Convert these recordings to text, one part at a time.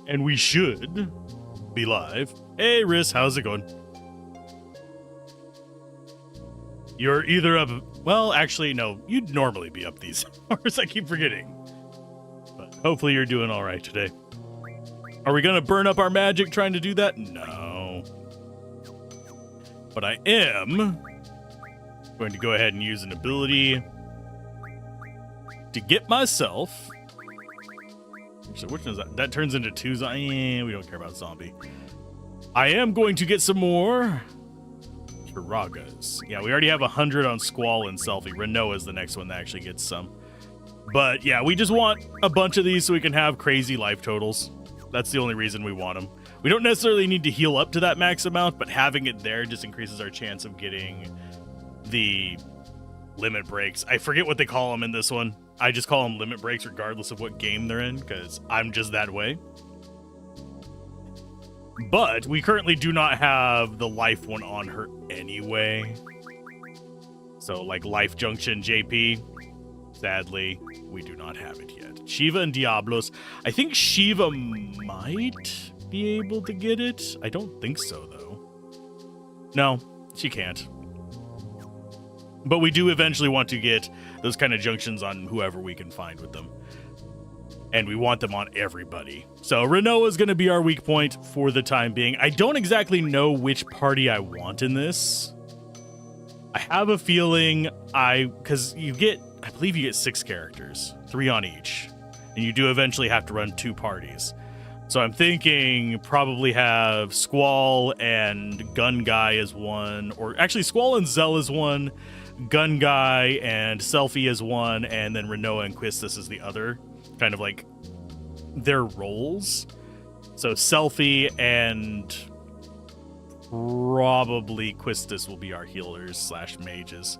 And we should be live. Hey, Riz, how's it going? You're either up... Well, actually, no. You'd normally be up these hours. I keep forgetting. But hopefully you're doing all right today. Are we going to burn up our magic trying to do that? No. But I am going to go ahead and use an ability to get myself... So which one is that? That turns into two zombies. We don't care about zombie. I am going to get some more Kiragas. Yeah, we already have 100 on Squall and Selfie. Renault is the next one that actually gets some. But yeah, we just want a bunch of these so we can have crazy life totals. That's the only reason we want them. We don't necessarily need to heal up to that max amount, but having it there just increases our chance of getting the limit breaks. I forget what they call them in this one. I just call them limit breaks regardless of what game they're in, because I'm just that way. But we currently do not have the life one on her anyway. So, like Life Junction JP, sadly, we do not have it yet. Shiva and Diablos. I think Shiva might be able to get it. I don't think so, though. No, she can't. But we do eventually want to get those kind of junctions on whoever we can find with them. And we want them on everybody. So Renault is going to be our weak point for the time being. I don't exactly know which party I want in this. I have a feeling because you get, I believe you get 6 characters, 3 on each. And you do eventually have to run 2 parties. So I'm thinking probably have Squall and Gun Guy as one, or actually Squall and Zell as one, Gun Guy and Selfie as one, and then Renault and Quistis as the other. Kind of like their roles. So Selfie and probably Quistis will be our healers / mages.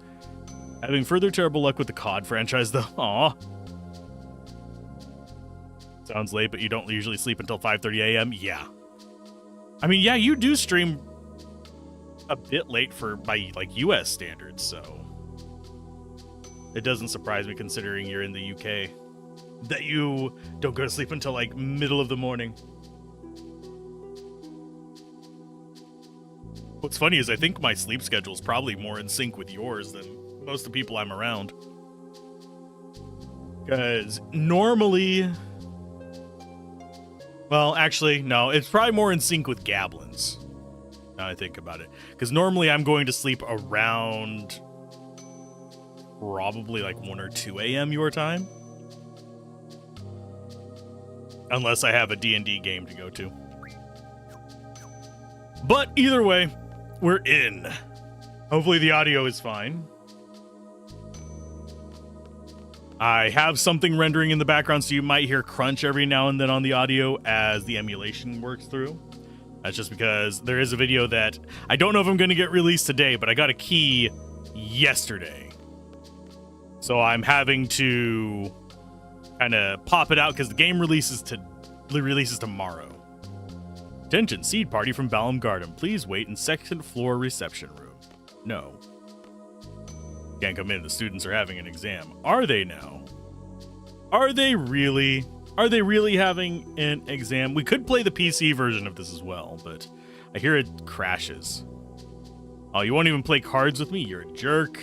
Having further terrible luck with the COD franchise though. Aw. Sounds late, but you don't usually sleep until 5:30 a.m. Yeah. I mean, yeah, you do stream a bit late by like US standards, so it doesn't surprise me considering you're in the UK that you don't go to sleep until like middle of the morning. What's funny is I think my sleep schedule is probably more in sync with yours than most of the people I'm around. Because normally... Well, actually, no. It's probably more in sync with Gablin's. Now I think about it. Because normally I'm going to sleep around... probably like 1 or 2 a.m. your time. Unless I have a D&D game to go to. But either way, we're in. Hopefully the audio is fine. I have something rendering in the background, so you might hear crunch every now and then on the audio as the emulation works through. That's just because there is a video that I don't know if I'm going to get released today, but I got a key yesterday. So I'm having to kind of pop it out because the game releases tomorrow. Attention, seed party from Balam Garden. Please wait in second floor reception room. No. Can't come in. The students are having an exam. Are they now? Are they really? Are they really having an exam? We could play the PC version of this as well, but I hear it crashes. Oh, you won't even play cards with me? You're a jerk.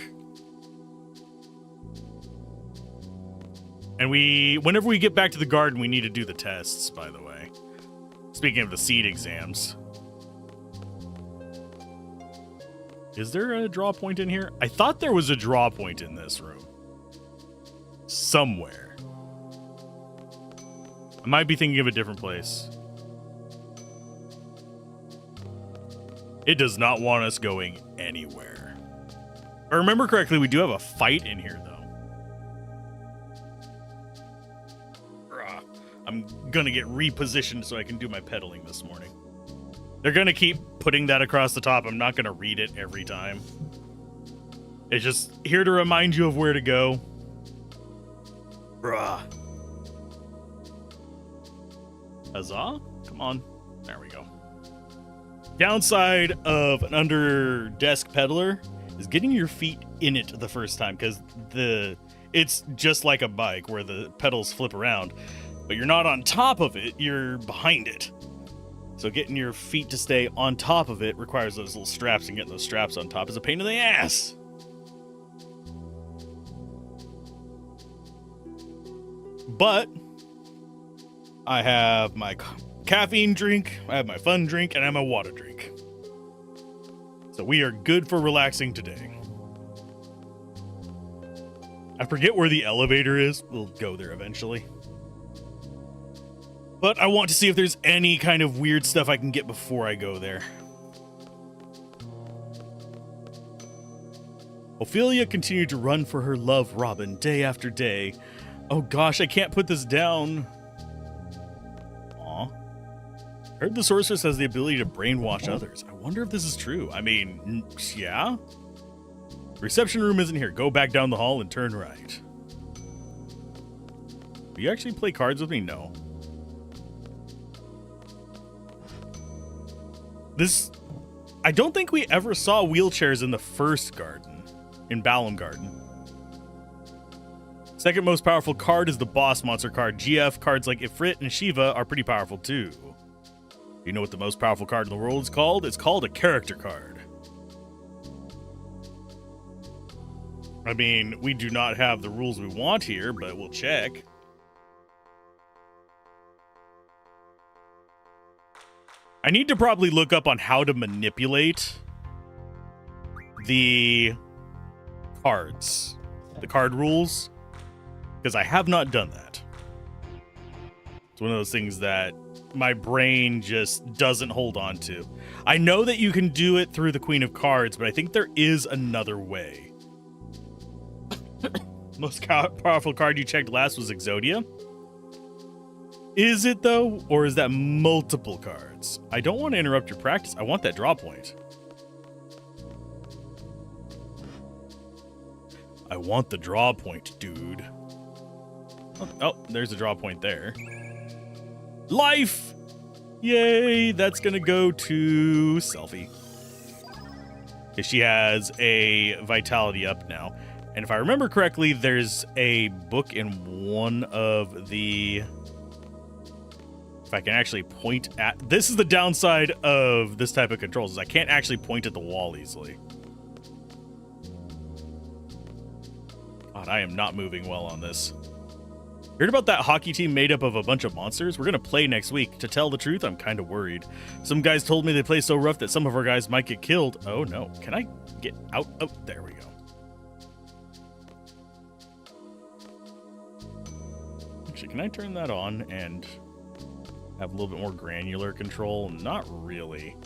And whenever we get back to the garden, we need to do the tests, by the way. Speaking of the seed exams. Is there a draw point in here? I thought there was a draw point in this room. Somewhere. I might be thinking of a different place. It does not want us going anywhere. If I remember correctly, we do have a fight in here, though. I'm gonna get repositioned so I can do my pedaling this morning. They're gonna keep putting that across the top. I'm not gonna read it every time. It's just here to remind you of where to go. Bruh. Huzzah? Come on. There we go. Downside of an under desk pedaler is getting your feet in it the first time, because it's just like a bike where the pedals flip around. but you're not on top of it, you're behind it. So getting your feet to stay on top of it requires those little straps, and getting those straps on top is a pain in the ass. But I have my caffeine drink, I have my fun drink, and I have my water drink. So we are good for relaxing today. I forget where the elevator is. We'll go there eventually. But I want to see if there's any kind of weird stuff I can get before I go there. Ophelia continued to run for her love Robin day after day. Oh gosh, I can't put this down. Aw. Heard the sorceress has the ability to brainwash others. I wonder if this is true. I mean, yeah? Reception room isn't here. Go back down the hall and turn right. Do you actually play cards with me? No. I don't think we ever saw wheelchairs in the first garden, in Balam Garden. Second most powerful card is the boss monster card. GF cards like Ifrit and Shiva are pretty powerful too. You know what the most powerful card in the world is called? It's called a character card. I mean, we do not have the rules we want here, but we'll check. I need to probably look up on how to manipulate the cards, the card rules, because I have not done that. It's one of those things that my brain just doesn't hold on to. I know that you can do it through the Queen of Cards, but I think there is another way. Most powerful card you checked last was Exodia. Is it though, or is that multiple cards? I don't want to interrupt your practice. I want that draw point. I want the draw point, dude. Oh, there's a draw point there. Life! Yay, that's gonna go to Selfie. Because she has a vitality up now. And if I remember correctly, there's a book in one of the... If I can actually point at... This is the downside of this type of controls, is I can't actually point at the wall easily. God, I am not moving well on this. Heard about that hockey team made up of a bunch of monsters? We're going to play next week. To tell the truth, I'm kind of worried. Some guys told me they play so rough that some of our guys might get killed. Oh, no. Can I get out? Oh, there we go. Actually, can I turn that on and... have a little bit more granular control? Not really.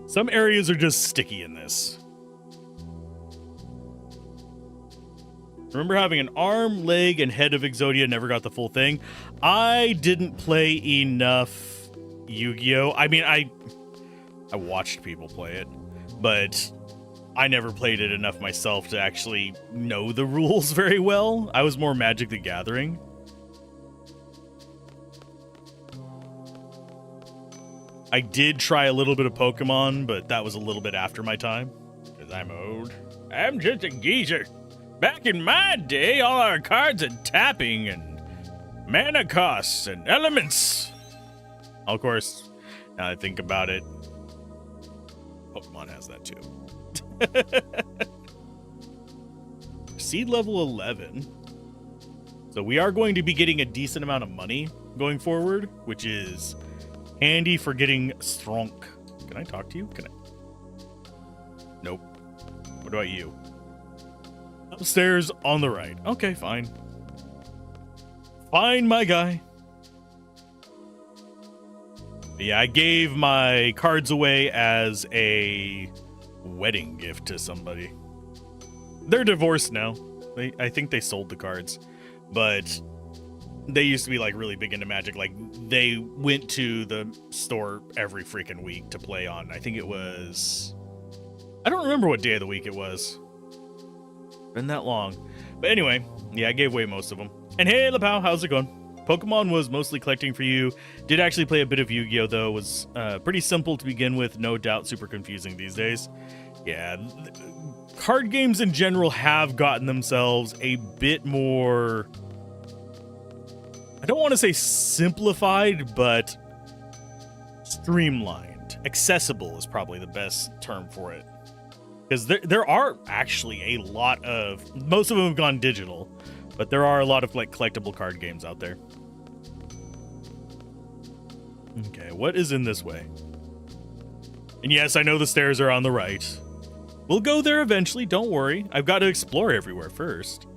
Some areas are just sticky in this. Remember having an arm, leg, and head of Exodia, never got the full thing. I didn't play enough Yu-Gi-Oh! I mean, I watched people play it, but I never played it enough myself to actually know the rules very well. I was more Magic the Gathering. I did try a little bit of Pokemon, but that was a little bit after my time. Because I'm old. I'm just a geezer. Back in my day, all our cards had tapping and mana costs and elements. Of course, now that I think about it, Pokemon has that too. Seed level 11. So we are going to be getting a decent amount of money going forward, which is... handy for getting strong. Can I talk to you? Can I? Nope. What about you? Upstairs on the right. Okay, fine. Fine, my guy. Yeah, I gave my cards away as a wedding gift to somebody. They're divorced now. I think they sold the cards. But... they used to be like really big into Magic. Like they went to the store every freaking week to play on. I think it was, I don't remember what day of the week it was. Been that long. But anyway, yeah, I gave away most of them. And hey, LaPow, how's it going? Pokemon was mostly collecting for you. Did actually play a bit of Yu-Gi-Oh! Though. Was pretty simple to begin with. No doubt super confusing these days. Yeah, card games in general have gotten themselves a bit more... I don't want to say simplified, but streamlined. Accessible is probably the best term for it. Because there are actually a lot of, most of them have gone digital, but there are a lot of like collectible card games out there. Okay, what is in this way? And yes, I know the stairs are on the right. We'll go there eventually, don't worry. I've got to explore everywhere first.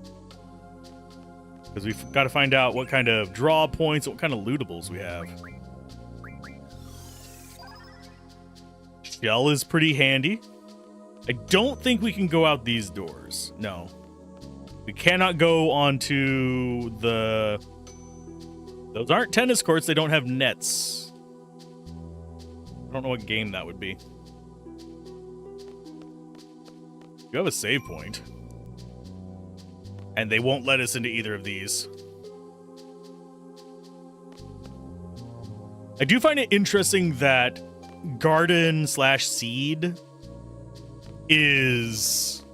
Because we've got to find out what kind of draw points, what kind of lootables we have. Shell is pretty handy. I don't think we can go out these doors. No. We cannot go onto the... Those aren't tennis courts. They don't have nets. I don't know what game that would be. You have a save point. And they won't let us into either of these. I do find it interesting that garden/seed is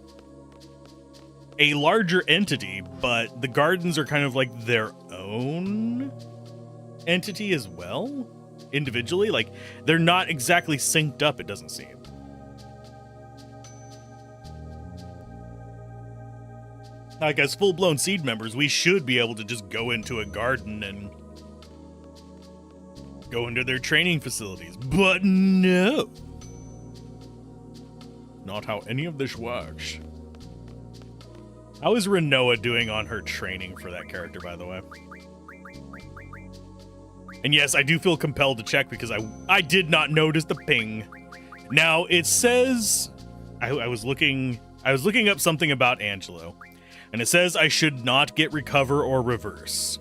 a larger entity, but the gardens are kind of like their own entity as well, individually. Like, they're not exactly synced up, it doesn't seem. Like, as full-blown seed members, we should be able to just go into a garden and go into their training facilities. But no. Not how any of this works. How is Renoa doing on her training for that character, by the way? And yes, I do feel compelled to check because I did not notice the ping. Now, it says... I was looking up something about Angelo. And it says I should not get recover or reverse.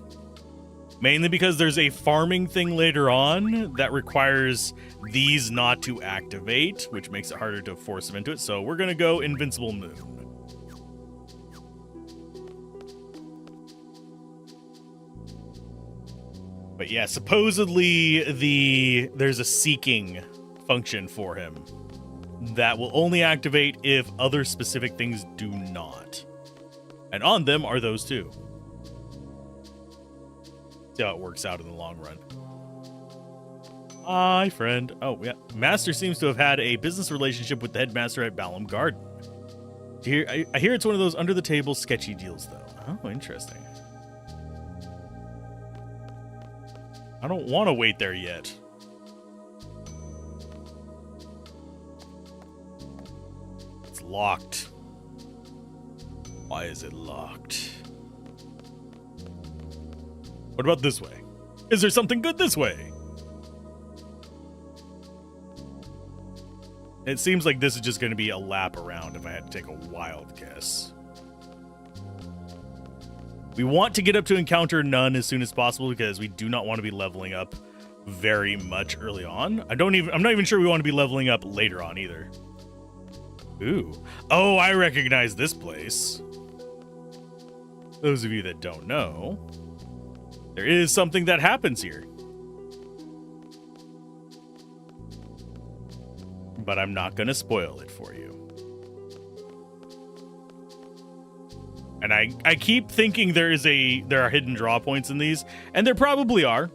Mainly because there's a farming thing later on that requires these not to activate, which makes it harder to force them into it. So we're going to go Invincible Moon. But yeah, supposedly there's a seeking function for him that will only activate if other specific things do not. And on them are those two. See how it works out in the long run. Hi, friend. Oh, yeah. Master seems to have had a business relationship with the headmaster at Balam Garden. I hear it's one of those under-the-table sketchy deals, though. Oh, interesting. I don't want to wait there yet. It's locked. Why is it locked? What about this way? Is there something good this way? It seems like this is just going to be a lap around if I had to take a wild guess. We want to get up to encounter none as soon as possible because we do not want to be leveling up very much early on. I'm not even sure we want to be leveling up later on either. Ooh. Oh, I recognize this place. Those of you that don't know, there is something that happens here. But I'm not going to spoil it for you. And I keep thinking there are hidden draw points in these, and there probably are.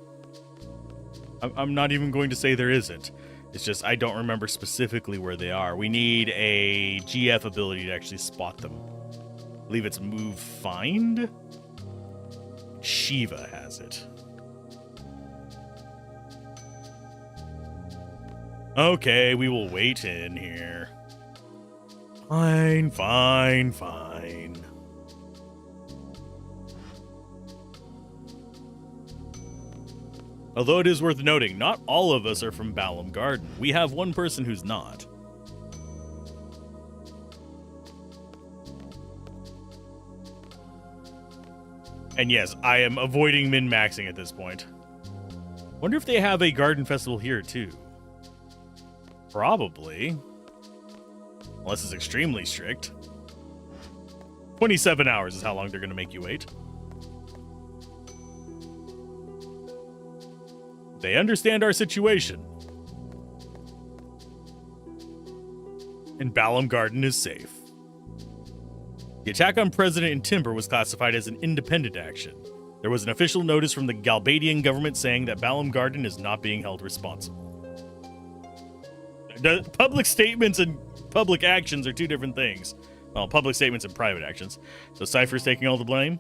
I'm not even going to say there isn't. It's just I don't remember specifically where they are. We need a GF ability to actually spot them. I believe it's Move Find. Shiva has it. Okay, we will wait in here. Fine, fine, fine. Although it is worth noting, not all of us are from Balam Garden. We have one person who's not. And yes, I am avoiding min-maxing at this point. Wonder if they have a garden festival here too. Probably. Unless it's extremely strict. 27 hours is how long they're going to make you wait. They understand our situation. And Balam Garden is safe. The attack on President and Timber was classified as an independent action. There was an official notice from the Galbadian government saying that Balam Garden is not being held responsible. The public statements and public actions are two different things. Well, public statements and private actions. So Cypher's taking all the blame.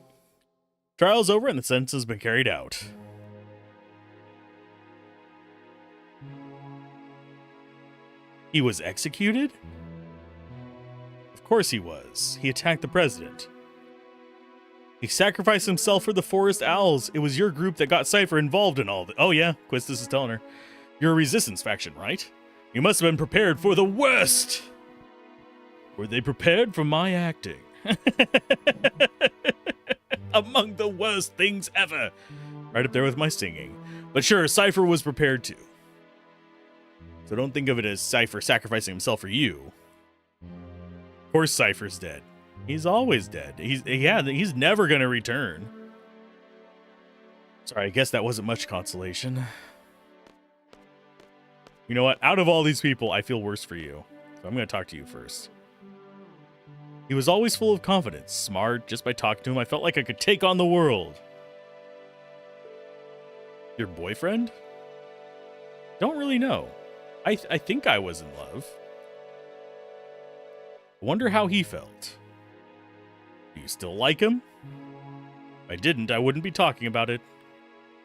Trial's over and the sentence has been carried out. He was executed? Of course he was. He attacked the president. He sacrificed himself for the forest owls. It was your group that got Cypher involved in all of it. Oh yeah, Quistis is telling her. You're a resistance faction, right? You must have been prepared for the worst. Were they prepared for my acting? Among the worst things ever. Right up there with my singing. But sure, Cypher was prepared too. So don't think of it as Cypher sacrificing himself for you. Of course Cypher's dead. He's always dead. He's never gonna return. Sorry, I guess that wasn't much consolation. You know what? Out of all these people, I feel worse for you. So I'm gonna talk to you first. He was always full of confidence, smart. Just by talking to him, I felt like I could take on the world. Your boyfriend? Don't really know. I think I was in love. Wonder how he felt. Do you still like him? If I didn't, I wouldn't be talking about it.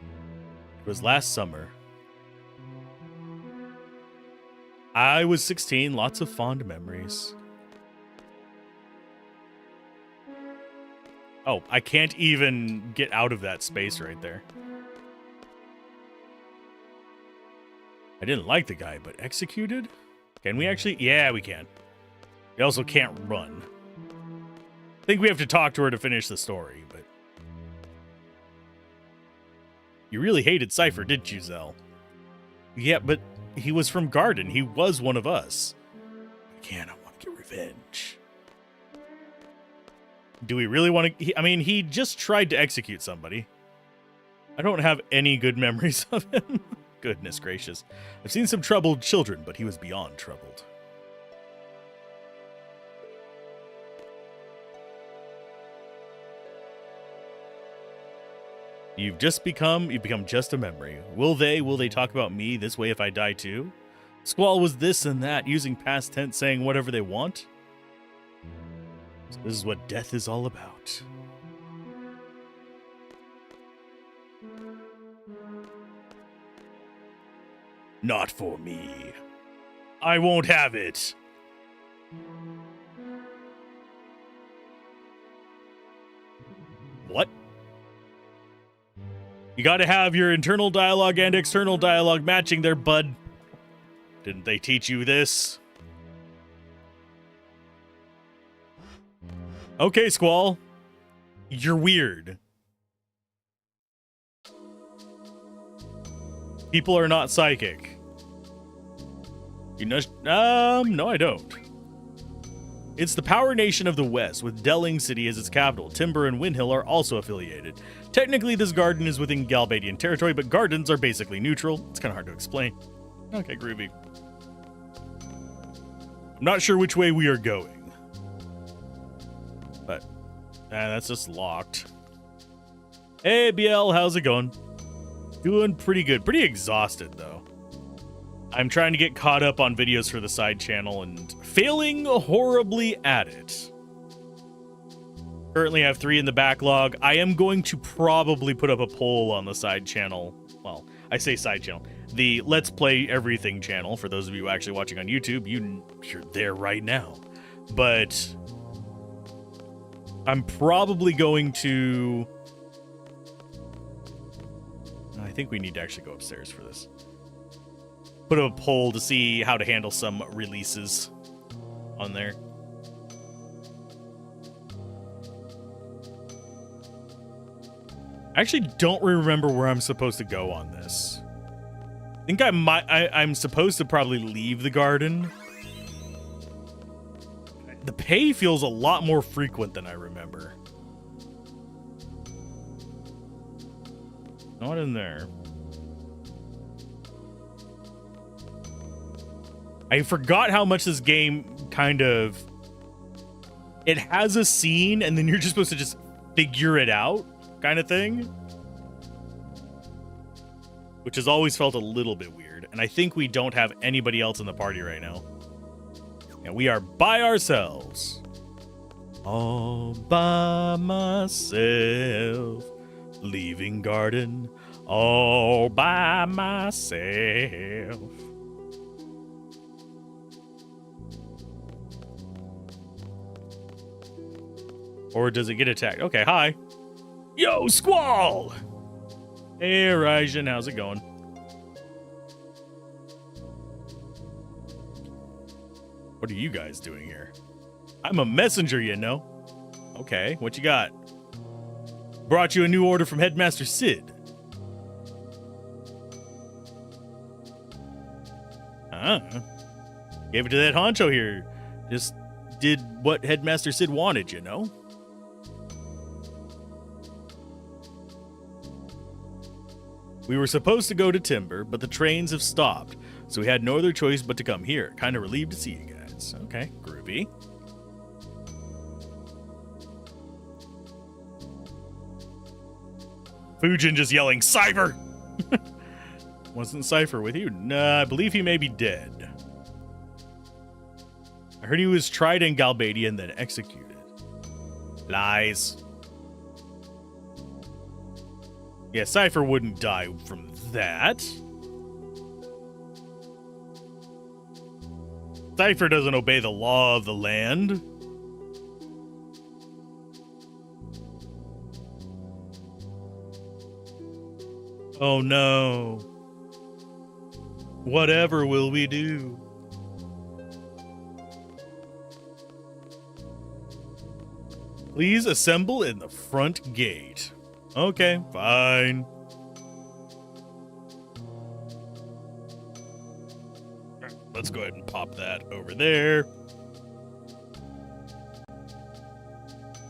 It was last summer. I was 16, lots of fond memories. Oh, I can't even get out of that space right there. I didn't like the guy, but executed? Can we actually? Yeah, we can. We also can't run. I think we have to talk to her to finish the story, but... You really hated Cypher, didn't you, Zell? Yeah, but he was from Garden. He was one of us. Again, I want to get revenge. Do we really want to... I mean, he just tried to execute somebody. I don't have any good memories of him. Goodness gracious. I've seen some troubled children, but he was beyond troubled. You've become just a memory. Will they talk about me this way if I die too? Squall was this and that, using past tense, saying whatever they want. So this is what death is all about. Not for me. I won't have it. What? You gotta have your internal dialogue and external dialogue matching there, bud. Didn't they teach you this? Okay, Squall. You're weird. People are not psychic. You know, no, I don't. It's the power nation of the West, with Delling City as its capital. Timber and Windhill are also affiliated. Technically, this garden is within Galbadian territory, but gardens are basically neutral. It's kind of hard to explain. Okay, groovy. I'm not sure which way we are going. But, that's just locked. Hey, BL, how's it going? Doing pretty good. Pretty exhausted, though. I'm trying to get caught up on videos for the side channel and failing horribly at it. Currently, I have 3 in the backlog. I am going to probably put up a poll on the side channel. Well, I say side channel. The Let's Play Everything channel. For those of you actually watching on YouTube, you're there right now. But I'm probably going to... I think we need to actually go upstairs for this. Put up a poll to see how to handle some releases on there. I actually don't remember where I'm supposed to go on this. I think I'm supposed to probably leave the garden. The pay feels a lot more frequent than I remember. Not in there. I forgot how much this game kind of... It has a scene, and then you're just supposed to just figure it out, kind of thing. which has always felt a little bit weird. And I think we don't have anybody else in the party right now. And we are by ourselves. All by myself. Leaving garden all by myself. Or does it get attacked? Okay, hi. Yo, Squall! Hey, Ryzen, how's it going? What are you guys doing here? I'm a messenger, you know. Okay, what you got? Brought you a new order from Headmaster Sid. Gave it to that honcho here. Just did what Headmaster Sid wanted, you know? We were supposed to go to Timber, but the trains have stopped, so we had no other choice but to come here. Kind of relieved to see you guys. Okay, groovy. Fujin just yelling, Cypher! Wasn't Cypher with you? Nah, I believe he may be dead. I heard he was tried in Galbadia and then executed. Lies. Yeah, Cypher wouldn't die from that. Cypher doesn't obey the law of the land. Oh no. Whatever will we do? Please assemble in the front gate. Okay, fine. Let's go ahead and pop that over there.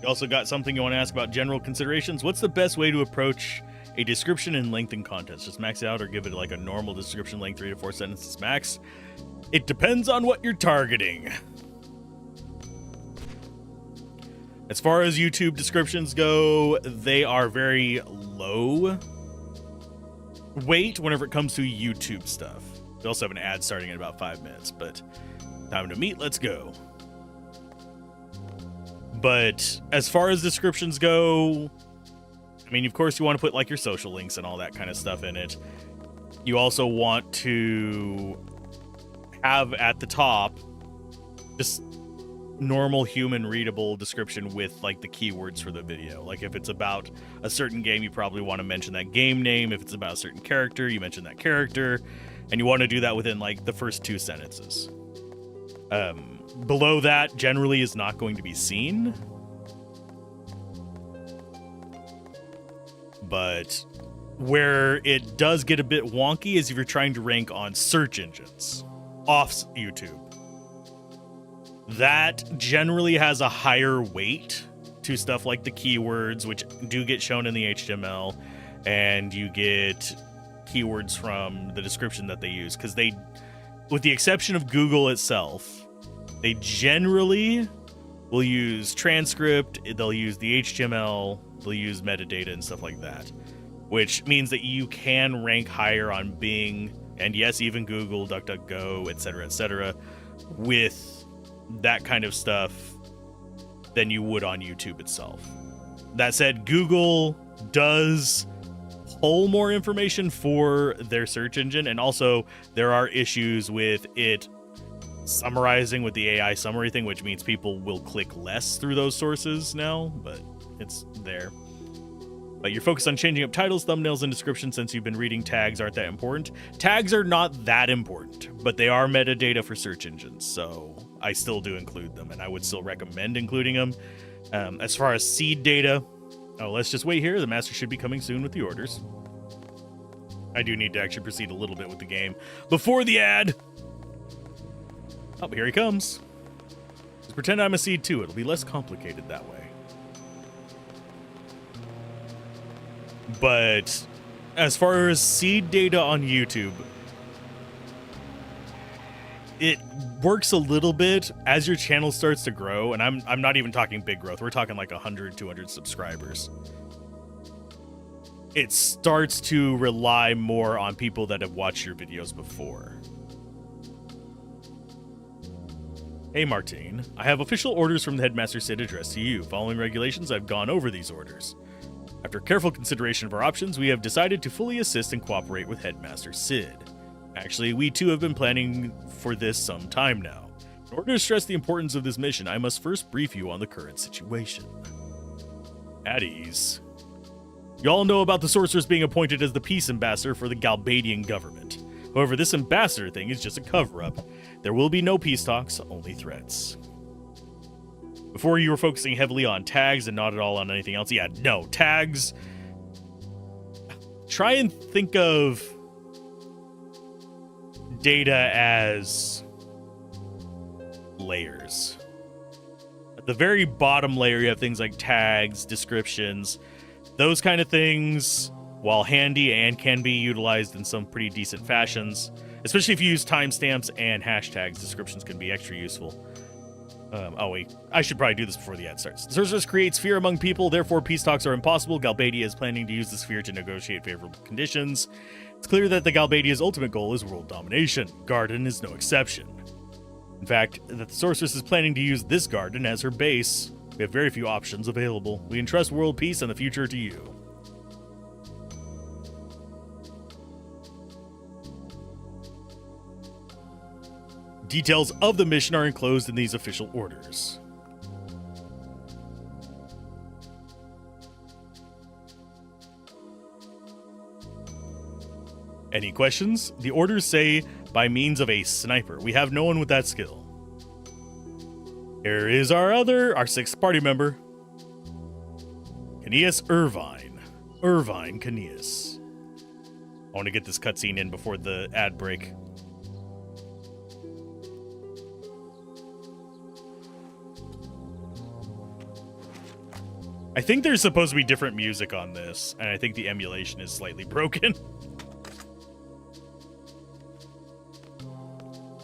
You also got something you want to ask about general considerations. What's the best way to approach a description in length and context? Just max it out or give it like a normal description length, 3 to 4 sentences max? It depends on what you're targeting. As far as YouTube descriptions go, they are very low weight whenever it comes to YouTube stuff. We also have an ad starting in about 5 minutes, but time to meet, let's go. But as far as descriptions go, I mean, of course you want to put like your social links and all that kind of stuff in it. You also want to have at the top just normal human readable description with like the keywords for the video. Like if it's about a certain game, you probably want to mention that game name. If it's about a certain character, you mention that character, and you want to do that within like the first 2 sentences. Below that generally is not going to be seen. But where it does get a bit wonky is if you're trying to rank on search engines off YouTube. That generally has a higher weight to stuff like the keywords, which do get shown in the HTML, and you get keywords from the description that they use. Because they, with the exception of Google itself, they generally will use transcript, they'll use the HTML, they'll use metadata and stuff like that, which means that you can rank higher on Bing, and yes, even Google, DuckDuckGo, etc., with that kind of stuff than you would on YouTube itself. That said, Google does pull more information for their search engine, and also there are issues with it summarizing with the AI summary thing, which means people will click less through those sources now, but it's there. But you're focused on changing up titles, thumbnails, and descriptions since you've been reading tags aren't that important. Tags are not that important, but they are metadata for search engines, so I still do include them, and I would still recommend including them. As far as seed data, let's just wait here. The master should be coming soon with the orders. I do need to actually proceed a little bit with the game before the ad. Oh, here he comes. Just pretend I'm a seed too. It'll be less complicated that way. But as far as seed data on YouTube, it works a little bit as your channel starts to grow, and I'm not even talking big growth. We're talking like 100, 200 subscribers. it starts to rely more on people that have watched your videos before. Hey Martine, I have official orders from the Headmaster Sid addressed to you. Following regulations, I've gone over these orders. After careful consideration of our options, we have decided to fully assist and cooperate with Headmaster Sid. Actually, we too have been planning for this some time now. In order to stress the importance of this mission, I must first brief you on the current situation. At ease. You all know about the sorceress being appointed as the peace ambassador for the Galbadian government. However, this ambassador thing is just a cover-up. There will be no peace talks, only threats. Before, you were focusing heavily on tags and not at all on anything else. Yeah, no, tags. Try and think of data as layers. At the very bottom layer, you have things like tags, descriptions, those kind of things, while handy and can be utilized in some pretty decent fashions. Especially if you use timestamps and hashtags, descriptions can be extra useful. Oh wait, I should probably do this before the ad starts. The sorceress creates fear among people, therefore peace talks are impossible. Galbadia is planning to use this fear to negotiate favorable conditions. It's clear that the Galbadia's ultimate goal is world domination. Garden is no exception. In fact, that the sorceress is planning to use this garden as her base. We have very few options available. We entrust world peace and the future to you. Details of the mission are enclosed in these official orders. Any questions? The orders say by means of a sniper. We have no one with that skill. Here is our sixth party member. Caneus Irvine. Irvine Caneus. I want to get this cutscene in before the ad break. I think there's supposed to be different music on this, and I think the emulation is slightly broken.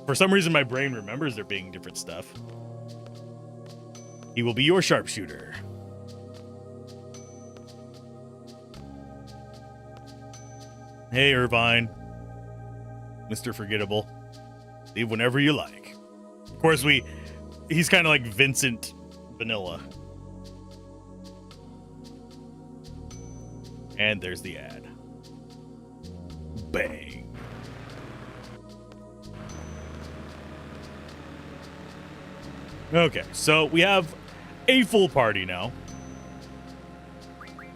For some reason, my brain remembers there being different stuff. He will be your sharpshooter. Hey, Irvine. Mr. Forgettable. Leave whenever you like. Of course, he's kind of like Vincent Vanilla. And there's the ad. Bang. Okay, so we have a full party now.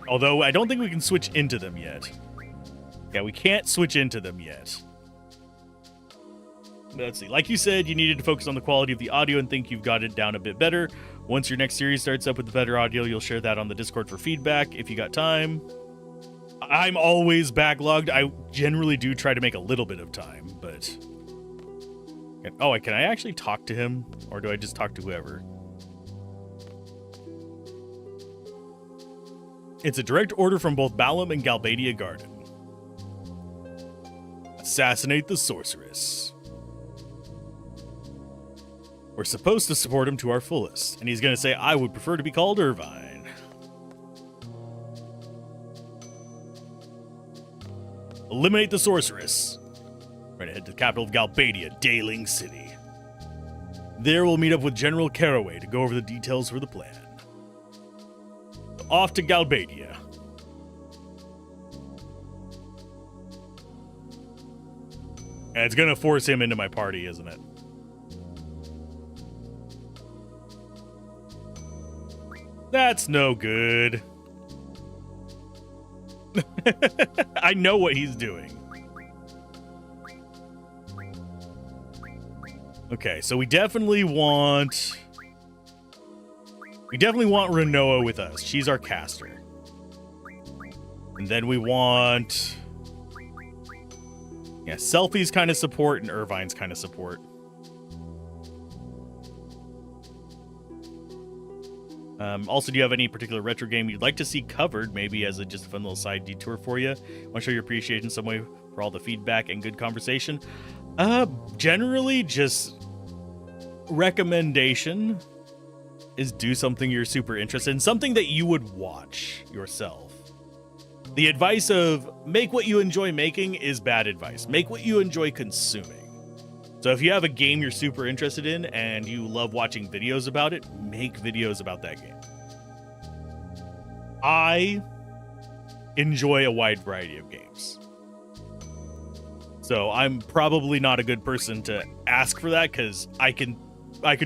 Although I don't think we can switch into them yet. Yeah, we can't switch into them yet. Let's see. Like you said, you needed to focus on the quality of the audio and think you've got it down a bit better. Once your next series starts up with the better audio, you'll share that on the Discord for feedback if you got time. I'm always backlogged. I generally do try to make a little bit of time, but... Oh, can I actually talk to him? Or do I just talk to whoever? It's a direct order from both Balam and Galbadia Garden. Assassinate the sorceress. We're supposed to support him to our fullest. And he's going to say, I would prefer to be called Irvine. Eliminate the sorceress. Right ahead to the capital of Galbadia, Daling City. There we'll meet up with General Caraway to go over the details for the plan. Off to Galbadia. And it's gonna force him into my party, isn't it? That's no good. I know what he's doing. Okay, so we definitely want Renoa with us. She's our caster. And then we want... Yeah, Selfie's kind of support and Irvine's kind of support. Also, do you have any particular retro game you'd like to see covered, maybe as just a fun little side detour for you? Want to show your appreciation in some way for all the feedback and good conversation? Generally, just recommendation is do something you're super interested in, something that you would watch yourself. The advice of make what you enjoy making is bad advice. Make what you enjoy consuming. So if you have a game you're super interested in and you love watching videos about it, make videos about that game. I enjoy a wide variety of games. So I'm probably not a good person to ask for that, because I could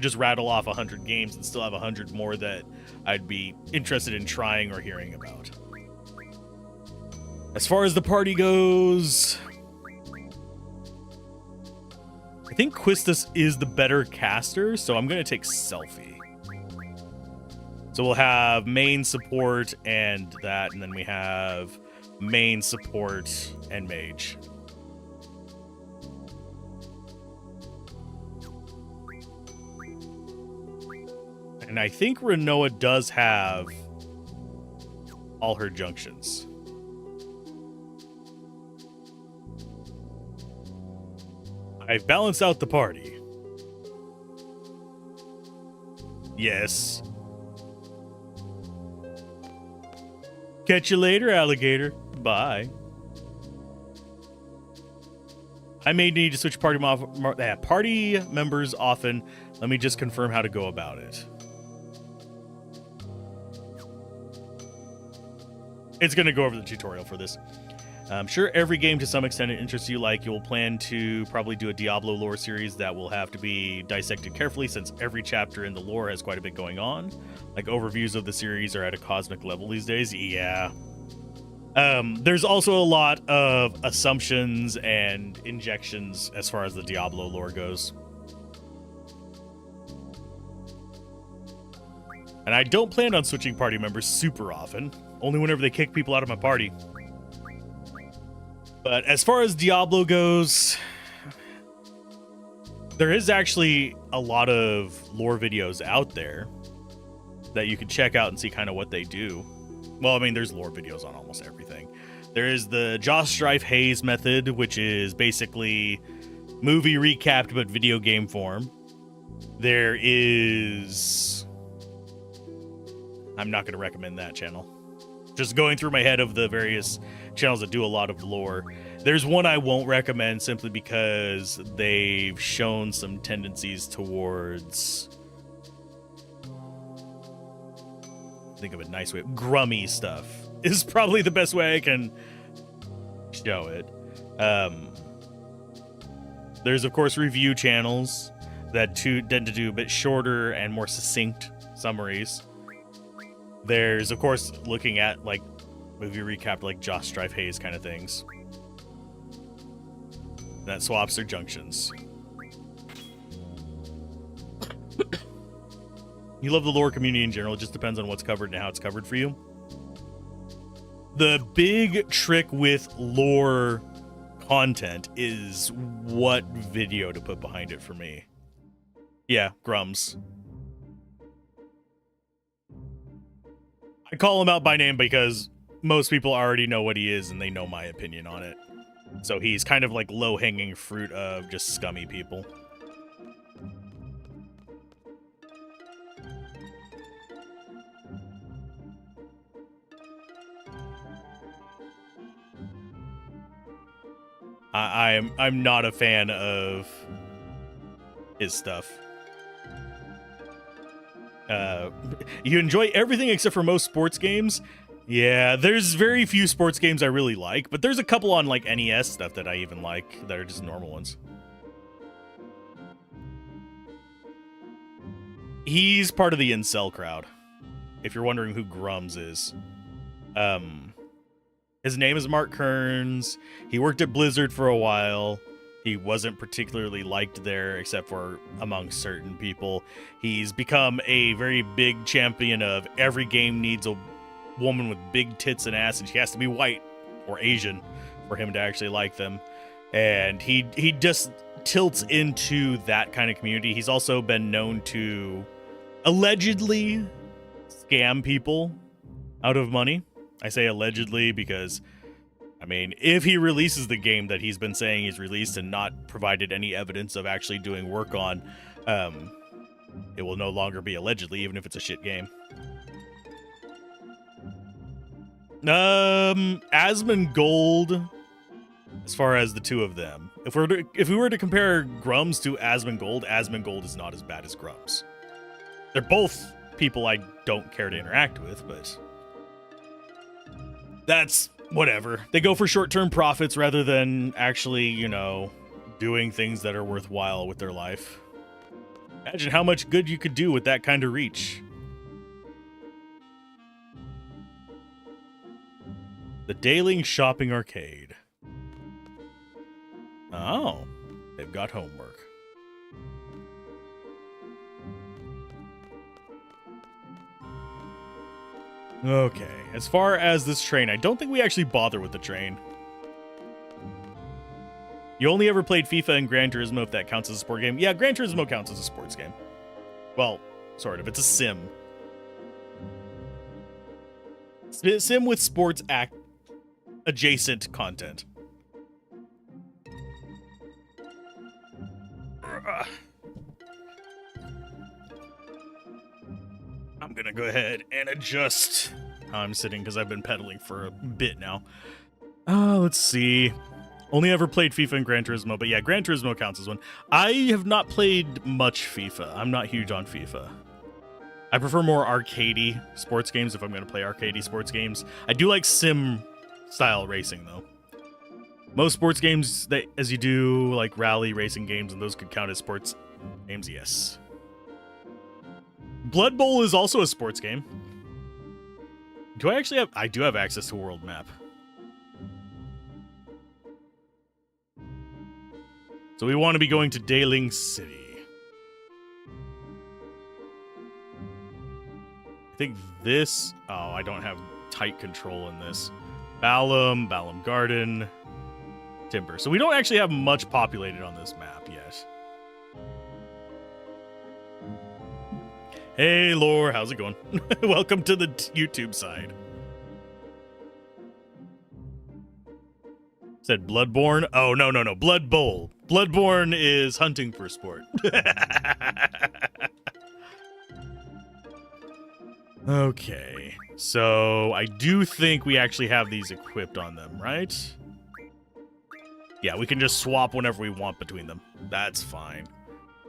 just rattle off 100 games and still have 100 more that I'd be interested in trying or hearing about. As far as the party goes, I think Quistis is the better caster, so I'm going to take Selfie. So we'll have main support and that, and then we have main support and mage. And I think Renoa does have all her junctions. I've balanced out the party. Yes. Catch you later, alligator. Bye. I may need to switch party members often. Let me just confirm how to go about it. It's going to go over the tutorial for this. I'm sure every game to some extent interests you, like you'll plan to probably do a Diablo lore series that will have to be dissected carefully, since every chapter in the lore has quite a bit going on. Like overviews of the series are at a cosmic level these days. Yeah. There's also a lot of assumptions and injections as far as the Diablo lore goes. And I don't plan on switching party members super often, only whenever they kick people out of my party. But as far as Diablo goes, there is actually a lot of lore videos out there that you can check out and see kind of what they do. Well, I mean, there's lore videos on almost everything. There is the Josh Strife Hayes method, which is basically movie recapped but video game form. There is... I'm not going to recommend that channel. Just going through my head of the various channels that do a lot of lore. There's one I won't recommend simply because they've shown some tendencies towards... think of a nice way. Grummy stuff is probably the best way I can show it. There's, of course, review channels that tend to do a bit shorter and more succinct summaries. There's, of course, looking at, like, movie recap, like Josh Strife Hayes kind of things. That swaps their junctions. You love the lore community in general. It just depends on what's covered and how it's covered for you. The big trick with lore content is what video to put behind it for me. Yeah, Grums. I call him out by name because most people already know what he is and they know my opinion on it. So he's kind of like low-hanging fruit of just scummy people. I'm not a fan of his stuff. You enjoy everything except for most sports games? Yeah, there's very few sports games I really like, but there's a couple on like NES stuff that I even like that are just normal ones. He's part of the incel crowd, if you're wondering who Grums is. His name is Mark Kearns. He worked at Blizzard for a while. He wasn't particularly liked there, except for among certain people. He's become a very big champion of every game needs a woman with big tits and ass, and she has to be white or Asian for him to actually like them. And he just tilts into that kind of community. He's also been known to allegedly scam people out of money. I say allegedly because, I mean, if he releases the game that he's been saying he's released and not provided any evidence of actually doing work on, it will no longer be allegedly, even if it's a shit game. Asmongold, as far as the two of them. If we were to compare Grums to Asmongold is not as bad as Grums. They're both people I don't care to interact with, but that's whatever. They go for short-term profits rather than actually, you know, doing things that are worthwhile with their life. Imagine how much good you could do with that kind of reach. The Daling Shopping Arcade. Oh, they've got homework. Okay, as far as this train, I don't think we actually bother with the train. You only ever played FIFA and Gran Turismo if that counts as a sport game? Yeah, Gran Turismo counts as a sports game. Well, sort of. It's a sim. Sim with sports adjacent content. I'm gonna go ahead and adjust how I'm sitting because I've been pedaling for a bit now. Let's see. Only ever played FIFA and Gran Turismo, but yeah, Gran Turismo counts as one. I have not played much FIFA. I'm not huge on FIFA. I prefer more arcadey sports games if I'm going to play arcadey sports games. I do like sim-style racing, though. Most sports games, that as you do, like rally racing games, and those could count as sports games, yes. Blood Bowl is also a sports game. Do I actually have... I do have access to a world map. So we want to be going to Daling City. I think this... Oh, I don't have tight control in this. Balam Garden, Timber. So we don't actually have much populated on this map yet. Hey, Lore, how's it going? Welcome to the YouTube side. Said Bloodborne. Oh, no. Blood Bowl. Bloodborne is hunting for sport. Okay. So I do think we actually have these equipped on them, right? Yeah, we can just swap whenever we want between them. That's fine.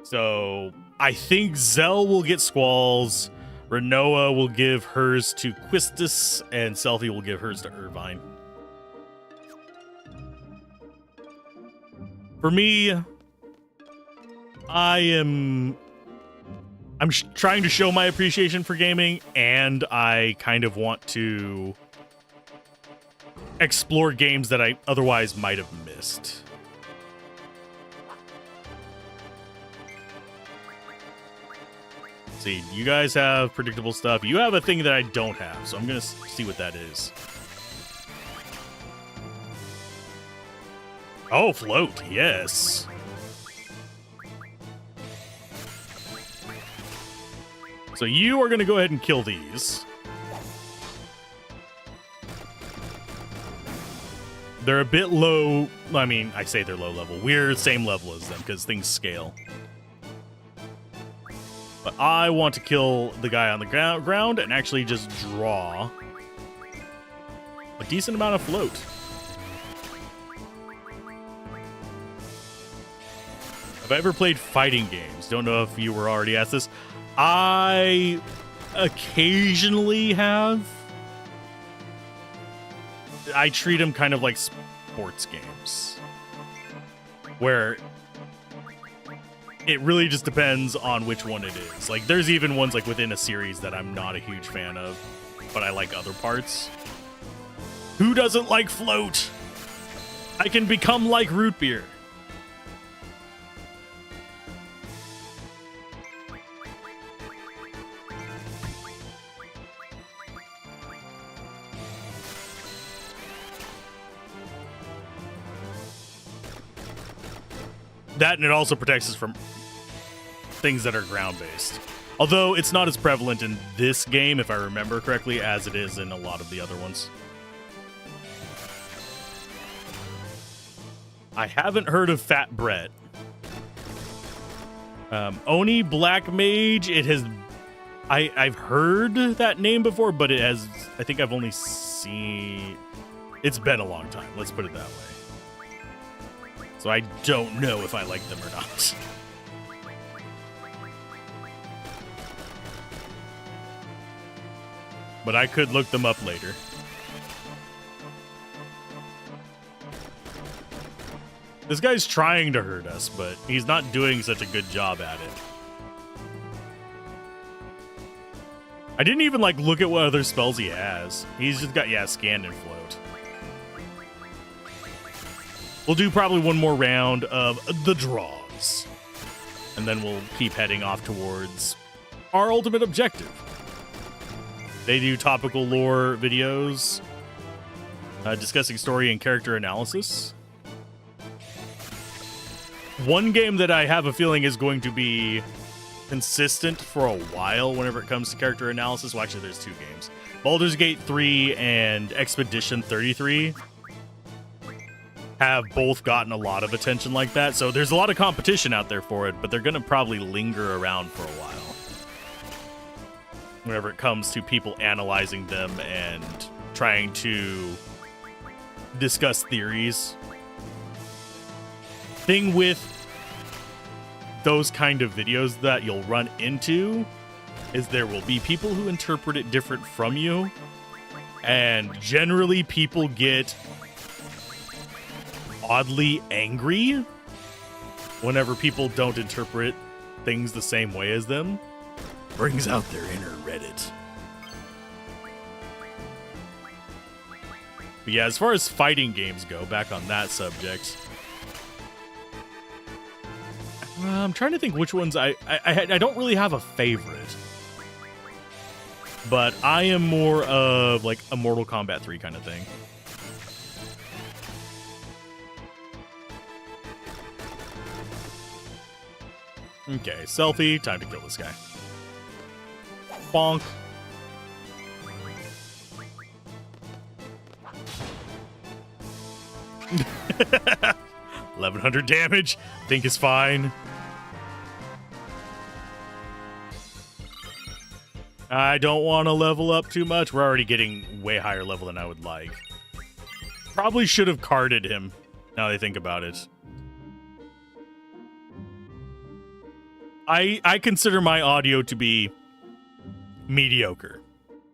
So I think Zell will get Squalls. Renoa will give hers to Quistis. And Selfie will give hers to Irvine. For me, I'm trying to show my appreciation for gaming, and I kind of want to explore games that I otherwise might have missed. See, you guys have predictable stuff. You have a thing that I don't have, so I'm going to see what that is. Oh, float, yes. So you are going to go ahead and kill these. They're a bit low. I mean, I say they're low level. We're the same level as them because things scale. But I want to kill the guy on the ground and actually just draw a decent amount of float. Have I ever played fighting games? Don't know if you were already asked this. I occasionally have. I treat them kind of like sports games, where it really just depends on which one it is. Like, there's even ones like within a series that I'm not a huge fan of, but I like other parts. Who doesn't like float? I can become like root beer. That, and it also protects us from things that are ground-based. Although it's not as prevalent in this game, if I remember correctly, as it is in a lot of the other ones. I haven't heard of Fat Brett. Oni Black Mage, it has... I've heard that name before, but it has... I think I've only seen... It's been a long time, let's put it that way. So I don't know if I like them or not. But I could look them up later. This guy's trying to hurt us, but he's not doing such a good job at it. I didn't even, like, look at what other spells he has. He's just got, yeah, Scan and Float. We'll do probably one more round of the draws. And then we'll keep heading off towards our ultimate objective. They do topical lore videos, discussing story and character analysis. One game that I have a feeling is going to be consistent for a while whenever it comes to character analysis. Well, actually, there's two games. Baldur's Gate 3 and Expedition 33 have both gotten a lot of attention like that. So there's a lot of competition out there for it, but they're going to probably linger around for a while whenever it comes to people analyzing them and trying to discuss theories. Thing with those kind of videos that you'll run into is there will be people who interpret it different from you, and generally people get oddly angry whenever people don't interpret things the same way as them. Brings out their inner Reddit. But yeah, as far as fighting games go, back on that subject, I'm trying to think which ones I don't really have a favorite. But I am more of like a Mortal Kombat 3 kind of thing. Okay, selfie, time to kill this guy. Bonk. $1,100 damage. Think is fine. I don't want to level up too much. We're already getting way higher level than I would like. Probably should have carded him, now that I think about it. I consider my audio to be mediocre.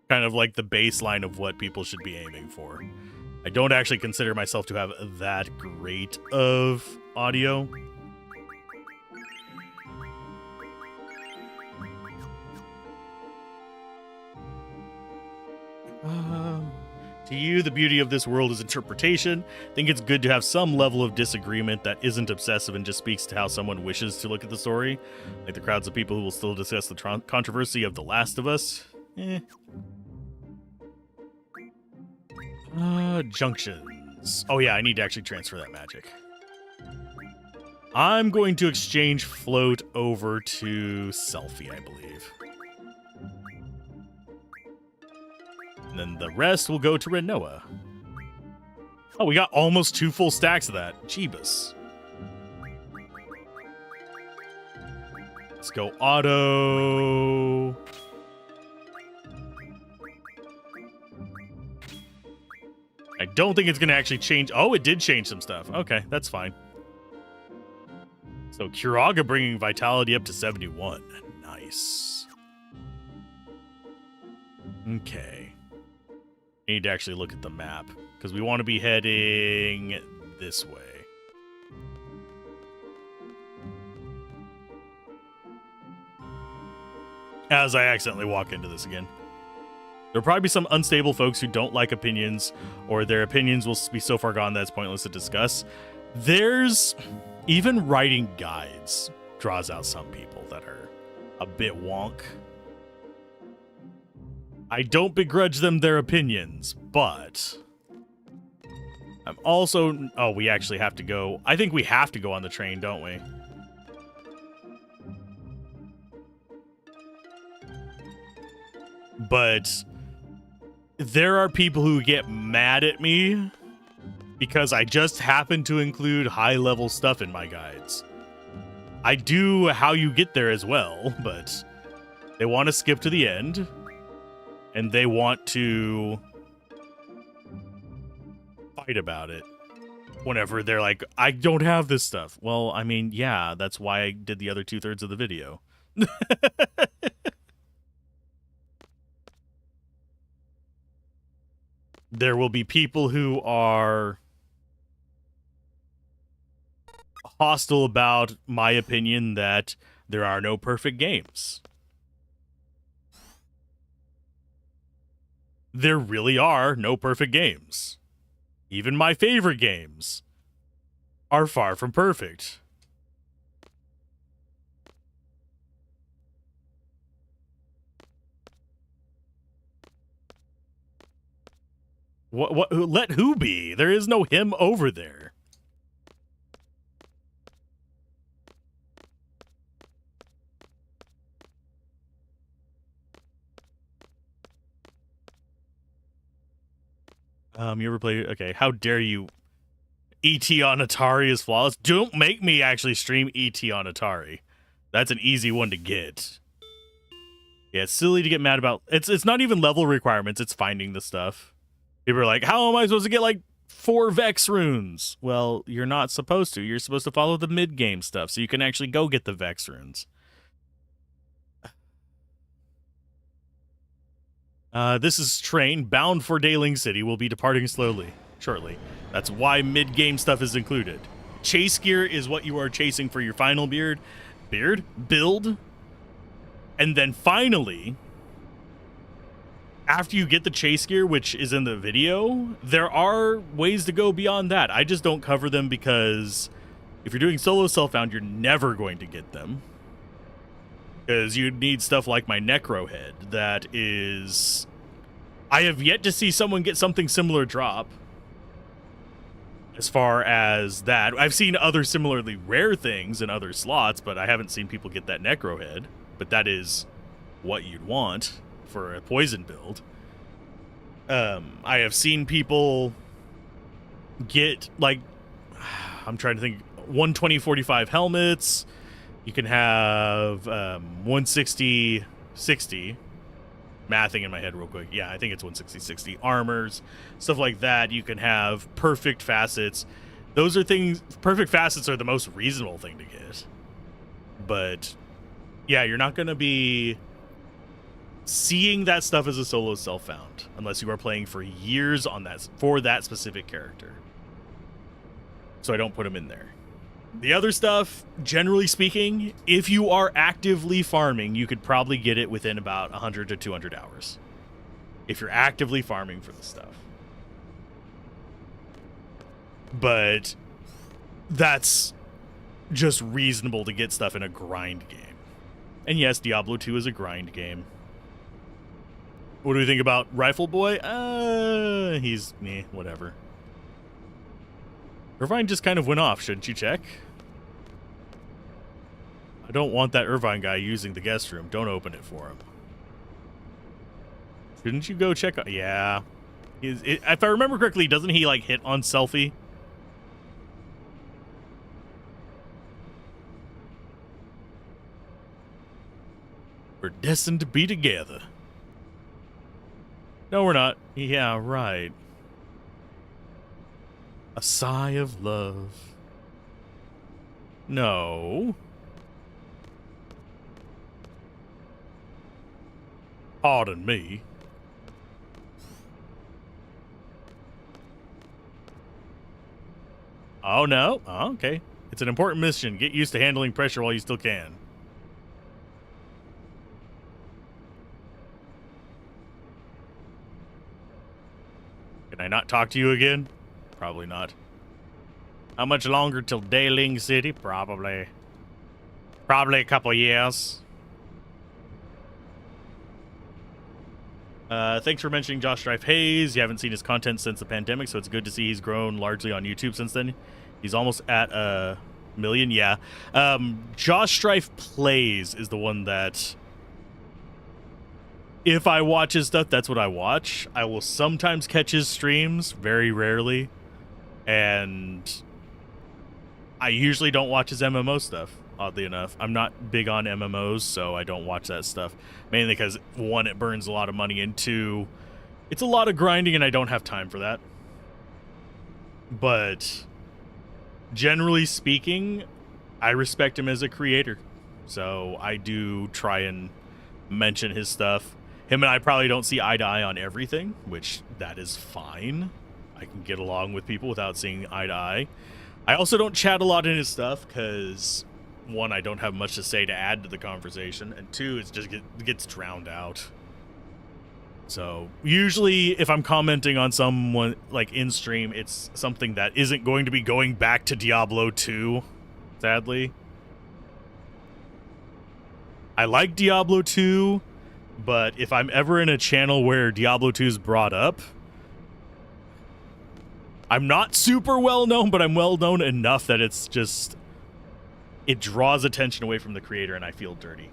Kind of like the baseline of what people should be aiming for. I don't actually consider myself to have that great of audio. To you, the beauty of this world is interpretation. I think it's good to have some level of disagreement that isn't obsessive and just speaks to how someone wishes to look at the story. Like the crowds of people who will still discuss the controversy of The Last of Us. Junctions. Oh yeah, I need to actually transfer that magic. I'm going to exchange Float over to Selfie, I believe. And then the rest will go to Renoa. Oh, we got almost 2 full stacks of that. Jeebus. Let's go auto. I don't think it's going to actually change. Oh, it did change some stuff. Okay, that's fine. So Kiraga bringing vitality up to 71. Nice. Okay. I need to actually look at the map because we want to be heading this way. As I accidentally walk into this again. There'll probably be some unstable folks who don't like opinions, or their opinions will be so far gone that it's pointless to discuss. There's even writing guides draws out some people that are a bit wonk. I don't begrudge them their opinions, but I'm also... Oh, we actually have to go... I think we have to go on the train, don't we? But there are people who get mad at me because I just happen to include high-level stuff in my guides. I do how you get there as well, but they want to skip to the end. And they want to fight about it whenever they're like, I don't have this stuff. Well, I mean, yeah, that's why I did the other 2/3 of the video. There will be people who are hostile about my opinion that there are no perfect games. There really are no perfect games. Even my favorite games are far from perfect. What? Let who be? There is no him over there. You ever play? Okay, how dare you? E.T. on Atari is flawless. Don't make me actually stream E.T. on Atari. That's an easy one to get. Yeah, it's silly to get mad about. It's not even level requirements. It's finding the stuff. People are like, how am I supposed to get like 4 Vex runes? Well, you're not supposed to. You're supposed to follow the mid-game stuff so you can actually go get the Vex runes. This is train bound for Daling City. Will be departing shortly. That's why mid-game stuff is included. Chase gear is what you are chasing for your final build. And then finally, after you get the chase gear, which is in the video, there are ways to go beyond that. I just don't cover them because if you're doing solo self-found, you're never going to get them. Because you need stuff like my Necro head that is... I have yet to see someone get something similar drop. As far as that, I've seen other similarly rare things in other slots, but I haven't seen people get that Necro head. But that is what you'd want for a poison build. I have seen people get, like, I'm trying to think, 120-45 helmets. You can have 160-60. Mathing in my head real quick. Yeah, I think it's 160-60 armors, stuff like that. You can have perfect facets. Those are things, perfect facets are the most reasonable thing to get. But yeah, you're not going to be seeing that stuff as a solo self-found unless you are playing for years on that, for that specific character. So I don't put them in there. The other stuff, generally speaking, if you are actively farming, you could probably get it within about 100 to 200 hours. If you're actively farming for the stuff. But that's just reasonable to get stuff in a grind game. And yes, Diablo 2 is a grind game. What do we think about Rifle Boy? He's meh, whatever. Irvine just kind of went off, shouldn't you check? I don't want that Irvine guy using the guest room. Don't open it for him. Shouldn't you go check? Yeah. If I remember correctly, doesn't he like hit on Selfie? We're destined to be together. No, we're not. Yeah, right. A sigh of love. No. Pardon me. Oh, no. Oh, okay. It's an important mission. Get used to handling pressure while you still can. Can I not talk to you again? Probably not. How much longer till Daling City? Probably a couple years. Thanks for mentioning Josh Strife Hayes. You haven't seen his content since the pandemic, so it's good to see he's grown largely on YouTube since then. He's almost at 1 million. Yeah. Josh Strife Plays is the one that... If I watch his stuff, that's what I watch. I will sometimes catch his streams, very rarely. And I usually don't watch his MMO stuff, oddly enough. I'm not big on MMOs, so I don't watch that stuff. Mainly because, one, it burns a lot of money, and two, it's a lot of grinding, and I don't have time for that. But generally speaking, I respect him as a creator. So I do try and mention his stuff. Him and I probably don't see eye to eye on everything, which that is fine. I can get along with people without seeing eye to eye. I also don't chat a lot in his stuff because, one, I don't have much to say to add to the conversation, and two, it just gets drowned out. So usually if I'm commenting on someone like in stream, it's something that isn't going to be going back to Diablo 2, sadly. I like Diablo 2, but if I'm ever in a channel where Diablo 2 is brought up, I'm not super well known, but I'm well known enough that it's just, it draws attention away from the creator and I feel dirty.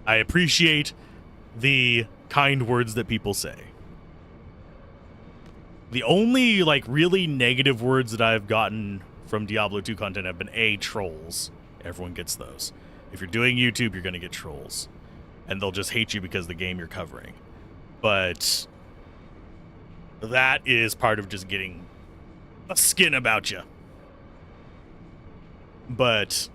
I appreciate the kind words that people say. The only like really negative words that I've gotten from Diablo 2 content have been trolls. Everyone gets those. If you're doing YouTube, you're going to get trolls. And they'll just hate you because of the game you're covering. But that is part of just getting a skin about you. But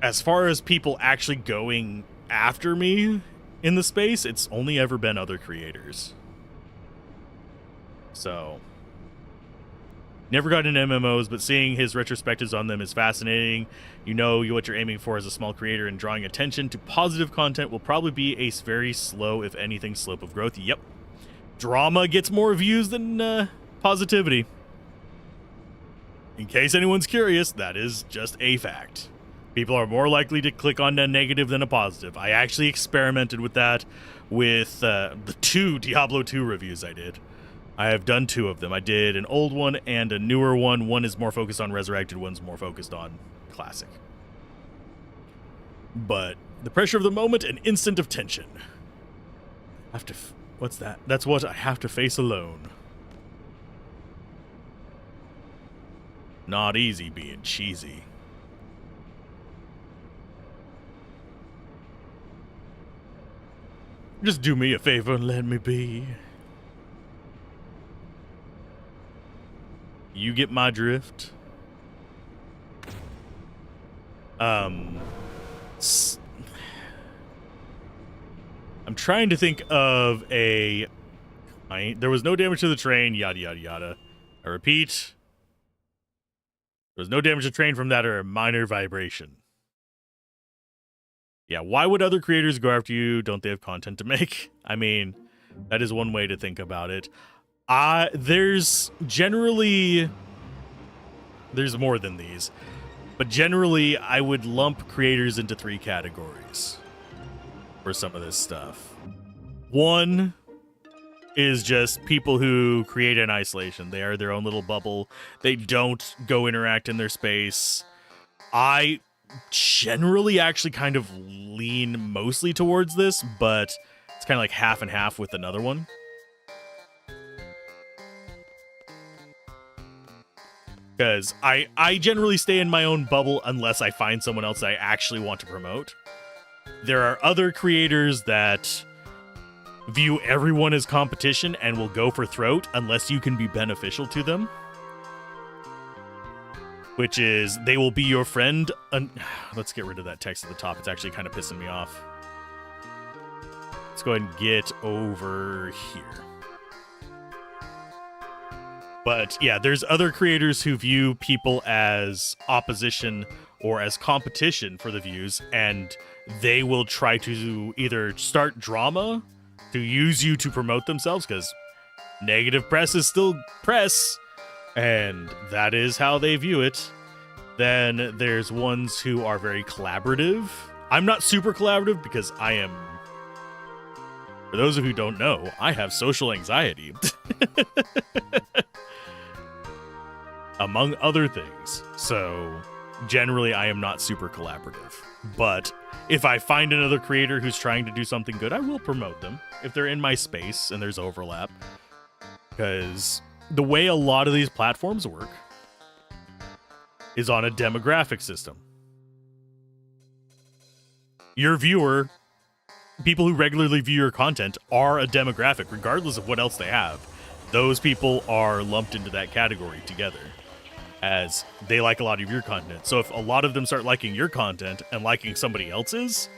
as far as people actually going after me in the space, it's only ever been other creators. So never got into MMOs, but seeing his retrospectives on them is fascinating. You know what you're aiming for as a small creator, and drawing attention to positive content will probably be a very slow, if anything, slope of growth. Yep. Drama gets more views than positivity. In case anyone's curious, that is just a fact. People are more likely to click on a negative than a positive. I actually experimented with that with the 2 Diablo 2 reviews I did. I have done 2 of them. I did an old one and a newer one. One is more focused on Resurrected, one's more focused on Classic. But the pressure of the moment, an instant of tension. I have to... What's that? That's what I have to face alone. Not easy being cheesy. Just do me a favor and let me be. You get my drift. I'm trying to think of a... there was no damage to the train, yada, yada, yada. I repeat. There was no damage to the train from that or a minor vibration. Yeah, why would other creators go after you? Don't they have content to make? I mean, that is one way to think about it. There's more than these. But generally, I would lump creators into 3 categories for some of this stuff. One is just people who create in isolation. They are their own little bubble. They don't go interact in their space. I generally actually kind of lean mostly towards this, but it's kind of like half and half with another one. Because I generally stay in my own bubble unless I find someone else I actually want to promote. There are other creators that view everyone as competition and will go for throat unless you can be beneficial to them. Which is, they will be your friend. Let's get rid of that text at the top. It's actually kind of pissing me off. Let's go ahead and get over here. But yeah, there's other creators who view people as opposition or as competition for the views, and they will try to either start drama to use you to promote themselves, because negative press is still press, and that is how they view it. Then there's ones who are very collaborative. I'm not super collaborative because I am... For those of you who don't know, I have social anxiety. Among other things. So, generally, I am not super collaborative. But if I find another creator who's trying to do something good, I will promote them if they're in my space and there's overlap. Because the way a lot of these platforms work is on a demographic system. Your viewer, people who regularly view your content, are a demographic, regardless of what else they have. those people are lumped into that category together, as they like a lot of your content. So if a lot of them start liking your content and liking somebody else's,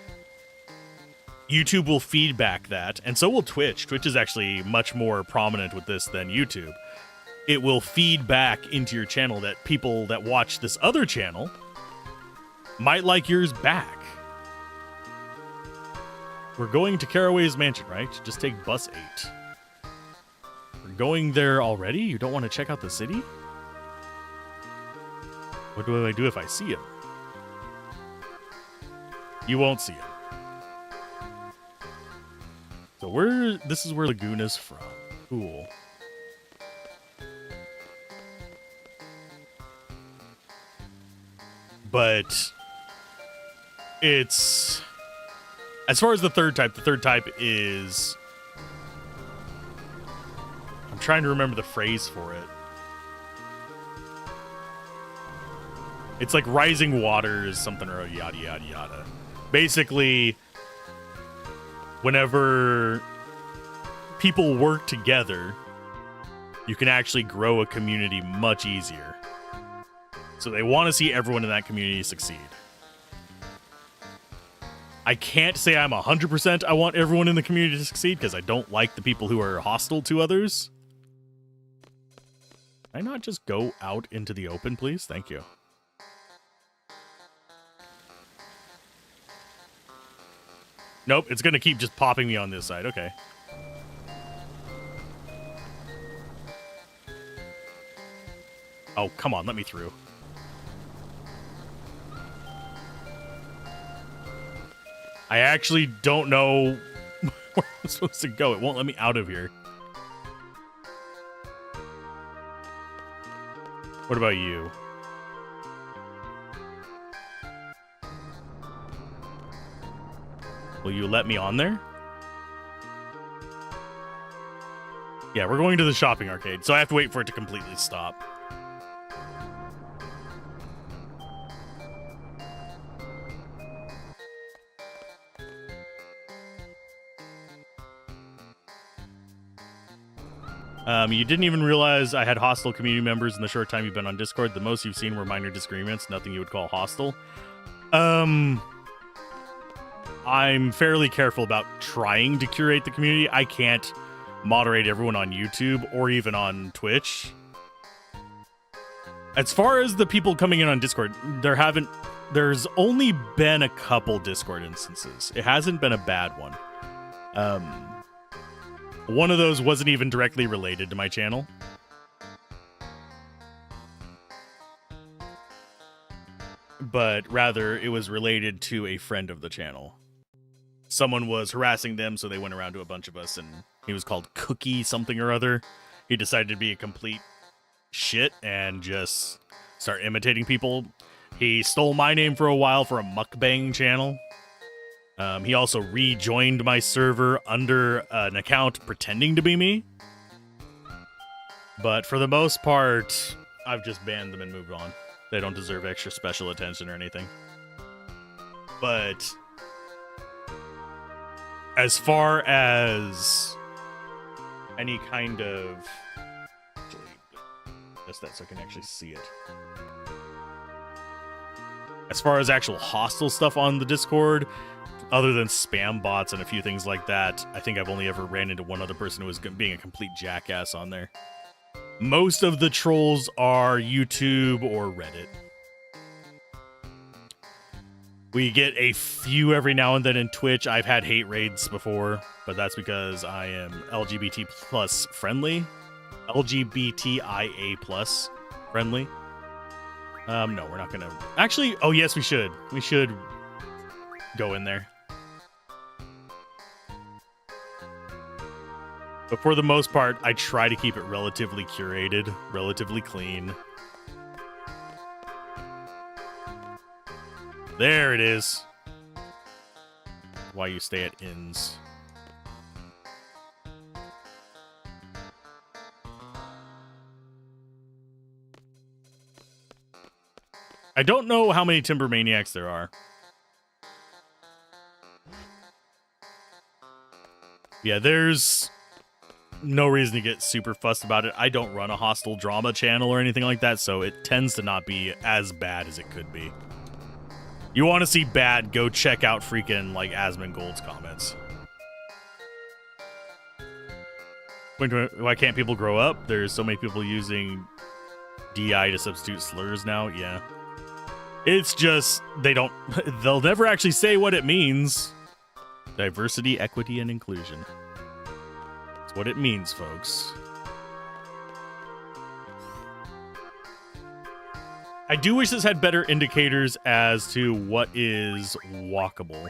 YouTube will feedback that, and so will Twitch. Twitch is actually much more prominent with this than YouTube. It will feed back into your channel that people that watch this other channel might like yours back. We're going to Caraway's Mansion, right? Just take bus 8. We're going there already? You don't want to check out the city? What do I do if I see him? You won't see him. So this is where Laguna's from. Cool. But it's, as far as the third type is, I'm trying to remember the phrase for it. It's like rising waters, something or yada, yada, yada. Basically, whenever people work together, you can actually grow a community much easier. So they want to see everyone in that community succeed. I can't say I'm 100% I want everyone in the community to succeed, because I don't like the people who are hostile to others. Can I not just go out into the open, please? Thank you. Nope, it's going to keep just popping me on this side. Okay. Oh, come on, let me through. I actually don't know where I'm supposed to go. It won't let me out of here. What about you? Will you let me on there? Yeah, we're going to the shopping arcade, so I have to wait for it to completely stop. You didn't even realize I had hostile community members in the short time you've been on Discord. The most you've seen were minor disagreements, nothing you would call hostile. I'm fairly careful about trying to curate the community. I can't moderate everyone on YouTube or even on Twitch. As far as the people coming in on Discord, there's only been a couple Discord instances. It hasn't been a bad one. One of those wasn't even directly related to my channel. But rather, it was related to a friend of the channel. Someone was harassing them, so they went around to a bunch of us, and he was called Cookie something or other. He decided to be a complete shit and just start imitating people. He stole my name for a while for a mukbang channel. He also rejoined my server under an account pretending to be me. But for the most part, I've just banned them and moved on. They don't deserve extra special attention or anything. But as far as any kind of... Just that so I can actually see it. As far as actual hostile stuff on the Discord, other than spam bots and a few things like that, I think I've only ever ran into one other person who was being a complete jackass on there. Most of the trolls are YouTube or Reddit. We get a few every now and then in Twitch. I've had hate raids before, but that's because I am LGBT plus friendly. LGBTIA plus friendly. No, we're not gonna... Actually, oh yes, we should. We should go in there. But for the most part, I try to keep it relatively curated, relatively clean. There it is. Why you stay at inns. I don't know how many Timber Maniacs there are. Yeah, there's no reason to get super fussed about it. I don't run a hostile drama channel or anything like that, so it tends to not be as bad as it could be. You want to see bad, go check out freaking, like, Asmongold's comments. Why can't people grow up? There's so many people using DI to substitute slurs now. Yeah. It's just, they'll never actually say what it means. Diversity, equity, and inclusion. That's what it means, folks. I do wish this had better indicators as to what is walkable.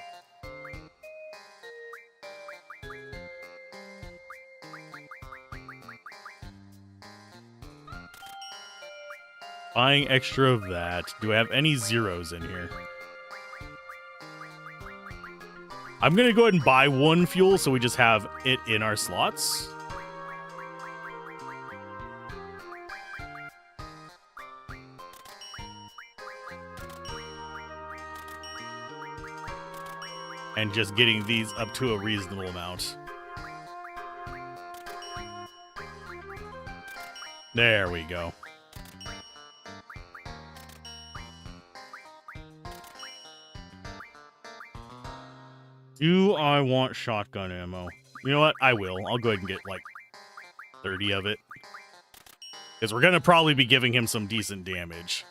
Buying extra of that. Do I have any zeros in here? I'm going to go ahead and buy one fuel so we just have it in our slots. And just getting these up to a reasonable amount. There we go. Do I want shotgun ammo? You know what? I will. I'll go ahead and get like 30 of it. Because we're going to probably be giving him some decent damage.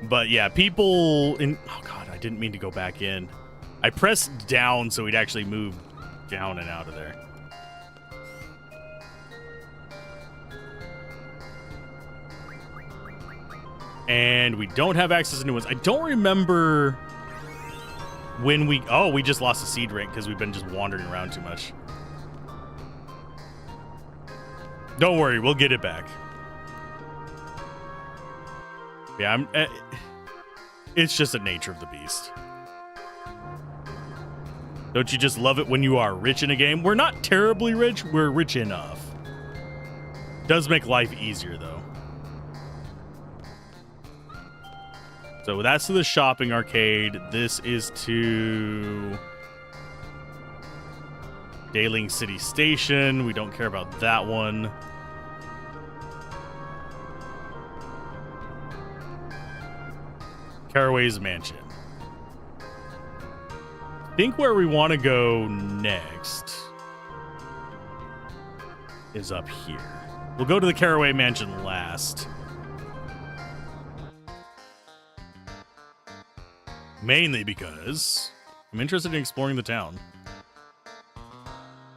But yeah, people in... Oh god, I didn't mean to go back in. I pressed down so he'd actually move down and out of there. And we don't have access to new ones. I don't remember when we... Oh, we just lost a seed rank because we've been just wandering around too much. Don't worry, we'll get it back. Yeah, it's just the nature of the beast. Don't you just love it when you are rich in a game? We're not terribly rich, we're rich enough. Does make life easier, though. So that's to the shopping arcade. This is to Daling City Station. We don't care about that one. Caraway's Mansion. I think where we want to go next is up here. We'll go to the Caraway Mansion last. Mainly because I'm interested in exploring the town.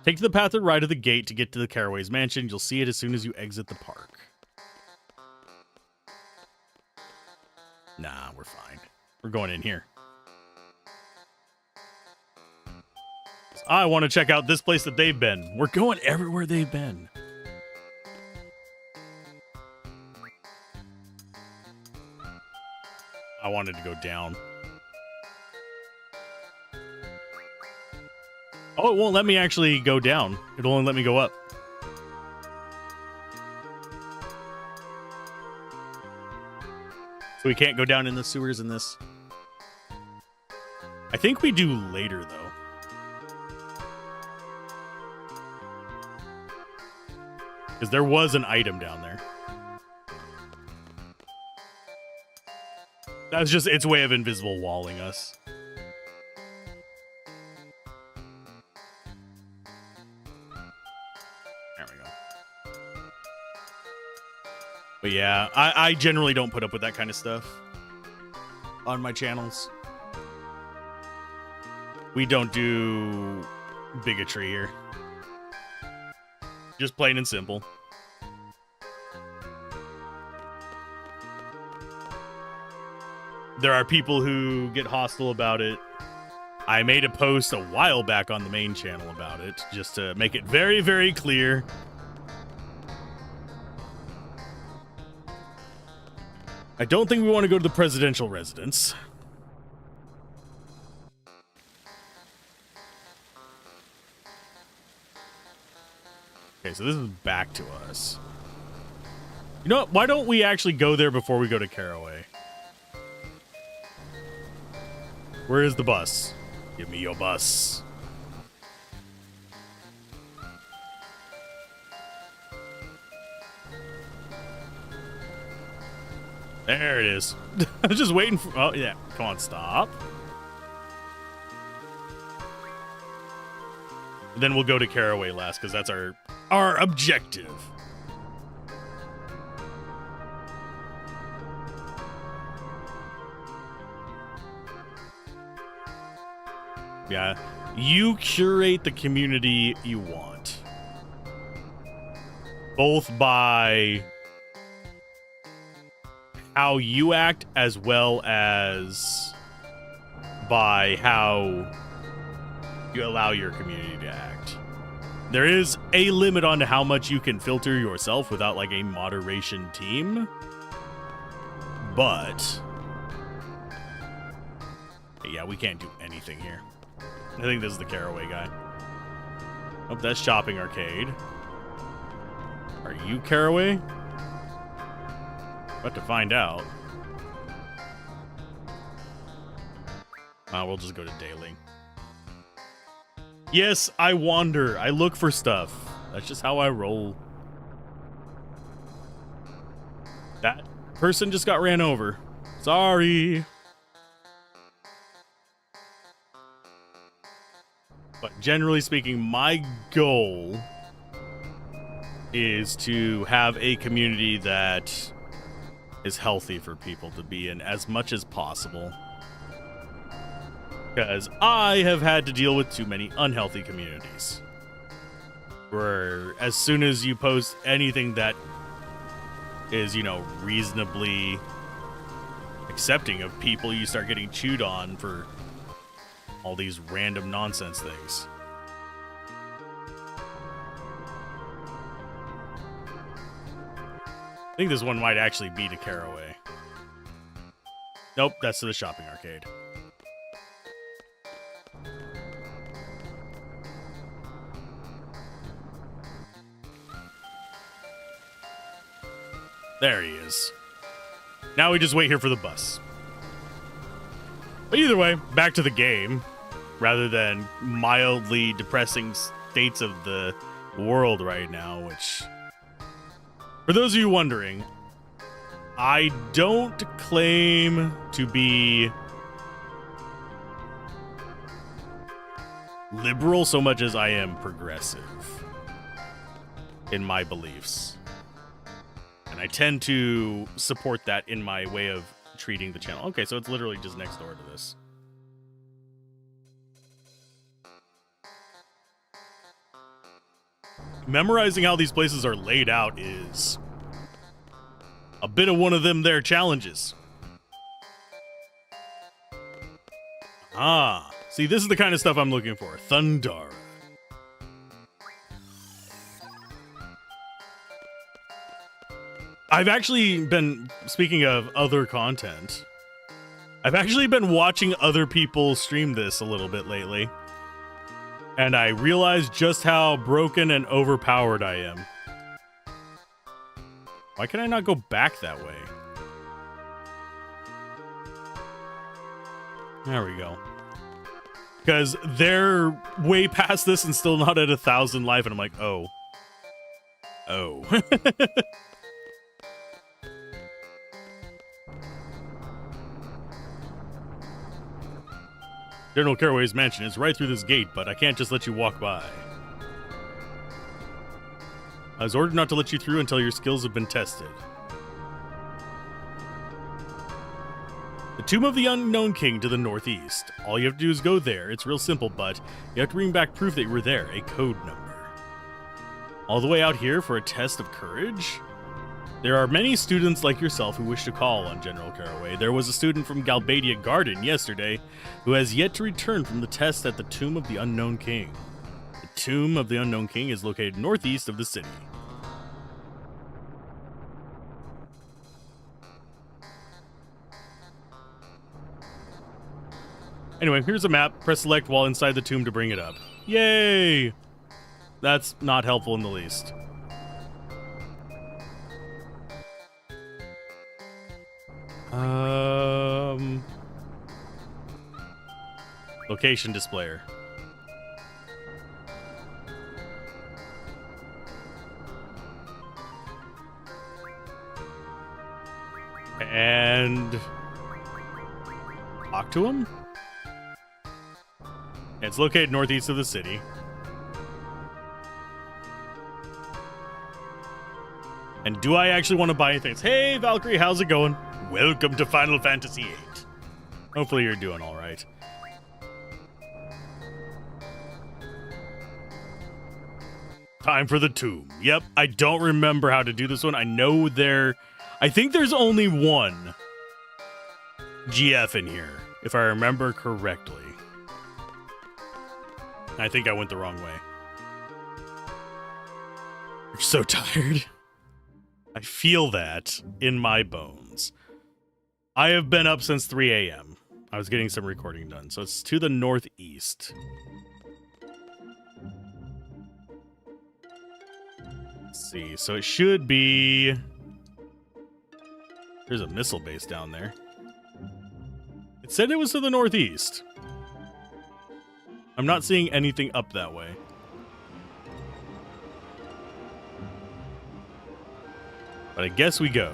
Take to the path to the right of the gate to get to the Caraway's Mansion. You'll see it as soon as you exit the park. Nah, we're fine. We're going in here. I want to check out this place that they've been. We're going everywhere they've been. I wanted to go down. Oh, it won't let me actually go down. It'll only let me go up. So we can't go down in the sewers in this. I think we do later, though. Because there was an item down there. That's just its way of invisible walling us. There we go. But yeah, I generally don't put up with that kind of stuff on my channels. We don't do bigotry here. Just plain and simple. There are people who get hostile about it. I made a post a while back on the main channel about it, just to make it very, very clear. I don't think we want to go to the presidential residence. Okay, so this is back to us. You know what? Why don't we actually go there before we go to Caraway? Where is the bus? Give me your bus. There it is. I was just waiting for... Oh, yeah. Come on, stop. Then we'll go to Caraway last, because that's our objective. Yeah. You curate the community you want. Both by how you act as well as by how you allow your community to act. There is a limit on how much you can filter yourself without like a moderation team. But yeah, we can't do anything here. I think this is the Caraway guy. Oh, that's Shopping Arcade. Are you Caraway? About to find out. We'll just go to Daily. Yes, I wander. I look for stuff. That's just how I roll. That person just got ran over. Sorry. But generally speaking, my goal is to have a community that is healthy for people to be in as much as possible. Because I have had to deal with too many unhealthy communities. Where as soon as you post anything that is, you know, reasonably accepting of people, you start getting chewed on for all these random nonsense things. I think this one might actually be to Caraway. Nope, that's to the Shopping Arcade. There he is. Now we just wait here for the bus. But either way, back to the game, rather than mildly depressing states of the world right now, which... For those of you wondering, I don't claim to be liberal so much as I am progressive in my beliefs. And I tend to support that in my way of treating the channel. Okay, so it's literally just next door to this. Memorizing how these places are laid out is a bit of one of them there challenges. Ah, see, this is the kind of stuff I'm looking for. Thundara. I've actually been, speaking of other content, I've actually been watching other people stream this a little bit lately. And I realized just how broken and overpowered I am. Why can I not go back that way? There we go. Because they're way past this and still not at 1,000 life, and I'm like, oh. Oh. General Caraway's mansion is right through this gate, but I can't just let you walk by. I was ordered not to let you through until your skills have been tested. The Tomb of the Unknown King to the northeast. All you have to do is go there. It's real simple, but you have to bring back proof that you were there, a code number. All the way out here for a test of courage? There are many students like yourself who wish to call on General Caraway. There was a student from Galbadia Garden yesterday who has yet to return from the test at the Tomb of the Unknown King. The Tomb of the Unknown King is located northeast of the city. Anyway, here's a map. Press select while inside the tomb to bring it up. Yay! That's not helpful in the least. Location displayer. And talk to him. It's located northeast of the city. And do I actually want to buy anything? Hey, Valkyrie, how's it going? Welcome to Final Fantasy VIII. Hopefully you're doing all right. Time for the tomb. Yep, I don't remember how to do this one. I know I think there's only one GF in here, if I remember correctly. I think I went the wrong way. I'm so tired. I feel that in my bones. I have been up since 3 a.m. I was getting some recording done, so it's to the northeast. Let's see, so it should be... There's a missile base down there. It said it was to the northeast. I'm not seeing anything up that way. But I guess we go.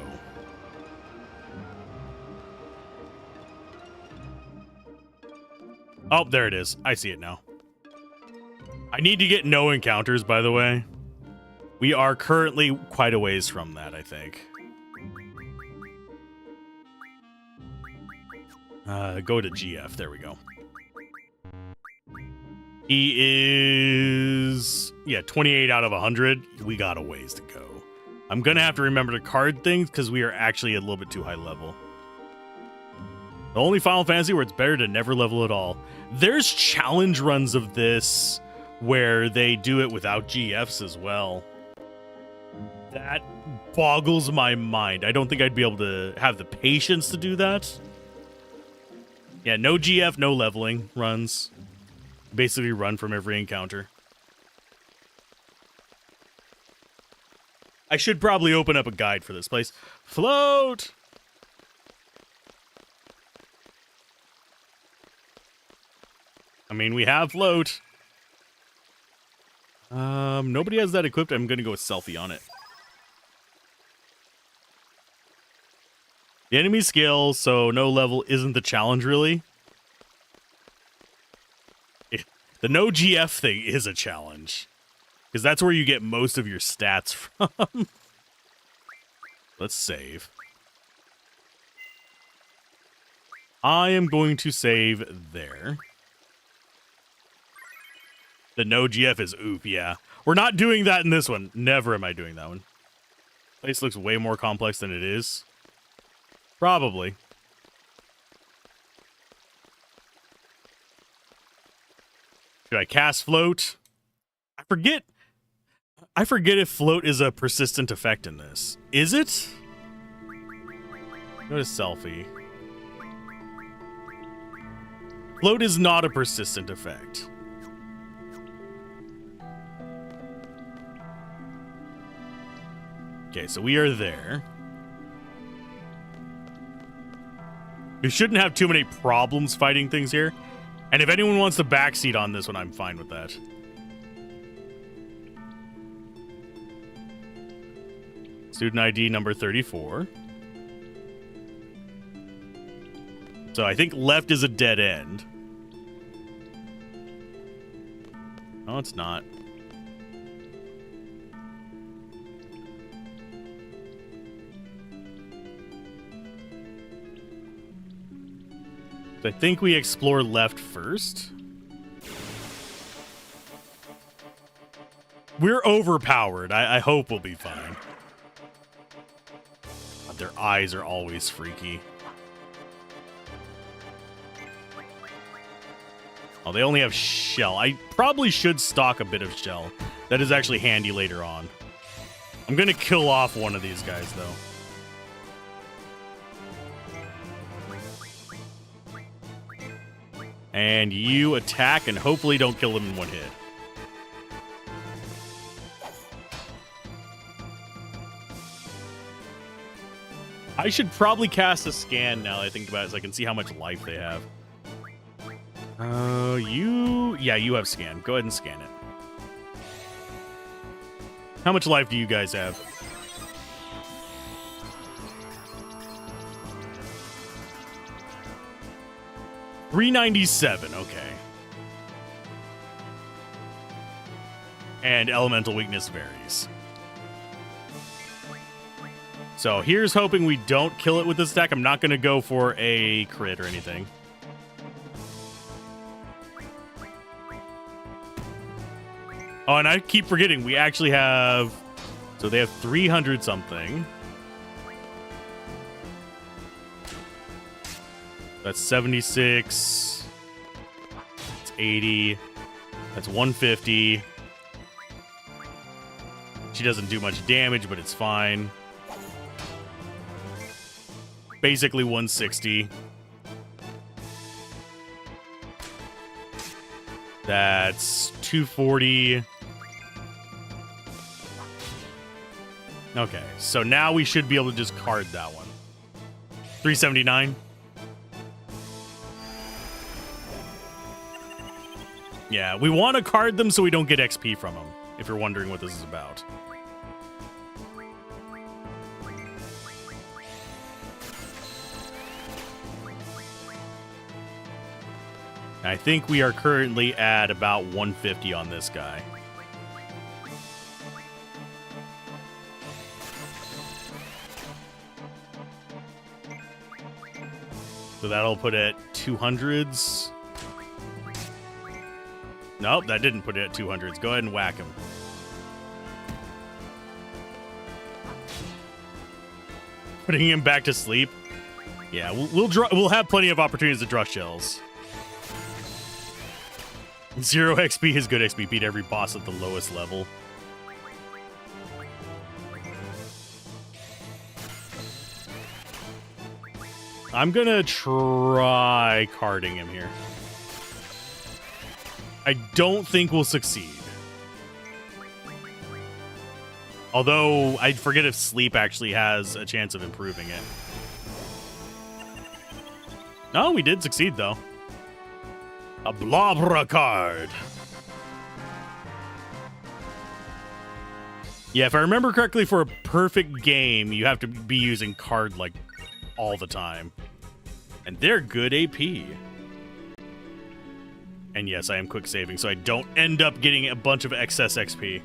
Oh, there it is. I see it now. I need to get no encounters, by the way. We are currently quite a ways from that, I think. Go to GF. There we go. He is... Yeah, 28 out of 100. We got a ways to go. I'm going to have to remember to card things because we are actually a little bit too high level. The only Final Fantasy where it's better to never level at all. There's challenge runs of this where they do it without GFs as well. That boggles my mind. I don't think I'd be able to have the patience to do that. Yeah, no GF, no leveling runs. Basically run from every encounter. I should probably open up a guide for this place. Float! I mean, we have float. Nobody has that equipped. I'm going to go with selfie on it. The enemy skill, so no level isn't the challenge, really. The no GF thing is a challenge. Because that's where you get most of your stats from. Let's save. I am going to save there. The no GF is oop, yeah. We're not doing that in this one. Never am I doing that one. Place looks way more complex than it is. Probably. Should I cast float? I forget if float is a persistent effect in this. Is it? Go to selfie. Float is not a persistent effect. Okay, so we are there. We shouldn't have too many problems fighting things here. And if anyone wants to backseat on this one, I'm fine with that. Student ID number 34. So I think left is a dead end. No, it's not. I think we explore left first. We're overpowered. I hope we'll be fine. But their eyes are always freaky. Oh, they only have shell. I probably should stock a bit of shell. That is actually handy later on. I'm going to kill off one of these guys, though. And you attack and hopefully don't kill him in one hit. I should probably cast a scan now that I think about it so I can see how much life they have. Yeah, you have scan. Go ahead and scan it. How much life do you guys have? $397, okay. And elemental weakness varies. So here's hoping we don't kill it with this attack. I'm not going to go for a crit or anything. Oh, and I keep forgetting we actually have... So they have 300 something. That's 76. That's 80. That's 150. She doesn't do much damage, but it's fine. Basically 160. That's 240. Okay, so now we should be able to just card that one. 379. Yeah, we want to card them so we don't get XP from them, if you're wondering what this is about. I think we are currently at about 150 on this guy. So that'll put it at 200s. Nope, that didn't put it at 200s. Go ahead and whack him. Putting him back to sleep. Yeah, we'll have plenty of opportunities to draw shells. 0 XP is good XP. Beat every boss at the lowest level. I'm gonna try carding him here. I don't think we'll succeed. Although, I forget if sleep actually has a chance of improving it. No, we did succeed, though. A Blobra card. Yeah, if I remember correctly, for a perfect game, you have to be using card, like, all the time. And they're good AP. And yes, I am quick saving, so I don't end up getting a bunch of excess XP.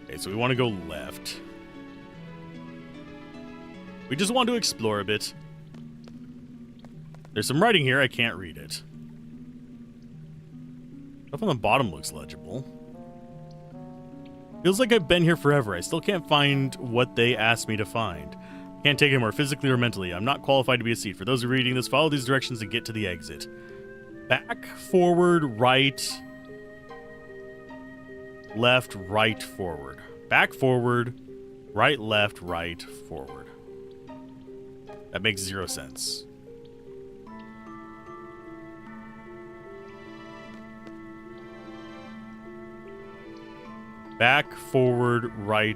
Okay, so we want to go left. We just want to explore a bit. There's some writing here, I can't read it. Stuff on the bottom looks legible. Feels like I've been here forever. I still can't find what they asked me to find. Can't take it more physically or mentally. I'm not qualified to be a seat. For those who are reading this, follow these directions to get to the exit. Back, forward, right, left, right, forward. Back, forward, right, left, right, forward. That makes 0 sense. Back, forward, right.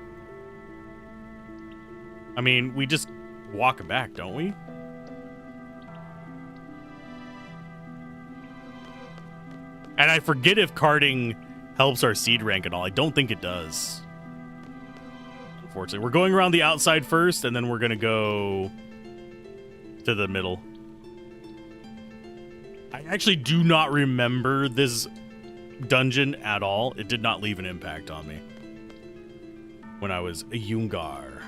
I mean, we just walk back, don't we? And I forget if carding helps our seed rank and all. I don't think it does. Unfortunately. We're going around the outside first, and then we're going to go to the middle. I actually do not remember this dungeon at all. It did not leave an impact on me when I was a Yungar.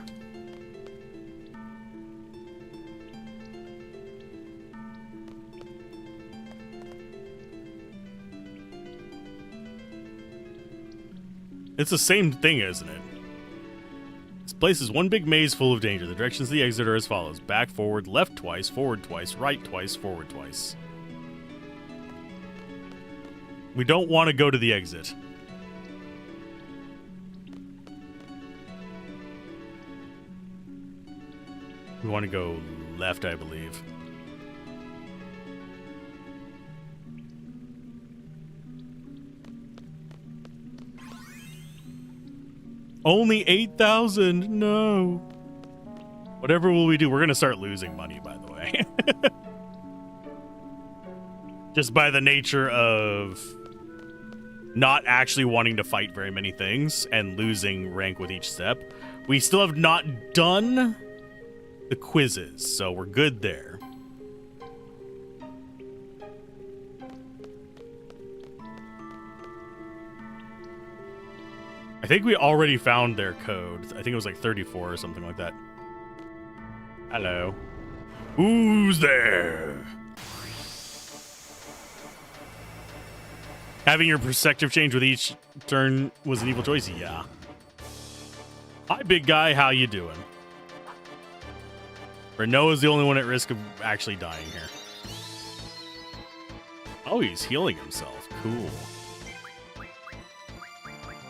It's the same thing, isn't it? This place is one big maze full of danger. The directions to the exit are as follows. Back, forward, left twice, forward twice, right twice, forward twice. We don't want to go to the exit. We want to go left, I believe. Only 8,000. No. Whatever will we do? We're going to start losing money, by the way. Just by the nature of not actually wanting to fight very many things and losing rank with each step. We still have not done the quizzes, so we're good there. I think we already found their code. I think it was like 34 or something like that. Hello. Who's there? Having your perspective change with each turn was an evil choice? Yeah. Hi, big guy. How you doing? Renault is the only one at risk of actually dying here. Oh, he's healing himself. Cool.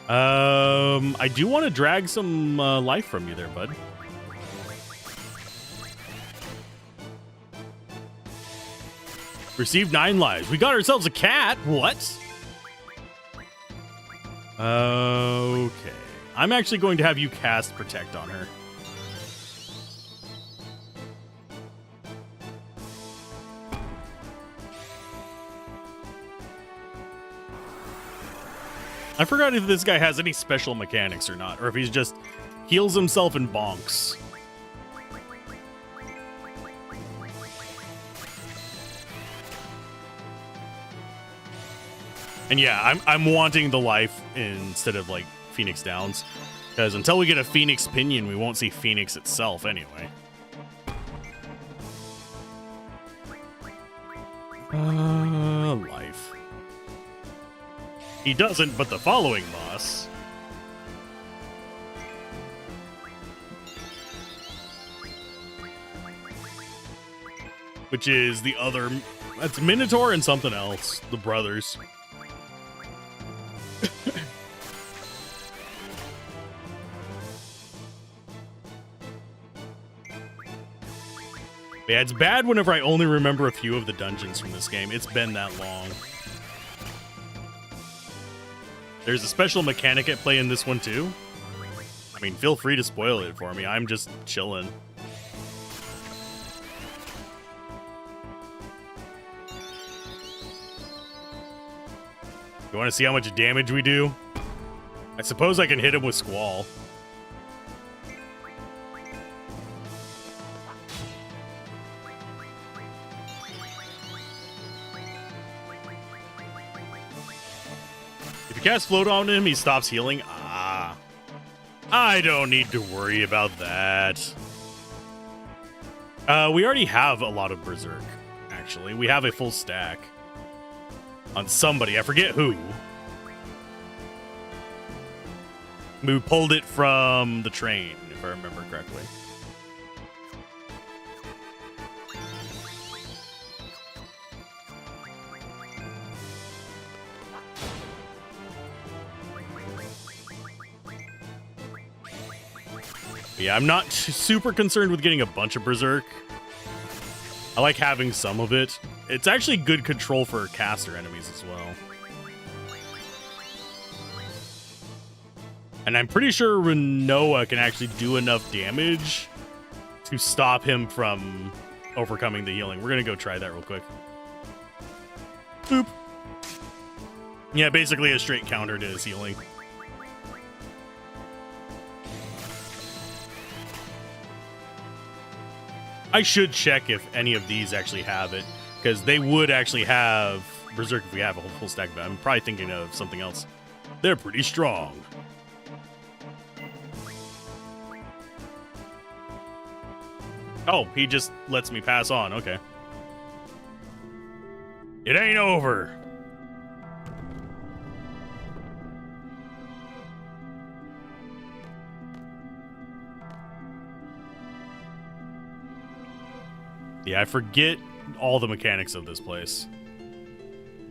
I do want to drag some life from you there, bud. Received 9 lives. We got ourselves a cat. What? Okay. I'm actually going to have you cast Protect on her. I forgot if this guy has any special mechanics or not, or if he's just heals himself and bonks. And yeah, I'm wanting the life instead of like Phoenix Downs, because until we get a Phoenix Pinion, we won't see Phoenix itself anyway. Life. He doesn't, but the following boss. Which is the other... That's Minotaur and something else. The brothers. Yeah, it's bad whenever I only remember a few of the dungeons from this game. It's been that long. There's a special mechanic at play in this one, too. I mean, feel free to spoil it for me. I'm just chilling. You want to see how much damage we do? I suppose I can hit him with Squall. If you cast Float on him, he stops healing. Ah. I don't need to worry about that. We already have a lot of Berserk, actually. We have a full stack. On somebody. I forget who. We pulled it from the train, if I remember correctly. Yeah, I'm not super concerned with getting a bunch of Berserk. I like having some of it. It's actually good control for caster enemies as well. And I'm pretty sure Renoa can actually do enough damage to stop him from overcoming the healing. We're going to go try that real quick. Boop. Yeah, basically a straight counter to his healing. I should check if any of these actually have it, because they would actually have Berserk if we have a whole full stack, but I'm probably thinking of something else. They're pretty strong. Oh, he just lets me pass on. Okay. It ain't over. Yeah, I forget all the mechanics of this place.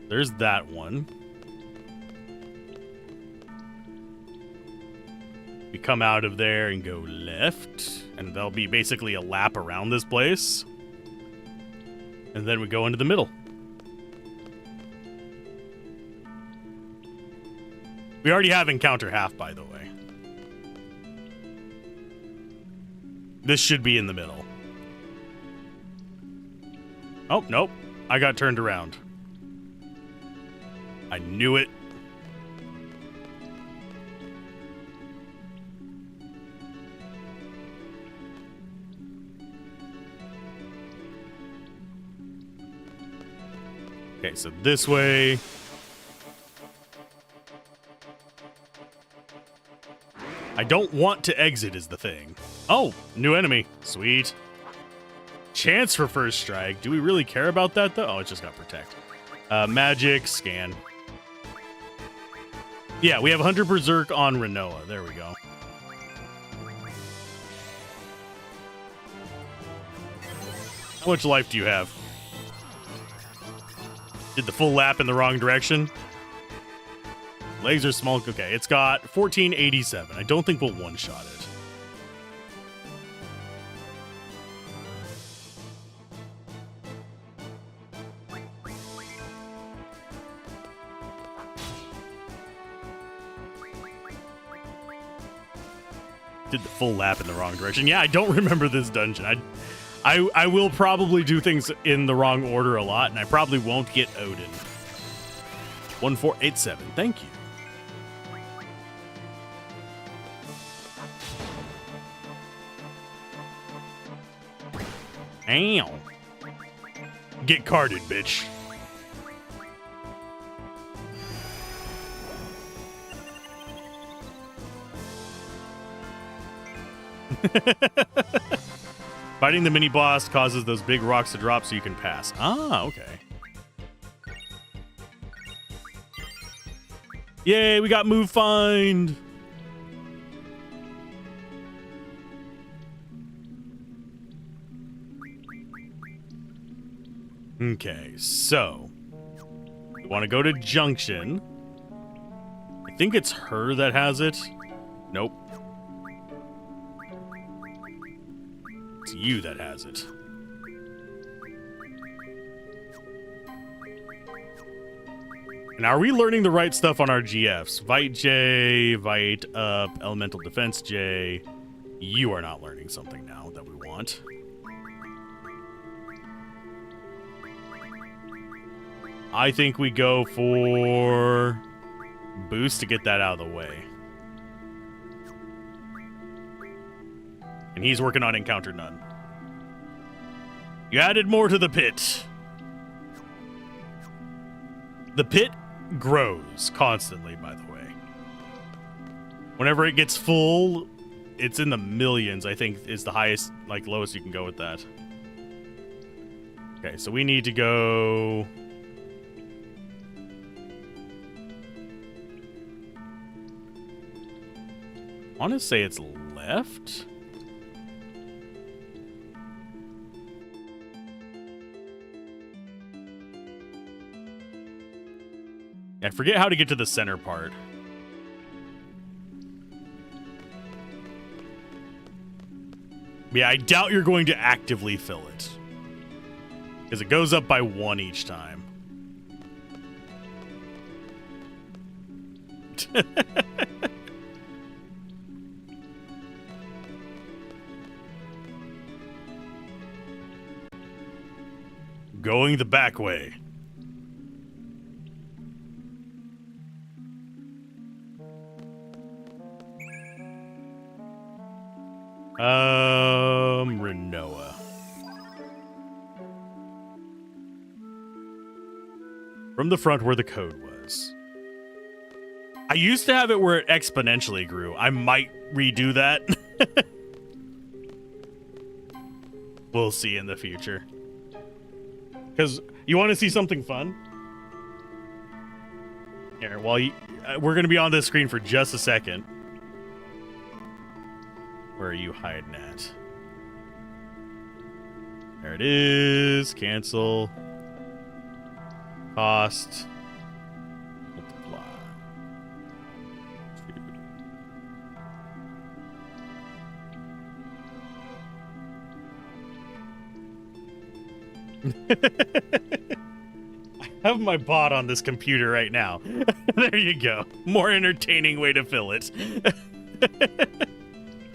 There's that one. We come out of there and go left, and there'll be basically a lap around this place. And then we go into the middle. We already have encounter half, by the way. This should be in the middle. Oh, nope. I got turned around. I knew it. Okay, so this way. I don't want to exit is the thing. Oh, new enemy. Sweet. Chance for first strike. Do we really care about that, though? Oh, it just got protect. Magic, scan. Yeah, we have 100 Berserk on Renoa. There we go. How much life do you have? Did the full lap in the wrong direction? Legs are small. Okay, it's got 1487. I don't think we'll one-shot it. Did the full lap in the wrong direction. Yeah, I don't remember this dungeon. I will probably do things in the wrong order a lot, and I probably won't get Odin. 1487. Thank you. Ow. Get carded, bitch. Fighting the mini boss causes those big rocks to drop so you can pass. Ah, okay. Yay, we got move find. Okay, so we want to go to Junction. I think it's her that has it. Nope. It's you that has it. And are we learning the right stuff on our GFs? VIII J, VIII up, Elemental Defense J. You are not learning something now that we want. I think we go for boost to get that out of the way. And he's working on Encounter None. You added more to the pit. The pit grows constantly, by the way. Whenever it gets full, it's in the millions, I think, is the highest, like, lowest you can go with that. Okay, so we need to go... I want to say it's left. I forget how to get to the center part. Yeah, I doubt you're going to actively fill it. Because it goes up by 1 each time. Going the back way. Renoa. From the front where the code was. I used to have it where it exponentially grew. I might redo that. We'll see in the future. Because you want to see something fun? Here, while we're going to be on this screen for just a second. Where are you hiding at? There it is. Cancel. Cost. Multiply. I have my bot on this computer right now. There you go. More entertaining way to fill it.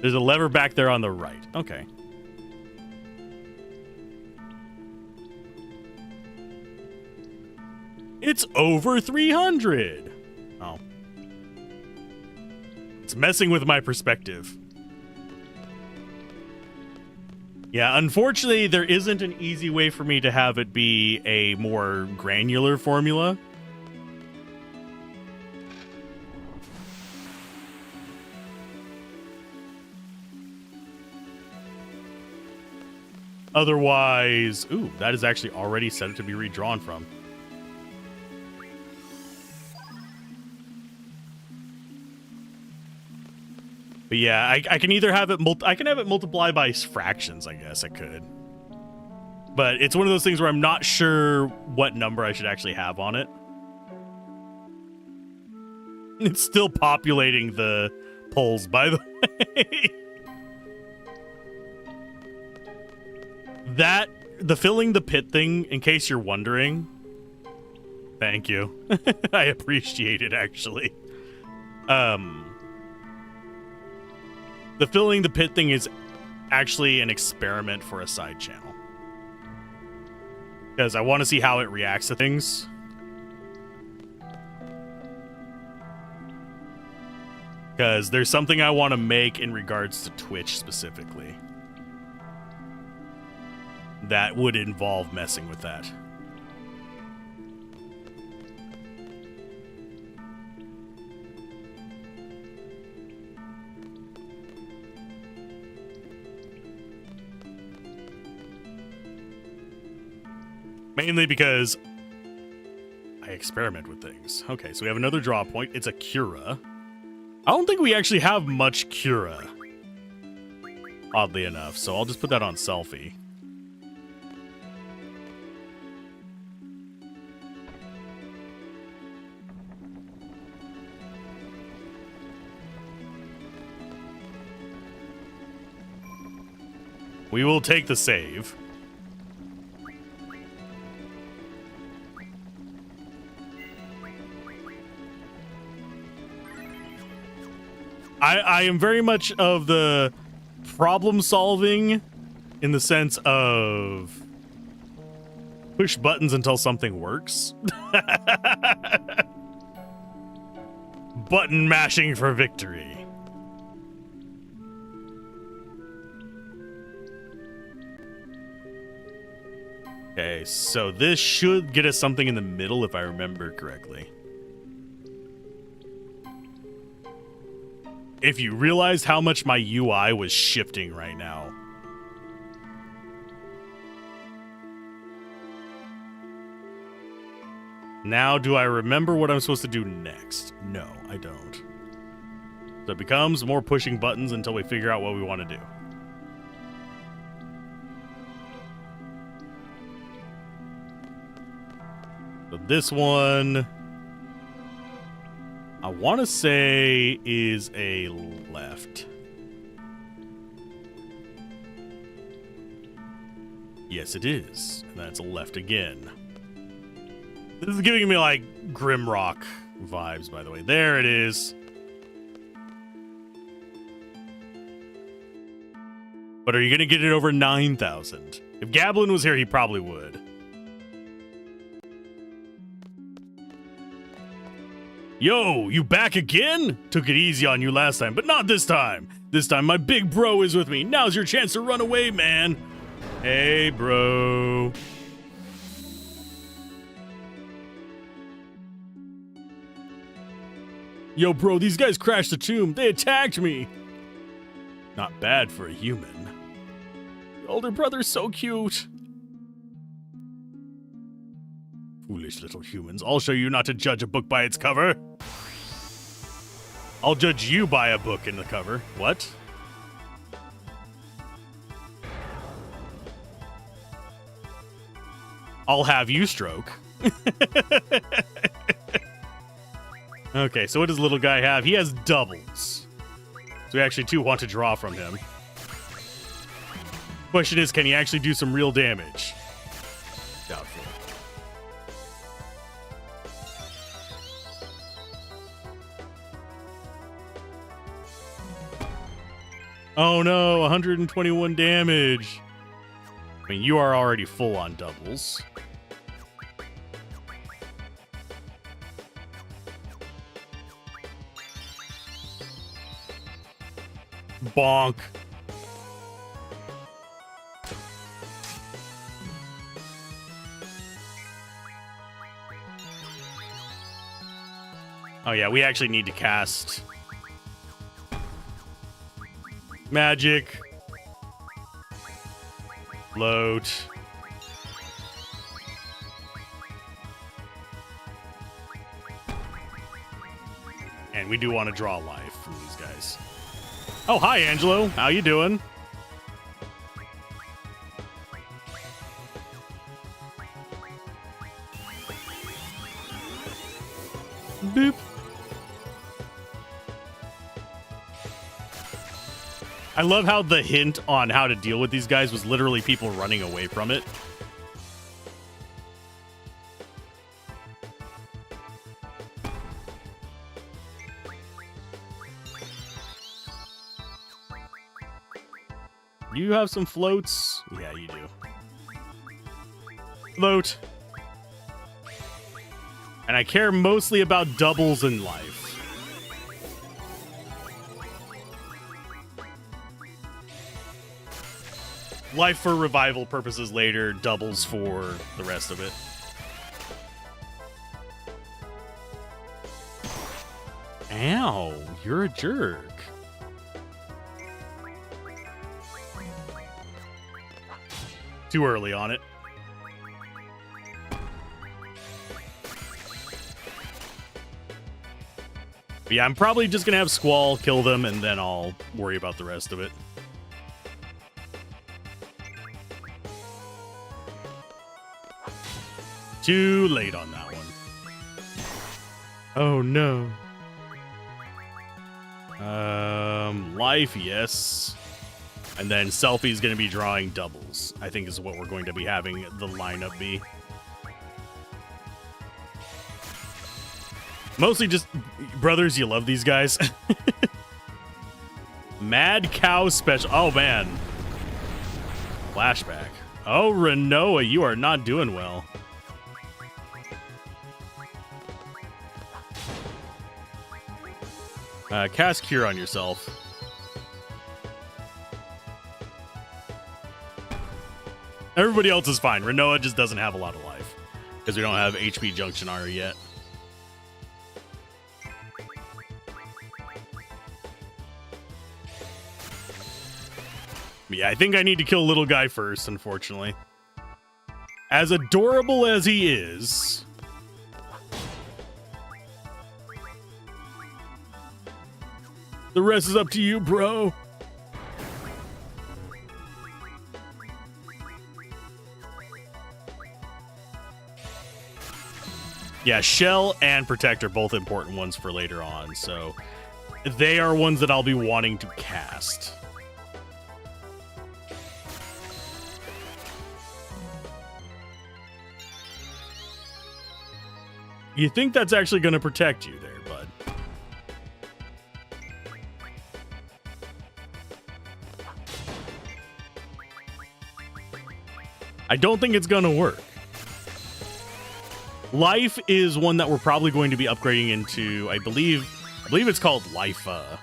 There's a lever back there on the right. Okay. It's over 300. Oh. It's messing with my perspective. Yeah, unfortunately, there isn't an easy way for me to have it be a more granular formula. Otherwise, ooh, that is actually already set to be redrawn from. But yeah, I can either have it I can have it multiply by fractions, I guess I could. But it's one of those things where I'm not sure what number I should actually have on it. It's still populating the polls, by the way. The filling the pit thing, in case you're wondering. Thank you. I appreciate it, actually. The filling the pit thing is actually an experiment for a side channel. Because I want to see how it reacts to things. Because there's something I want to make in regards to Twitch specifically. That would involve messing with that. Mainly because I experiment with things. Okay, so we have another draw point. It's a Cura. I don't think we actually have much Cura, oddly enough, so I'll just put that on selfie. We will take the save. I am very much of the problem solving in the sense of push buttons until something works. Button mashing for victory. Okay, so this should get us something in the middle if I remember correctly. If you realized how much my UI was shifting right now. Now, do I remember what I'm supposed to do next? No, I don't. So it becomes more pushing buttons until we figure out what we want to do. So this one, I want to say, is a left. Yes, it is. And that's a left again. This is giving me, like, Grimrock vibes, by the way. There it is. But are you going to get it over 9,000? If Gablin was here, he probably would. Yo, you back again? Took it easy on you last time, but not this time. This time my big bro is with me. Now's your chance to run away, man. Hey, bro. Yo, bro, these guys crashed the tomb. They attacked me. Not bad for a human. The older brother's so cute. Foolish little humans. I'll show you not to judge a book by its cover. I'll judge you by a book in the cover. What? I'll have you stroke. Okay, so what does little guy have? He has doubles. So we actually do want to draw from him. Question is, can he actually do some real damage? Doubtful. Oh no, 121 damage. I mean, you are already full on doubles. Bonk. Oh yeah, we actually need to cast magic. Load. And we do want to draw life from these guys. Oh, hi, Angelo. How you doing? Boop. I love how the hint on how to deal with these guys was literally people running away from it. You have some floats? Yeah, you do. Float. And I care mostly about doubles in life. Life for revival purposes later, doubles for the rest of it. Ow, you're a jerk. Too early on it. But yeah, I'm probably just going to have Squall kill them, and then I'll worry about the rest of it. Too late on that one. Oh, no. Life, yes. And then Selfie's going to be drawing doubles, I think is what we're going to be having the lineup be. Mostly just, brothers, you love these guys. Mad Cow Special. Oh, man. Flashback. Oh, Renoa, you are not doing well. Cast Cure on yourself. Everybody else is fine. Renoa just doesn't have a lot of life because we don't have HP Junction on her yet. Yeah, I think I need to kill little guy first, unfortunately. As adorable as he is, the rest is up to you, bro. Yeah, Shell and Protect are both important ones for later on, so they are ones that I'll be wanting to cast. You think that's actually going to protect you there, bud? I don't think it's going to work. Life is one that we're probably going to be upgrading into, I believe it's called Life. Or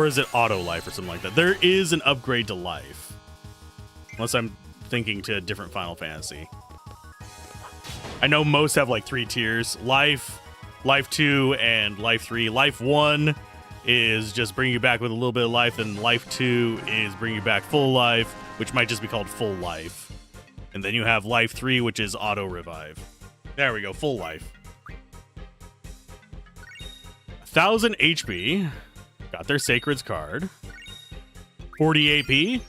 is it Auto Life or something like that? There is an upgrade to Life. Unless I'm thinking to a different Final Fantasy. I know most have like 3 tiers. Life, Life 2, and Life 3. Life 1 is just bring you back with a little bit of life, and Life 2 is bring you back full life, which might just be called Full Life. And then you have Life 3, which is Auto Revive. There we go, Full Life. 1000 HP. Got their Sacred's card. 40 AP.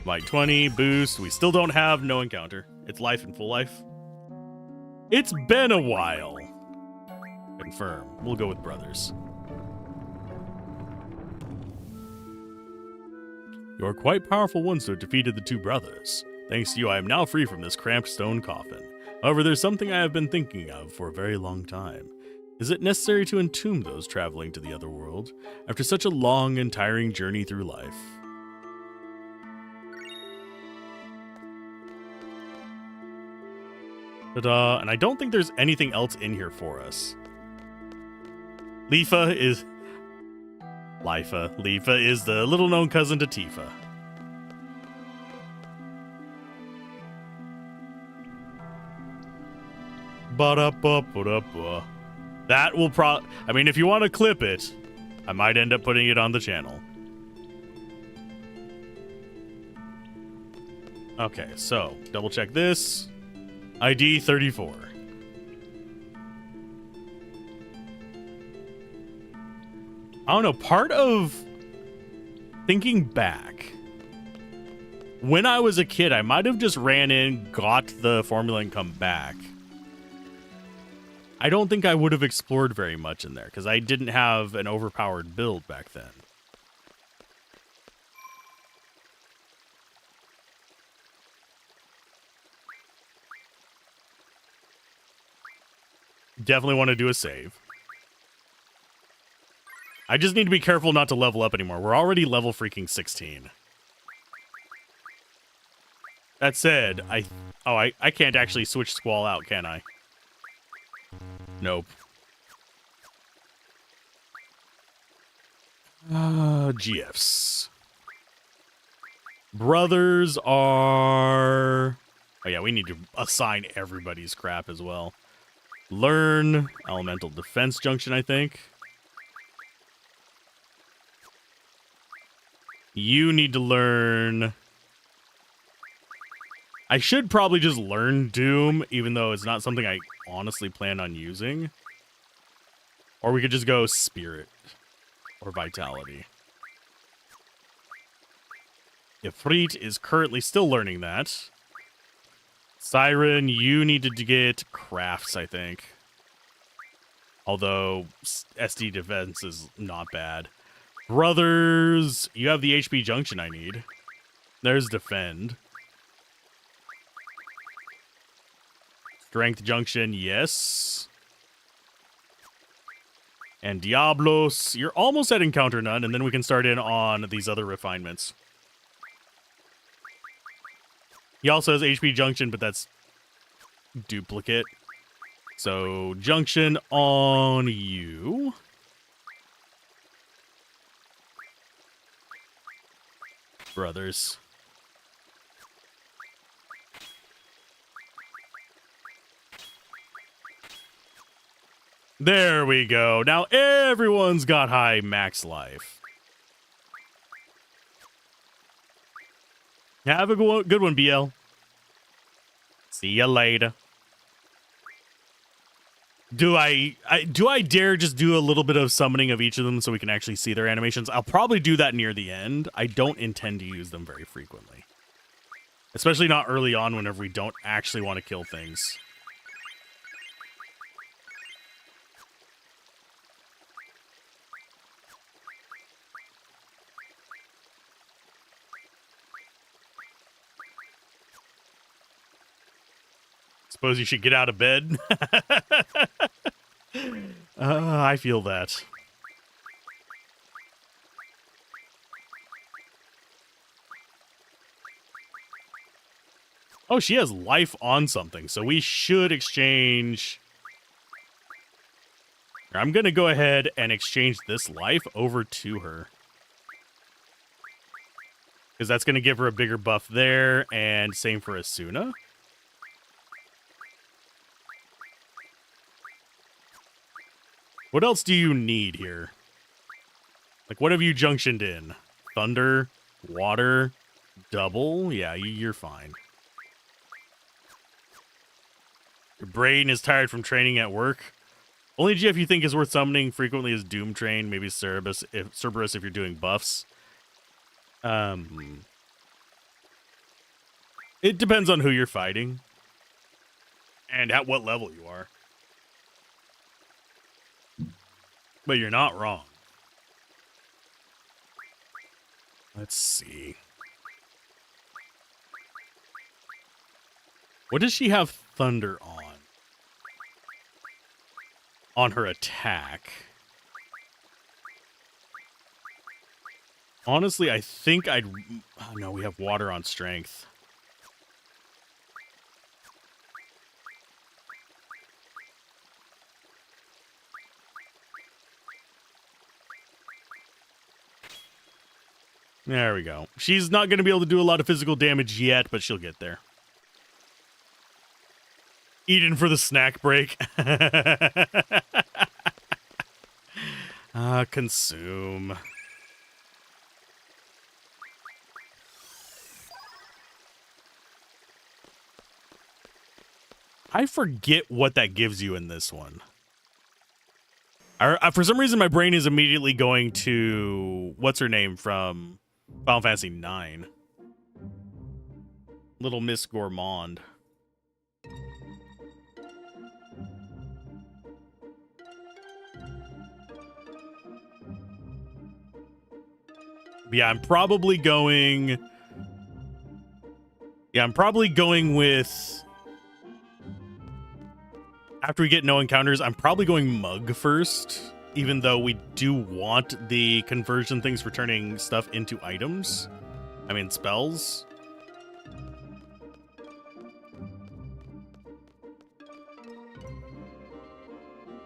Like 20, boost. We still don't have no encounter. It's Life and Full Life. It's been a while. Confirm. We'll go with brothers. You are quite powerful ones to have defeated the 2 brothers. Thanks to you, I am now free from this cramped stone coffin. However, there's something I have been thinking of for a very long time. Is it necessary to entomb those traveling to the other world after such a long and tiring journey through life? Ta-da! And I don't think there's anything else in here for us. Lifa is... Lifa. Lifa is the little-known cousin to Tifa. Ba-da-ba-ba-da-ba. That will I mean, if you want to clip it, I might end up putting it on the channel. Okay, so double check this. ID 34. I don't know, part of thinking back, when I was a kid, I might have just ran in, got the formula, and come back. I don't think I would have explored very much in there, because I didn't have an overpowered build back then. Definitely want to do a save. I just need to be careful not to level up anymore. We're already level freaking 16. That said, I can't actually switch Squall out, can I? Nope. GFs. Brothers are... Oh yeah, we need to assign everybody's crap as well. Learn elemental defense junction, I think. You need to learn... I should probably just learn Doom, even though it's not something I honestly plan on using. Or we could just go Spirit or Vitality. Ifrit is currently still learning that. Siren, you needed to get Crafts, I think. Although SD defense is not bad. Brothers, you have the HP junction I need. There's Defend. Strength junction, yes. And Diablos, you're almost at Encounter None, and then we can start in on these other refinements. He also has HP junction, but that's duplicate. So, junction on you. Brothers. There we go. Now everyone's got high max life. Have a good one, BL. See ya later. Do I dare just do a little bit of summoning of each of them so we can actually see their animations? I'll probably do that near the end. I don't intend to use them very frequently. Especially not early on whenever we don't actually want to kill things. Suppose you should get out of bed. I feel that. Oh, she has life on something, so we should exchange. I'm going to go ahead and exchange this life over to her. Because that's going to give her a bigger buff there, and same for Asuna. What else do you need here? Like, what have you junctioned in? Thunder? Water? Double? Yeah, you're fine. Your brain is tired from training at work. Only GF you think is worth summoning frequently is Doom Train, maybe Cerberus if you're doing buffs. It depends on who you're fighting. And at what level you are. But you're not wrong. Let's see. What does she have Thunder on? On her attack. Honestly, I think I'd... Oh, no, we have Water on Strength. There we go. She's not going to be able to do a lot of physical damage yet, but she'll get there. Eating for the snack break. Consume. I forget what that gives you in this one. For some reason, my brain is immediately going to... What's her name from Final Fantasy IX? Little Miss Gourmand. Yeah, I'm probably going... Yeah, I'm probably going with... After we get no encounters, I'm probably going Mug first, even though we do want the conversion things for turning stuff into items. I mean, spells.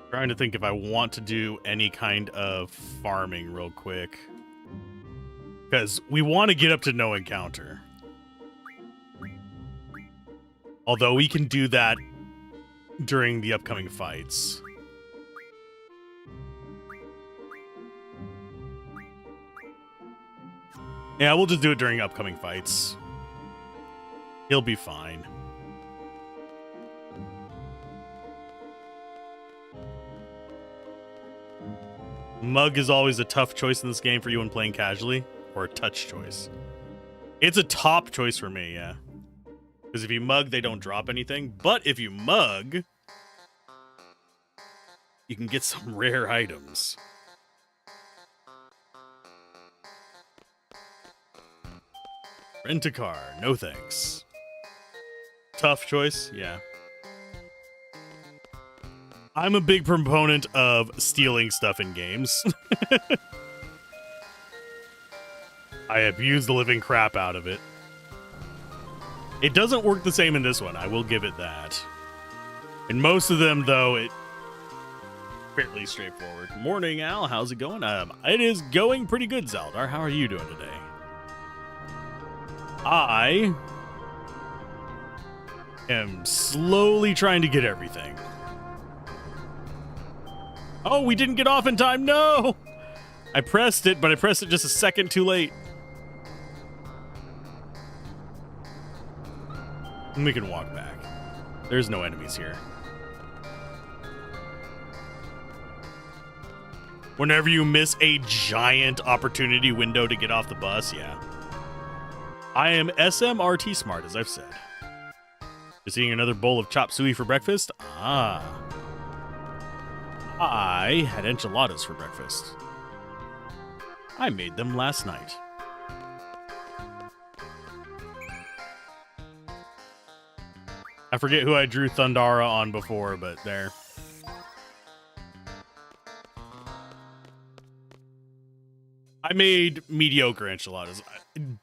Trying to think if I want to do any kind of farming real quick. Because we want to get up to no encounter. Although we can do that during the upcoming fights. Yeah, we'll just do it during upcoming fights. He'll be fine. Mug is always a tough choice in this game for you when playing casually, or a touch choice. It's a top choice for me, yeah. Because if you mug, they don't drop anything. But if you mug, you can get some rare items. Rent a car. No thanks. Tough choice. Yeah. I'm a big proponent of stealing stuff in games. I abuse the living crap out of it. It doesn't work the same in this one. I will give it that. In most of them, though, it's fairly straightforward. Morning, Al. How's it going? It is going pretty good, Zaldar. How are you doing today? I am slowly trying to get everything. Oh, we didn't get off in time. No! I pressed it, but I pressed it just a second too late. And we can walk back. There's no enemies here. Whenever you miss a giant opportunity window to get off the bus, yeah. I am SMRT smart, as I've said. Just eating another bowl of chop suey for breakfast? Ah. I had enchiladas for breakfast. I made them last night. I forget who I drew Thundara on before, but there. I made mediocre enchiladas.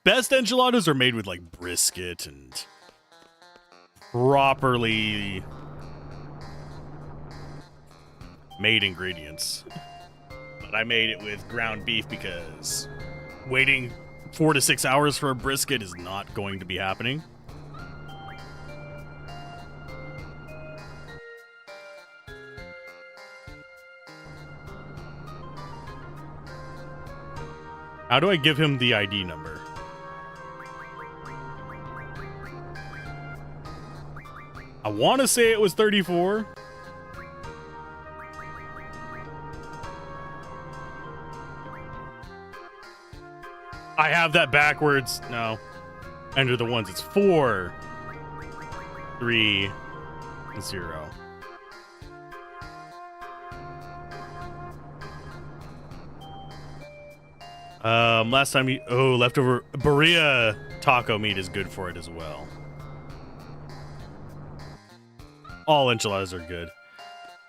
Best enchiladas are made with like brisket and properly made ingredients. But I made it with ground beef because waiting 4 to 6 hours for a brisket is not going to be happening. How do I give him the ID number? I want to say it was 34. I have that backwards. No. Enter the ones. It's 4, 3, 0. Last time you... Oh, leftover... Berea taco meat is good for it as well. All enchiladas are good.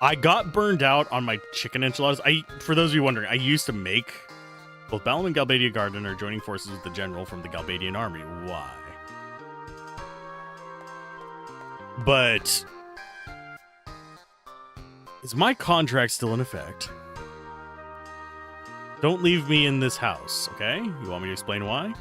I got burned out on my chicken enchiladas. For those of you wondering, I used to make... Both Balam and Galbadia Garden are joining forces with the general from the Galbadian army. Why? But... Is my contract still in effect? Don't leave me in this house, okay? You want me to explain why?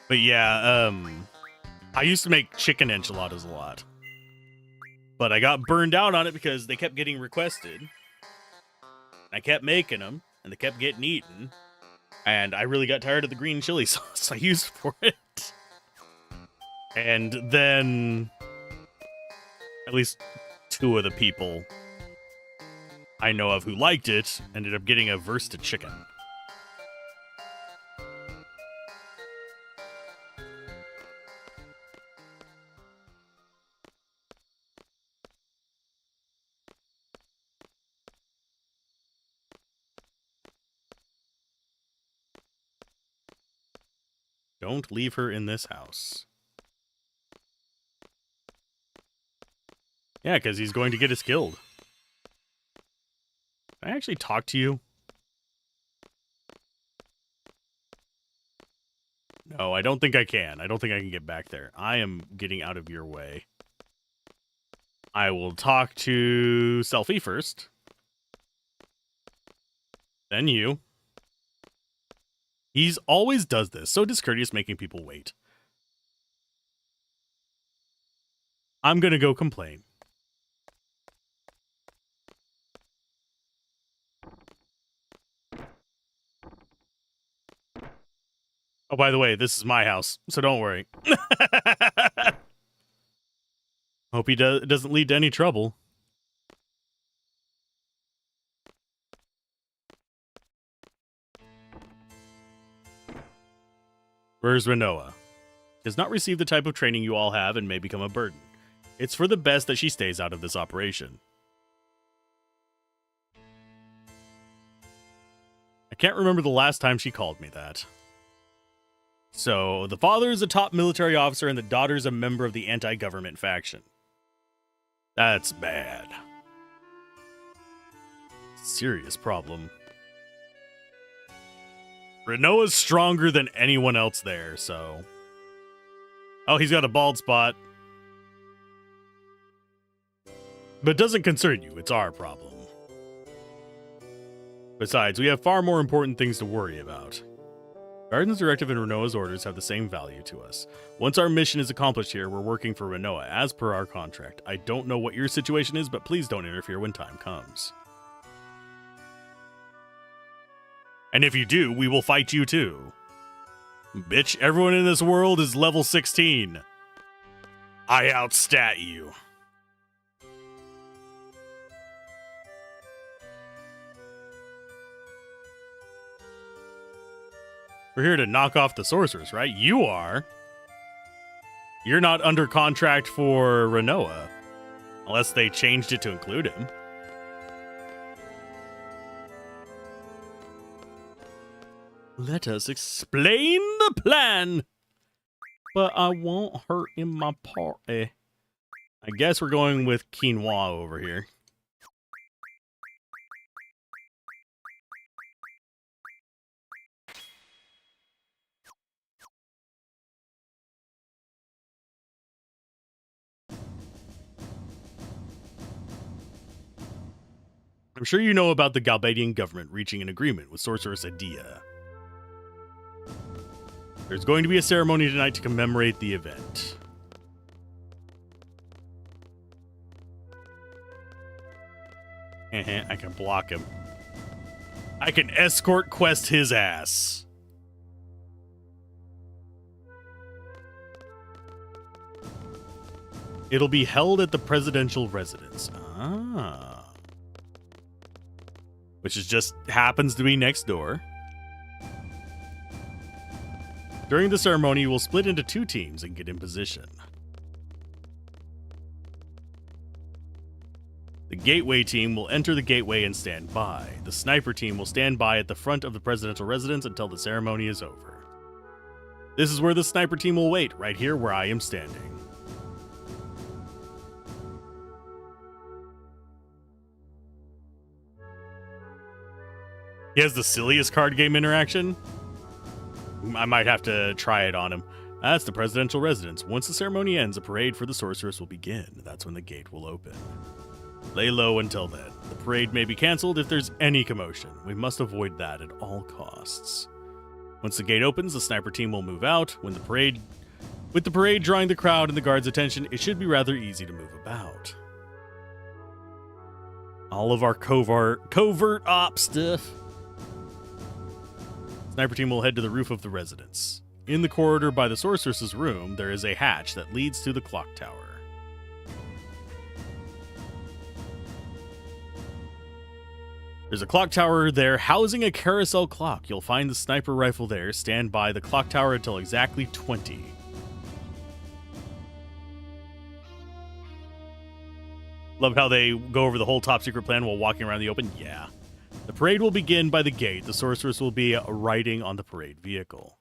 But yeah, I used to make chicken enchiladas a lot. But I got burned out on it because they kept getting requested. I kept making them, and they kept getting eaten. And I really got tired of the green chili sauce I used for it. And then at least 2 of the people I know of who liked it ended up getting averse to chicken. Don't leave her in this house. Yeah, because he's going to get us killed. Can I actually talk to you? No, I don't think I can. I don't think I can get back there. I am getting out of your way. I will talk to Selfie first. Then you. He's always does this. So discourteous, making people wait. I'm going to go complain. Oh, by the way, this is my house, so don't worry. Hope he doesn't lead to any trouble. Where's Renoa? Does not receive the type of training you all have and may become a burden. It's for the best that she stays out of this operation. I can't remember the last time she called me that. So, the father is a top military officer and the daughter is a member of the anti-government faction. That's bad. Serious problem. Renoa's stronger than anyone else there, so... Oh, he's got a bald spot. But it doesn't concern you, it's our problem. Besides, we have far more important things to worry about. Garden's directive and Renoa's orders have the same value to us. Once our mission is accomplished here, we're working for Renoa, as per our contract. I don't know what your situation is, but please don't interfere when time comes. And if you do, we will fight you too. Bitch, everyone in this world is level 16. I outstat you. We're here to knock off the sorcerers, right? You are. You're not under contract for Renoa. Unless they changed it to include him. Let us explain the plan. But I won't hurt in my party. I guess we're going with quinoa over here. I'm sure you know about the Galbadian government reaching an agreement with Sorceress Adia. There's going to be a ceremony tonight to commemorate the event. I can block him. I can escort quest his ass. It'll be held at the presidential residence. Which is just happens to be next door. During the ceremony, you will split into 2 teams and get in position. The gateway team will enter the gateway and stand by. The sniper team will stand by at the front of the presidential residence until the ceremony is over. This is where the sniper team will wait, right here where I am standing. He has the silliest card game interaction. I might have to try it on him. That's the presidential residence. Once the ceremony ends, a parade for the sorceress will begin. That's when the gate will open. Lay low until then. The parade may be cancelled if there's any commotion. We must avoid that at all costs. Once the gate opens, the sniper team will move out. With the parade drawing the crowd and the guards' attention, it should be rather easy to move about. All of our covert op stuff. Sniper team will head to the roof of the residence. In the corridor by the sorceress's room, there is a hatch that leads to the clock tower. There's a clock tower there housing a carousel clock. You'll find the sniper rifle there. Stand by the clock tower until exactly 20. Love how they go over the whole top secret plan while walking around the open. Yeah. The parade will begin by the gate. The sorceress will be riding on the parade vehicle.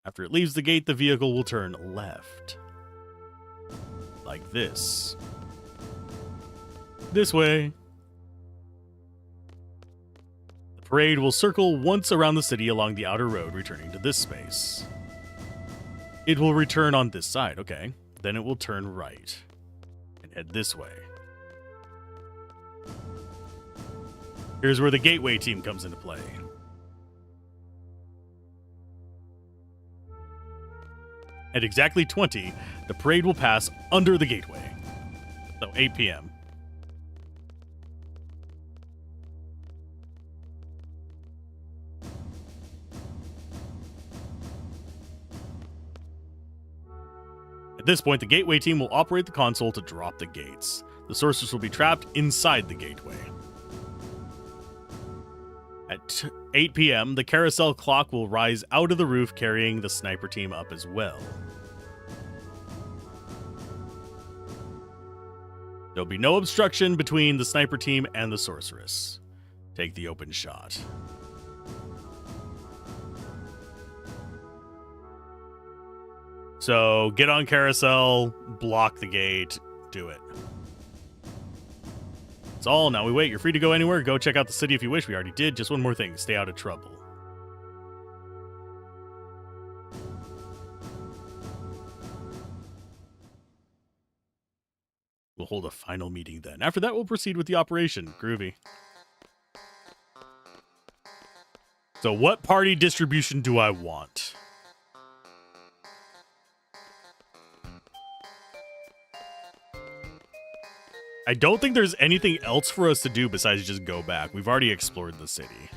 After it leaves the gate, the vehicle will turn left. Like this. This way. The parade will circle once around the city along the outer road, returning to this space. It will return on this side, okay. Then it will turn right and head this way. Here's where the gateway team comes into play. At exactly 20, the parade will pass under the gateway. So 8 p.m. At this point, the gateway team will operate the console to drop the gates. The sorceress will be trapped inside the gateway. At 8 p.m., the carousel clock will rise out of the roof, carrying the sniper team up as well. There'll be no obstruction between the sniper team and the sorceress. Take the open shot. So, get on carousel, block the gate, do it. That's all. Now we wait. You're free to go anywhere. Go check out the city if you wish. We already did. Just one more thing. Stay out of trouble. We'll hold a final meeting then. After that, we'll proceed with the operation. Groovy. So what party distribution do I want? I don't think there's anything else for us to do besides just go back. We've already explored the city.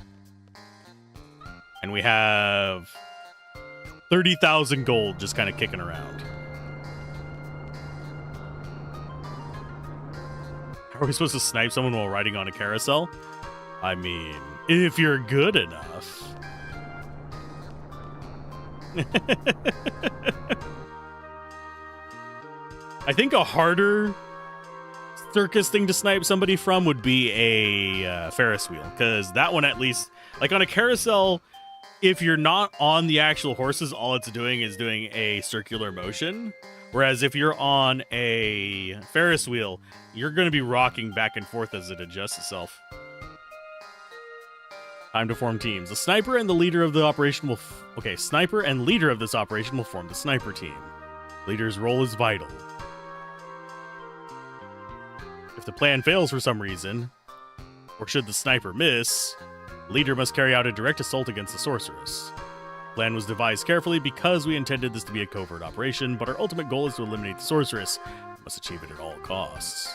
And we have 30,000 gold just kind of kicking around. How are we supposed to snipe someone while riding on a carousel? I mean, if you're good enough. I think a harder circus thing to snipe somebody from would be a Ferris wheel, because that one, at least, like on a carousel, if you're not on the actual horses, all it's doing is doing a circular motion, whereas if you're on a Ferris wheel, you're going to be rocking back and forth as it adjusts itself. Time to form teams. The sniper and the leader of the operation will sniper and leader of this operation will form the sniper team. Leader's role is vital. If the plan fails for some reason, or should the sniper miss, the leader must carry out a direct assault against the sorceress. The plan was devised carefully because we intended this to be a covert operation, but our ultimate goal is to eliminate the sorceress. We must achieve it at all costs.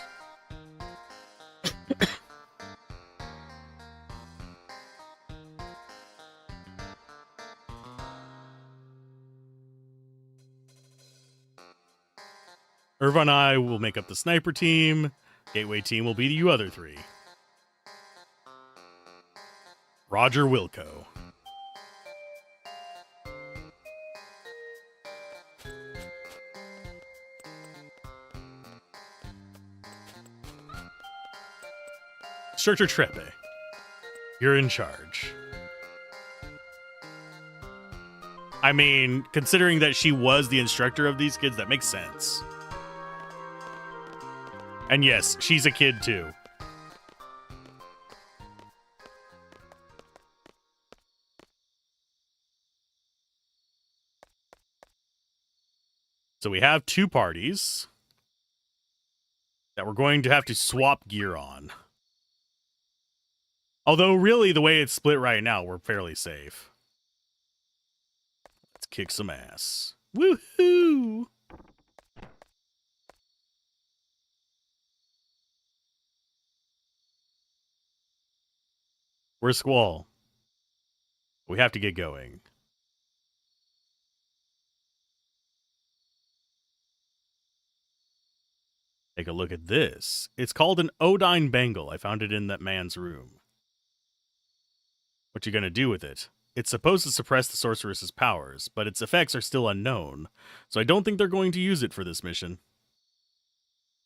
Irva and I will make up the sniper team. Gateway team will be you other three. Roger Wilco. Instructor Treppe, you're in charge. I mean, considering that she was the instructor of these kids, that makes sense. And yes, she's a kid too. So we have two parties that we're going to have to swap gear on. Although, really, the way it's split right now, we're fairly safe. Let's kick some ass. Woohoo! We're Squall. We have to get going. Take a look at this. It's called an Odine bangle. I found it in that man's room. What you gonna do with it? It's supposed to suppress the sorceress's powers, but its effects are still unknown, so I don't think they're going to use it for this mission.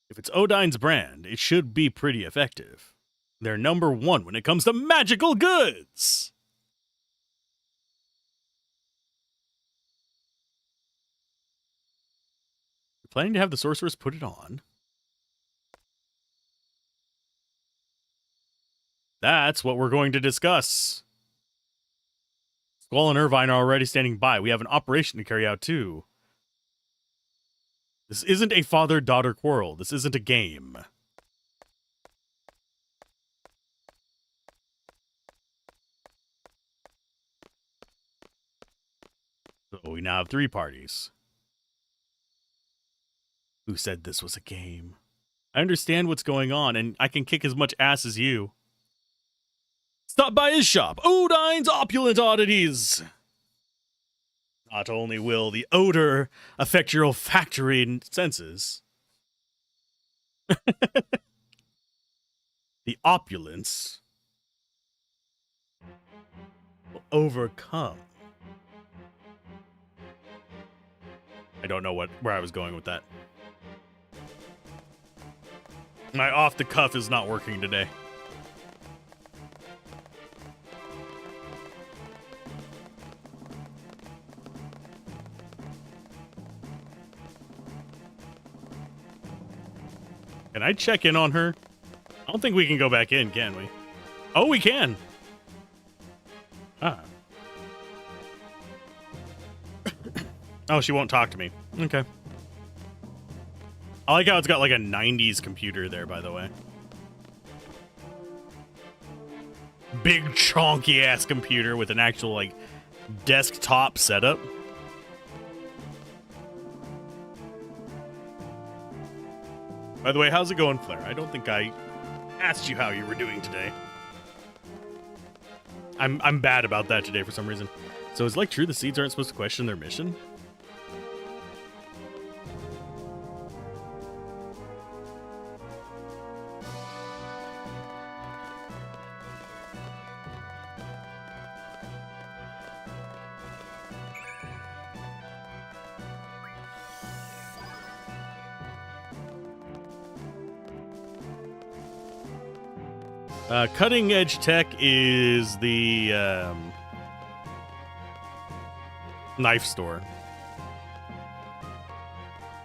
If it's Odine's brand, it should be pretty effective. They're #1 when it comes to magical goods! You're planning to have the sorceress put it on? That's what we're going to discuss. Squall and Irvine are already standing by. We have an operation to carry out, too. This isn't a father-daughter quarrel. This isn't a game. So we now have 3 parties. Who said this was a game? I understand what's going on, and I can kick as much ass as you. Stop by his shop, Odine's Opulent Oddities! Not only will the odor affect your olfactory senses, the opulence will overcome. I don't know where I was going with that. My off the cuff is not working today. Can I check in on her? I don't think we can go back in, can we? Oh, we can. Ah. Oh, she won't talk to me. Okay. I like how it's got like a 90s computer there, by the way. Big chonky ass computer with an actual like desktop setup. By the way, how's it going, Claire? I don't think I asked you how you were doing today. I'm bad about that today for some reason. So is it like true the seeds aren't supposed to question their mission? Cutting edge tech is the knife store.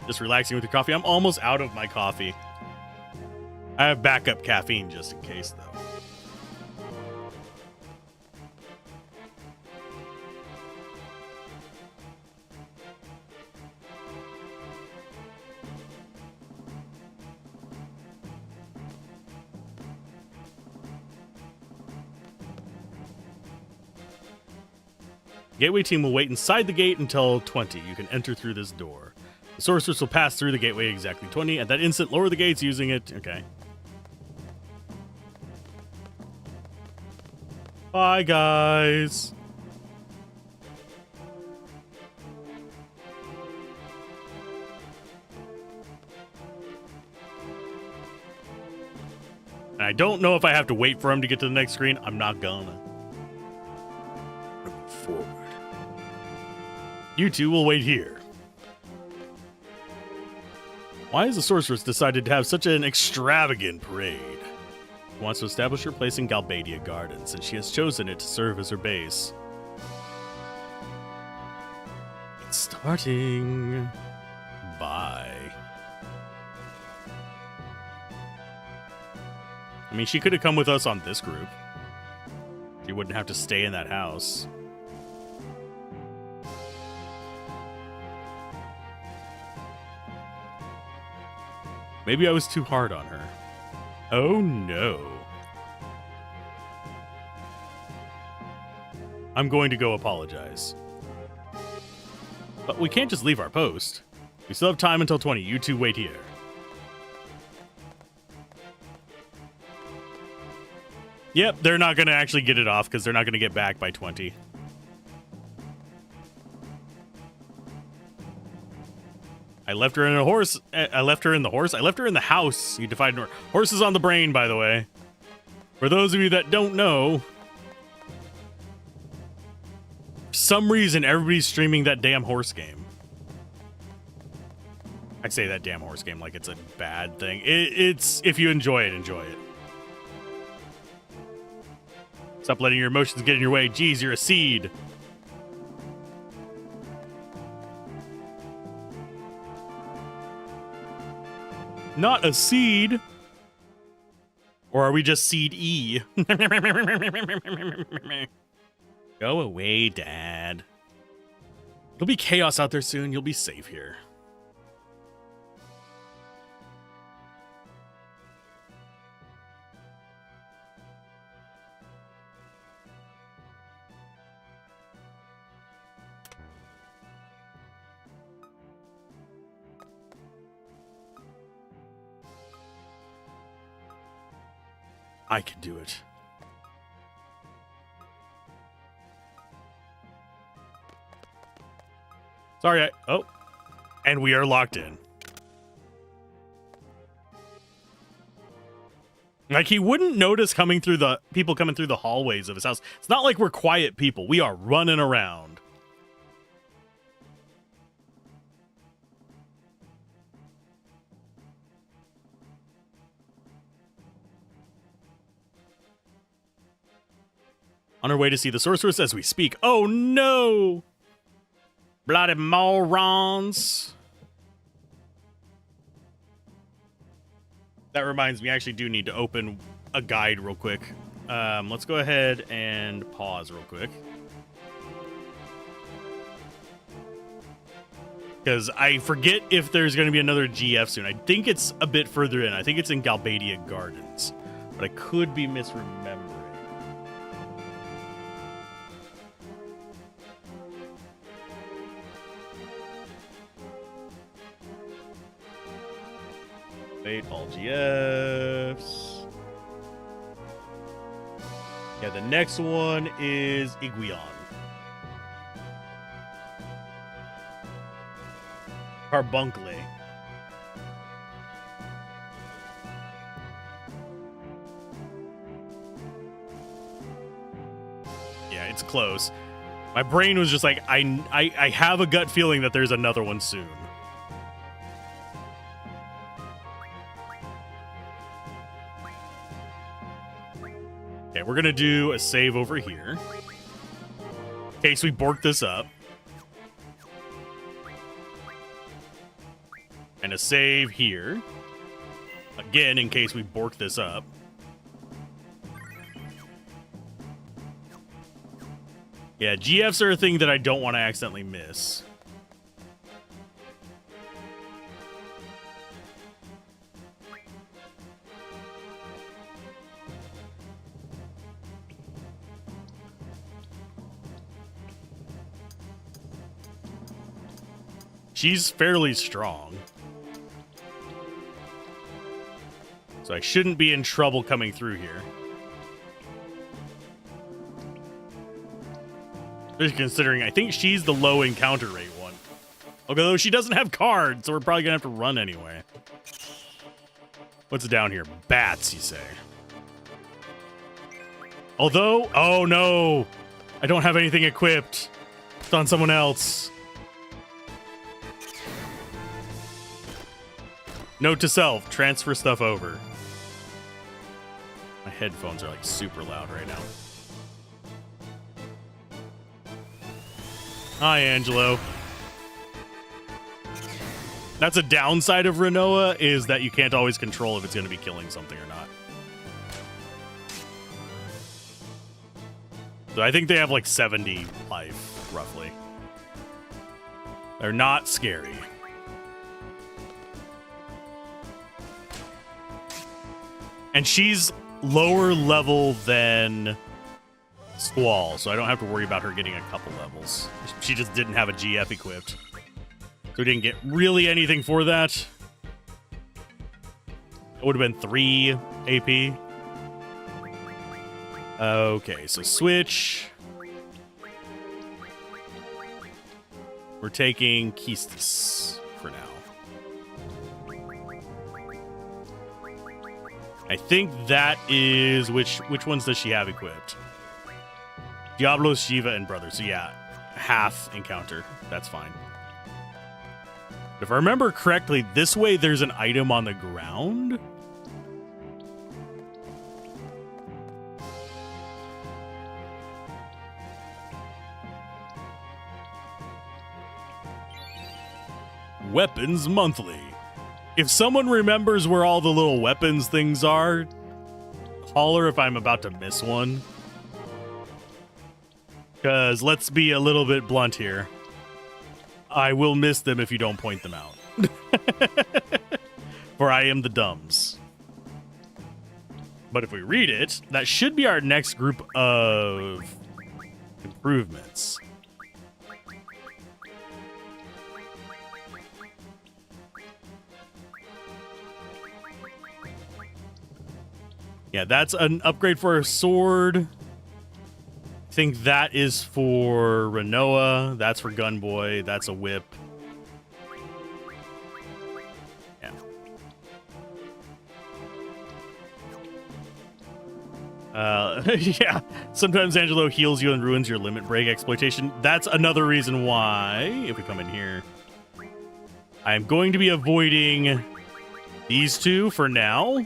Just relaxing with your coffee. I'm almost out of my coffee. I have backup caffeine just in case, though. Gateway team will wait inside the gate until 20. You can enter through this door. The sorceress will pass through the gateway exactly 20. At that instant, lower the gates using it. Okay. Bye, guys. And I don't know if I have to wait for him to get to the next screen. I'm not gonna. Forward. You two will wait here. Why has the sorceress decided to have such an extravagant parade? She wants to establish her place in Galbadia Gardens, and she has chosen it to serve as her base. It's starting. Bye. I mean, she could have come with us on this group. She wouldn't have to stay in that house. Maybe I was too hard on her. Oh no. I'm going to go apologize. But we can't just leave our post. We still have time until 20. You two wait here. Yep, they're not going to actually get it off because they're not going to get back by 20. I left her in a horse. I left her in the horse. I left her in the house. You defied her. Horse is on the brain, by the way. For those of you that don't know, for some reason, everybody's streaming that damn horse game. I say that damn horse game like it's a bad thing. It's if you enjoy it, enjoy it. Stop letting your emotions get in your way. Geez, you're a seed. Not a seed. Or are we just seed E? Go away, Dad. It'll be chaos out there soon. You'll be safe here. I can do it. Sorry, oh. And we are locked in. Like, he wouldn't notice people coming through the hallways of his house. It's not like we're quiet people. We are running around. On our way to see the sorceress as we speak. Oh no! Bloody morons. That reminds me, I actually do need to open a guide real quick. Let's go ahead and pause real quick. Because I forget if there's going to be another GF soon. I think it's a bit further in. I think it's in Galbadia Gardens. But I could be misremembering. Wait, all GFs. Yeah, the next one is Iguion. Carbuncle. Yeah, it's close. My brain was just like, I have a gut feeling that there's another one soon. Okay, we're gonna do a save over here. In case we bork this up. And a save here. Again, in case we bork this up. Yeah, GFs are a thing that I don't want to accidentally miss. She's fairly strong. So I shouldn't be in trouble coming through here. Just considering, I think she's the low encounter rate one. Although she doesn't have cards, so we're probably gonna have to run anyway. What's down here? Bats, you say? Although, oh no! I don't have anything equipped. It's on someone else. Note to self, transfer stuff over. My headphones are like super loud right now. Hi, Angelo. That's a downside of Renoa, is that you can't always control if it's going to be killing something or not. So I think they have like 70 life, roughly. They're not scary. And she's lower level than Squall, so I don't have to worry about her getting a couple levels. She just didn't have a GF equipped. So we didn't get really anything for that. It would have been 3 AP. Okay, so switch. We're taking Keistis for now. I think that is which ones does she have equipped? Diablo, Shiva, and Brother. So yeah, half encounter. That's fine. If I remember correctly, this way there's an item on the ground. Weapons monthly. If someone remembers where all the little weapons things are, holler if I'm about to miss one. Because let's be a little bit blunt here. I will miss them if you don't point them out. For I am the dumbs. But if we read it, that should be our next group of improvements. Yeah, that's an upgrade for a sword. I think that is for Renoa. That's for Gunboy. That's a whip. Yeah. Yeah. Sometimes Angelo heals you and ruins your limit break exploitation. That's another reason why, if we come in here, I'm going to be avoiding these two for now.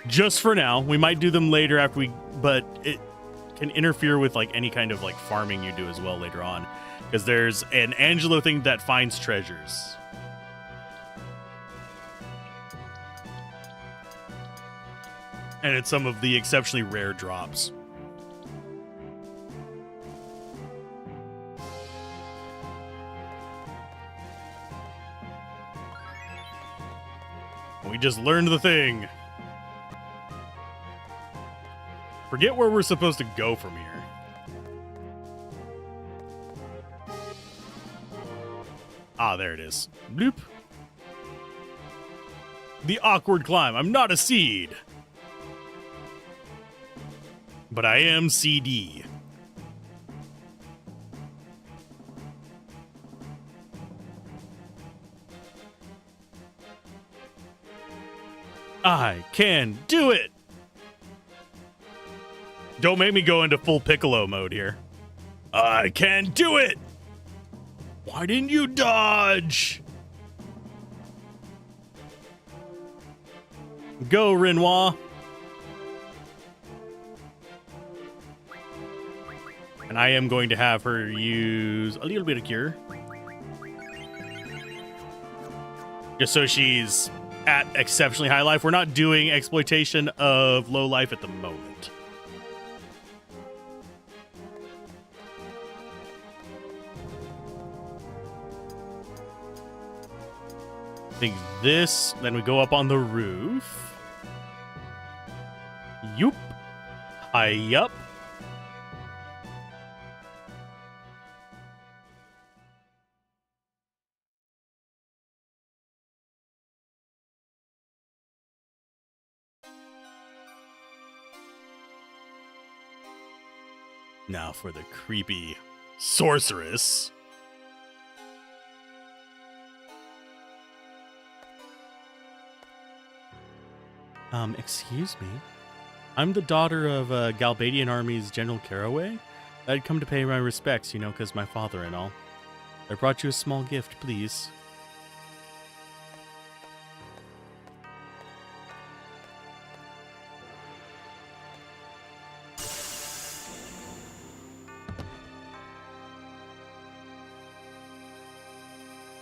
Just for now. We might do them later after we, but it can interfere with like any kind of like farming you do as well later on, because there's an Angelo thing that finds treasures. And it's some of the exceptionally rare drops. We just learned the thing. Forget where we're supposed to go from here. Ah, there it is. Bloop. The awkward climb. I'm not a seed. But I am CD. I can do it. Don't make me go into full Piccolo mode here. I can do it! Why didn't you dodge? Go, Renoir. And I am going to have her use a little bit of cure. Just so she's at exceptionally high life. We're not doing exploitation of low life at the moment. I think this, then we go up on the roof. Yoop. High up. Now for the creepy sorceress. Excuse me? I'm the daughter of Galbadian Army's General Caraway. I'd come to pay my respects, you know, because my father and all. I brought you a small gift, please.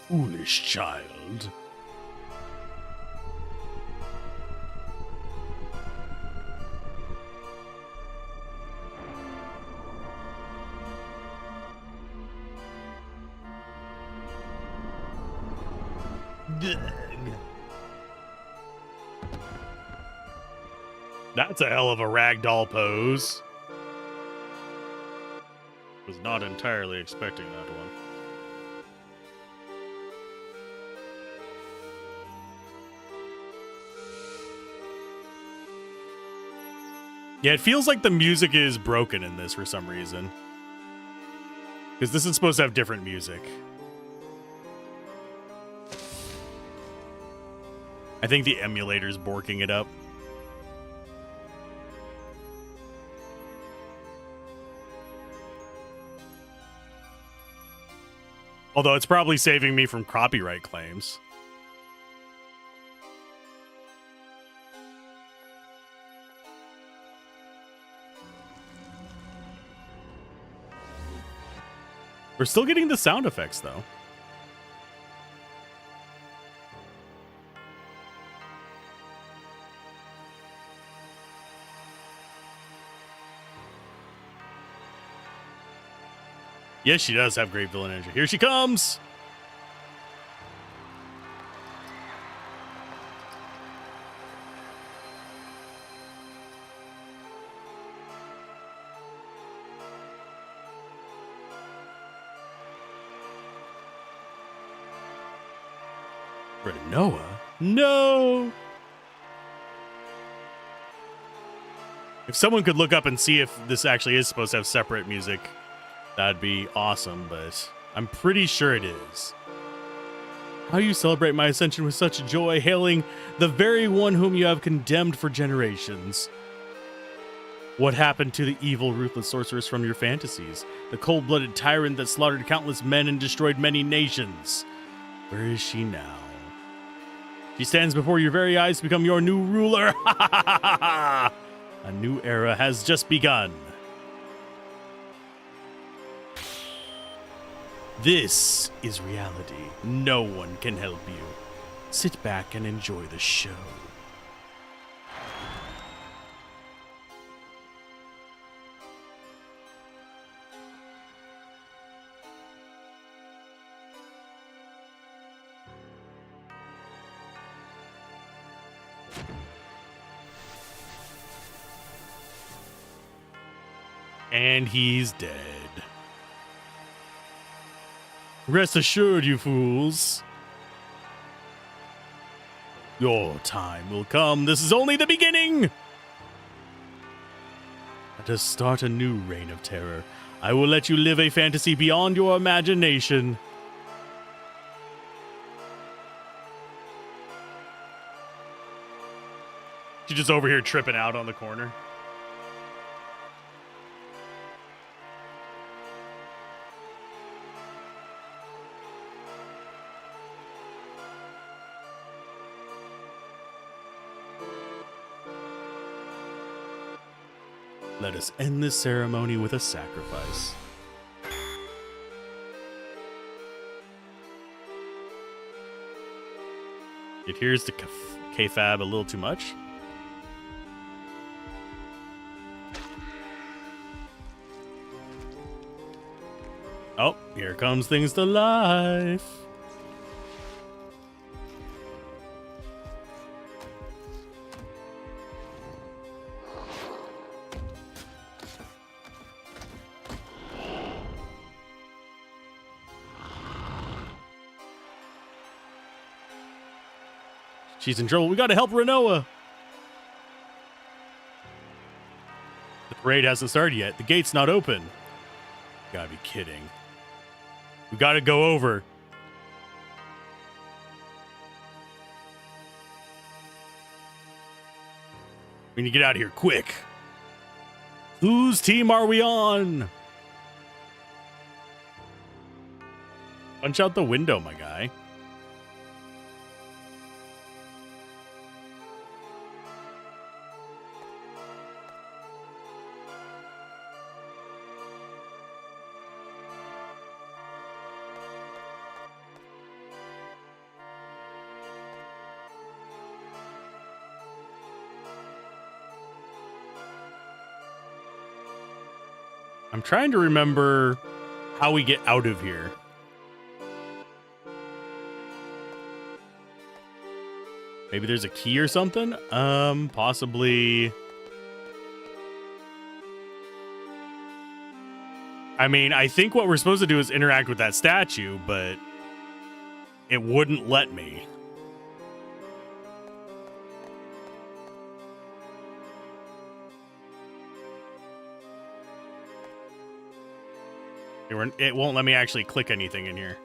Foolish child. That's a hell of a ragdoll pose. Was not entirely expecting that one. Yeah, it feels like the music is broken in this for some reason. Because this is supposed to have different music. I think the emulator's borking it up. Although it's probably saving me from copyright claims. We're still getting the sound effects, though. Yes, she does have great villain energy. Here she comes! Renoa? No! If someone could look up and see if this actually is supposed to have separate music, that'd be awesome, but I'm pretty sure it is. How you celebrate my ascension with such joy, hailing the very one whom you have condemned for generations. What happened to the evil, ruthless sorceress from your fantasies? The cold-blooded tyrant that slaughtered countless men and destroyed many nations? Where is she now? She stands before your very eyes to become your new ruler. A new era has just begun. This is reality. No one can help you. Sit back and enjoy the show. And he's dead. Rest assured, you fools. Your time will come. This is only the beginning. Let us start a new reign of terror. I will let you live a fantasy beyond your imagination. She's just over here tripping out on the corner. Let us end this ceremony with a sacrifice. It hears the K-Fab a little too much. Oh, here comes things to life. She's in trouble. We gotta help Renoa. The parade hasn't started yet. The gate's not open. You gotta be kidding. We gotta go over. We need to get out of here quick. Whose team are we on? Punch out the window, my guy. I'm trying to remember how we get out of here. Maybe there's a key or something? Possibly I mean, I think what we're supposed to do is interact with that statue, but it wouldn't let me. It won't let me actually click anything in here.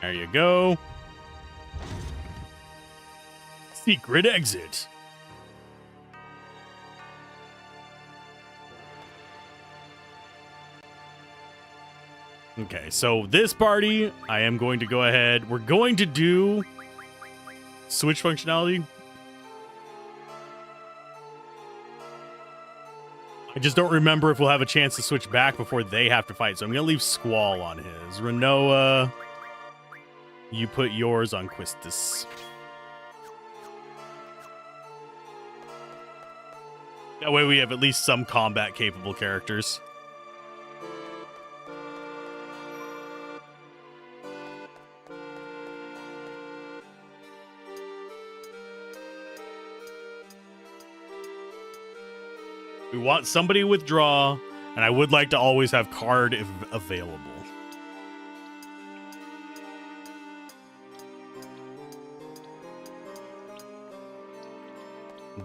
There you go. Secret exit. Okay, so this party, I am going to go ahead. We're going to do switch functionality. I just don't remember if we'll have a chance to switch back before they have to fight. So I'm going to leave Squall on his. Renoa, you put yours on Quistis. That way we have at least some combat-capable characters. We want somebody with draw, and I would like to always have card if available.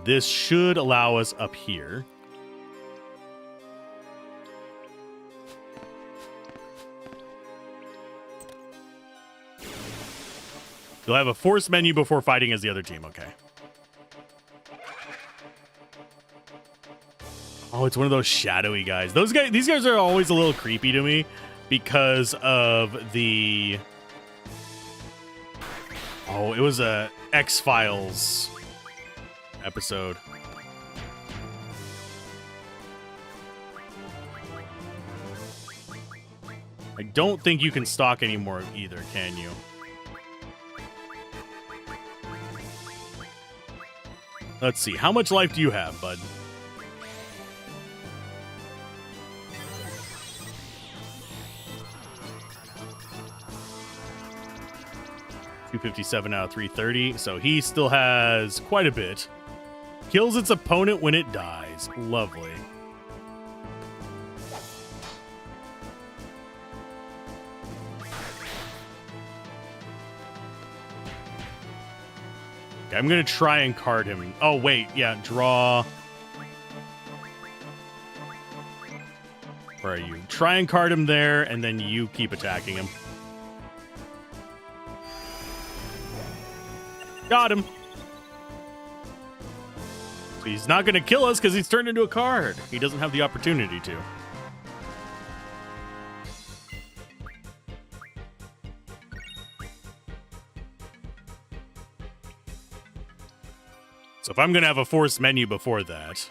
This should allow us up here. You'll have a force menu before fighting as the other team. Okay. Oh, it's one of those shadowy guys. These guys are always a little creepy to me because of the... Oh, it was a X-Files episode. I don't think you can stalk anymore either, can you? Let's see. How much life do you have, bud? .257 out of 330, so he still has quite a bit. Kills its opponent when it dies. Lovely. Okay, I'm going to try and card him. Oh, wait. Yeah, draw. Where are you? Try and card him there, and then you keep attacking him. Got him. So he's not going to kill us because he's turned into a card. He doesn't have the opportunity to. So if I'm going to have a force menu before that,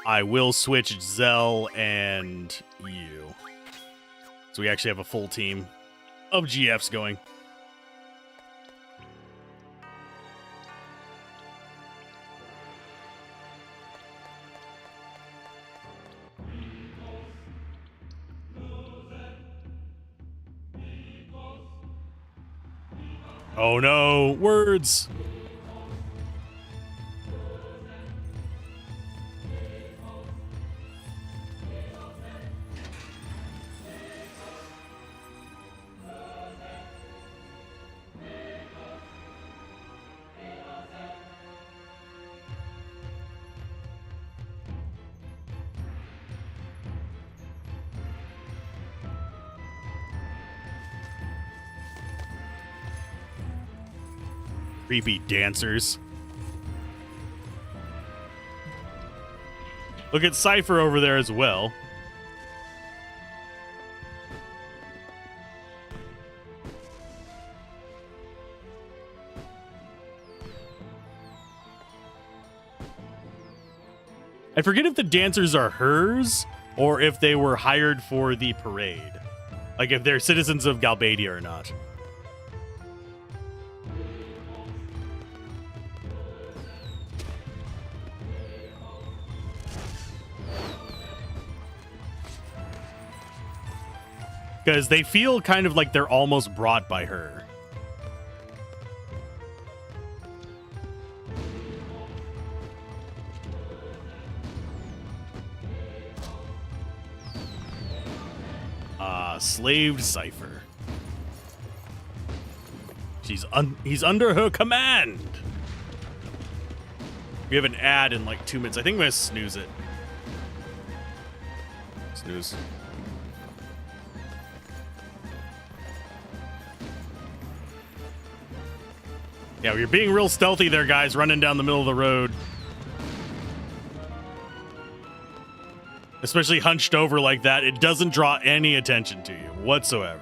I will switch Zell and you. So we actually have a full team of GFs going. Oh no, words. Creepy dancers. Look at Cypher over there as well. I forget if the dancers are hers or if they were hired for the parade. Like if they're citizens of Galbadia or not. Because they feel kind of like they're almost brought by her. Slaved Cypher. He's under her command. We have an ad in like 2 minutes. I think I'm gonna snooze it. Snooze. Yeah, you're being real stealthy there, guys, running down the middle of the road. Especially hunched over like that. It doesn't draw any attention to you whatsoever.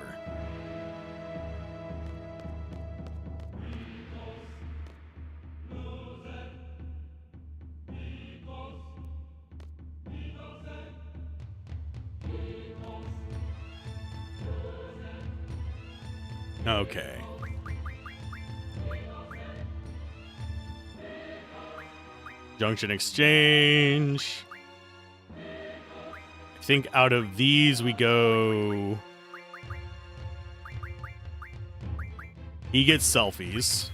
Okay. Junction exchange. I think out of these we go... He gets selfies.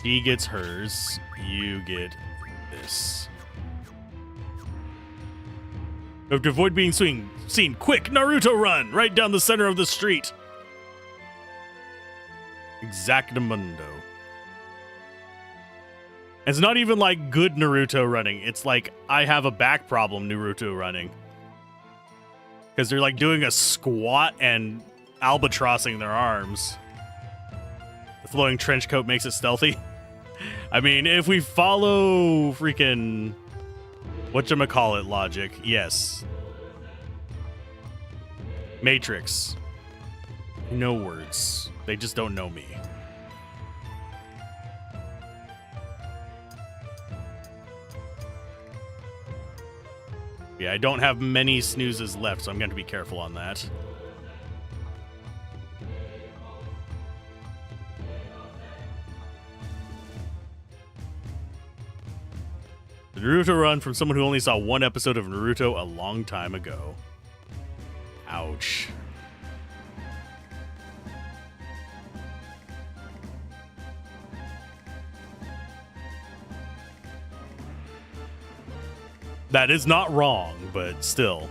She gets hers. You get this. We have to avoid being seen. Quick, Naruto run! Right down the center of the street. Exactamundo. It's not even like good Naruto running. It's like I have a back problem Naruto running. Because they're like doing a squat and albatrossing their arms. The flowing trench coat makes it stealthy. I mean, if we follow freaking whatchamacallit logic, yes. Matrix. No words. They just don't know me. Yeah, I don't have many snoozes left, so I'm going to be careful on that. The Naruto run from someone who only saw one episode of Naruto a long time ago. Ouch. That is not wrong, but still.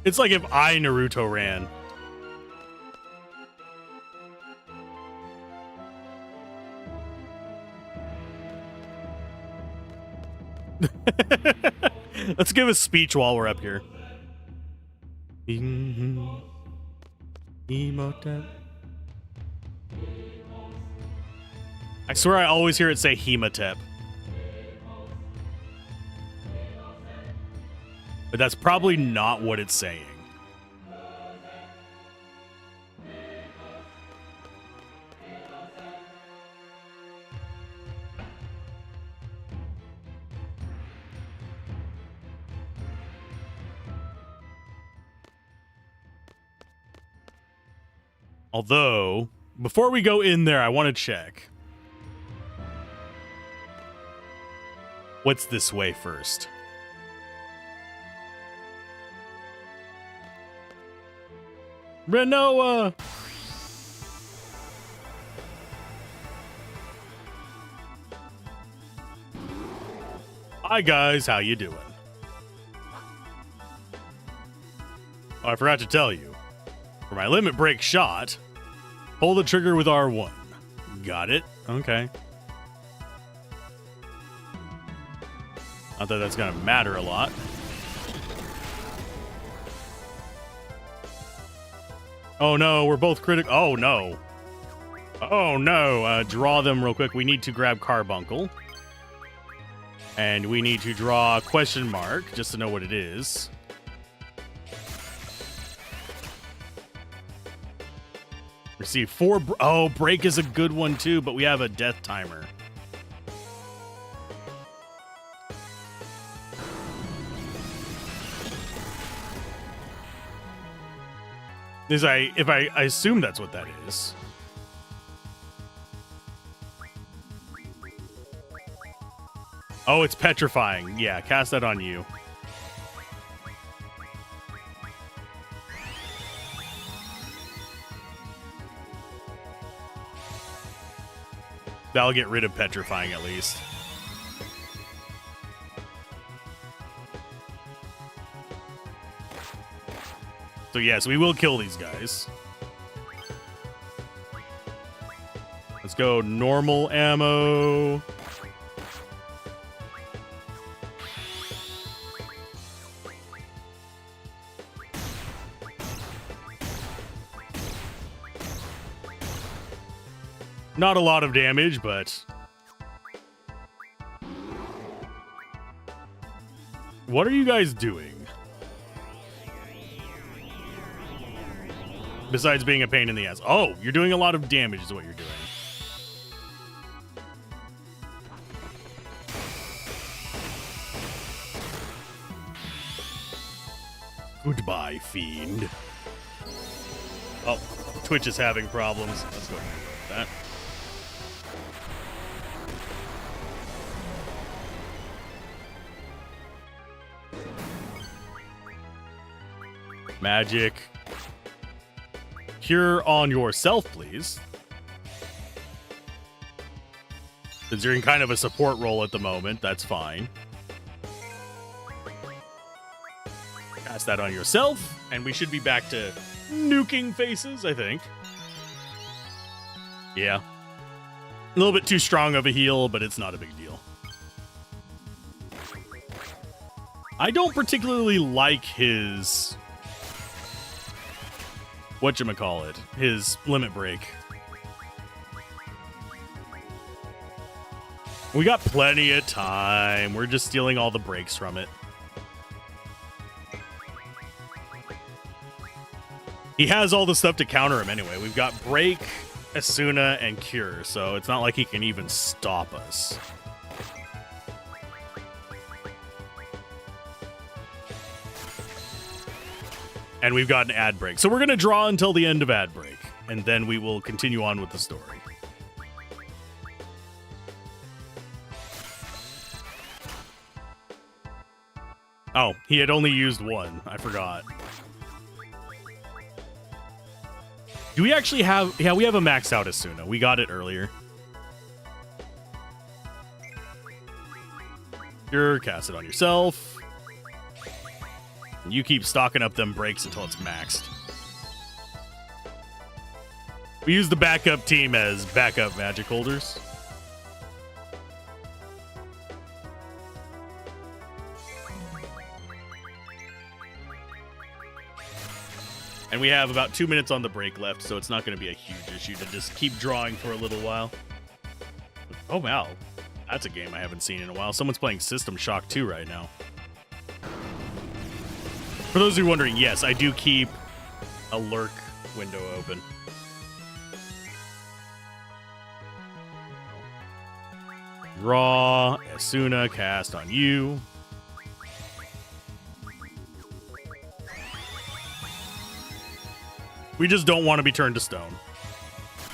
It's like if I Naruto ran. Let's give a speech while we're up here. I swear I always hear it say Hematep. But that's probably not what it's saying. Although, before we go in there, I want to check. What's this way first? Renoa! Hi guys, how you doing? Oh, I forgot to tell you. For my limit break shot, pull the trigger with R1. Got it? Okay. Not that that's gonna matter a lot. Oh no, we're both critical. Oh no. Oh no. Draw them real quick. We need to grab Carbuncle. And we need to draw a question mark just to know what it is. Receive 4. Oh, break is a good one too, but we have a death timer. If I assume that's what that is. Oh, it's petrifying. Yeah, cast that on you. That'll get rid of petrifying at least. So yes, we will kill these guys. Let's go normal ammo. Not a lot of damage, but... What are you guys doing? Besides being a pain in the ass. Oh, you're doing a lot of damage is what you're doing. Goodbye, fiend. Oh, Twitch is having problems. Let's go with that. Magic. Cure on yourself, please. Since you're in kind of a support role at the moment, that's fine. Cast that on yourself, and we should be back to nuking faces, I think. Yeah. A little bit too strong of a heal, but it's not a big deal. I don't particularly like his... whatchamacallit, his limit break. We got plenty of time. We're just stealing all the breaks from it. He has all the stuff to counter him anyway. We've got break, Asuna, and cure, so it's not like he can even stop us. And we've got an ad break. So we're going to draw until the end of ad break. And then we will continue on with the story. Oh, he had only used one. I forgot. Do we actually have... Yeah, we have a maxed out Asuna. We got it earlier. Sure, cast it on yourself. You keep stocking up them breaks until it's maxed. We use the backup team as backup magic holders. And we have about 2 minutes on the break left, so it's not going to be a huge issue to just keep drawing for a little while. Oh, wow. That's a game I haven't seen in a while. Someone's playing System Shock 2 right now. For those who are wondering, yes, I do keep a lurk window open. Draw, Asuna, cast on you. We just don't want to be turned to stone.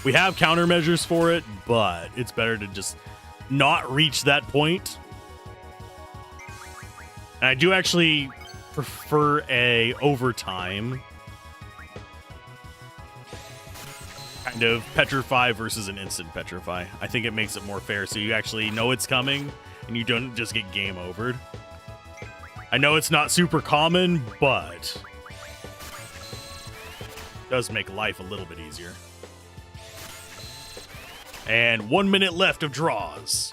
We have countermeasures for it, but it's better to just not reach that point. And I do actually prefer a overtime kind of petrify versus an instant petrify. I think it makes it more fair, so you actually know it's coming and you don't just get game overed. I know it's not super common, but it does make life a little bit easier. And 1 minute left of draws.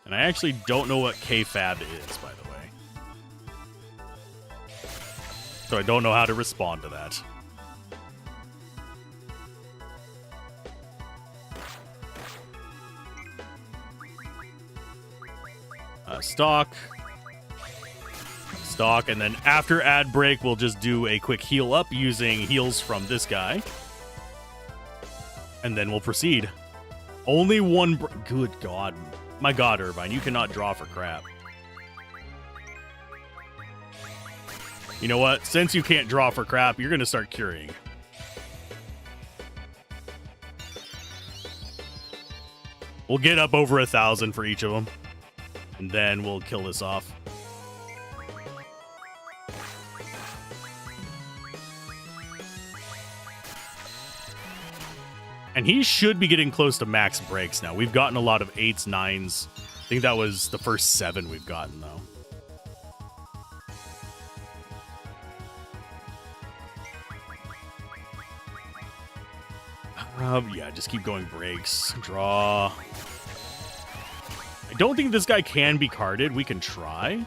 And I actually don't know what KFAB is, by the way. So I don't know how to respond to that. Stock, and then after ad break, we'll just do a quick heal up using heals from this guy. And then we'll proceed. Only one... Good God. My God, Irvine, you cannot draw for crap. You know what? Since you can't draw for crap, you're going to start curing. We'll get up over 1,000 for each of them. And then we'll kill this off. And he should be getting close to max breaks now. We've gotten a lot of 8s, 9s. I think that was the first 7 we've gotten, though. Yeah, just keep going breaks. Draw. I don't think this guy can be carded. We can try.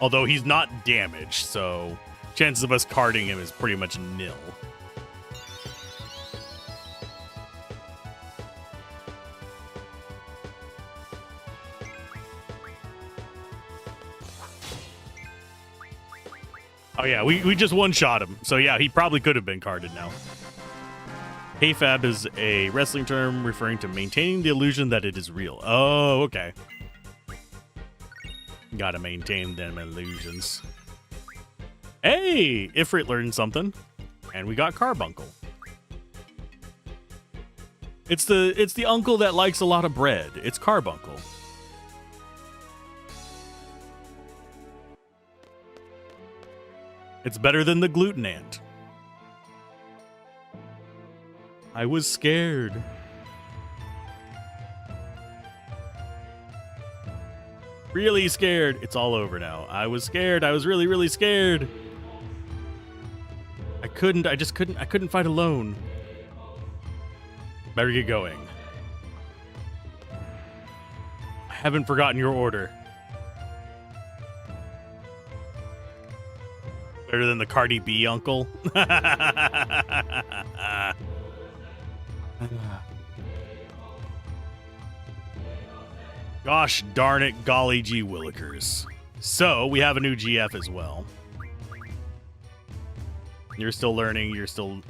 Although he's not damaged, so chances of us carding him is pretty much nil. Oh yeah, we just one-shot him. So yeah, he probably could have been carded now. Kayfabe is a wrestling term referring to maintaining the illusion that it is real. Oh, okay. Gotta maintain them illusions. Hey, Ifrit learned something, and we got Carbuncle. It's the uncle that likes a lot of bread. It's Carbuncle. It's better than the gluten ant. I was scared. Really scared. It's all over now. I was scared. I was really, really scared. I couldn't fight alone. Better get going. I haven't forgotten your order. Better than the Cardi B uncle. Gosh darn it, golly gee willikers. So, we have a new GF as well. You're still learning, you're still...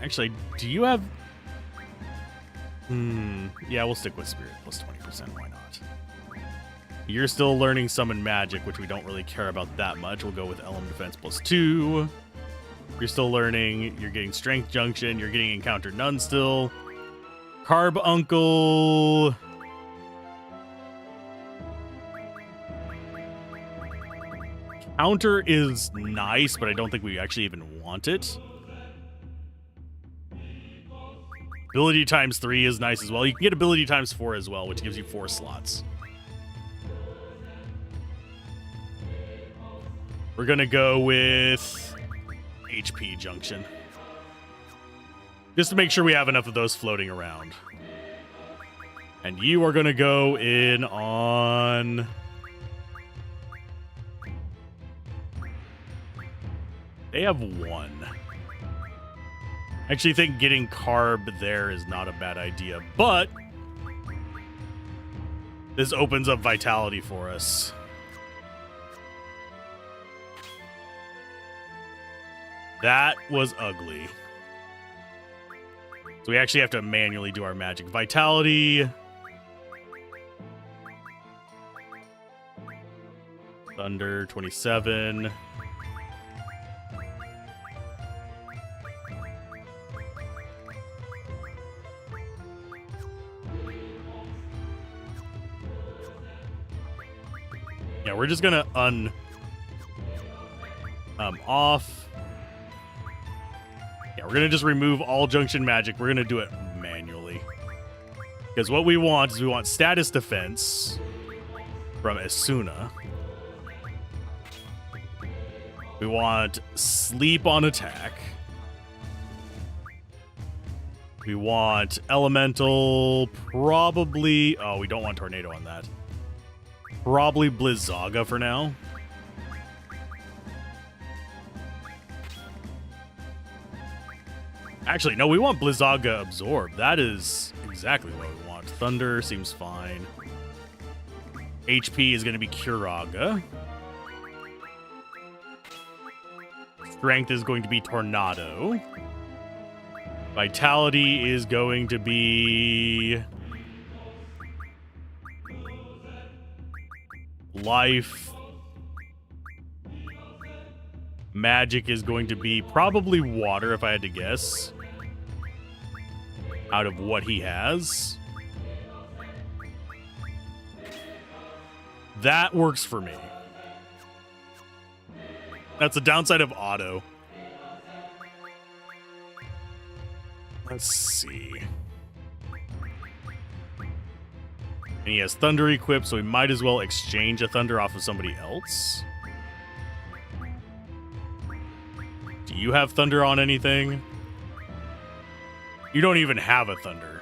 Actually, do you have... Yeah, we'll stick with Spirit plus 20%, why not? You're still learning Summon Magic, which we don't really care about that much. We'll go with Elm Defense plus 2. You're still learning, you're getting Strength Junction, you're getting Encounter None still. Carb Uncle... Counter is nice, but I don't think we actually even want it. Ability times 3 is nice as well. You can get ability times 4 as well, which gives you 4 slots. We're gonna go with HP Junction. Just to make sure we have enough of those floating around. And you are gonna go in on... They have 1. I actually think getting Carb there is not a bad idea, but this opens up Vitality for us. That was ugly. So we actually have to manually do our magic. Vitality. Thunder, 27. Yeah, we're just gonna off. Yeah, we're gonna just remove all junction magic. We're gonna do it manually. Because what we want is we want status defense from Asuna. We want sleep on attack. We want elemental, probably... Oh, we don't want tornado on that. Probably Blizzaga for now. Actually, no, we want Blizzaga Absorb. That is exactly what we want. Thunder seems fine. HP is going to be Curaga. Strength is going to be Tornado. Vitality is going to be... Life. Magic is going to be probably water, if I had to guess. Out of what he has. That works for me. That's the downside of auto. Let's see. And he has thunder equipped, so we might as well exchange a thunder off of somebody else. Do you have thunder on anything? You don't even have a thunder.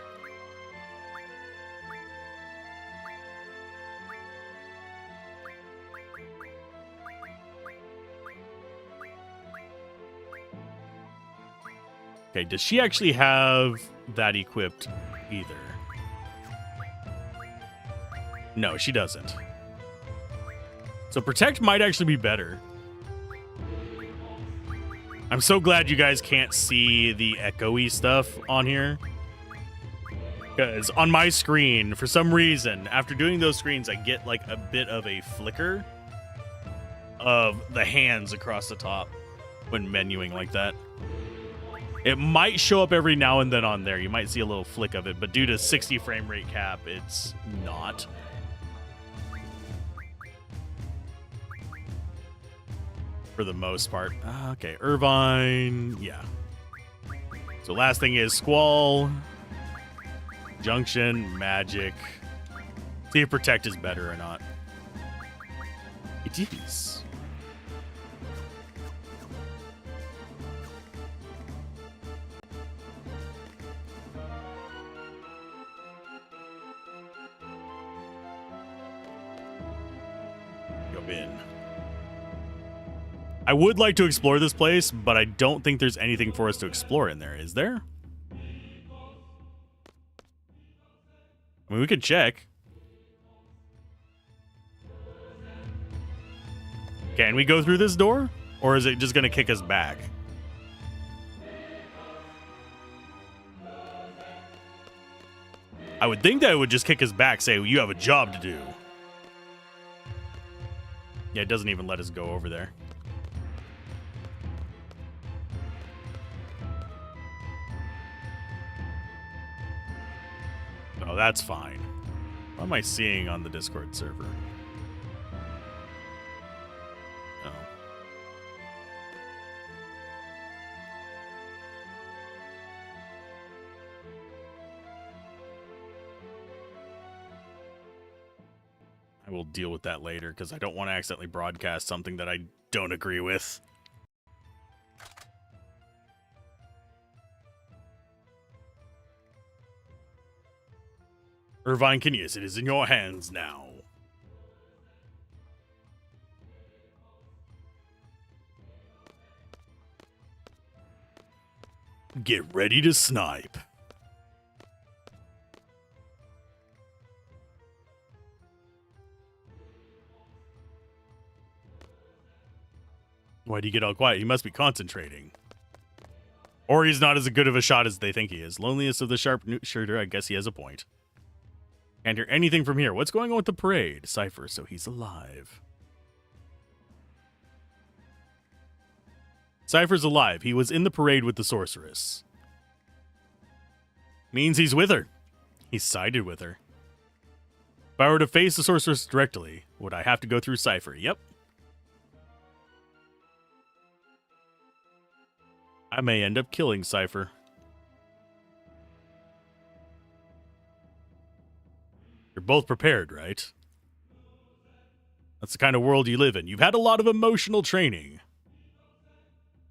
Okay, does she actually have that equipped either? No, she doesn't. So protect might actually be better. I'm so glad you guys can't see the echoey stuff on here. Because on my screen, for some reason, after doing those screens, I get like a bit of a flicker of the hands across the top when menuing like that. It might show up every now and then on there. You might see a little flick of it, but due to 60 frame rate cap, it's not. For the most part. Okay, Irvine. Yeah. So last thing is Squall, Junction, Magic. See if Protect is better or not. It is. Go in. I would like to explore this place, but I don't think there's anything for us to explore in there. Is there? I mean, we could check. Can we go through this door? Or is it just going to kick us back? I would think that it would just kick us back, say, well, you have a job to do. Yeah, it doesn't even let us go over there. Oh, that's fine. What am I seeing on the Discord server? Oh. I will deal with that later because I don't want to accidentally broadcast something that I don't agree with. Irvine Kinius, it is in your hands now. Get ready to snipe. Why do you get all quiet? He must be concentrating. Or he's not as good of a shot as they think he is. Loneliest of the sharpshooter, I guess he has a point. Can't hear anything from here. What's going on with the parade? Cypher, so he's alive. Cypher's alive. He was in the parade with the sorceress. Means he's with her. He sided with her. If I were to face the sorceress directly, would I have to go through Cypher? Yep. I may end up killing Cypher. You're both prepared, right? That's the kind of world you live in. You've had a lot of emotional training.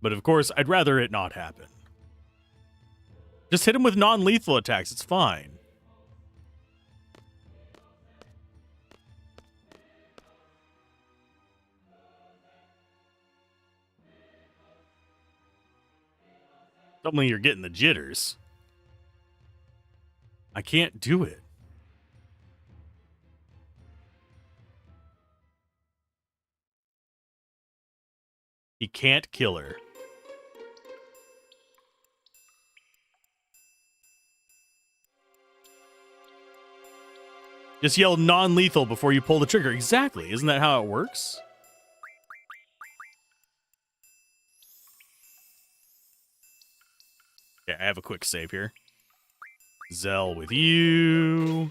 But of course, I'd rather it not happen. Just hit him with non-lethal attacks. It's fine. Suddenly you're getting the jitters. I can't do it. He can't kill her. Just yell non-lethal before you pull the trigger. Exactly. Isn't that how it works? Yeah, I have a quick save here. Zell with you.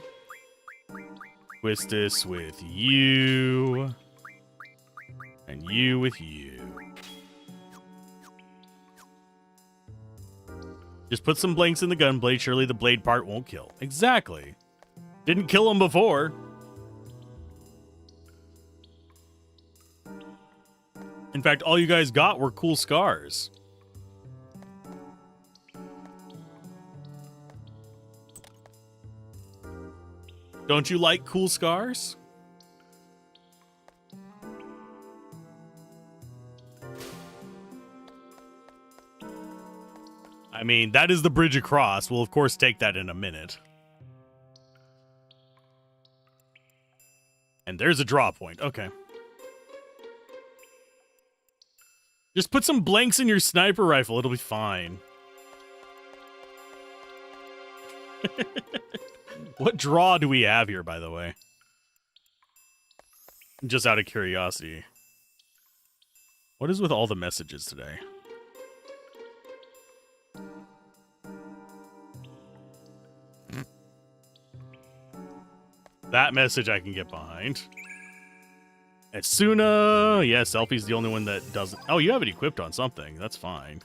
Twistus with you. And you with you. Just put some blanks in the gun blade. Surely the blade part won't kill. Exactly. Didn't kill him before. In fact, all you guys got were cool scars. Don't you like cool scars? I mean, that is the bridge across. We'll, of course, take that in a minute. And there's a draw point. Okay. Just put some blanks in your sniper rifle. It'll be fine. What draw do we have here, by the way? Just out of curiosity. What is with all the messages today? That message I can get behind. Asuna. Yeah, Selfie's the only one that doesn't. Oh, you have it equipped on something. That's fine.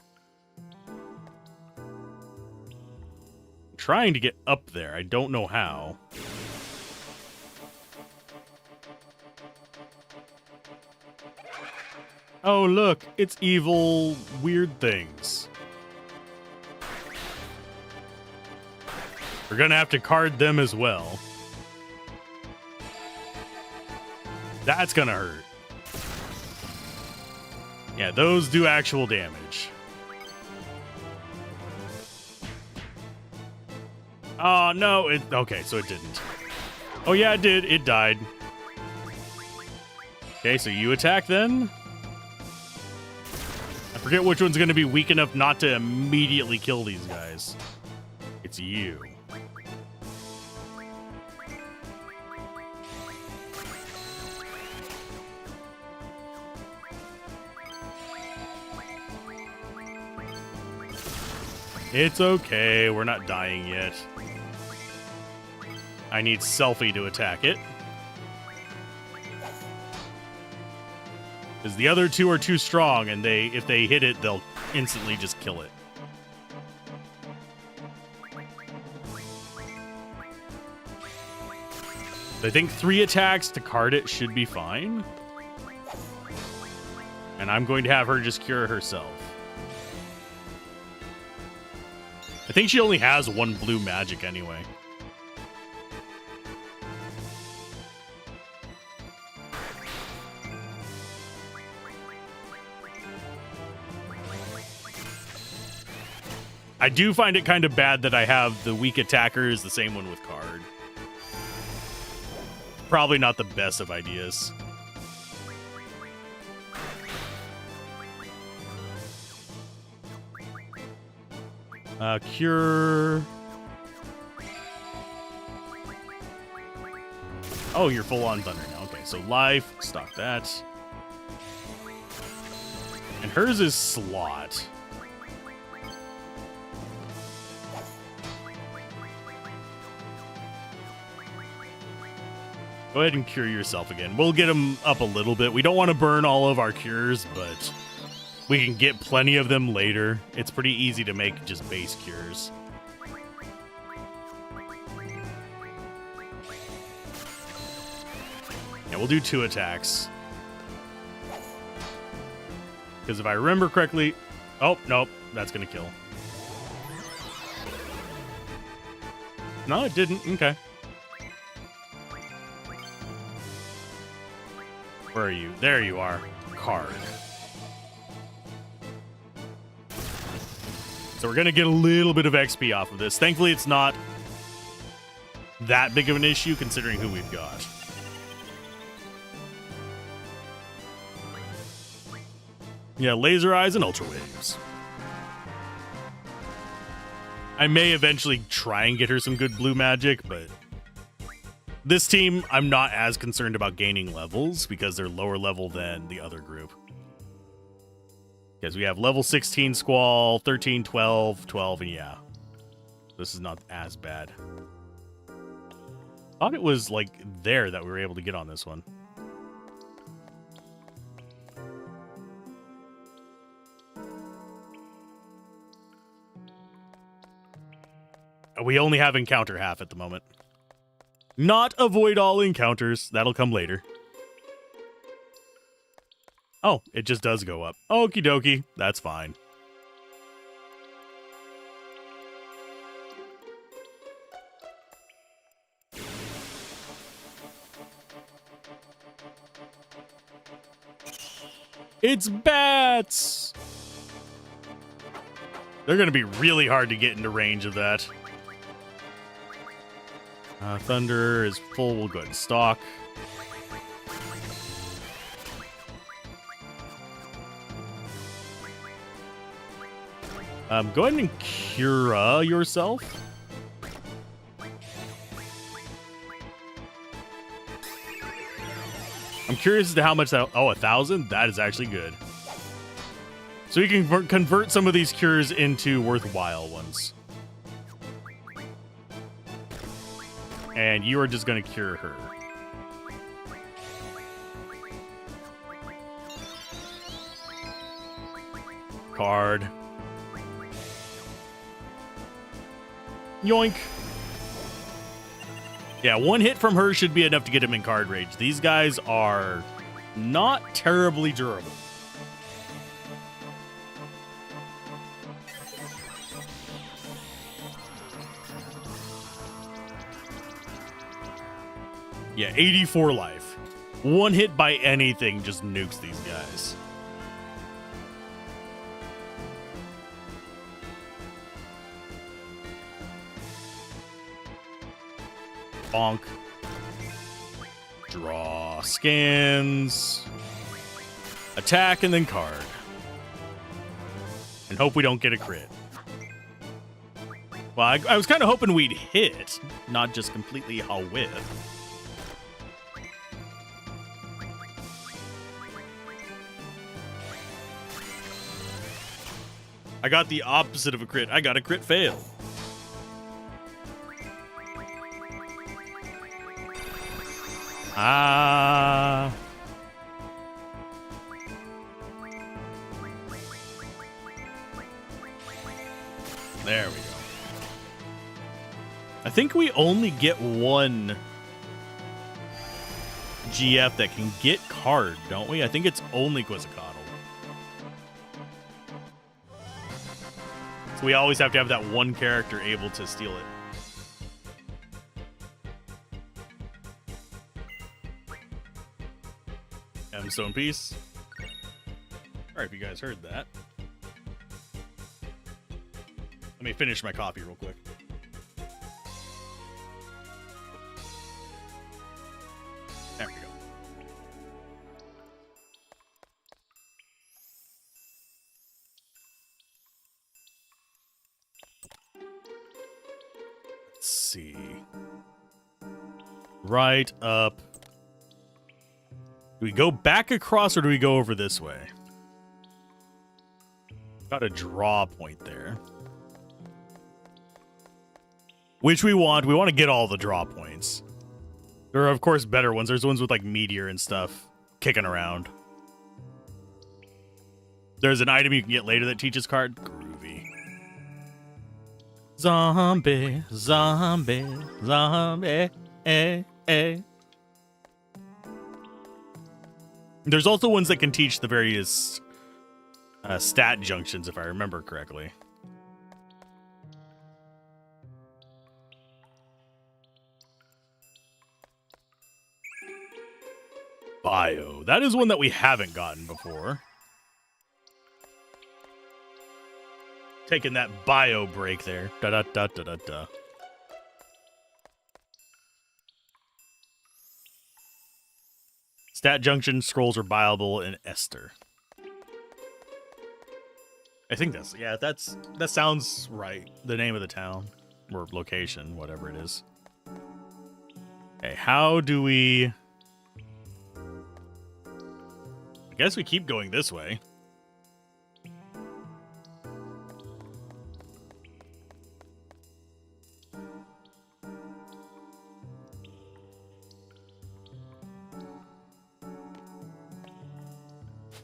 I'm trying to get up there. I don't know how. Oh, look. It's evil, weird things. We're gonna have to card them as well. That's gonna hurt. Yeah, those do actual damage. Oh, no. Okay, so it didn't. Oh, yeah, it did. It died. Okay, so you attack then? I forget which one's gonna be weak enough not to immediately kill these guys. It's you. It's okay, we're not dying yet. I need Selfie to attack it. Because the other two are too strong, and if they hit it, they'll instantly just kill it. I think 3 attacks to card it should be fine. And I'm going to have her just cure herself. I think she only has 1 blue magic anyway. I do find it kind of bad that I have the weak attackers, the same one with card. Probably not the best of ideas. Cure. Oh, you're full on thunder now. Okay, so life. Stop that. And hers is slot. Go ahead and cure yourself again. We'll get them up a little bit. We don't want to burn all of our cures, but we can get plenty of them later. It's pretty easy to make just base cures. Yeah, we'll do 2 attacks. Because if I remember correctly... Oh, nope. That's going to kill. No, it didn't. Okay. Where are you? There you are. Card. So we're going to get a little bit of XP off of this. Thankfully, it's not that big of an issue considering who we've got. Yeah, laser eyes and ultra waves. I may eventually try and get her some good blue magic, but this team, I'm not as concerned about gaining levels because they're lower level than the other group. Because we have level 16 Squall, 13, 12, 12, and yeah. This is not as bad. Thought it was, like, there that we were able to get on this one. We only have encounter half at the moment. Not avoid all encounters. That'll come later. Oh, it just does go up. Okie dokie. That's fine. It's bats! They're going to be really hard to get into range of that. Thunder is full. We'll go ahead and stalk. Go ahead and Cura yourself. I'm curious as to how much that... Oh, 1,000? That is actually good. So you can convert some of these cures into worthwhile ones. And you are just going to cure her. Card. Yoink. Yeah, one hit from her should be enough to get him in card rage. These guys are not terribly durable. Yeah, 84 life. One hit by anything just nukes these guys. Bonk. Draw. Scans. Attack and then card. And hope we don't get a crit. Well, I was kind of hoping we'd hit, not just completely a whiff. I got the opposite of a crit. I got a crit fail. Ah. There we go. I think we only get one GF that can get card, don't we? I think it's only Quetzalcoatl. So we always have to have that one character able to steal it. So in peace. Alright, if you guys heard that. Let me finish my coffee real quick. There we go. Let's see. Right up. Do we go back across or do we go over this way? Got a draw point there. Which we want. We want to get all the draw points. There are, of course, better ones. There's ones with, like, meteor and stuff kicking around. There's an item you can get later that teaches card. Groovy. Zombie, zombie, zombie, eh, eh. There's also ones that can teach the various stat junctions, if I remember correctly. Bio. That is one that we haven't gotten before. Taking that bio break there. Da-da-da-da-da-da. Stat junction scrolls are buyable in Esther. I think that's, yeah, that sounds right. The name of the town or location, whatever it is. Okay, how do we... I guess we keep going this way.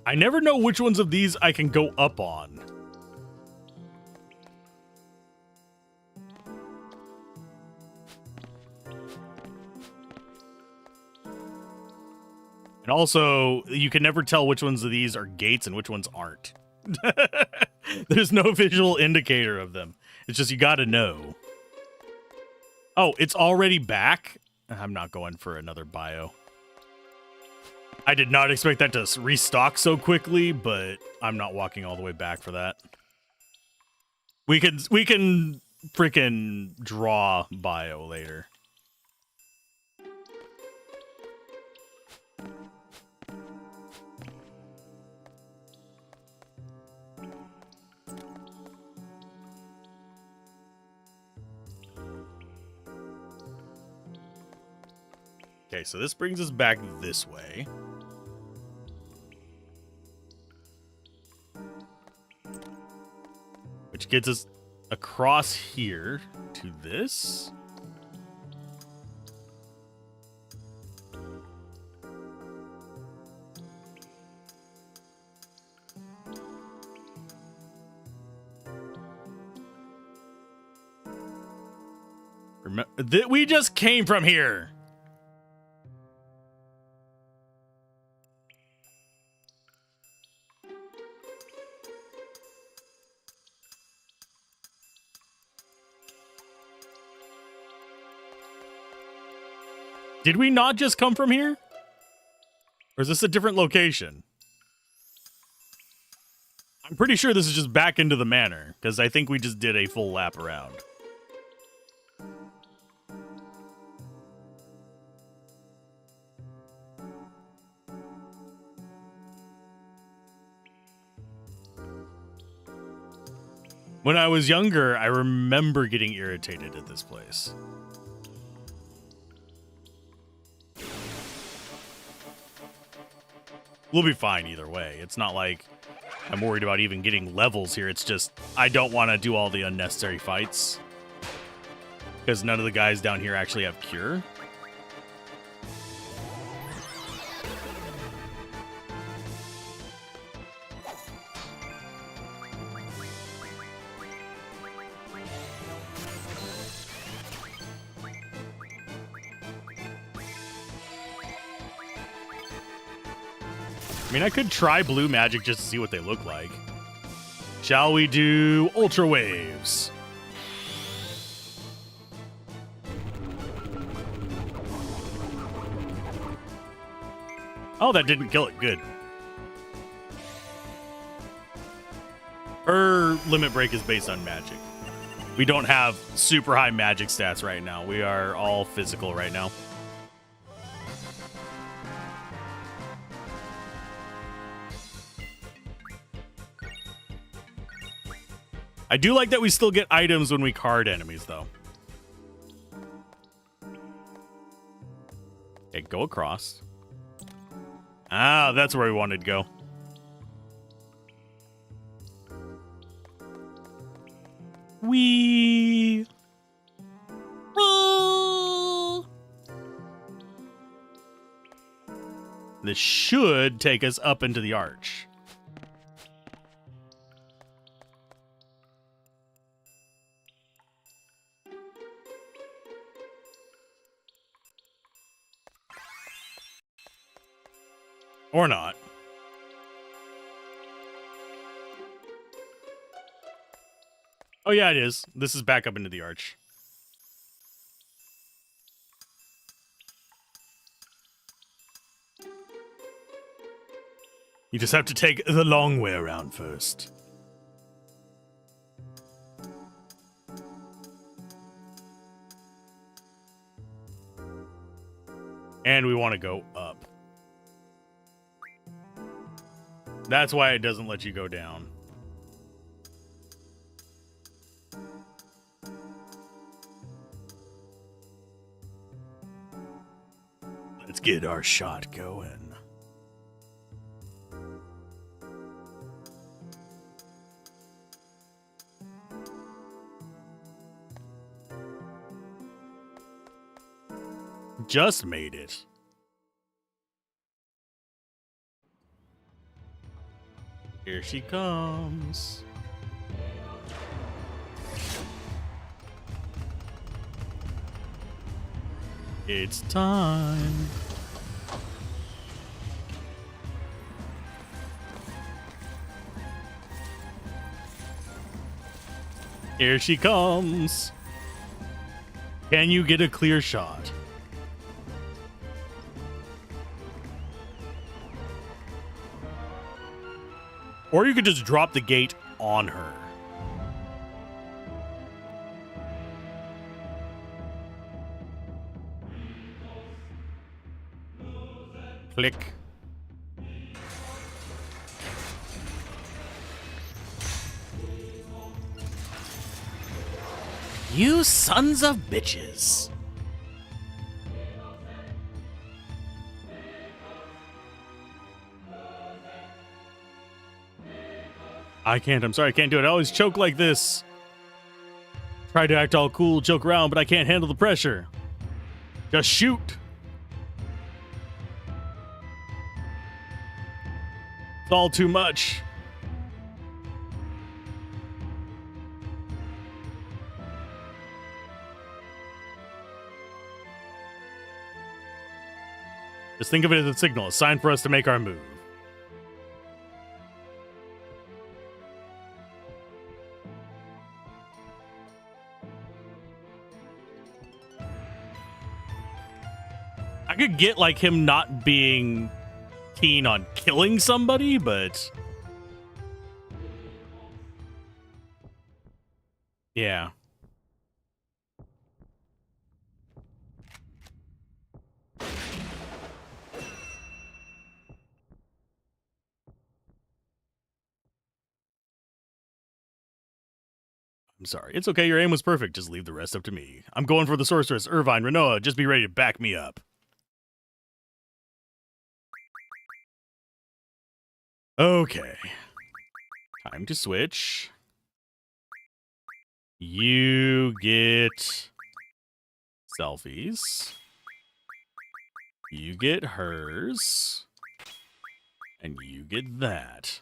I never know which ones of these I can go up on. And also, you can never tell which ones of these are gates and which ones aren't. There's no visual indicator of them. It's just you gotta know. Oh, it's already back? I'm not going for another bio. I did not expect that to restock so quickly, but I'm not walking all the way back for that. We can freaking draw bio later. Okay, so this brings us back this way. Which gets us across here to this. Remember that we just came from here. Did we not just come from here? Or is this a different location? I'm pretty sure this is just back into the manor, because I think we just did a full lap around. When I was younger, I remember getting irritated at this place. We'll be fine either way. It's not like I'm worried about even getting levels here. It's just I don't want to do all the unnecessary fights. Because none of the guys down here actually have cure. I mean, I could try blue magic just to see what they look like. Shall we do Ultra Waves? Oh, that didn't kill it. Good. Her limit break is based on magic. We don't have super high magic stats right now. We are all physical right now. I do like that we still get items when we card enemies, though. Okay, go across. Ah, that's where we wanted to go. Whee! This should take us up into the arch. Or not. Oh, yeah, it is. This is back up into the arch. You just have to take the long way around first. And we want to go up. That's why it doesn't let you go down. Let's get our shot going. Just made it. Here she comes. It's time. Here she comes. Can you get a clear shot? Or you could just drop the gate on her. Click. You sons of bitches. I'm sorry, I can't do it. I always choke like this. Try to act all cool, joke around, but I can't handle the pressure. Just shoot. It's all too much. Just think of it as a signal, a sign for us to make our move. I could get like him not being keen on killing somebody, but yeah. I'm sorry. It's okay. Your aim was perfect. Just leave the rest up to me. I'm going for the sorceress. Irvine, Renoa, just be ready to back me up. Okay. Time to switch. You get selfies. You get hers. And you get that.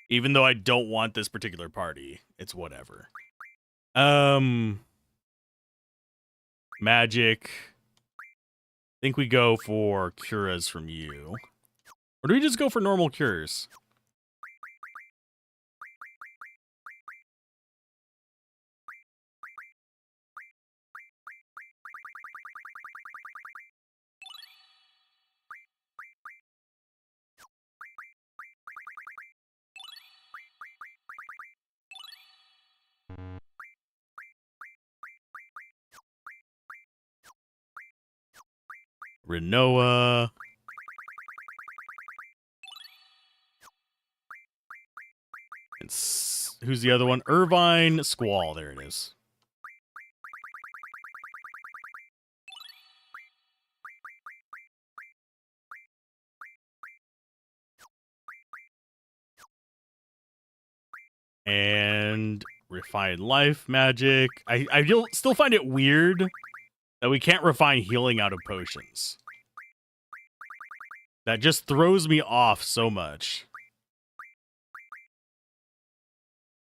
Even though I don't want this particular party, it's whatever. Magic. I think we go for curas from you. Or do we just go for normal cures? Renoa. Who's the other one? Irvine Squall. There it is. And refine life magic. I still find it weird that we can't refine healing out of potions. That just throws me off so much.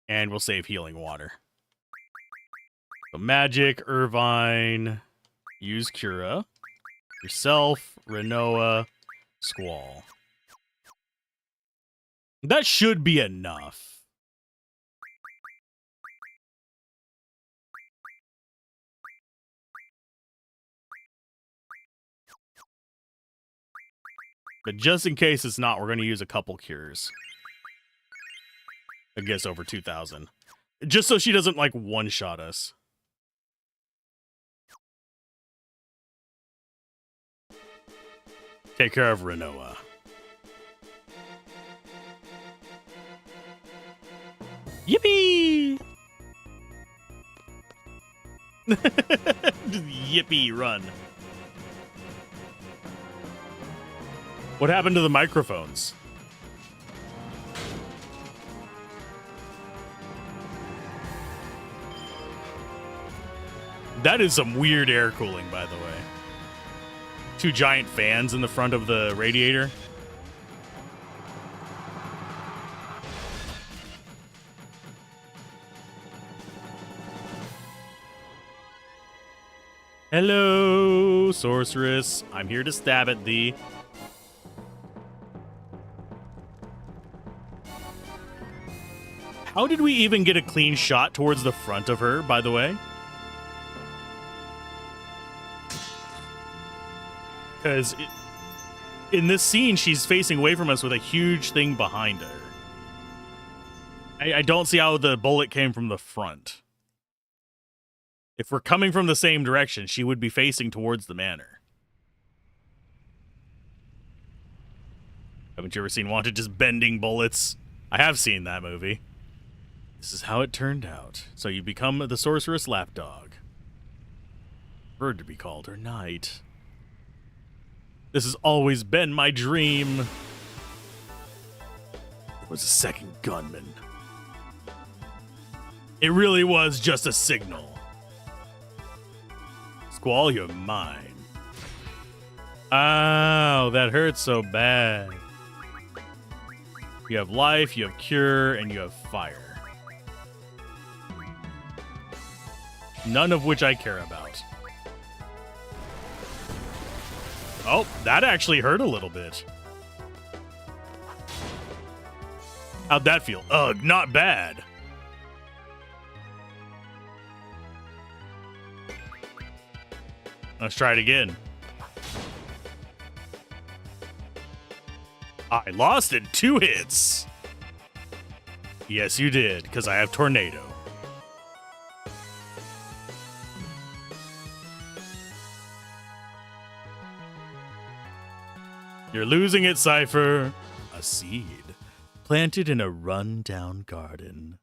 And we'll save healing water. So magic, Irvine, use Cura, yourself, Renoa, Squall. That should be enough. But just in case it's not, we're going to use a couple cures. I guess over 2,000. Just so she doesn't, like, one-shot us. Take care of Renoa. Yippee! Just yippee, run. What happened to the microphones? That is some weird air cooling, by the way. 2 giant fans in the front of the radiator. Hello, sorceress. I'm here to stab at thee. How did we even get a clean shot towards the front of her, by the way? Because in this scene, she's facing away from us with a huge thing behind her. I don't see how the bullet came from the front. If we're coming from the same direction, she would be facing towards the manor. Haven't you ever seen Wanted just bending bullets? I have seen that movie. This is how it turned out. So you become the sorceress lapdog. Preferred to be called her knight. This has always been my dream. There was a second gunman. It really was just a signal. Squall, you're mine. Oh, that hurts so bad. You have life, you have cure, and you have fire. None of which I care about. Oh, that actually hurt a little bit. How'd that feel? Ugh, not bad. Let's try it again. I lost in 2 hits. Yes, you did, because I have Tornado. You're losing it, Cypher. A seed planted in a run-down garden.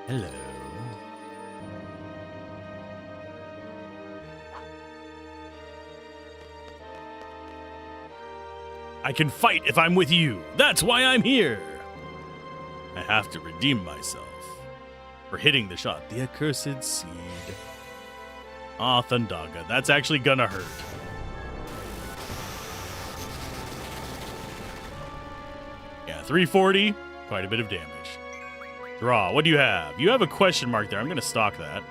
Hello. I can fight if I'm with you. That's why I'm here. I have to redeem myself for hitting the shot. The accursed seed. Ah, Thundaga. That's actually gonna hurt. Yeah, 340. Quite a bit of damage. Draw. What do you have? You have a question mark there. I'm gonna stock that.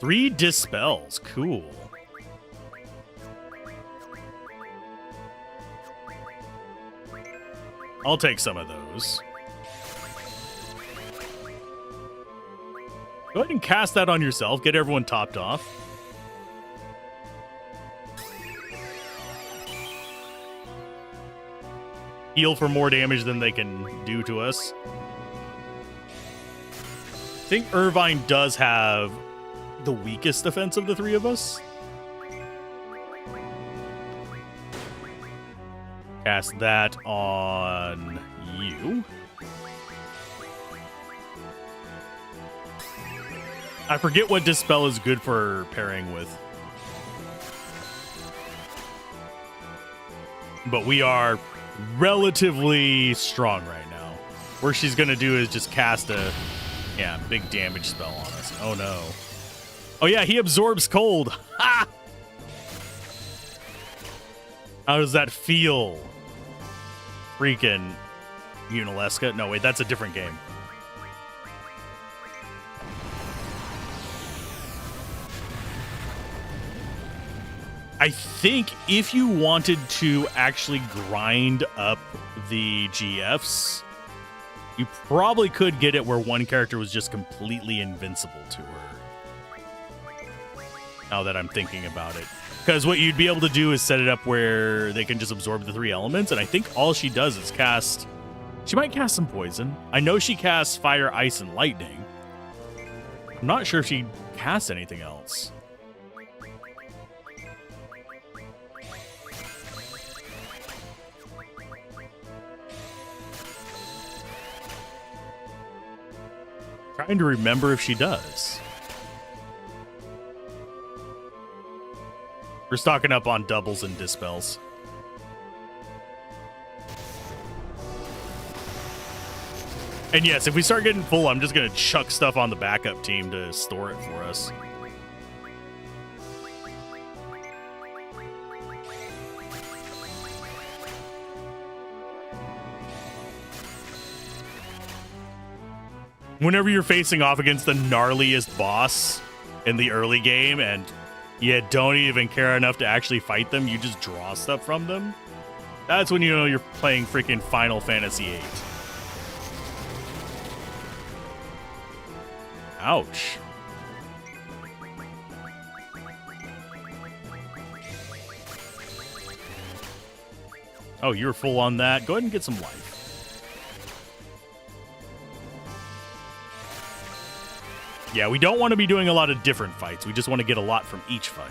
Three dispels. Cool. I'll take some of those. Go ahead and cast that on yourself. Get everyone topped off. Heal for more damage than they can do to us. I think Irvine does have the weakest defense of the 3 of us. Cast that on you. I forget what Dispel is good for pairing with. But we are relatively strong right now. Where she's going to do is just cast a big damage spell on us. Oh, no. Oh, yeah, he absorbs cold. Ha! How does that feel? Freaking Unalesca. No, wait, that's a different game. I think if you wanted to actually grind up the GFs, you probably could get it where one character was just completely invincible to her. Now that I'm thinking about it. Because what you'd be able to do is set it up where they can just absorb the 3 elements, and I think all she does is cast... She might cast some poison. I know she casts fire, ice, and lightning. I'm not sure if she casts anything else. Trying to remember if she does. We're stocking up on doubles and dispels. And yes, if we start getting full, I'm just going to chuck stuff on the backup team to store it for us. Whenever you're facing off against the gnarliest boss in the early game and You don't even care enough to actually fight them. You just draw stuff from them. That's when you know you're playing freaking Final Fantasy VIII. Ouch. Oh, you're full on that. Go ahead and get some life. Yeah, we don't want to be doing a lot of different fights. We just want to get a lot from each fight.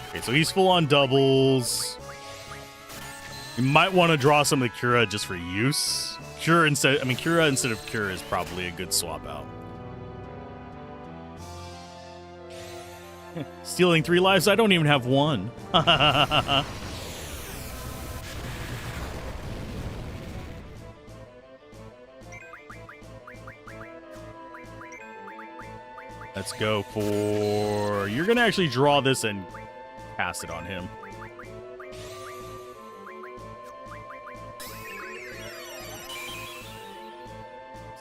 Okay, so he's full on doubles. You might want to draw some of the Cura just for use. Cura instead of Cura is probably a good swap out. Stealing 3 lives? I don't even have 1. Let's go for... You're going to actually draw this and cast it on him.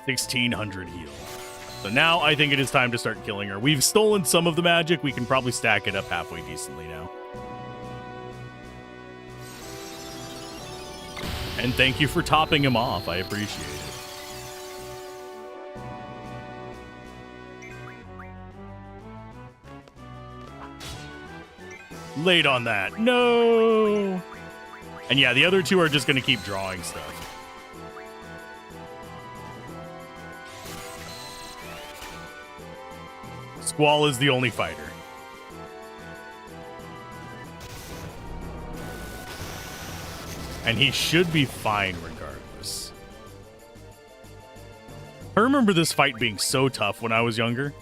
$1,600 heal. So now I think it is time to start killing her. We've stolen some of the magic. We can probably stack it up halfway decently now. And thank you for topping him off. I appreciate it. Late on that. No! And yeah, the other two are just going to keep drawing stuff. Squall is the only fighter. And he should be fine regardless. I remember this fight being so tough when I was younger.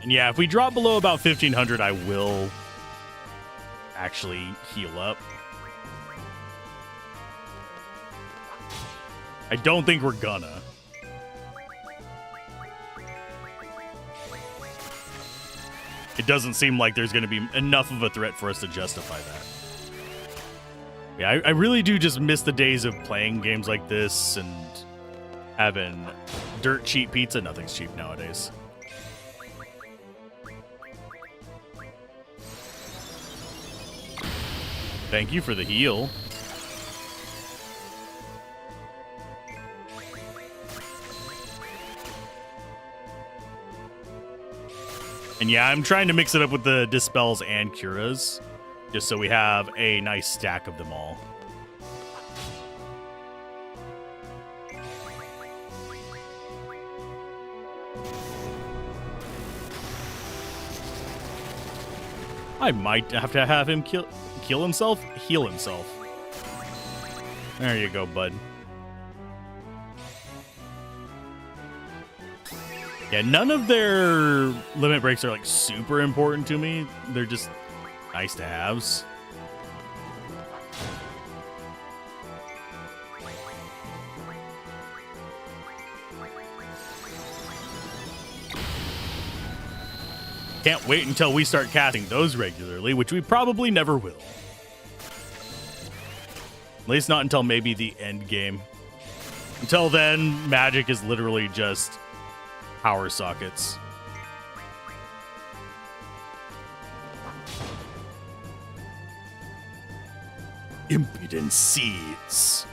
And yeah, if we drop below about 1,500, I will actually heal up. I don't think we're gonna. It doesn't seem like there's gonna be enough of a threat for us to justify that. Yeah, I really do just miss the days of playing games like this and having dirt cheap pizza. Nothing's cheap nowadays. Thank you for the heal. And yeah, I'm trying to mix it up with the Dispels and Curas, just so we have a nice stack of them all. I might have to have him heal himself. There you go, bud. Yeah, none of their limit breaks are like super important to me. They're just nice to haves. Can't wait until we start casting those regularly, which we probably never will. At least not until maybe the end game. Until then, magic is literally just power sockets. Impudent seeds.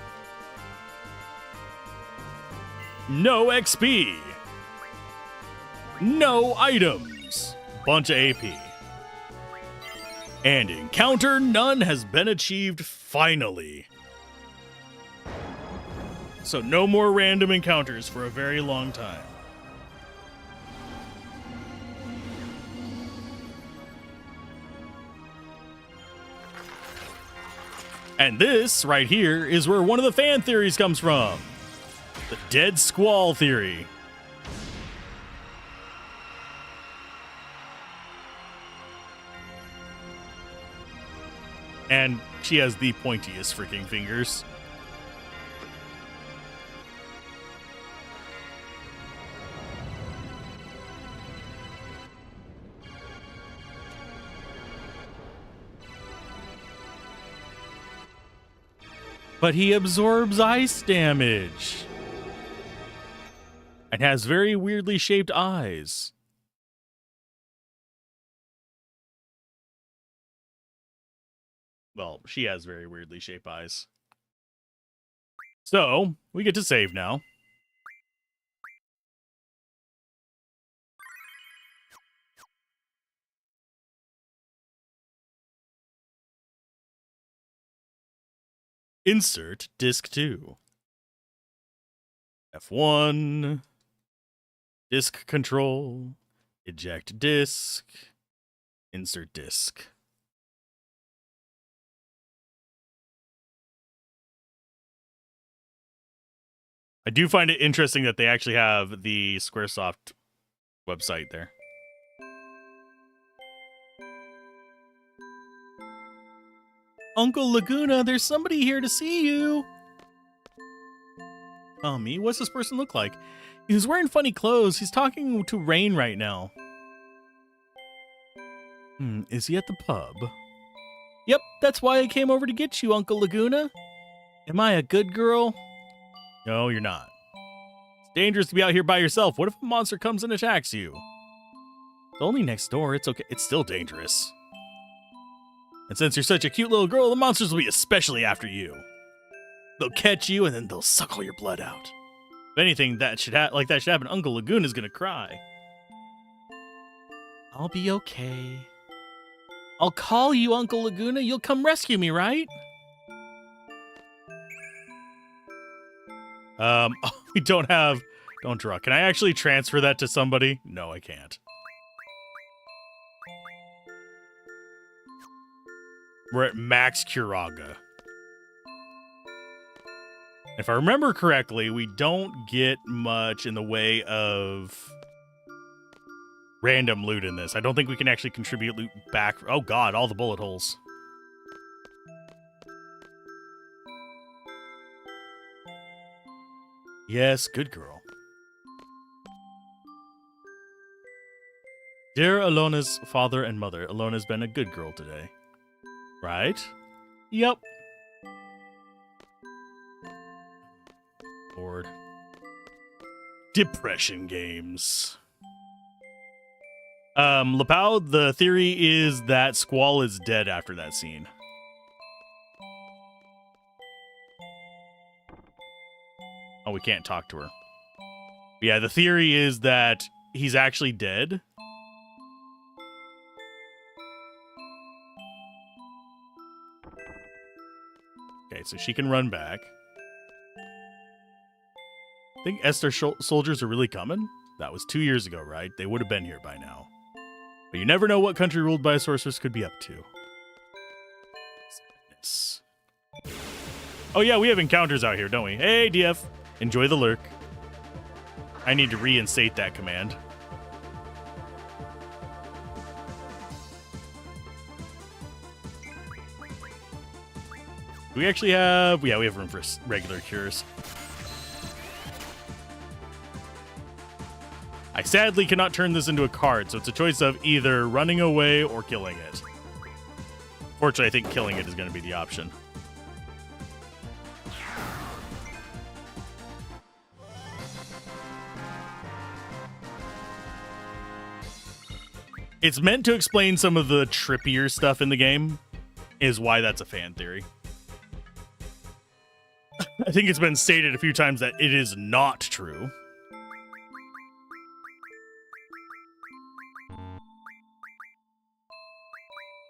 No XP. No items. Bunch of AP. And encounter none has been achieved finally. So no more random encounters for a very long time. And this right here is where one of the fan theories comes from. The Dead Squall theory. And she has the pointiest freaking fingers. But he absorbs ice damage. And has very weirdly shaped eyes. Well, she has very weirdly shaped eyes. So, we get to save now. Insert disk 2. F1. Disk control. Eject disk. Insert disk. I do find it interesting that they actually have the Squaresoft website there. Uncle Laguna, there's somebody here to see you. Oh, me? What's this person look like? He's wearing funny clothes. He's talking to Rain right now. Is he at the pub? Yep, that's why I came over to get you, Uncle Laguna. Am I a good girl? No, you're not. It's dangerous to be out here by yourself. What if a monster comes and attacks you? It's only next door. It's okay. It's still dangerous. And since you're such a cute little girl, the monsters will be especially after you. They'll catch you and then they'll suck all your blood out. If anything that should happen, Uncle Lagoon is gonna cry. I'll be okay. I'll call you, Uncle Laguna. You'll come rescue me, right? We don't draw. Can I actually transfer that to somebody? No, I can't. We're at max Curaga. If I remember correctly, we don't get much in the way of random loot in this. I don't think we can actually contribute loot back. Oh god, all the bullet holes. Yes, good girl. Dear Alona's father and mother, Alona's been a good girl today. Right? Yep. Lord. Depression games. Lapau, the theory is that Squall is dead after that scene. Oh, we can't talk to her. Yeah, the theory is that he's actually dead. Okay, so she can run back. Think Esther soldiers are really coming? That was 2 years ago, right? They would have been here by now. But you never know what country ruled by a sorceress could be up to. Sadness. Oh yeah, we have encounters out here, don't we? Hey, DF. Enjoy the lurk. I need to reinstate that command. Do we actually have... Yeah, we have room for regular cures. I sadly cannot turn this into a card, so it's a choice of either running away or killing it. Fortunately, I think killing it is going to be the option. It's meant to explain some of the trippier stuff in the game, is why that's a fan theory. I think it's been stated a few times that it is not true.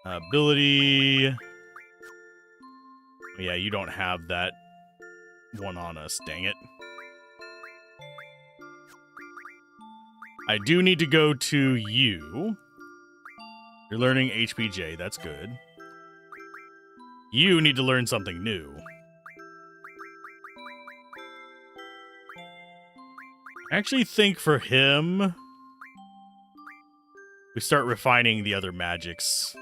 Ability. Yeah, you don't have that one on us, dang it. I do need to go to you. You're learning HPJ, that's good. You need to learn something new. I actually think for him, we start refining the other magics.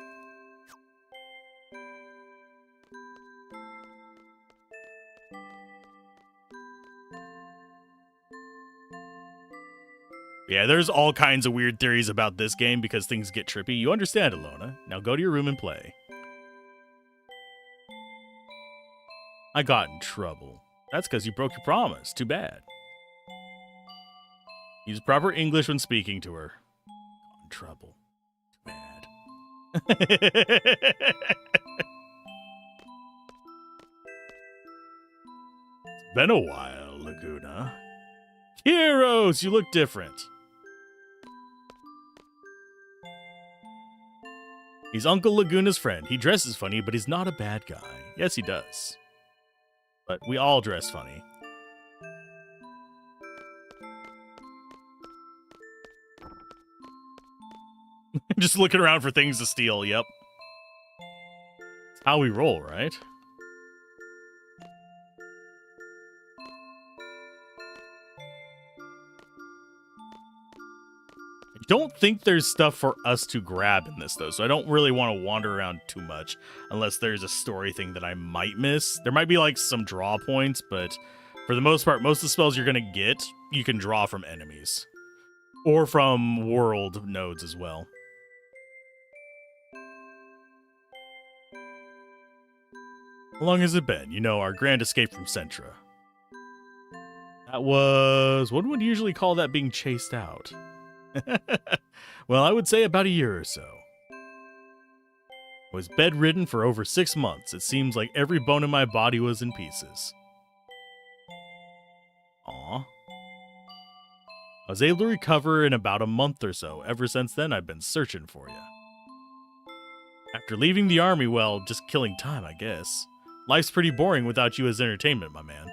Yeah, there's all kinds of weird theories about this game because things get trippy. You understand, Alona. Now go to your room and play. I got in trouble. That's because you broke your promise. Too bad. Use proper English when speaking to her. Got in trouble. Too bad. It's been a while, Laguna. Heroes, you look different. He's Uncle Laguna's friend. He dresses funny, but he's not a bad guy. Yes, he does. But we all dress funny. Just looking around for things to steal, yep. It's how we roll, right? I don't think there's stuff for us to grab in this, though, so I don't really want to wander around too much unless there's a story thing that I might miss. There might be, like, some draw points, but for the most part, most of the spells you're going to get, you can draw from enemies. Or from world nodes as well. How long has it been? You know, our grand escape from Centra. That was... what would usually call that being chased out? Well, I would say about a year or so. I was bedridden for over 6 months. It seems like every bone in my body was in pieces. Aw. I was able to recover in about a month or so. Ever since then, I've been searching for you. After leaving the army, well, just killing time, I guess. Life's pretty boring without you as entertainment, my man.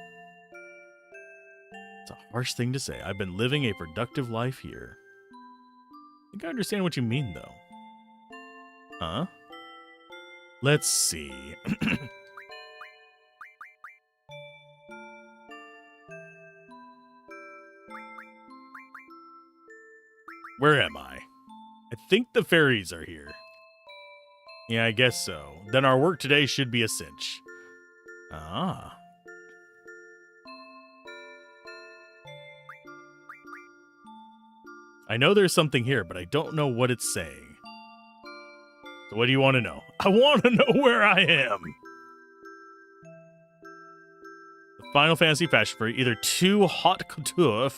It's a harsh thing to say. I've been living a productive life here. I think I understand what you mean, though. Huh? Let's see. Where am I? I think the fairies are here. Yeah, I guess so. Then our work today should be a cinch. Ah. I know there's something here, but I don't know what it's saying. So what do you want to know? I want to know where I am! The Final Fantasy fashion for either too haute couture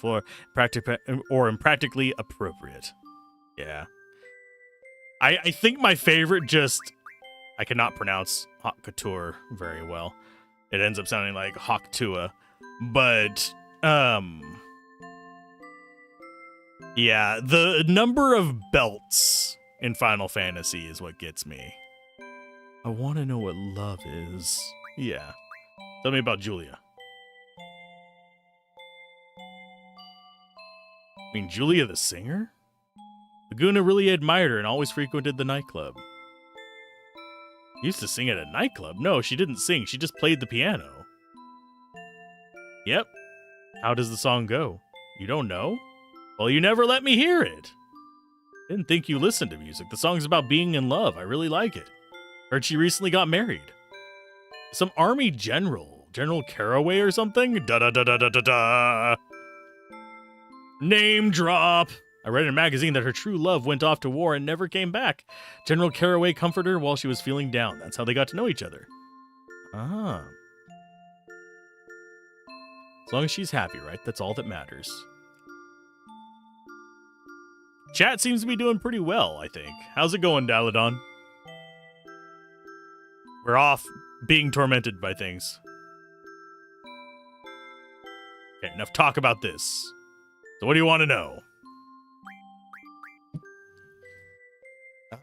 or impractically appropriate. Yeah. I think my favorite just... I cannot pronounce haute couture very well. It ends up sounding like haute couture. But, yeah, the number of belts in Final Fantasy is what gets me. I want to know what love is. Yeah. Tell me about Julia. I mean, Julia the singer? Laguna really admired her and always frequented the nightclub. Used to sing at a nightclub? No, she didn't sing. She just played the piano. Yep. How does the song go? You don't know? Well, you never let me hear it. Didn't think you listened to music. The song's about being in love. I really like it. Heard she recently got married. Some army general. General Caraway or something? Da-da-da-da-da-da-da. Name drop. I read in a magazine that her true love went off to war and never came back. General Caraway comforted her while she was feeling down. That's how they got to know each other. Ah. As long as she's happy, right? That's all that matters. Chat seems to be doing pretty well, I think. How's it going, Daladon? We're off being tormented by things. Okay, enough talk about this. So what do you want to know?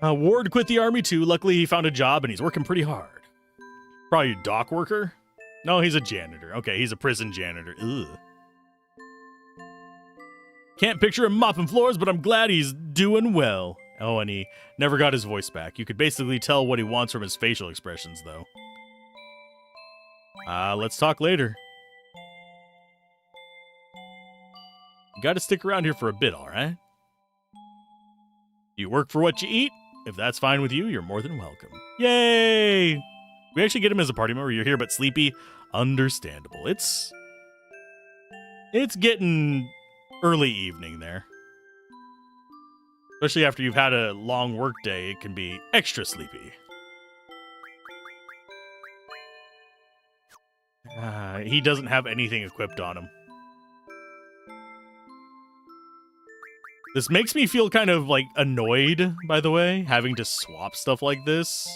Ward quit the army too. Luckily, he found a job and he's working pretty hard. Probably a dock worker? No, he's a janitor. Okay, he's a prison janitor. Ugh. Can't picture him mopping floors, but I'm glad he's doing well. Oh, and he never got his voice back. You could basically tell what he wants from his facial expressions, though. Let's talk later. You gotta stick around here for a bit, alright? You work for what you eat? If that's fine with you, you're more than welcome. Yay! We actually get him as a party member. You're here but sleepy. Understandable. It's getting early evening there. Especially after you've had a long work day, it can be extra sleepy. He doesn't have anything equipped on him. This makes me feel kind of, like, annoyed, by the way, having to swap stuff like this.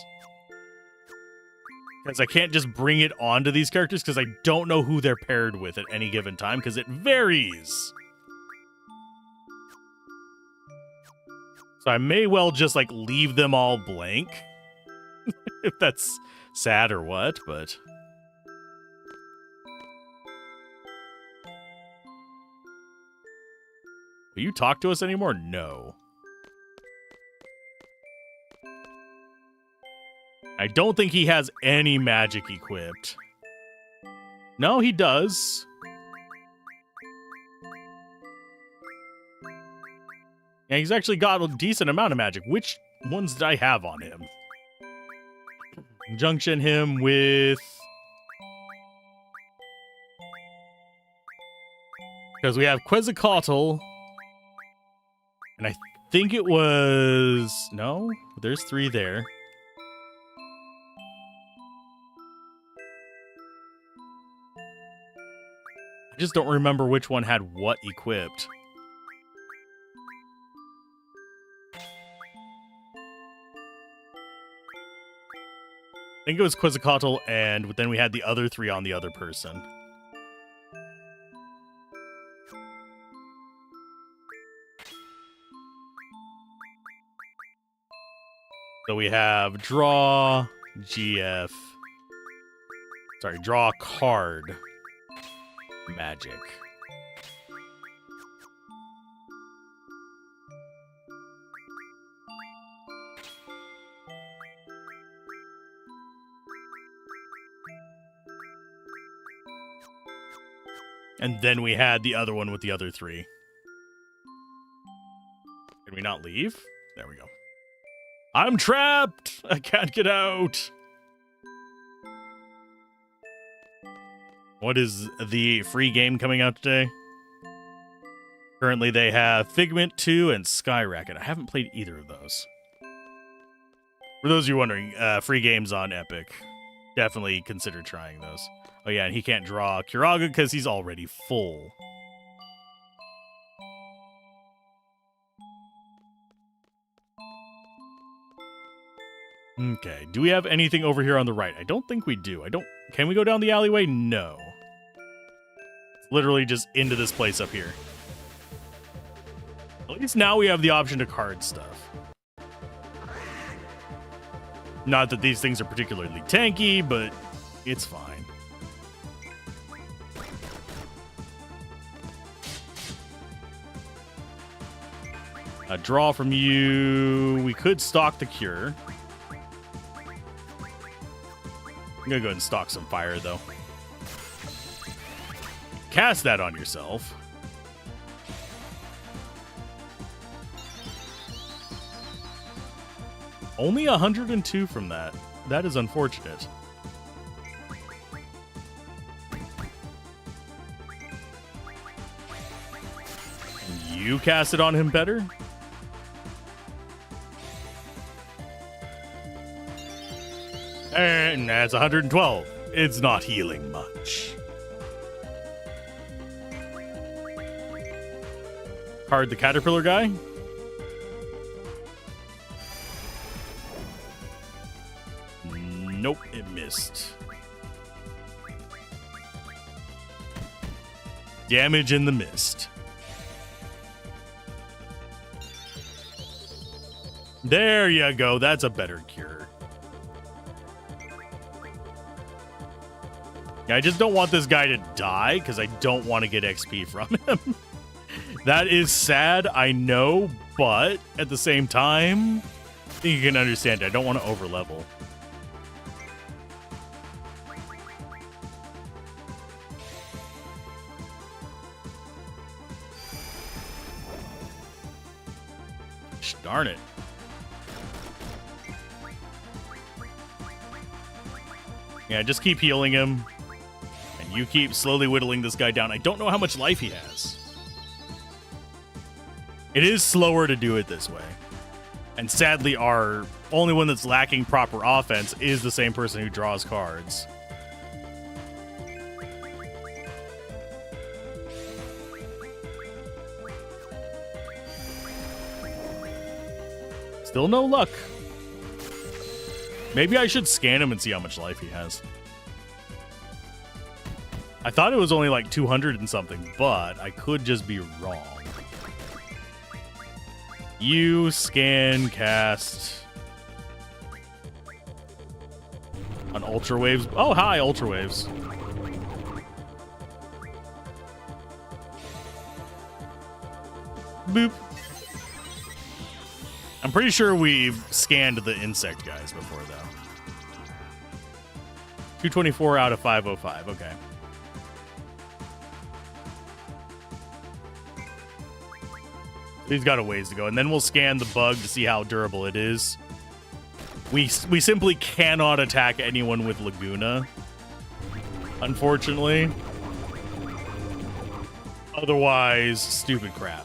Because I can't just bring it onto these characters because I don't know who they're paired with at any given time because it varies. So I may well just, like, leave them all blank. If that's sad or what, but... Will you talk to us anymore? No. I don't think he has any magic equipped. No, he does. Yeah, he's actually got a decent amount of magic. Which ones did I have on him? Junction him with... Because we have Quetzalcoatl. And I think it was... No? There's 3 there. I just don't remember which one had what equipped. I think it was Quetzalcoatl, and then we had the other 3 on the other person. So we have draw, GF. Sorry, draw card. Magic. And then we had the other one with the other 3. Can we not leave? There we go. I'm trapped! I can't get out! What is the free game coming out today? Currently they have Figment 2 and Skyrocket. I haven't played either of those. For those of you wondering, free games on Epic. Definitely consider trying those. Oh yeah, and he can't draw Kiraga because he's already full. Okay, do we have anything over here on the right? I don't think we do. Can we go down the alleyway? No. It's literally just into this place up here. At least now we have the option to card stuff. Not that these things are particularly tanky, but it's fine. A draw from you. We could stock the cure. I'm gonna go ahead and stock some fire, though. Cast that on yourself. Only 102 from that. That is unfortunate. You cast it on him better? And that's 112. It's not healing much. Card the caterpillar guy. Nope, it missed. Damage in the mist. There you go. That's a better cure. I just don't want this guy to die because I don't want to get XP from him. That is sad, I know, but at the same time, I think you can understand it. I don't want to overlevel. Darn it. Yeah, just keep healing him. And you keep slowly whittling this guy down. I don't know how much life he has. It is slower to do it this way. And sadly, our only one that's lacking proper offense is the same person who draws cards. Still no luck. Maybe I should scan him and see how much life he has. I thought it was only like 200 and something, but I could just be wrong. You scan cast on Ultra Waves. Oh, hi, Ultra Waves. Boop. I'm pretty sure we've scanned the insect guys before, though. 224 out of 505. Okay. He's got a ways to go, and then we'll scan the bug to see how durable it is. We simply cannot attack anyone with Laguna, unfortunately. Otherwise, stupid crap.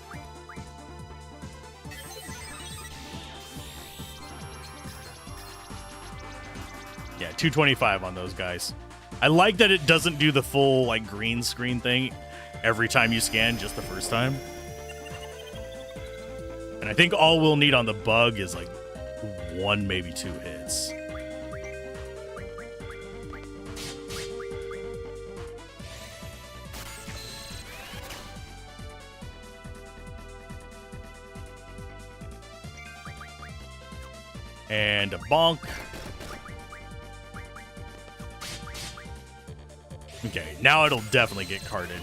Yeah, 225 on those guys. I like that it doesn't do the full like green screen thing every time you scan, just the first time. And I think all we'll need on the bug is like 1, maybe 2 hits. And a bonk. Okay, now it'll definitely get carded.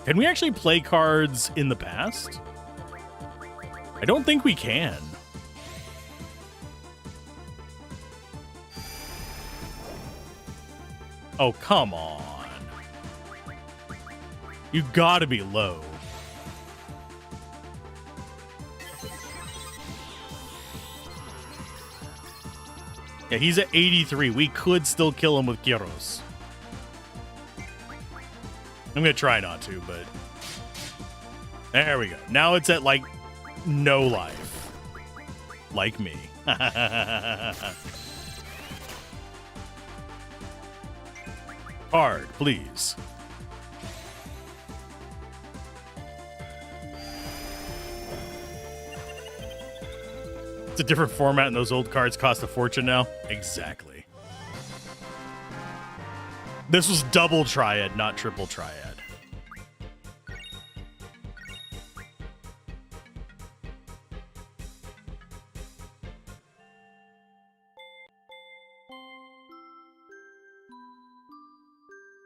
Can we actually play cards in the past? I don't think we can. Oh, come on. You gotta be low. Yeah, he's at 83. We could still kill him with Gyros. I'm going to try not to, but... There we go. Now it's at, like, no life. Like me. Card, please. It's a different format, and those old cards cost a fortune now. Exactly. This was double triad, not triple triad.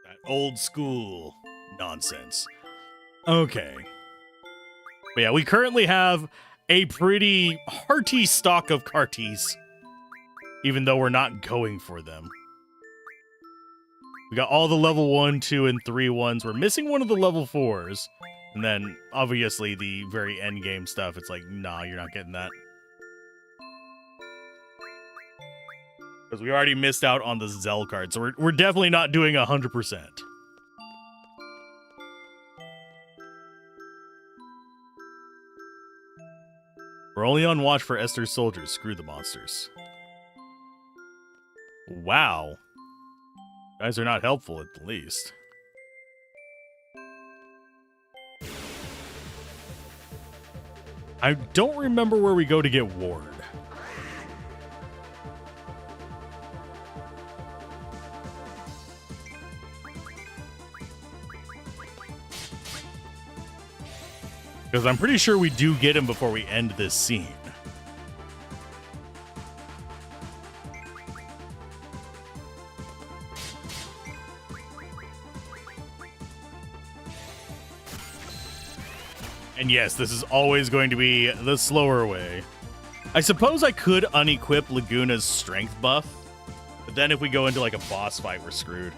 That old school nonsense. Okay. But yeah, we currently have a pretty hearty stock of carties, even though we're not going for them. We got all the level 1, 2, and 3 ones. We're missing one of the level 4s. And then, obviously, the very end game stuff, it's like, nah, you're not getting that. Because we already missed out on the Zell card, so we're definitely not doing 100%. We're only on watch for Esther's soldiers. Screw the monsters. Wow. Guys are not helpful, at the least. I don't remember where we go to get Ward. Because I'm pretty sure we do get him before we end this scene. And yes, this is always going to be the slower way. I suppose I could unequip Laguna's strength buff, but then if we go into like a boss fight, we're screwed.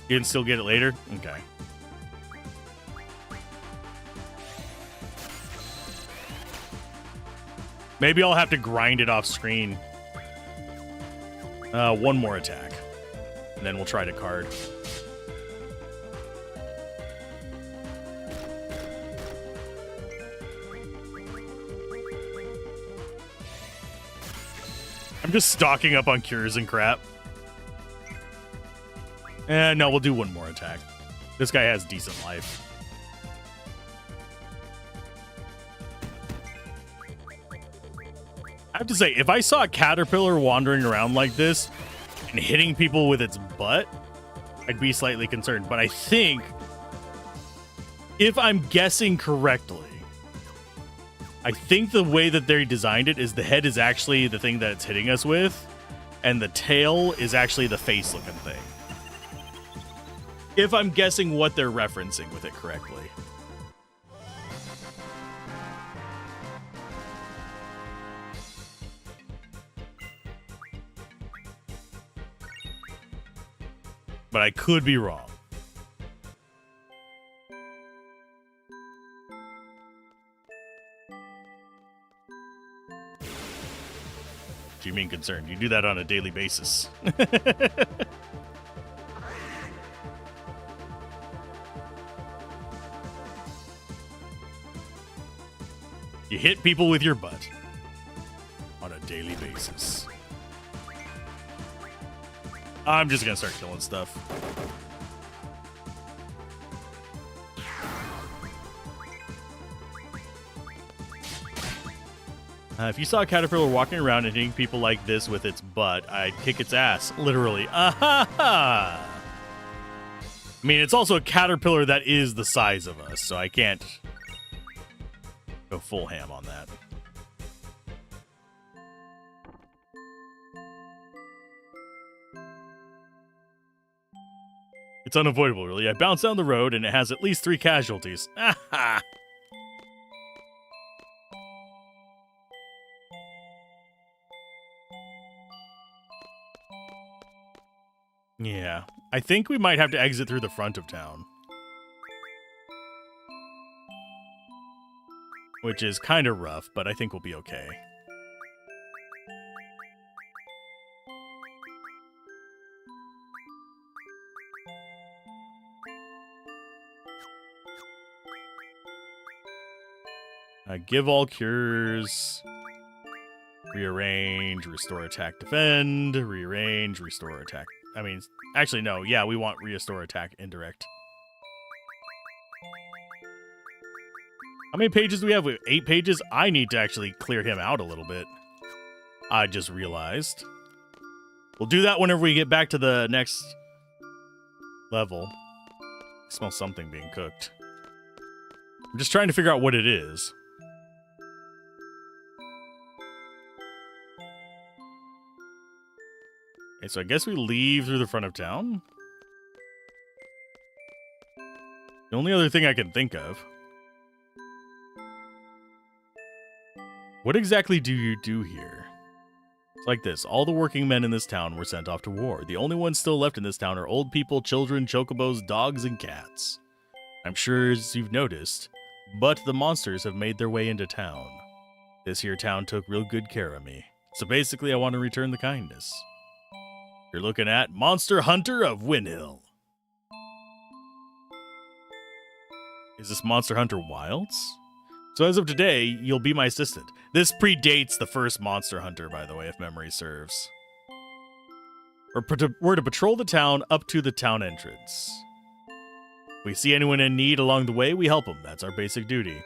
You can still get it later? Okay. Maybe I'll have to grind it off screen. One more attack. And then we'll try to card. I'm just stocking up on cures and crap. No, we'll do one more attack. This guy has decent life. I have to say, if I saw a caterpillar wandering around like this and hitting people with its butt, I'd be slightly concerned. But I think, if I'm guessing correctly, I think the way that they designed it is the head is actually the thing that it's hitting us with, and the tail is actually the face-looking thing. If I'm guessing what they're referencing with it correctly. But I could be wrong. Do you mean concerned? You do that on a daily basis. You hit people with your butt on a daily basis. I'm just gonna start killing stuff. If you saw a caterpillar walking around and hitting people like this with its butt, I'd kick its ass. Literally. I mean, it's also a caterpillar that is the size of us, so I can't go full ham on that. It's unavoidable, really. I bounced down the road, and it has at least 3 casualties. Aha! Yeah, I think we might have to exit through the front of town. Which is kind of rough, but I think we'll be okay. Give all cures. Rearrange, restore attack, defend. Rearrange, restore attack. I mean, actually, no. Yeah, we want restore attack, indirect. How many pages do we have? We have 8 pages. I need to actually clear him out a little bit. I just realized. We'll do that whenever we get back to the next level. I smell something being cooked. I'm just trying to figure out what it is. Okay, so I guess we leave through the front of town. The only other thing I can think of. What exactly do you do here? It's like this. All the working men in this town were sent off to war. The only ones still left in this town are old people, children, chocobos, dogs, and cats. I'm sure as you've noticed, but the monsters have made their way into town. This here town took real good care of me. So basically, I want to return the kindness. You're looking at Monster Hunter of Windhill. Is this Monster Hunter Wilds? So as of today, you'll be my assistant. This predates the first Monster Hunter, by the way, if memory serves. We're to patrol the town up to the town entrance. If we see anyone in need along the way, we help them. That's our basic duty.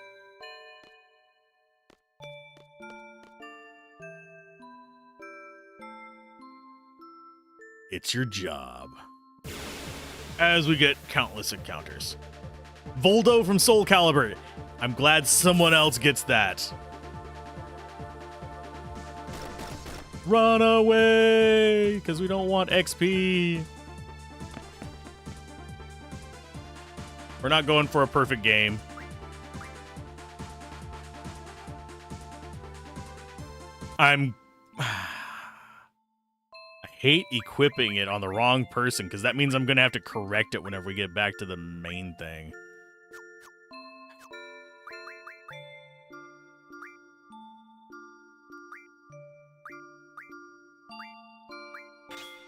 It's your job. As we get countless encounters. Voldo from Soul Calibur. I'm glad someone else gets that. Run away, because we don't want XP. We're not going for a perfect game. I hate equipping it on the wrong person, because that means I'm going to have to correct it whenever we get back to the main thing.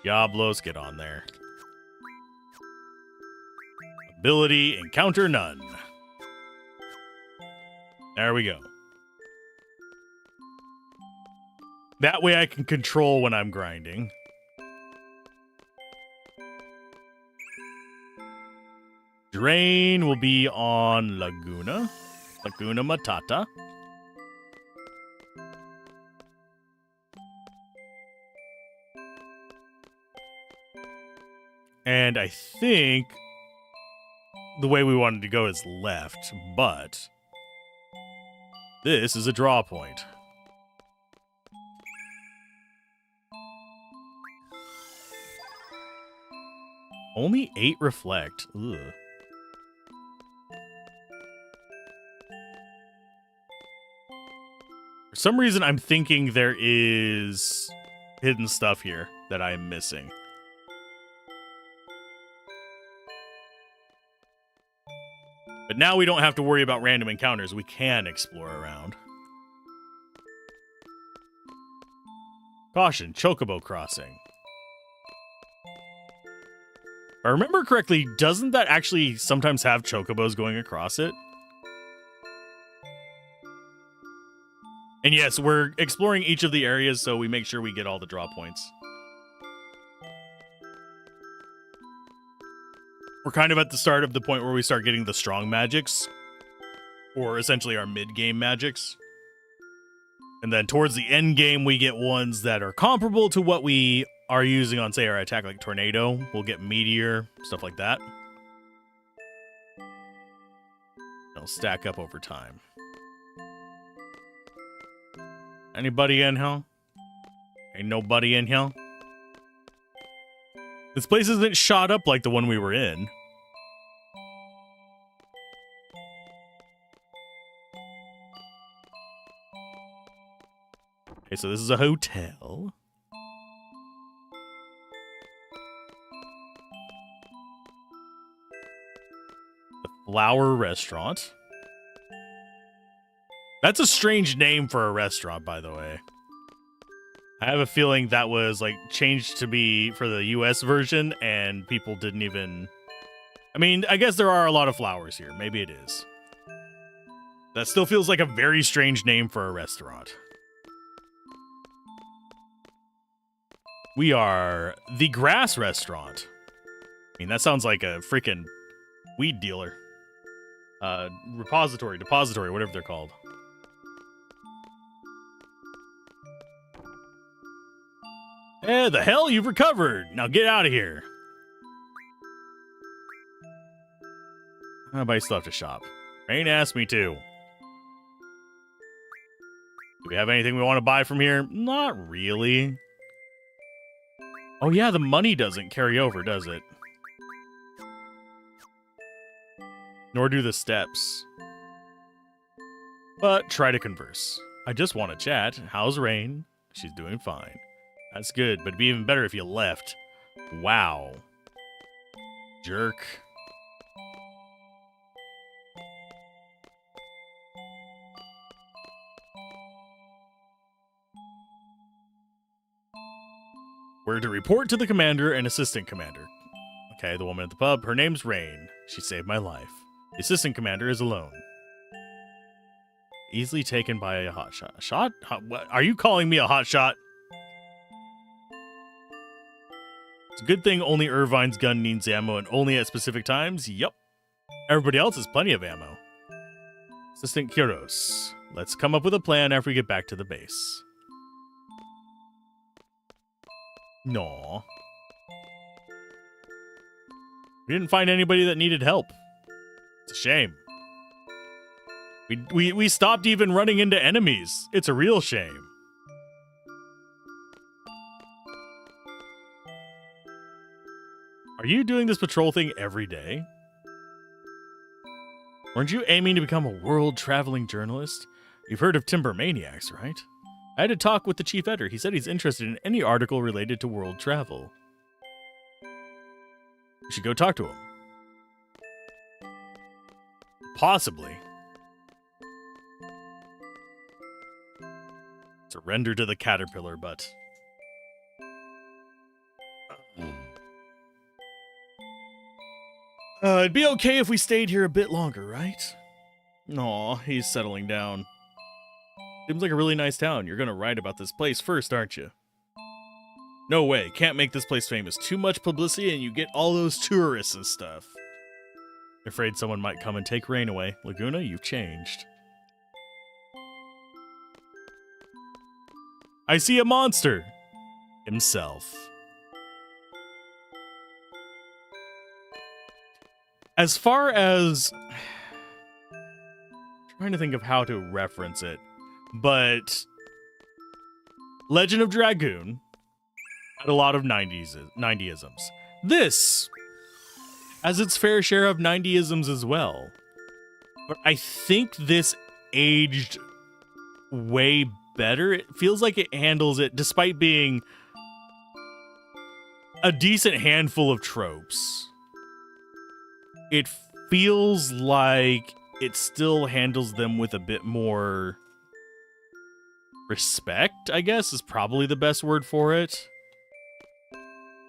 Diablos, get on there. Ability, encounter none. There we go. That way I can control when I'm grinding. Drain will be on Laguna. Laguna Matata. And I think the way we wanted to go is left, but this is a draw point. Only 8 reflect. Ugh. For some reason, I'm thinking there is hidden stuff here that I am missing. But now we don't have to worry about random encounters. We can explore around. Caution, Chocobo Crossing. If I remember correctly, doesn't that actually sometimes have chocobos going across it? And yes, we're exploring each of the areas so we make sure we get all the draw points. We're kind of at the start of the point where we start getting the strong magics, or essentially our mid-game magics. And then towards the end game, we get ones that are comparable to what we are using on, say, our attack, like Tornado. We'll get Meteor, stuff like that. It'll stack up over time. Anybody in here? Ain't nobody in here? This place isn't shot up like the one we were in. Okay, so this is a hotel. The Flower Restaurant. That's a strange name for a restaurant, by the way. I have a feeling that was, like, changed to be for the US version, and people didn't even... I mean, I guess there are a lot of flowers here. Maybe it is. That still feels like a very strange name for a restaurant. We are the Grass Restaurant. I mean, that sounds like a freaking weed dealer. Depository, whatever they're called. Eh, the hell? You've recovered. Now get out of here. But I still have to shop. Rain asked me to. Do we have anything we want to buy from here? Not really. Oh yeah, the money doesn't carry over, does it? Nor do the steps. But try to converse. I just want to chat. How's Rain? She's doing fine. That's good, but it'd be even better if you left. Wow. Jerk. We're to report to the commander and assistant commander. Okay, the woman at the pub, her name's Rain. She saved my life. The assistant commander is alone. Easily taken by a hotshot. A shot? What? Are you calling me a hotshot? It's a good thing only Irvine's gun needs ammo and only at specific times. Yup. Everybody else has plenty of ammo. Assistant Kyros. Let's come up with a plan after we get back to the base. No. We didn't find anybody that needed help. It's a shame. We stopped even running into enemies. It's a real shame. Are you doing this patrol thing every day? Weren't you aiming to become a world-traveling journalist? You've heard of timber maniacs, right? I had a talk with the chief editor. He said he's interested in any article related to world travel. We should go talk to him. Possibly. Surrender to the caterpillar, but... it'd be okay if we stayed here a bit longer, right? Aw, he's settling down. Seems like a really nice town. You're gonna write about this place first, aren't you? No way. Can't make this place famous. Too much publicity and you get all those tourists and stuff. Afraid someone might come and take Rain away. Laguna, you've changed. I see a monster. Himself. As far as... trying to think of how to reference it. But... Legend of Dragoon had a lot of 90-isms. This has its fair share of 90-isms as well. But I think this aged way better. It feels like it handles it, despite being a decent handful of tropes. It feels like it still handles them with a bit more respect, I guess, is probably the best word for it,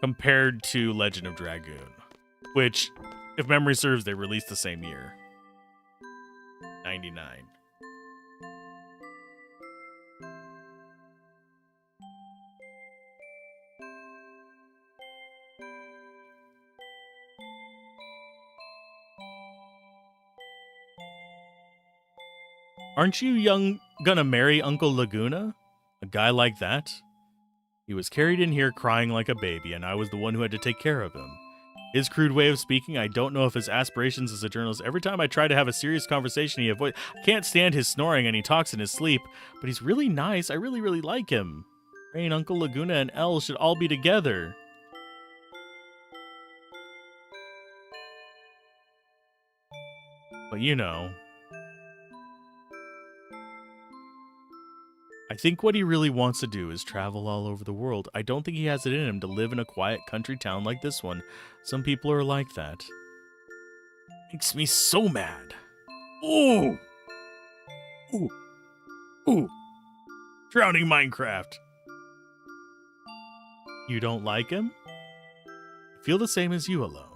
compared to Legend of Dragoon, which, if memory serves, they released the same year. 99. Aren't you gonna marry Uncle Laguna? A guy like that? He was carried in here crying like a baby, and I was the one who had to take care of him. His crude way of speaking, I don't know if his aspirations as a journalist. Every time I try to have a serious conversation, he avoids. I can't stand his snoring, and he talks in his sleep. But he's really nice. I really, really like him. Rain, Uncle Laguna, and Elle should all be together. But you know... I think what he really wants to do is travel all over the world. I don't think he has it in him to live in a quiet country town like this one. Some people are like that. Makes me so mad. Ooh! Ooh! Ooh! Drowning Minecraft! You don't like him? I feel the same as you alone.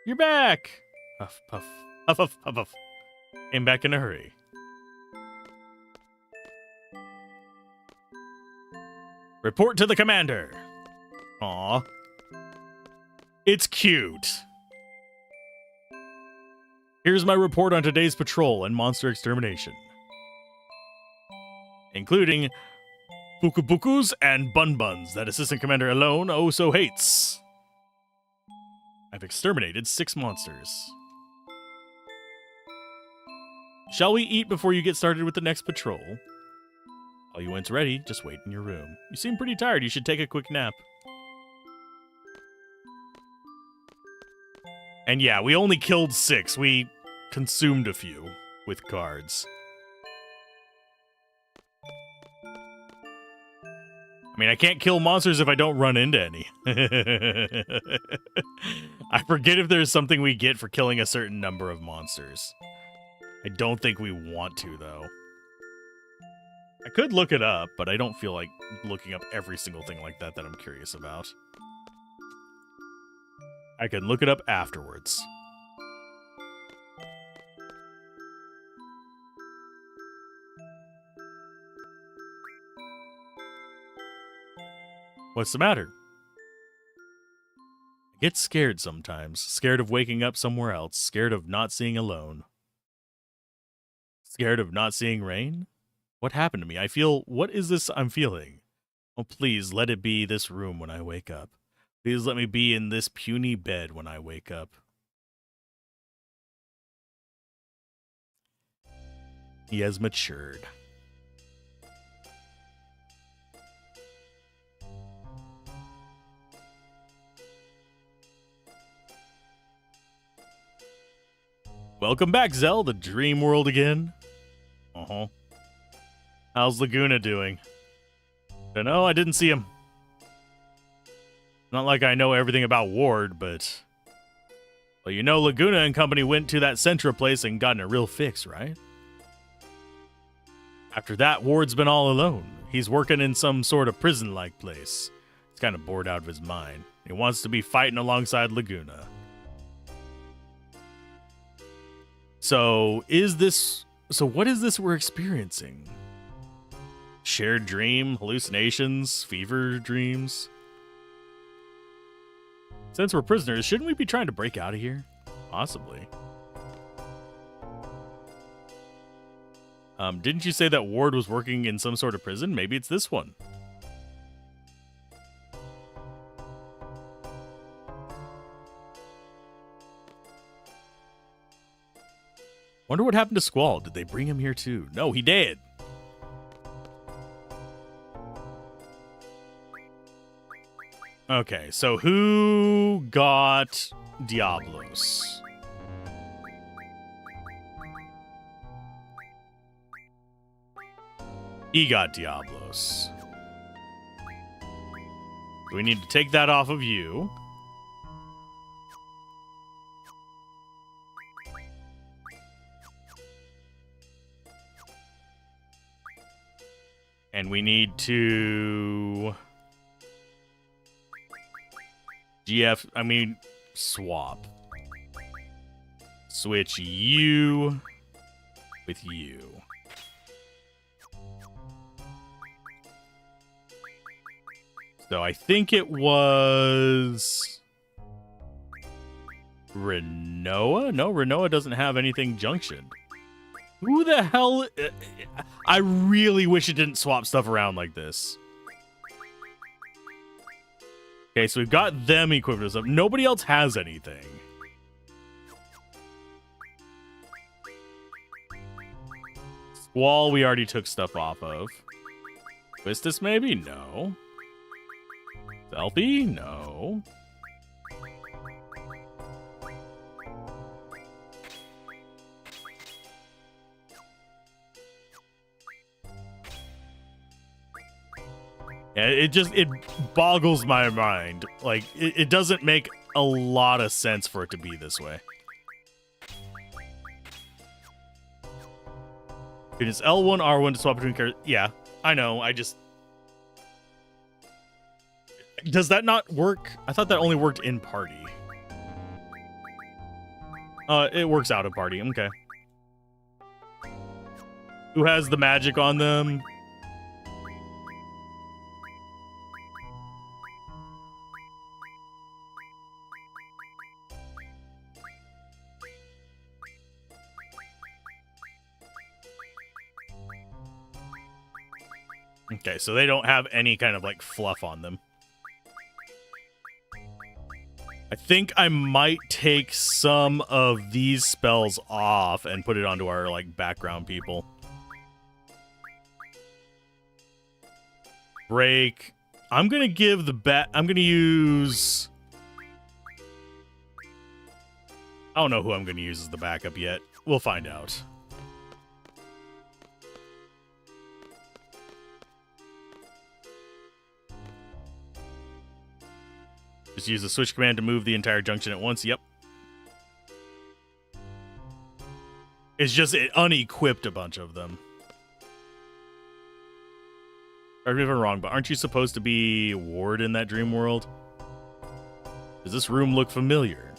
You're back! Puff, puff, puff, puff, puff, puff. Came back in a hurry. Report to the commander. Aw. It's cute. Here's my report on today's patrol and monster extermination. Including bukubukus and bunbuns that Assistant Commander Alone oh so hates. I've exterminated 6 monsters. Shall we eat before you get started with the next patrol? All you went's ready, just wait in your room. You seem pretty tired, you should take a quick nap. And yeah, we only killed 6. We consumed a few with cards. I mean, I can't kill monsters if I don't run into any. I forget if there's something we get for killing a certain number of monsters. I don't think we want to, though. I could look it up, but I don't feel like looking up every single thing like that I'm curious about. I can look it up afterwards. What's the matter? I get scared sometimes. Scared of waking up somewhere else. Scared of not seeing Alone. Scared of not seeing Rain? What happened to me? I feel... What is this I'm feeling? Oh, please, let it be this room when I wake up. Please let me be in this puny bed when I wake up. He has matured. Welcome back, Zell, the dream world again. Uh-huh. How's Laguna doing? Dunno, I didn't see him. Not like I know everything about Ward, but... Well, you know Laguna and company went to that Centra place and got in a real fix, right? After that, Ward's been all alone. He's working in some sort of prison-like place. It's kind of bored out of his mind. He wants to be fighting alongside Laguna. So what is this we're experiencing? Shared dream, hallucinations, fever dreams? Since we're prisoners, shouldn't we be trying to break out of here? Possibly. Didn't you say that Ward was working in some sort of prison? Maybe it's this one. Wonder what happened to Squall. Did they bring him here too? No, he did. Okay, so who got Diablos? He got Diablos. We need to take that off of you. And we need to swap. Switch you with you. So I think it was Renoa? No, Renoa doesn't have anything junctioned. Who the hell? I really wish it didn't swap stuff around like this. Okay, so we've got them equipped with stuff. Nobody else has anything. Squall, we already took stuff off of. Twistus, maybe? No. Selfie? No. Yeah, it boggles my mind. Like, it doesn't make a lot of sense for it to be this way. It's L1, R1 to swap between characters. Yeah, I know. I just... Does that not work? I thought that only worked in party. It works out of party. Okay. Who has the magic on them? Okay, so they don't have any kind of, like, fluff on them. I think I might take some of these spells off and put it onto our, like, background people. Break. I'm gonna give the I'm gonna use... I don't know who I'm gonna use as the backup yet. We'll find out. Just use the switch command to move the entire junction at once. Yep. It's just it unequipped a bunch of them. Correct me if I'm wrong, but aren't you supposed to be Ward in that dream world? Does this room look familiar?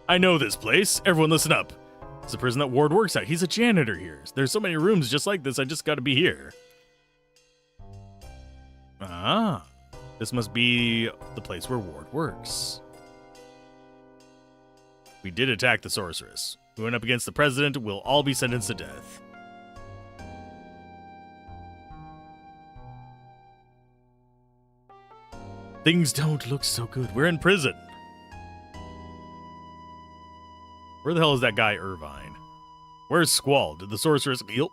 I know this place. Everyone listen up. It's the prison that Ward works at. He's a janitor here. There's so many rooms just like this, I just gotta be here. Ah. This must be the place where Ward works. We did attack the sorceress. We went up against the president. We'll all be sentenced to death. Things don't look so good. We're in prison. Where the hell is that guy, Irvine? Where's Squall? Did the sorceress... Yep.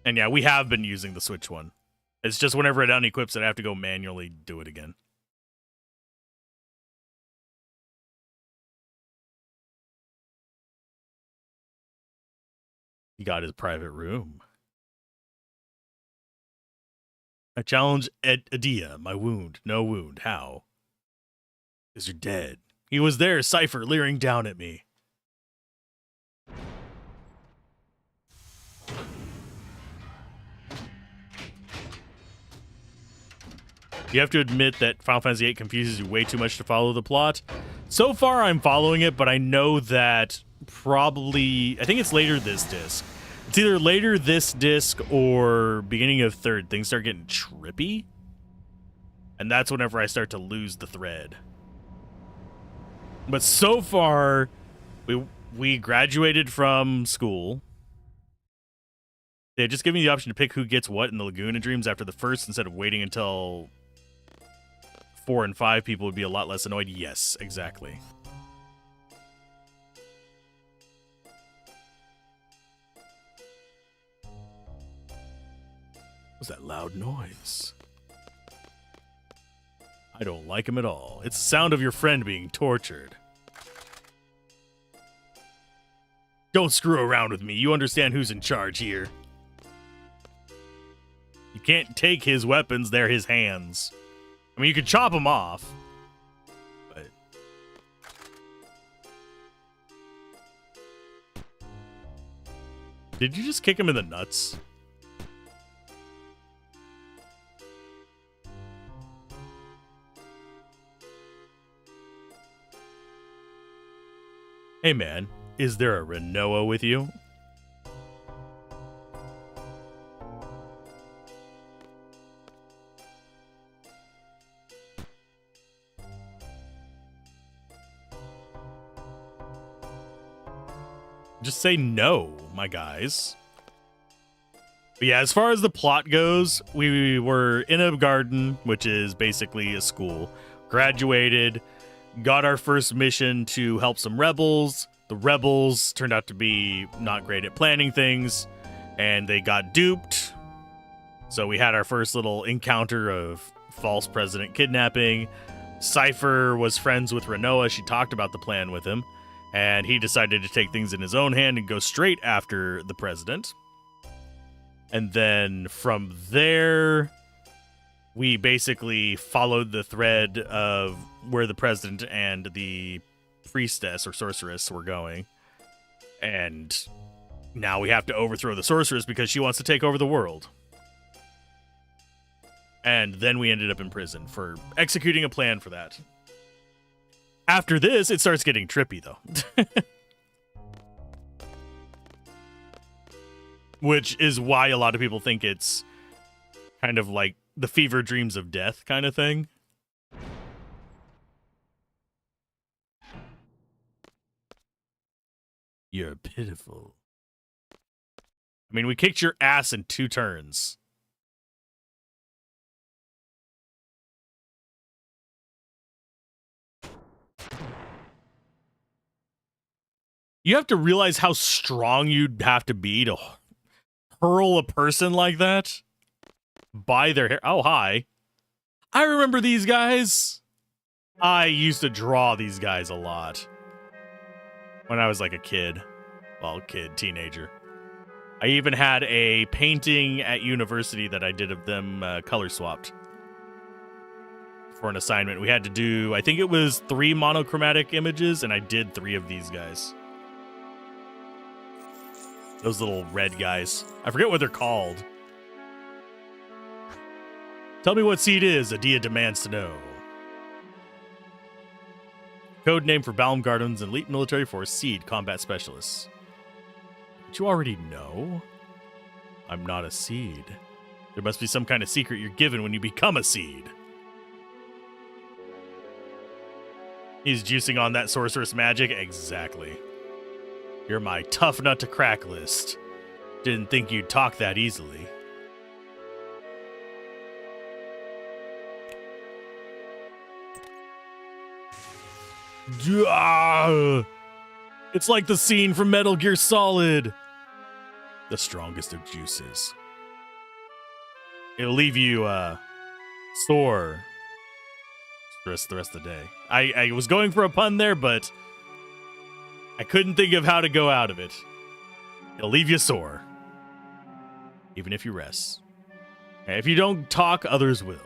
And yeah, we have been using the switch one. It's just whenever it unequips it, I have to go manually do it again. He got his private room. I challenge Adia, my wound. No wound. How? Because you're dead. He was there, Cypher, leering down at me. You have to admit that Final Fantasy VIII confuses you way too much to follow the plot. So far, I'm following it, but I know that probably... I think it's later this disc. It's either later this disc or beginning of third. Things start getting trippy. And that's whenever I start to lose the thread. But so far, we graduated from school. They just give me the option to pick who gets what in the Laguna Dreams after the first instead of waiting until 4 and 5 people would be a lot less annoyed. Yes, exactly. What's that loud noise? I don't like him at all. It's the sound of your friend being tortured. Don't screw around with me. You understand who's in charge here. You can't take his weapons. They're his hands. I mean, you could chop them off. But... Did you just kick him in the nuts? Hey man, is there a Renoa with you? Just say no, my guys. But yeah, as far as the plot goes, we were in a garden, which is basically a school, graduated, got our first mission to help some rebels. The rebels turned out to be not great at planning things, and they got duped. So we had our first little encounter of false president kidnapping. Cypher was friends with Renoa. She talked about the plan with him, and he decided to take things in his own hand and go straight after the president. And then from there, we basically followed the thread of where the president and the priestess or sorceress were going. And now we have to overthrow the sorceress because she wants to take over the world. And then we ended up in prison for executing a plan for that. After this, it starts getting trippy, though. Which is why a lot of people think it's kind of like the fever dreams of death kind of thing. You're pitiful. I mean, we kicked your ass in 2 turns. You have to realize how strong you'd have to be to hurl a person like that by their hair. Oh, hi. I remember these guys. I used to draw these guys a lot when I was like a kid. Well, teenager. I even had a painting at university that I did of them color swapped for an assignment. We had to do, I think it was 3 monochromatic images, and I did 3 of these guys. Those little red guys. I forget what they're called. Tell me what seed is, Adia demands to know. Code name for Baumgarten's elite military force, Seed Combat Specialists. But you already know. I'm not a seed. There must be some kind of secret you're given when you become a seed. He's juicing on that sorceress magic? Exactly. You're my tough nut to crack list. Didn't think you'd talk that easily. It's like the scene from Metal Gear Solid. The strongest of juices. It'll leave you sore the rest of the day. I was going for a pun there, but I couldn't think of how to go out of it. It'll leave you sore. Even if you rest. And if you don't talk, others will.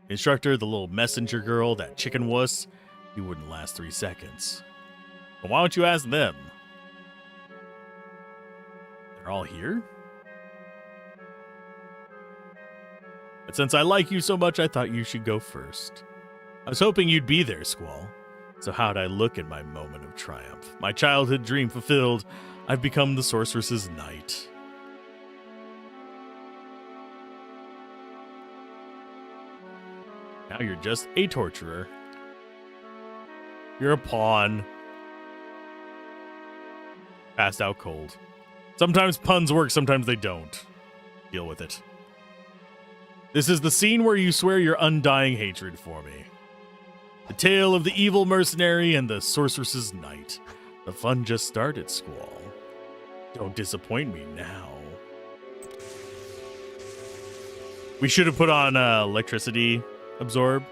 Instructor, the little messenger girl, that chicken wuss, he wouldn't last 3 seconds. But why don't you ask them? They're all here? But since I like you so much, I thought you should go first. I was hoping you'd be there, Squall. So how'd I look in my moment of triumph? My childhood dream fulfilled. I've become the sorceress's knight. Now you're just a torturer. You're a pawn. Passed out cold. Sometimes puns work, sometimes they don't. Deal with it. This is the scene where you swear your undying hatred for me. The tale of the evil mercenary and the sorceress's knight. The fun just started, Squall. Don't disappoint me now. We should have put on electricity absorb.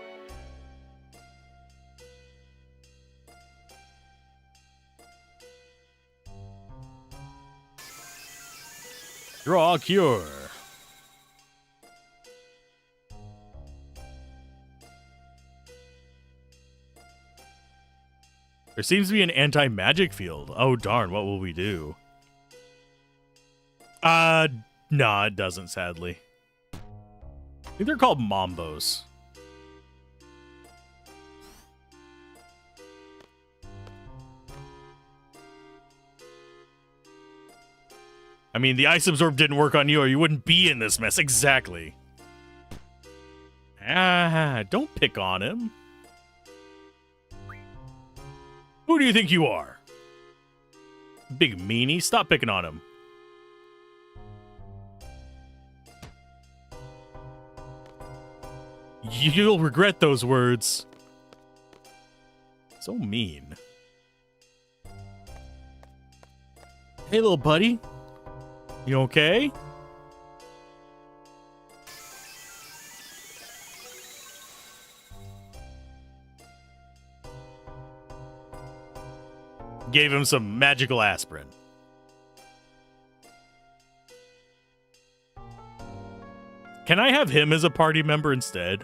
Draw cure. There seems to be an anti-magic field. Oh darn, what will we do? Nah, it doesn't, sadly. I think they're called Mombos. I mean, the ice absorb didn't work on you or you wouldn't be in this mess. Exactly. Don't pick on him. Who do you think you are? Big meanie, stop picking on him. You'll regret those words. So mean. Hey, little buddy. You okay? Gave him some magical aspirin. Can I have him as a party member instead?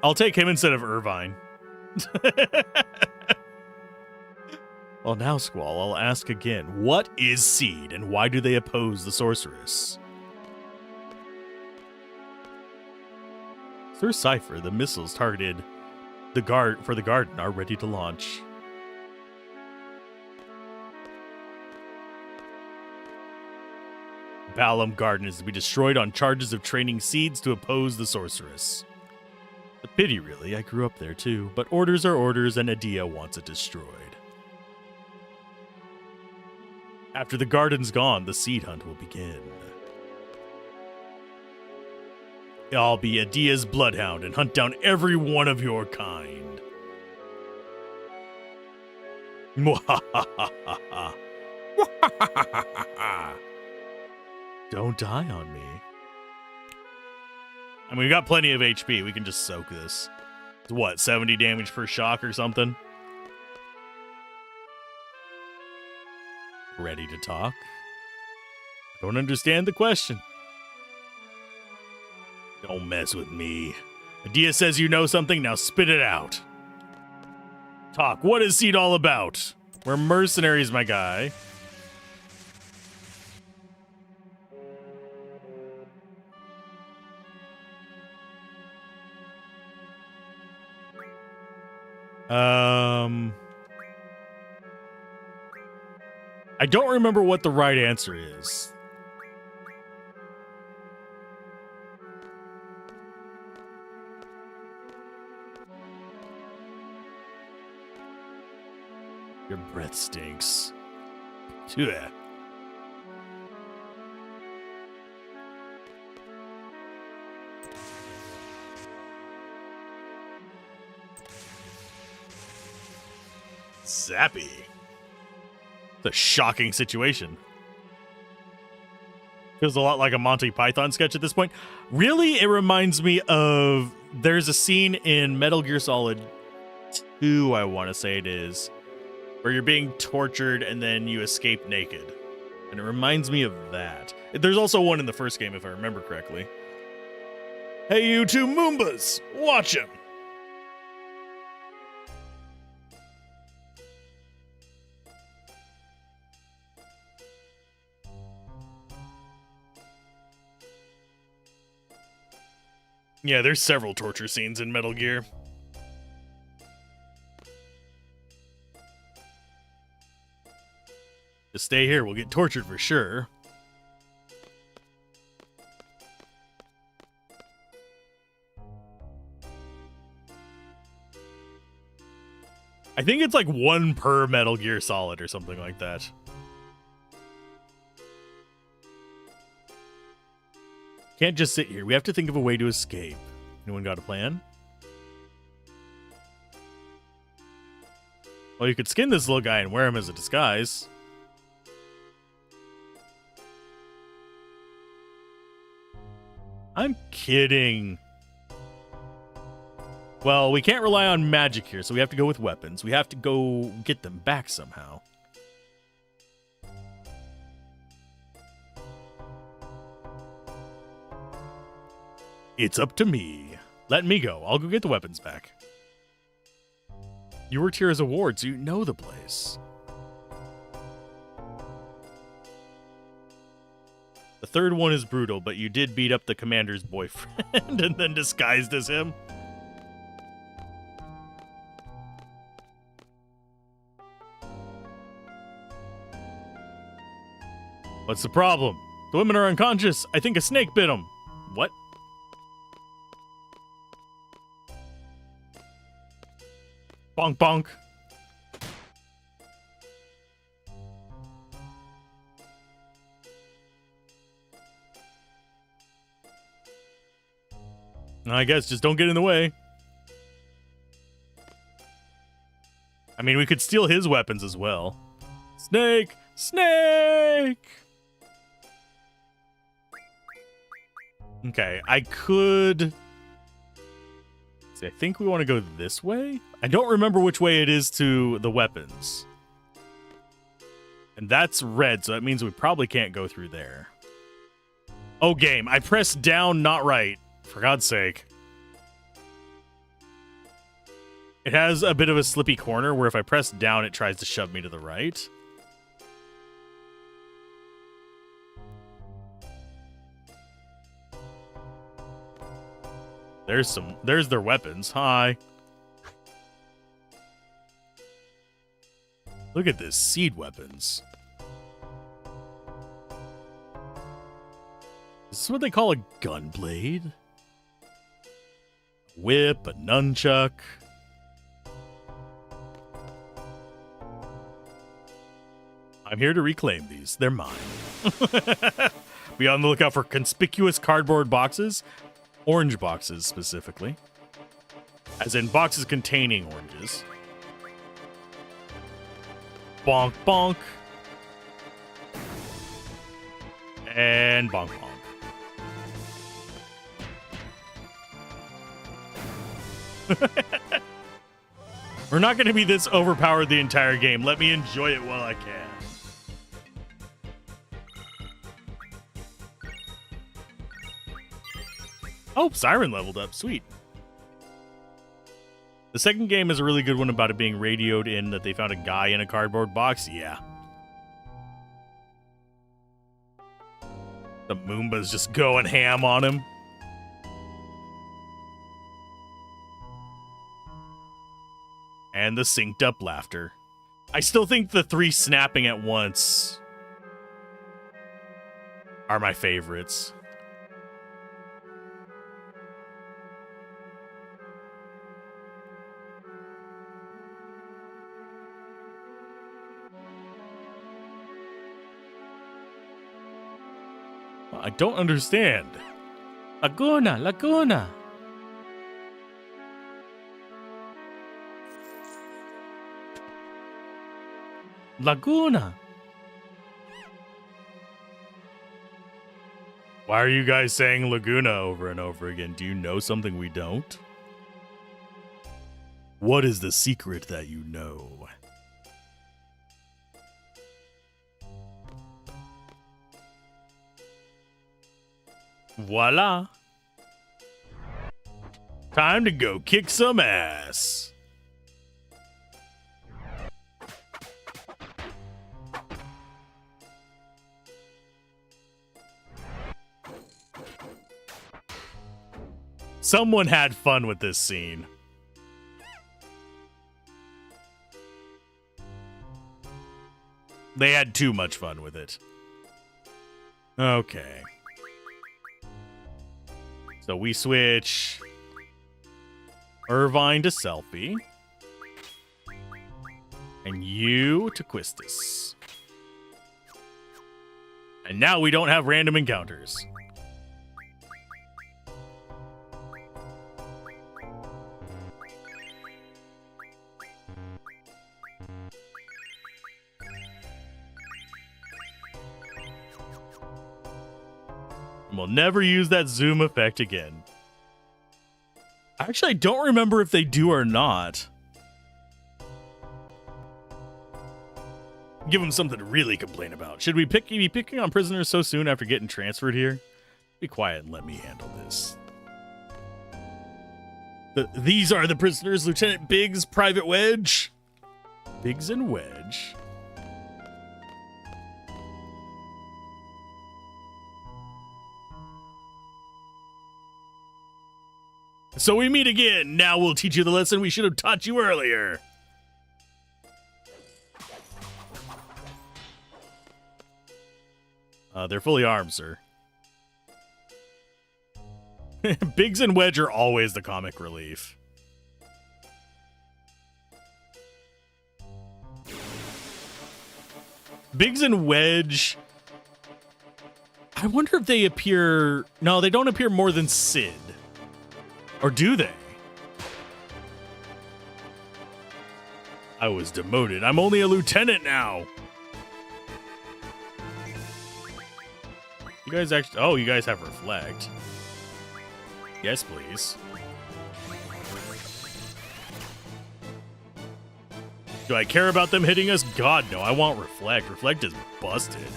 I'll take him instead of Irvine. Well, now, Squall, I'll ask again. What is Seed, and why do they oppose the sorceress? Sir Cypher, the missiles targeted for the garden are ready to launch. Balam Garden is to be destroyed on charges of training seeds to oppose the sorceress. A pity, really. I grew up there, too. But orders are orders, and Adia wants it destroyed. After the garden's gone, the seed hunt will begin. I'll be Adia's bloodhound and hunt down every one of your kind. Don't die on me. I mean, we got plenty of HP. We can just soak this. It's what, 70 damage per shock or something? Ready to talk? I don't understand the question. Don't mess with me. Adia says you know something, now spit it out. Talk, what is Seed all about? We're mercenaries, my guy. I don't remember what the right answer is. Your breath stinks. Yeah. Zappy. It's a shocking situation. Feels a lot like a Monty Python sketch at this point. Really, it reminds me of... There's a scene in Metal Gear Solid 2, I want to say it is, where you're being tortured and then you escape naked. And it reminds me of that. There's also one in the first game, if I remember correctly. Hey, you two Moombas! Watch him! Yeah, there's several torture scenes in Metal Gear. Just stay here, we'll get tortured for sure. I think it's like 1 per Metal Gear Solid or something like that. Can't just sit here. We have to think of a way to escape. Anyone got a plan? Well, you could skin this little guy and wear him as a disguise. I'm kidding. Well, we can't rely on magic here, so we have to go with weapons. We have to go get them back somehow. It's up to me. Let me go. I'll go get the weapons back. You worked here as a ward, so you know the place. The third one is brutal, but you did beat up the commander's boyfriend and then disguised as him. What's the problem? The women are unconscious. I think a snake bit them. What? Bonk bonk. I guess just don't get in the way. I mean, we could steal his weapons as well. Snake! Snake! Okay, I could... See, I think we want to go this way? I don't remember which way it is to the weapons. And that's red, so that means we probably can't go through there. Oh, game. I pressed down, not right. For God's sake. It has a bit of a slippy corner where if I press down, it tries to shove me to the right. There's their weapons. Hi. Look at this, seed weapons. Is this what they call a gunblade? Whip, a nunchuck. I'm here to reclaim these. They're mine. Be on the lookout for conspicuous cardboard boxes. Orange boxes, specifically. As in boxes containing oranges. Bonk, bonk. And bonk, bonk. We're not going to be this overpowered the entire game. Let me enjoy it while I can. Oh, Siren leveled up. Sweet. The second game is a really good one about it being radioed in that they found a guy in a cardboard box. Yeah. The Moomba's just going ham on him. And the synced up laughter. I still think the 3 snapping at once are my favorites. I don't understand. Laguna, Laguna. Laguna. Why are you guys saying Laguna over and over again? Do you know something we don't? What is the secret that you know? Voila. Time to go kick some ass. Someone had fun with this scene. They had too much fun with it. Okay. So we switch Irvine to Selfie. And you to Quistis. And now we don't have random encounters. We'll never use that zoom effect again. Actually, I don't remember if they do or not. Give them something to really complain about. Should we be picking on prisoners so soon after getting transferred here? Be quiet and let me handle this. These are the prisoners, Lieutenant Biggs, Private Wedge. Biggs and Wedge. So we meet again. Now we'll teach you the lesson we should have taught you earlier. They're fully armed, sir. Biggs and Wedge are always the comic relief. Biggs and Wedge... I wonder if they appear... No, they don't appear more than Sid. Or do they? I was demoted. I'm only a lieutenant now. You guys actually... Oh, you guys have reflect. Yes, please. Do I care about them hitting us? God, no. I want reflect. Reflect is busted.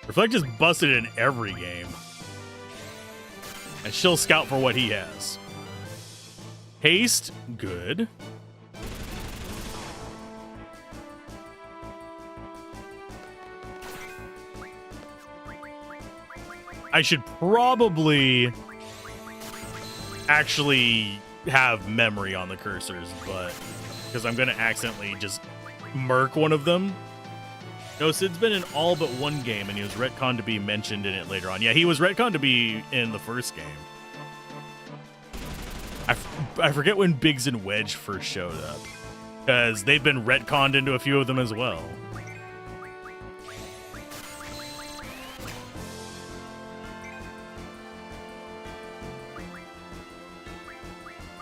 Reflect is busted in every game. And she'll scout for what he has. Haste, good. I should probably actually have memory on the cursors, but because I'm going to accidentally just murk one of them. No, Sid's been in all but one game, and he was retconned to be mentioned in it later on. Yeah, he was retconned to be in the first game. I forget when Biggs and Wedge first showed up, because they've been retconned into a few of them as well.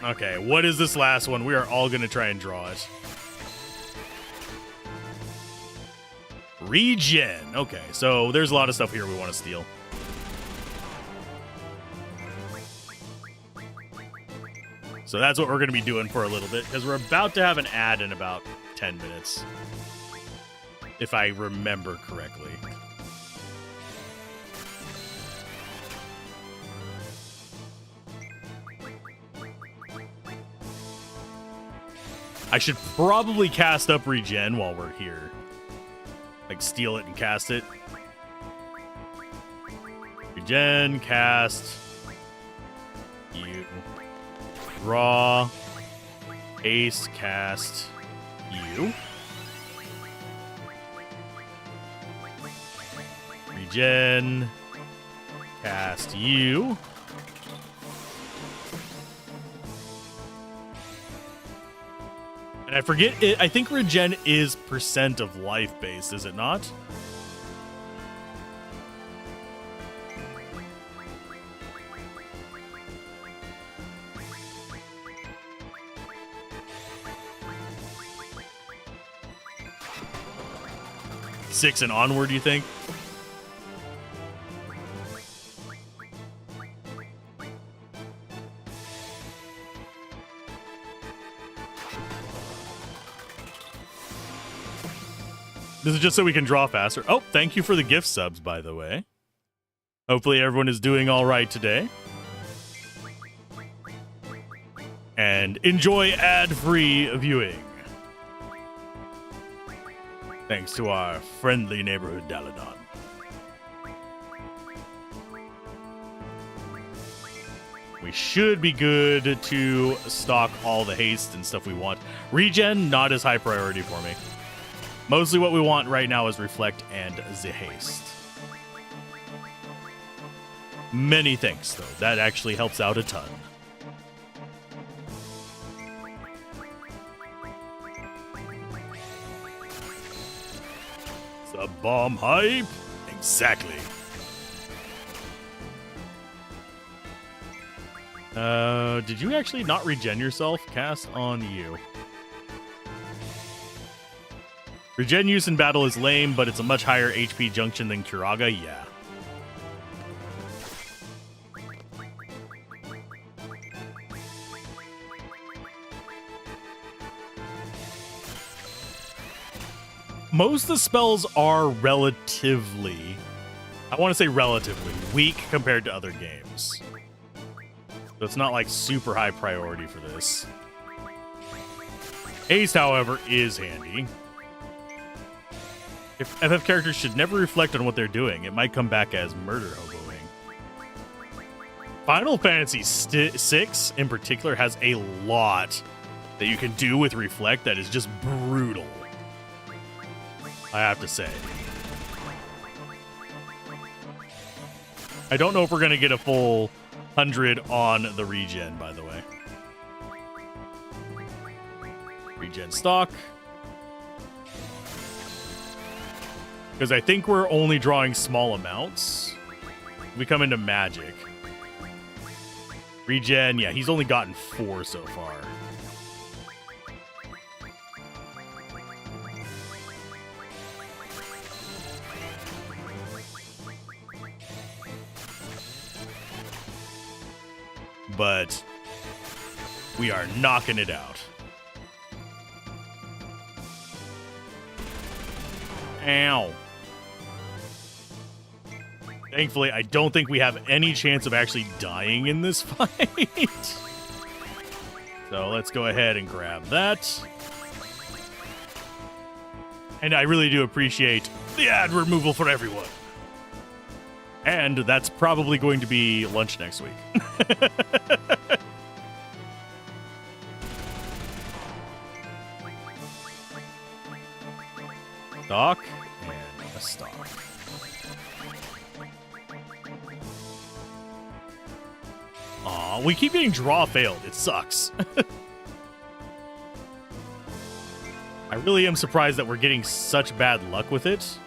Okay, what is this last one? We are all going to try and draw it. Regen. Okay, so there's a lot of stuff here we want to steal. So that's what we're going to be doing for a little bit, because we're about to have an ad in about 10 minutes. If I remember correctly. I should probably cast up Regen while we're here. Like, steal it and cast it. Regen, cast. You. Draw. Haste, cast. You. Regen. Cast you. And I forget, I think Regen is % of life based, is it not? Six and onward, you think? This is just so we can draw faster. Oh, thank you for the gift subs, by the way. Hopefully everyone is doing all right today. And enjoy ad-free viewing. Thanks to our friendly neighborhood Daladon. We should be good to stock all the haste and stuff we want. Regen, not as high priority for me. Mostly what we want right now is reflect and the haste. Many thanks, though. That actually helps out a ton. Sub-bomb hype? Exactly. Did you actually not regen yourself? Cast on you. Regen use in battle is lame, but it's a much higher HP junction than Curaga, yeah. Most of the spells are relatively, I want to say relatively, weak compared to other games. So it's not like super high priority for this. Haste, however, is handy. If FF characters should never reflect on what they're doing, it might come back as murder hoboing. Final Fantasy VI, in particular, has a lot that you can do with reflect that is just brutal, I have to say. I don't know if we're going to get a full 100 on the regen, by the way. Regen stock. Because I think we're only drawing small amounts. We come into magic. Regen, yeah, he's only gotten 4 so far. But we are knocking it out. Ow. Thankfully, I don't think we have any chance of actually dying in this fight. So let's go ahead and grab that. And I really do appreciate the ad removal for everyone. And that's probably going to be lunch next week. Stock and a stock. Aw, we keep getting draw failed. It sucks. I really am surprised that we're getting such bad luck with it.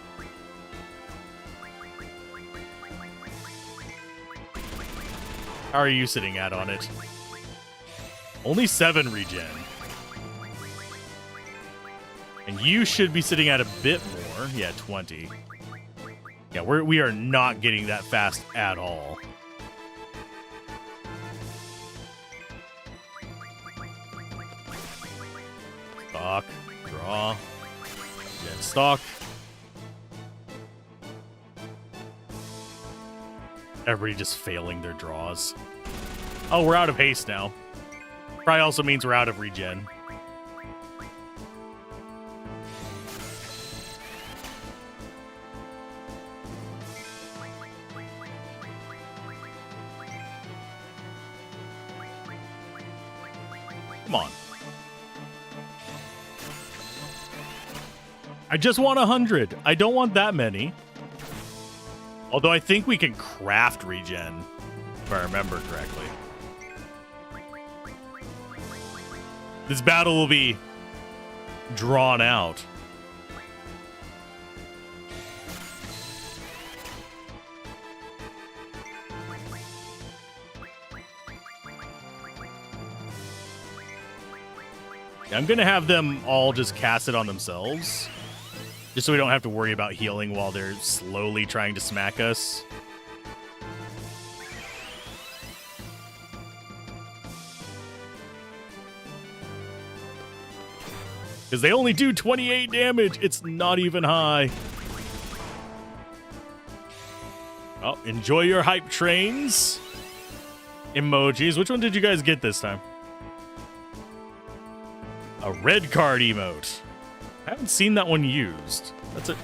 How are you sitting at on it? Only 7 regen. And you should be sitting at a bit more. Yeah, 20. Yeah, we are not getting that fast at all. Stock, draw, gen stock. Everybody just failing their draws. Oh, we're out of haste now. Probably also means we're out of regen. Come on. I just want 100. I don't want that many. Although I think we can craft regen, if I remember correctly. This battle will be drawn out. I'm going to have them all just cast it on themselves. Just so we don't have to worry about healing while they're slowly trying to smack us. Because they only do 28 damage. It's not even high. Oh, enjoy your hype trains. Emojis. Which one did you guys get this time? A red card emote. I haven't seen that one used.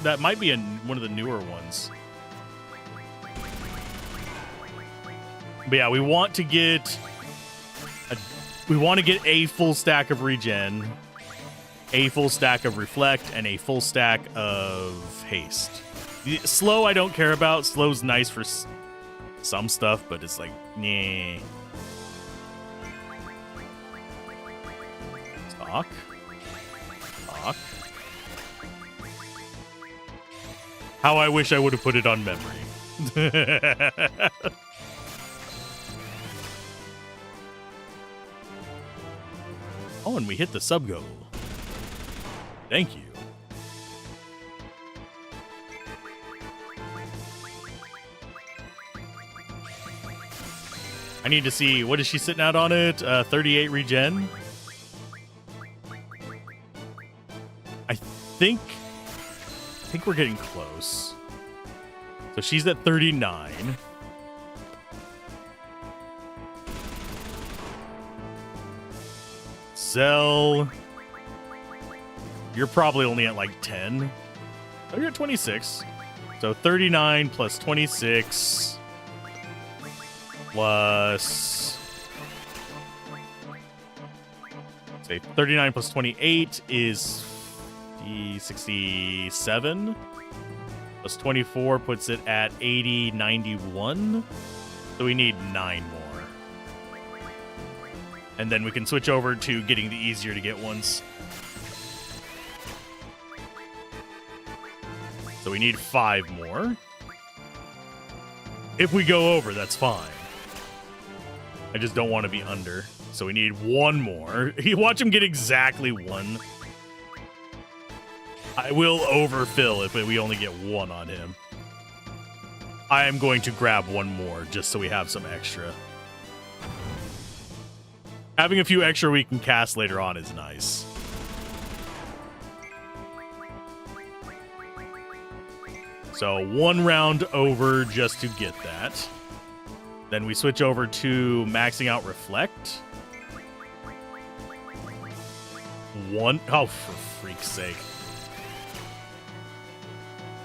That might be one of the newer ones. But yeah, we want to get a full stack of regen, a full stack of reflect, and a full stack of haste. The slow I don't care about. Slow's nice for some stuff, but it's like, nah. Talk. How I wish I would have put it on memory. Oh, and we hit the sub goal. Thank you. I need to see, what is she sitting out on it? 38 regen? I think we're getting close. So she's at 39. Zell, you're probably only at like 10. Oh, you're at 26. So 39 plus 26 plus, say 39 plus 28 is 67. Plus 24 puts it at 80, 91. So we need 9 more. And then we can switch over to getting the easier to get ones. So we need 5 more. If we go over, that's fine. I just don't want to be under. So we need 1 more. You watch him get exactly 1. I will overfill if we only get 1 on him. I am going to grab 1 more just so we have some extra. Having a few extra we can cast later on is nice. So 1 round over just to get that. Then we switch over to maxing out Reflect. 1. Oh, for freak's sake.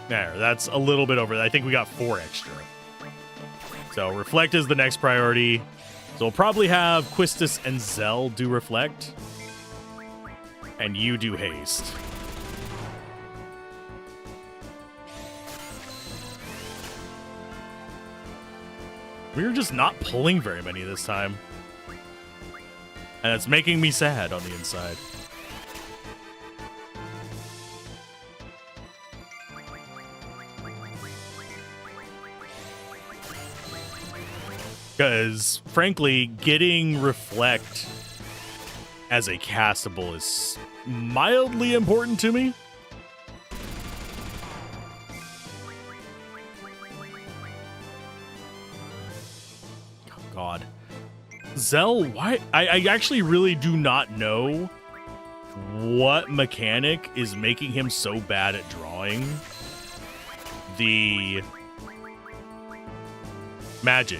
There, that's a little bit over. I think we got 4 extra. So Reflect is the next priority. So we'll probably have Quistis and Zell do Reflect. And you do Haste. We're just not pulling very many this time. And it's making me sad on the inside. Because, frankly, getting Reflect as a castable is mildly important to me. Oh, God. Zell, why? I actually really do not know what mechanic is making him so bad at drawing the magic.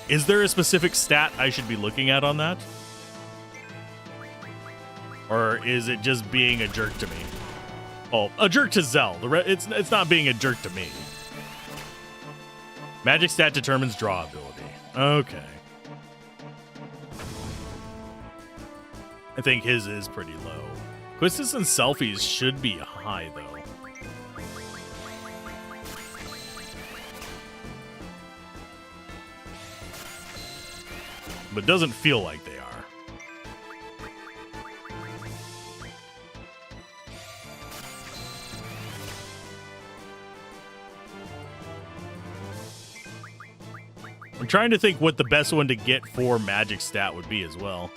Is there a specific stat I should be looking at on that? Or is it just being a jerk to me? Oh, a jerk to Zell. It's not being a jerk to me. Magic stat determines draw ability. Okay. I think his is pretty low. Quistis and Selfies should be high, though. But doesn't feel like they are. I'm trying to think what the best one to get for magic stat would be as well.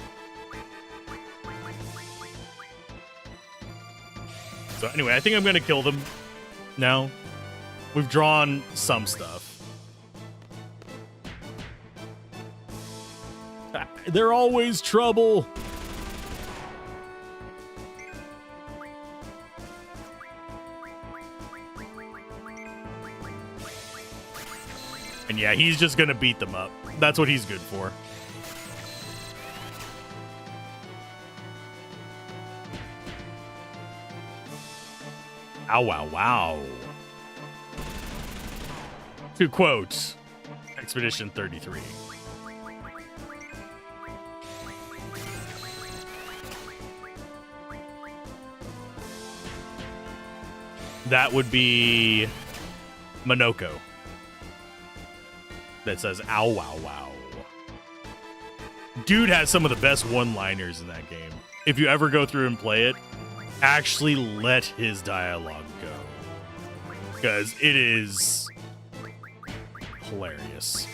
So anyway, I think I'm going to kill them now. We've drawn some stuff. They're always trouble. And yeah, he's just gonna beat them up. That's what he's good for. Ow, wow, wow. To quote Expedition 33. that would be Monoko. That says, ow, wow, wow. Dude has some of the best one-liners in that game. If you ever go through and play it, actually let his dialogue go. Because it is hilarious.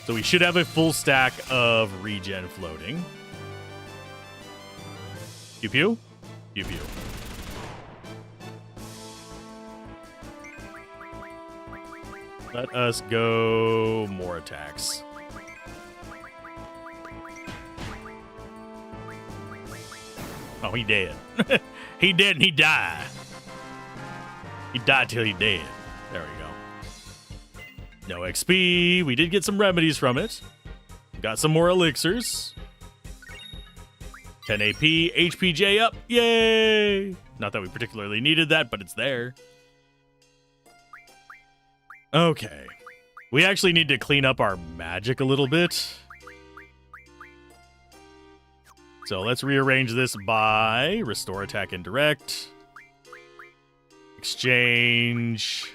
So we should have a full stack of regen floating. Pew pew. Pew pew. Let us go more attacks. Oh, he dead. He dead and he died. He died till he dead. There we go. No XP. We did get some remedies from it. Got some more elixirs. 10 AP. HPJ up. Yay! Not that we particularly needed that, but it's there. Okay. We actually need to clean up our magic a little bit. So let's rearrange this by restore attack indirect. Exchange.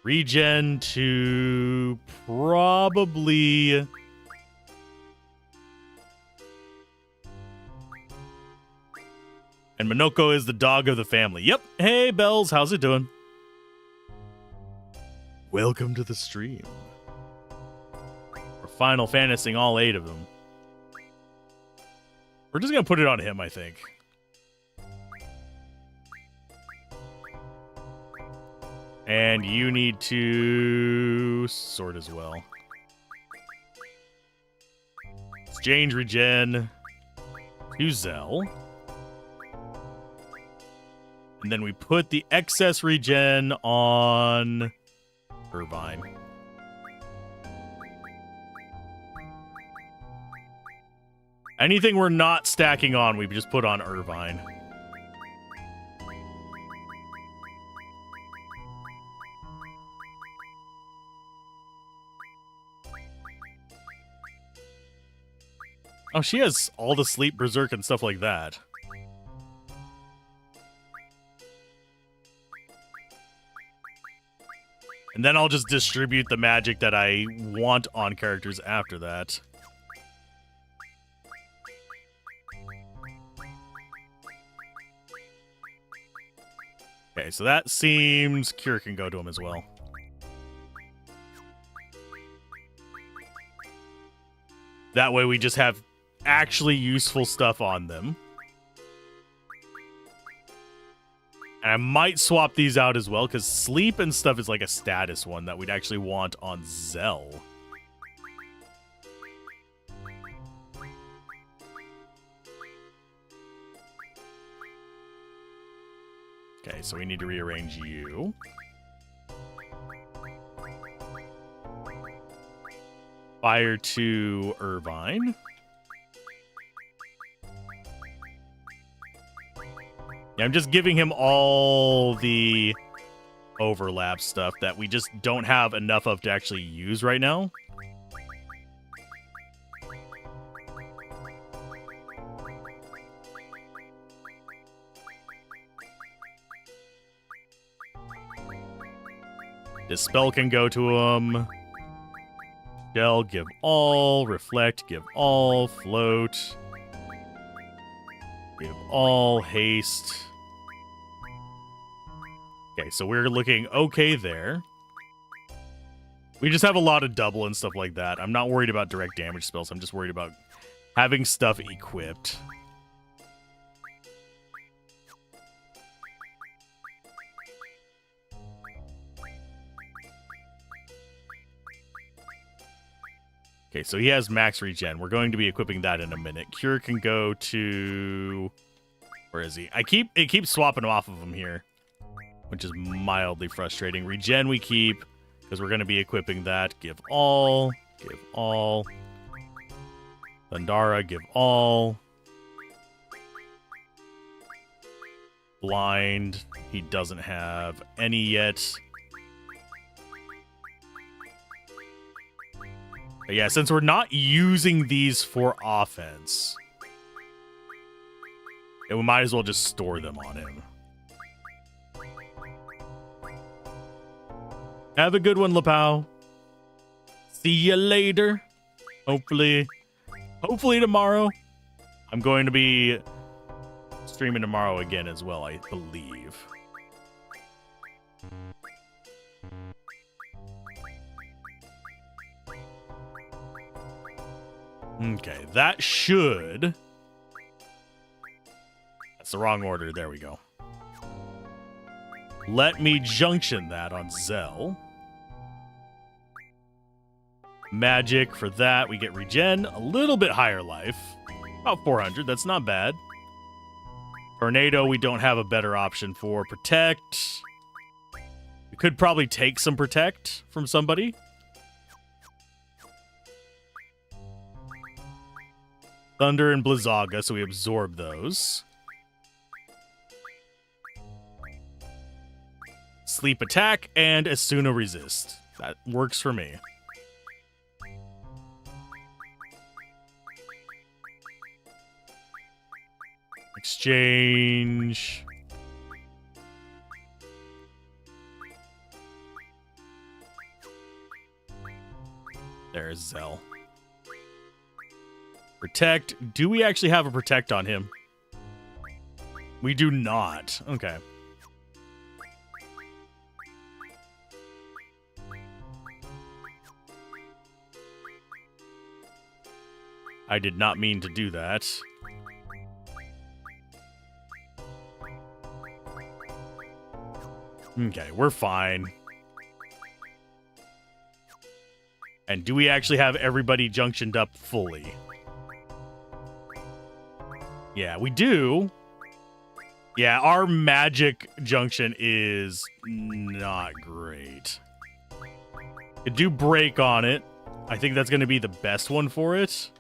Regen to probably... And Monoko is the dog of the family. Yep. Hey, Bells. How's it doing? Welcome to the stream. We're Final Fantasying all 8 of them. We're just going to put it on him, I think. And you need to sort as well. Exchange regen to Zell. And then we put the excess regen on Irvine. Anything we're not stacking on, we just put on Irvine. Oh, she has all the sleep, berserk, and stuff like that. And then I'll just distribute the magic that I want on characters after that. Okay, so that seems... Cure can go to him as well. That way we just have actually useful stuff on them. And I might swap these out as well, because sleep and stuff is like a status one that we'd actually want on Zell. Okay, so we need to rearrange you. Fire to Irvine. Yeah, I'm just giving him all the overlap stuff that we just don't have enough of to actually use right now. Dispel can go to him. Shell, give all. Reflect, give all. Float. Give all. Haste. Okay, so we're looking okay there. We just have a lot of double and stuff like that. I'm not worried about direct damage spells. I'm just worried about having stuff equipped. Okay, so he has max regen. We're going to be equipping that in a minute. Cure can go to... Where is he? It keeps swapping off of him here, which is mildly frustrating. Regen we keep, because we're going to be equipping that. Give all. Give all. Thundara, give all. Blind. He doesn't have any yet. But yeah, since we're not using these for offense, And we might as well just store them on him. Have a good one, Lapau. See you later. Hopefully tomorrow. I'm going to be streaming tomorrow again as well, I believe. Okay, that should... That's the wrong order. There we go. Let me junction that on Zell. Magic for that. We get regen. A little bit higher life. About 400. That's not bad. Tornado, we don't have a better option for. Protect. We could probably take some Protect from somebody. Thunder and Blizzaga, so we absorb those. Sleep Attack and Asuna Resist. That works for me. Exchange. There's Zell. Protect. Do we actually have a Protect on him? We do not. Okay. I did not mean to do that. Okay, we're fine. And do we actually have everybody junctioned up fully? Yeah, we do. Yeah, our magic junction is not great. It do break on it. I think that's going to be the best one for it.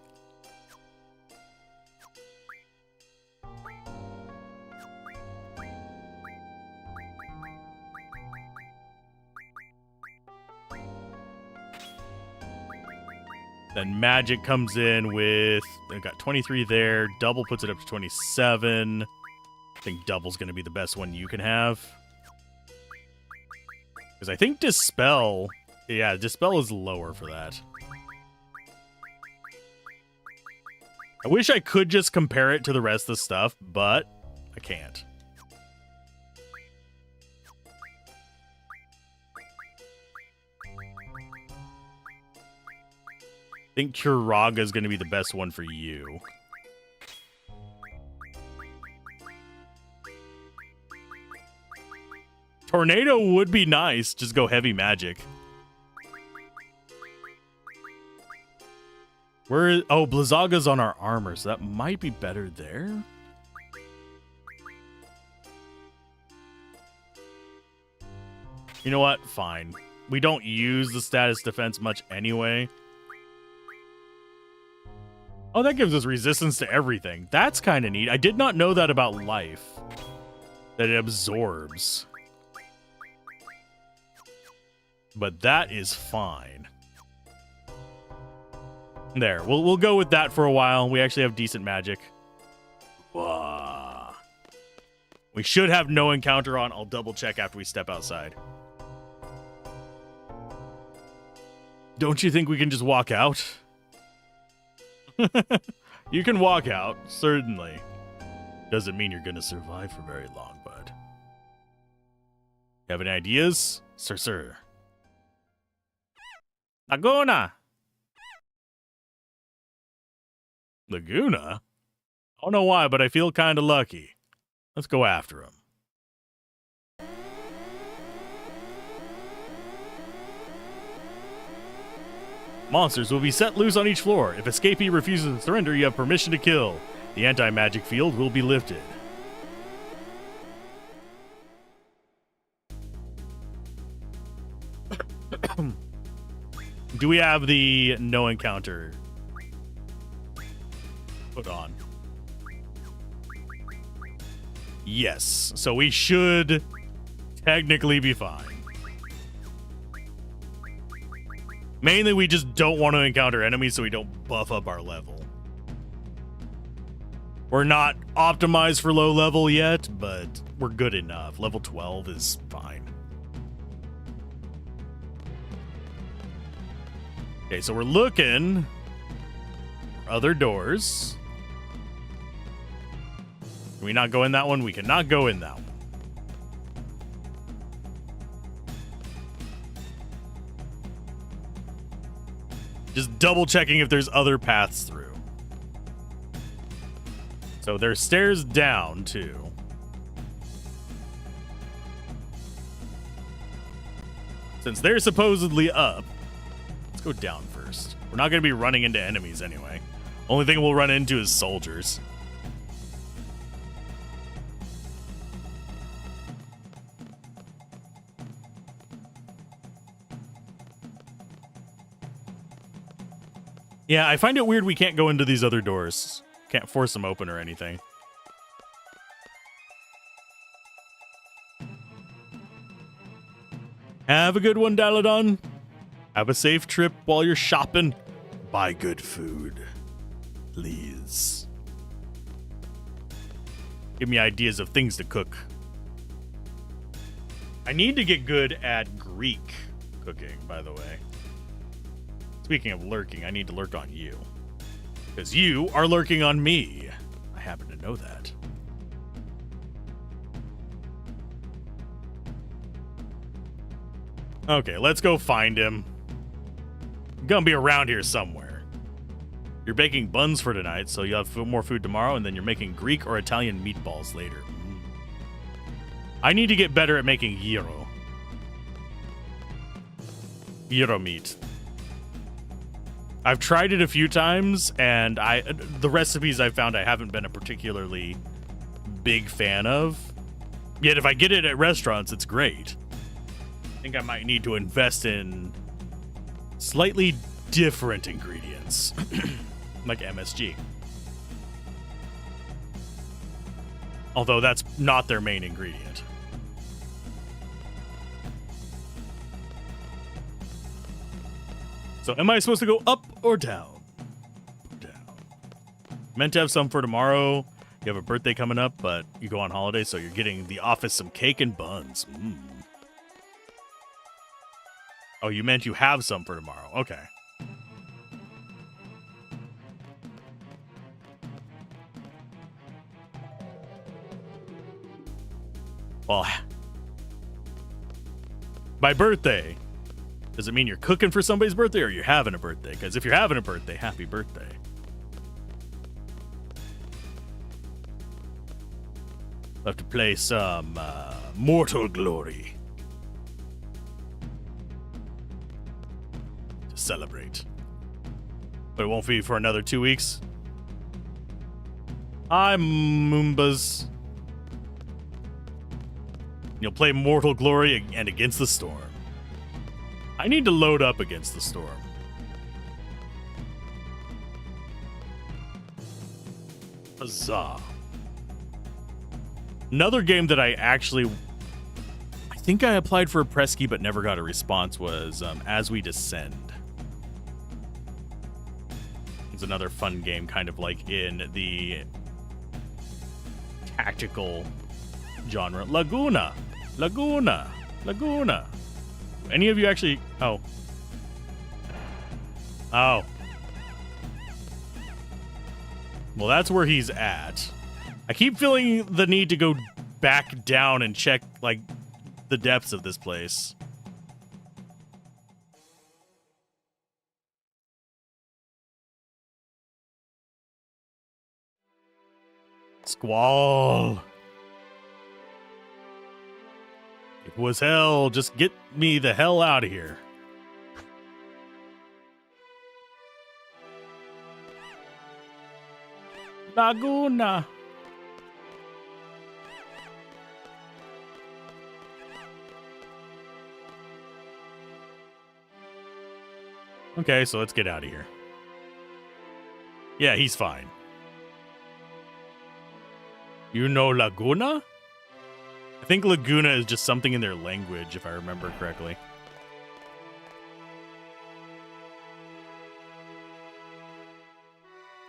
Then magic comes in with, they've got 23 there. Double puts it up to 27. I think double's going to be the best one you can have. Because I think Dispel, yeah, Dispel is lower for that. I wish I could just compare it to the rest of the stuff, but I can't. I think Curaga is going to be the best one for you. Tornado would be nice. Just go heavy magic. Where? Oh, Blizzaga's on our armor, so that might be better there. You know what? Fine. We don't use the status defense much anyway. Oh, that gives us resistance to everything. That's kind of neat. I did not know that about life. That it absorbs. But that is fine. There. We'll go with that for a while. We actually have decent magic. We should have no encounter on. I'll double check after we step outside. Don't you think we can just walk out? You can walk out, certainly. Doesn't mean you're gonna survive for very long, bud. Have any ideas? Sir. Laguna! Laguna? I don't know why, but I feel kind of lucky. Let's go after him. Monsters will be set loose on each floor. If escapee refuses to surrender, you have permission to kill. The anti-magic field will be lifted. Do we have the no encounter put on? Yes. So we should technically be fine. Mainly, we just don't want to encounter enemies so we don't buff up our level. We're not optimized for low level yet, but we're good enough. Level 12 is fine. Okay, so we're looking for other doors. Can we not go in that one? We cannot go in that one. Just double checking if there's other paths through. So there's stairs down, too. Since they're supposedly up, let's go down first. We're not going to be running into enemies anyway. Only thing we'll run into is soldiers. Yeah, I find it weird we can't go into these other doors. Can't force them open or anything. Have a good one, Daladon. Have a safe trip while you're shopping. Buy good food. Please. Give me ideas of things to cook. I need to get good at Greek cooking, by the way. Speaking of lurking, I need to lurk on you. Because you are lurking on me. I happen to know that. Okay, let's go find him. I'm gonna be around here somewhere. You're baking buns for tonight, so you'll have more food tomorrow, and then you're making Greek or Italian meatballs later. I need to get better at making gyro. Gyro meat. I've tried it a few times, and the recipes I've found I haven't been a particularly big fan of. Yet if I get it at restaurants, it's great. I think I might need to invest in slightly different ingredients, like MSG. Although that's not their main ingredient. So am I supposed to go up or down? Down. Meant to have some for tomorrow. You have a birthday coming up, but you go on holiday, so you're getting the office some cake and buns. Oh, you meant you have some for tomorrow. Okay. Well, my birthday. Does it mean you're cooking for somebody's birthday or you're having a birthday? Because if you're having a birthday, happy birthday. I'll have to play some Mortal Glory to celebrate. But it won't be for another 2 weeks. I'm Moombas. You'll play Mortal Glory and Against the Storm. I need to load up Against the Storm. Huzzah. Another game that I think I applied for a press key but never got a response was As We Descend. It's another fun game, kind of like in the tactical genre. Laguna. Any of you actually... Oh. Well, that's where he's at. I keep feeling the need to go back down and check, like, the depths of this place. Squall. It was hell. Just get me the hell out of here. Laguna. Okay, so let's get out of here. Yeah, he's fine. You know Laguna? I think Laguna is just something in their language, if I remember correctly.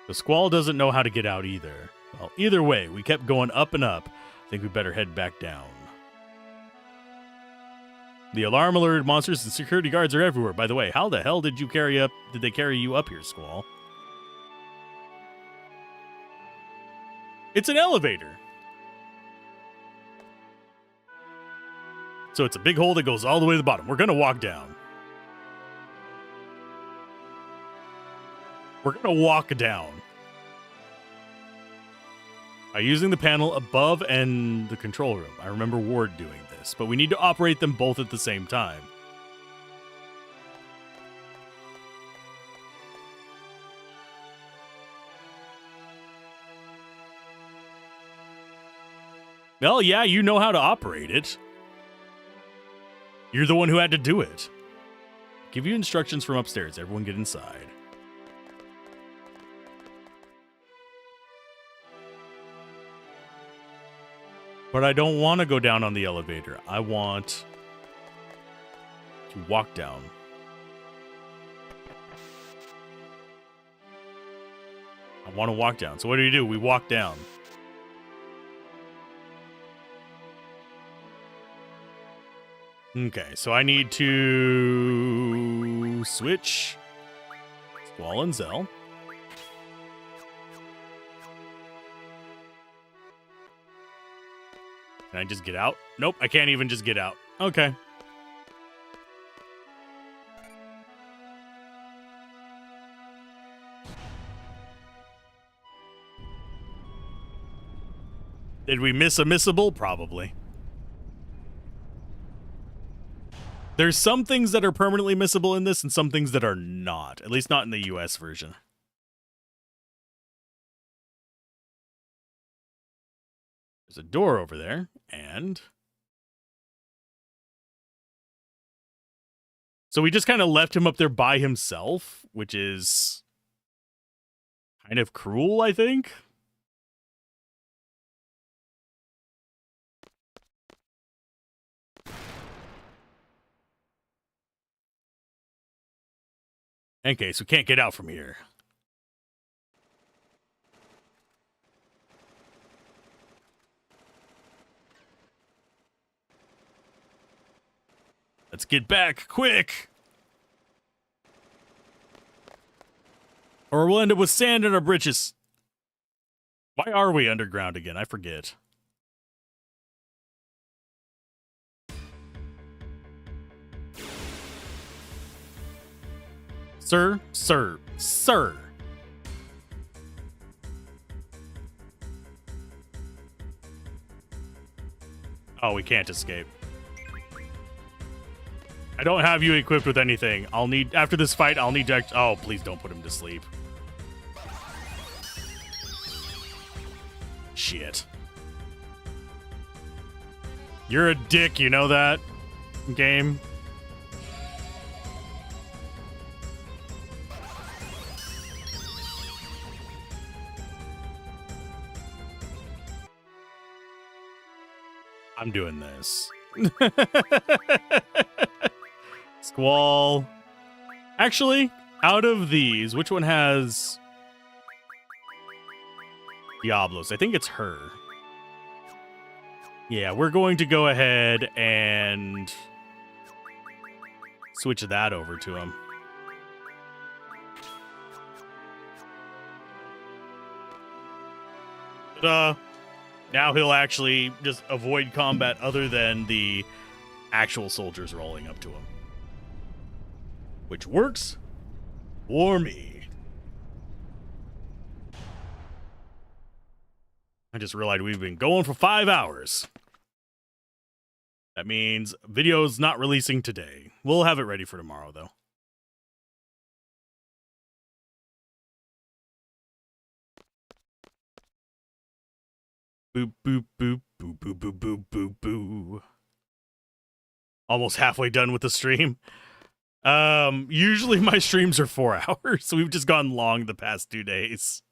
The Squall doesn't know how to get out either. Well, either way, we kept going up and up. I think we better head back down. The alarm alerted monsters and security guards are everywhere. By the way, how the hell did they carry you up here, Squall? It's an elevator. So it's a big hole that goes all the way to the bottom. We're going to walk down. We're going to walk down. By using the panel above and the control room. I remember Ward doing this, but we need to operate them both at the same time. Well, yeah, you know how to operate it. You're the one who had to do it. Give you instructions from upstairs. Everyone get inside. But I don't want to go down on the elevator. I want to walk down. I want to walk down. So what do? We walk down. Okay, so I need to switch Squall and Zell. Can I just get out? Nope, I can't even just get out. Okay. Did we miss a missable? Probably. There's some things that are permanently missable in this and some things that are not. At least not in the US version. There's a door over there, and... So we just kind of left him up there by himself, which is kind of cruel, I think. In case we can't get out from here. Let's get back, quick! Or we'll end up with sand in our britches. Why are we underground again? I forget. Sir, sir, sir. Oh, we can't escape. I don't have you equipped with anything. I'll need, after this fight, I'll need to, oh, please don't put him to sleep. Shit. You're a dick, you know that? Game. I'm doing this. Squall. Actually, out of these, which one has Diablos? I think it's her. Yeah, we're going to go ahead and switch that over to him. Now he'll actually just avoid combat other than the actual soldiers rolling up to him. Which works for me. I just realized we've been going for 5 hours. That means video's not releasing today. We'll have it ready for tomorrow, though. Boop, boop, boop, boop, boop, boop, boop, boop, boop. Almost halfway done with the stream. Usually my streams are 4 hours, so we've just gone long the past 2 days.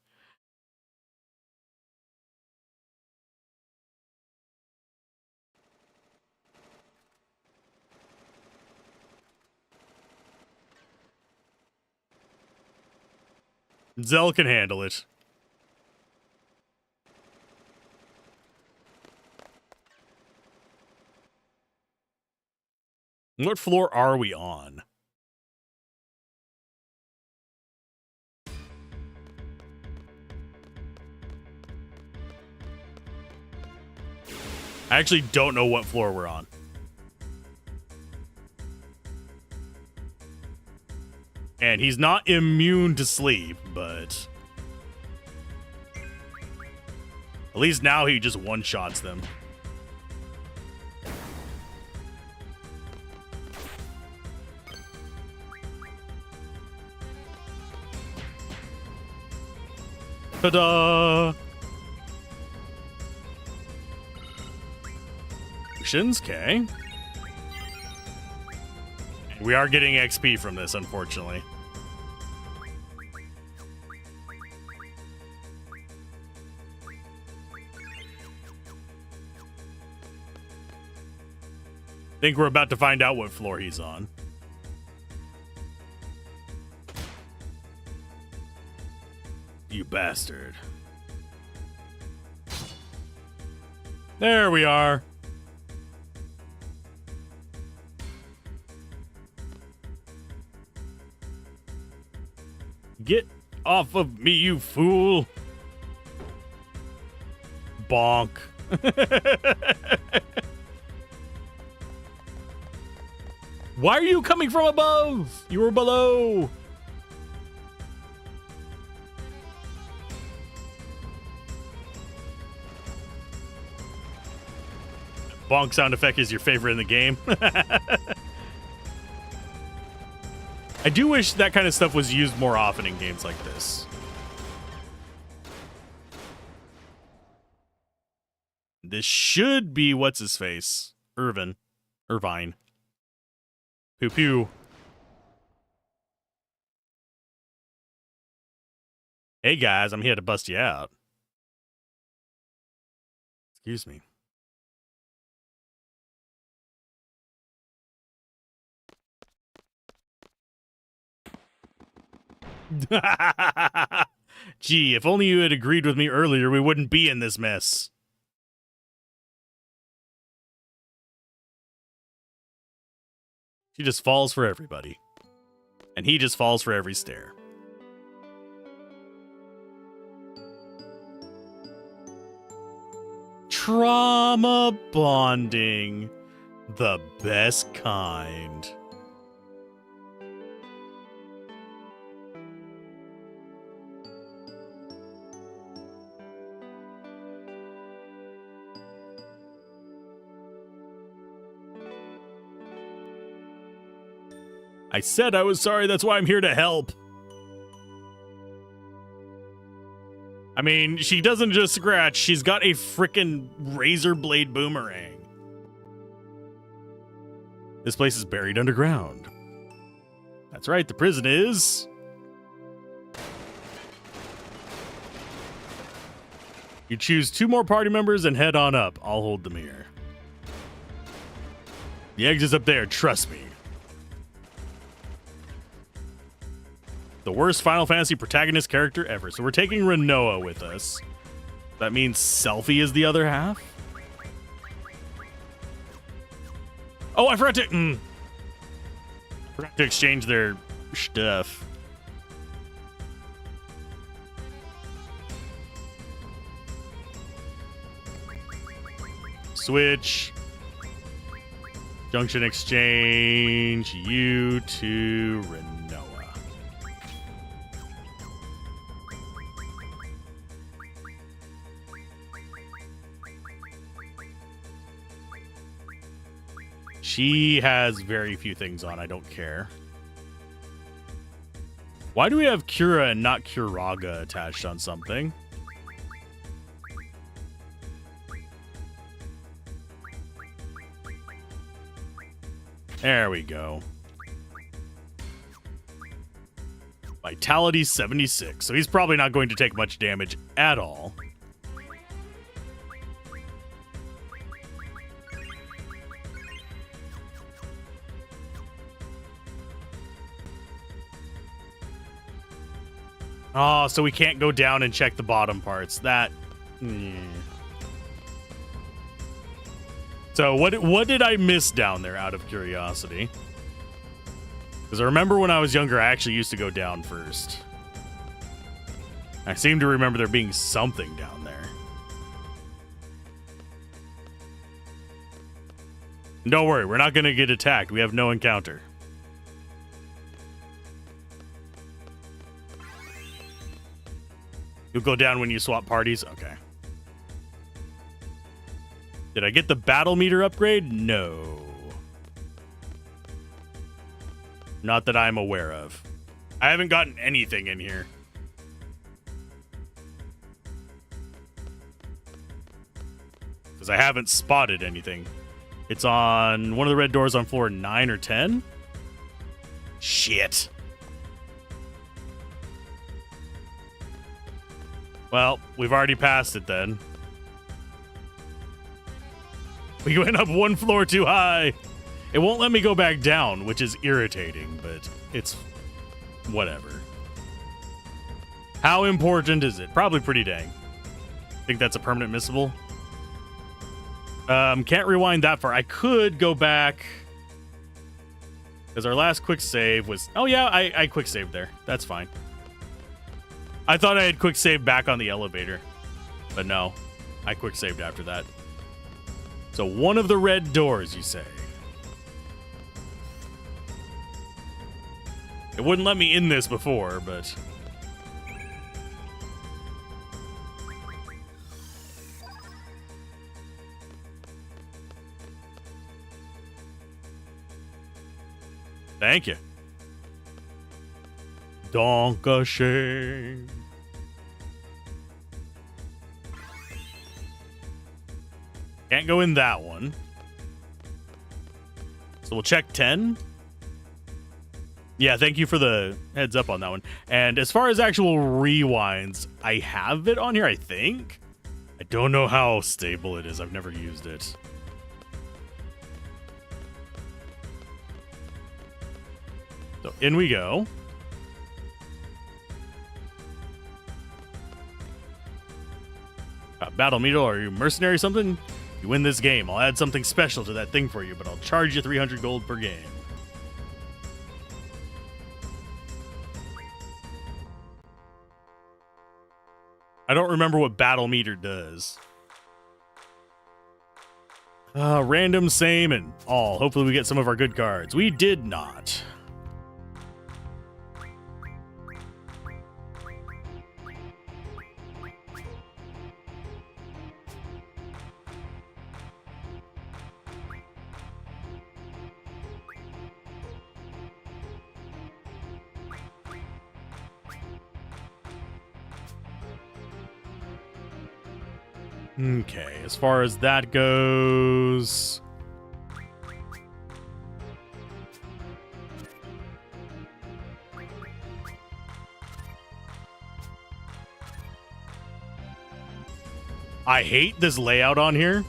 Zell can handle it. What floor are we on? I actually don't know what floor we're on. And he's not immune to sleep, but at least now he just one-shots them. Ta-da! Okay. We are getting XP from this, unfortunately. Think we're about to find out what floor he's on. You bastard. There we are. Get off of me, you fool. Bonk. Why are you coming from above? You were below. Bonk sound effect is your favorite in the game. I do wish that kind of stuff was used more often in games like this. This should be what's his face? Irvine. Pew pew. Hey guys, I'm here to bust you out. Excuse me. Gee, if only you had agreed with me earlier, we wouldn't be in this mess. She just falls for everybody. And he just falls for every stare. Trauma bonding. The best kind. I said I was sorry, that's why I'm here to help. I mean, she doesn't just scratch, she's got a frickin' razor blade boomerang. This place is buried underground. That's right, the prison is. You choose 2 more party members and head on up. I'll hold the mirror. The exit's up there, trust me. The worst Final Fantasy protagonist character ever. So we're taking Renoa with us. That means Selphie is the other half? Oh, I forgot to exchange their stuff. Switch. Junction exchange. You to Renoa. She has very few things on. I don't care. Why do we have Cura and not Curaga attached on something? There we go. Vitality 76. So he's probably not going to take much damage at all. Oh, so we can't go down and check the bottom parts. That... So what did I miss down there out of curiosity? Because I remember when I was younger, I actually used to go down first. I seem to remember there being something down there. Don't worry, we're not going to get attacked. We have no encounter. You'll go down when you swap parties? Okay. Did I get the battle meter upgrade? No. Not that I'm aware of. I haven't gotten anything in here. Because I haven't spotted anything. It's on one of the red doors on floor 9 or 10. Shit. Well, we've already passed it then. We went up one floor too high. It won't let me go back down, which is irritating, but it's whatever. How important is it? Probably pretty dang. Think that's a permanent missable? Can't rewind that far. I could go back because our last quick save was... Oh, yeah, I quick saved there. That's fine. I thought I had quick saved back on the elevator, but no. I quick saved after that. So one of the red doors, you say? It wouldn't let me in this before, but... Thank you. Dankeschön. Can't go in that one. So we'll check 10. Yeah, thank you for the heads up on that one. And as far as actual rewinds, I have it on here, I think. I don't know how stable it is. I've never used it. So in we go. Battle meter, are you mercenary or something? You win this game. I'll add something special to that thing for you, but I'll charge you 300 gold per game. I don't remember what battle meter does. Random, same, and all. Hopefully we get some of our good cards. We did not. Okay, as far as that goes... I hate this layout on here.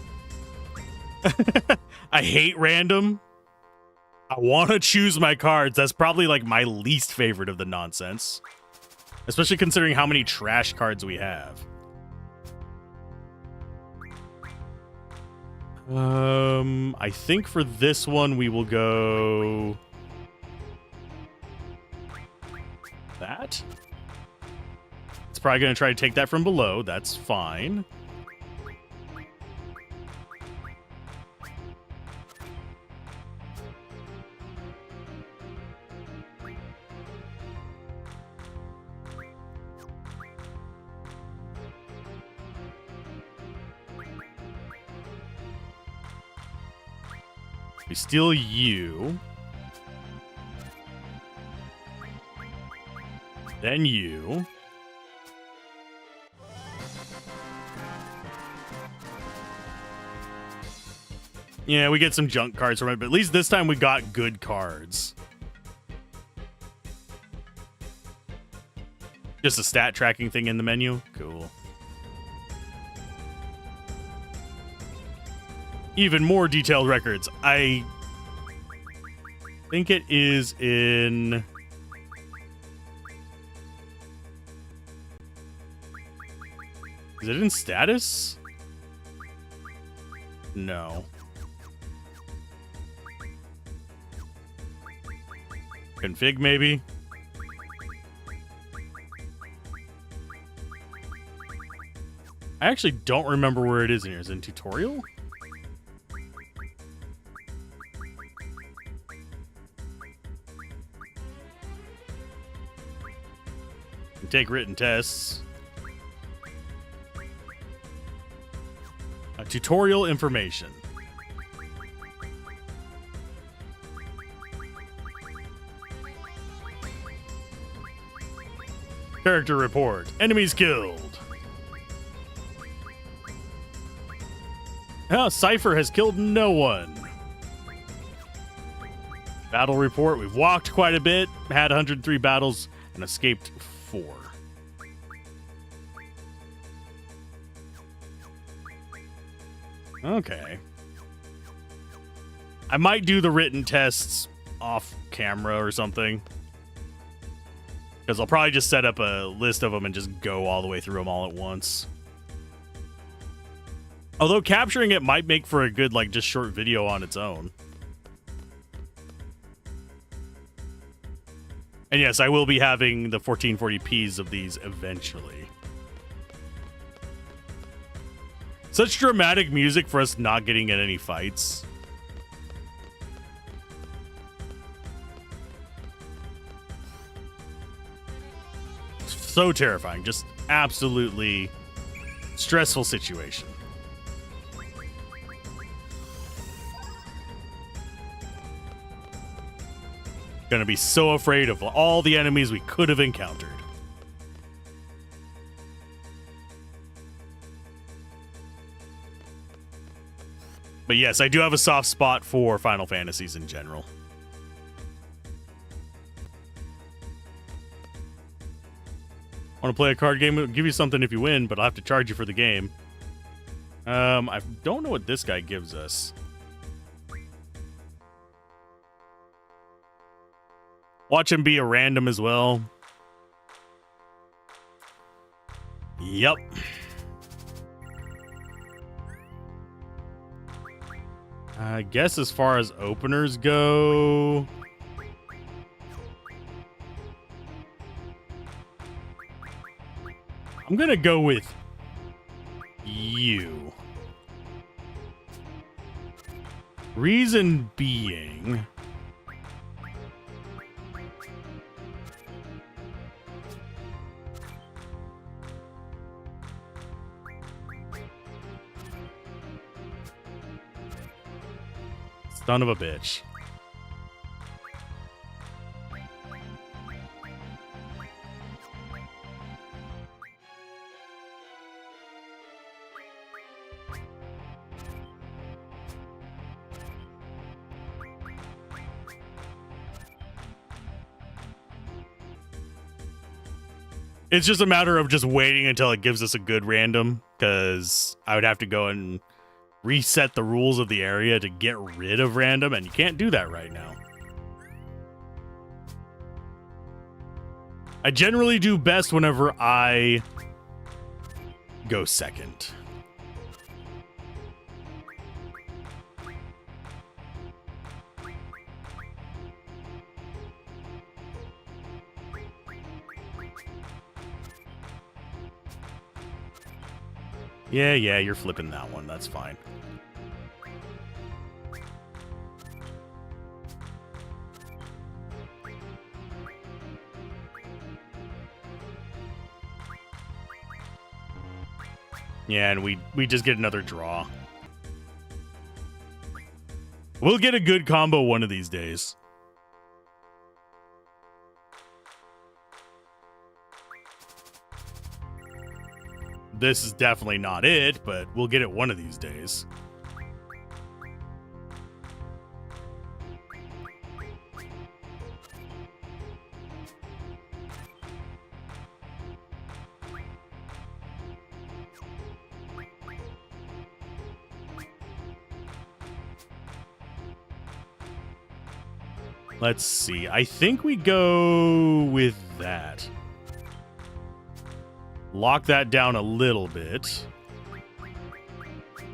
I hate random. I want to choose my cards. That's probably like my least favorite of the nonsense. Especially considering how many trash cards we have. I think for this one we will go that. It's probably going to try to take that from below. That's fine. We steal you. Then you. Yeah, we get some junk cards from it, but at least this time we got good cards. Just a stat tracking thing in the menu? Cool. Even more detailed records. I think it is in... Is it in status? No. Config, maybe? I actually don't remember where it is in here. Is it in tutorial? Take written tests. Tutorial information. Character report. Enemies killed. Cypher has killed no one. Battle report. We've walked quite a bit, had 103 battles, and escaped 4. Okay. I might do the written tests off camera or something. Because I'll probably just set up a list of them and just go all the way through them all at once. Although capturing it might make for a good, like, just short video on its own. And yes, I will be having the 1440p's of these eventually. Such dramatic music for us not getting in any fights. So terrifying. Just absolutely stressful situation. Gonna be so afraid of all the enemies we could have encountered. But yes, I do have a soft spot for Final Fantasies in general. Want to play a card game? It'll give you something if you win, but I'll have to charge you for the game. I don't know what this guy gives us. Watch him be a random as well. Yep. I guess as far as openers go, I'm gonna go with you. Reason being, son of a bitch. It's just a matter of just waiting until it gives us a good random, because I would have to go and reset the rules of the area to get rid of random, and you can't do that right now. I generally do best whenever I go second. Yeah, you're flipping that one. That's fine. Yeah, and we just get another draw. We'll get a good combo one of these days. This is definitely not it, but we'll get it one of these days. Let's see. I think we go with that. Lock that down a little bit.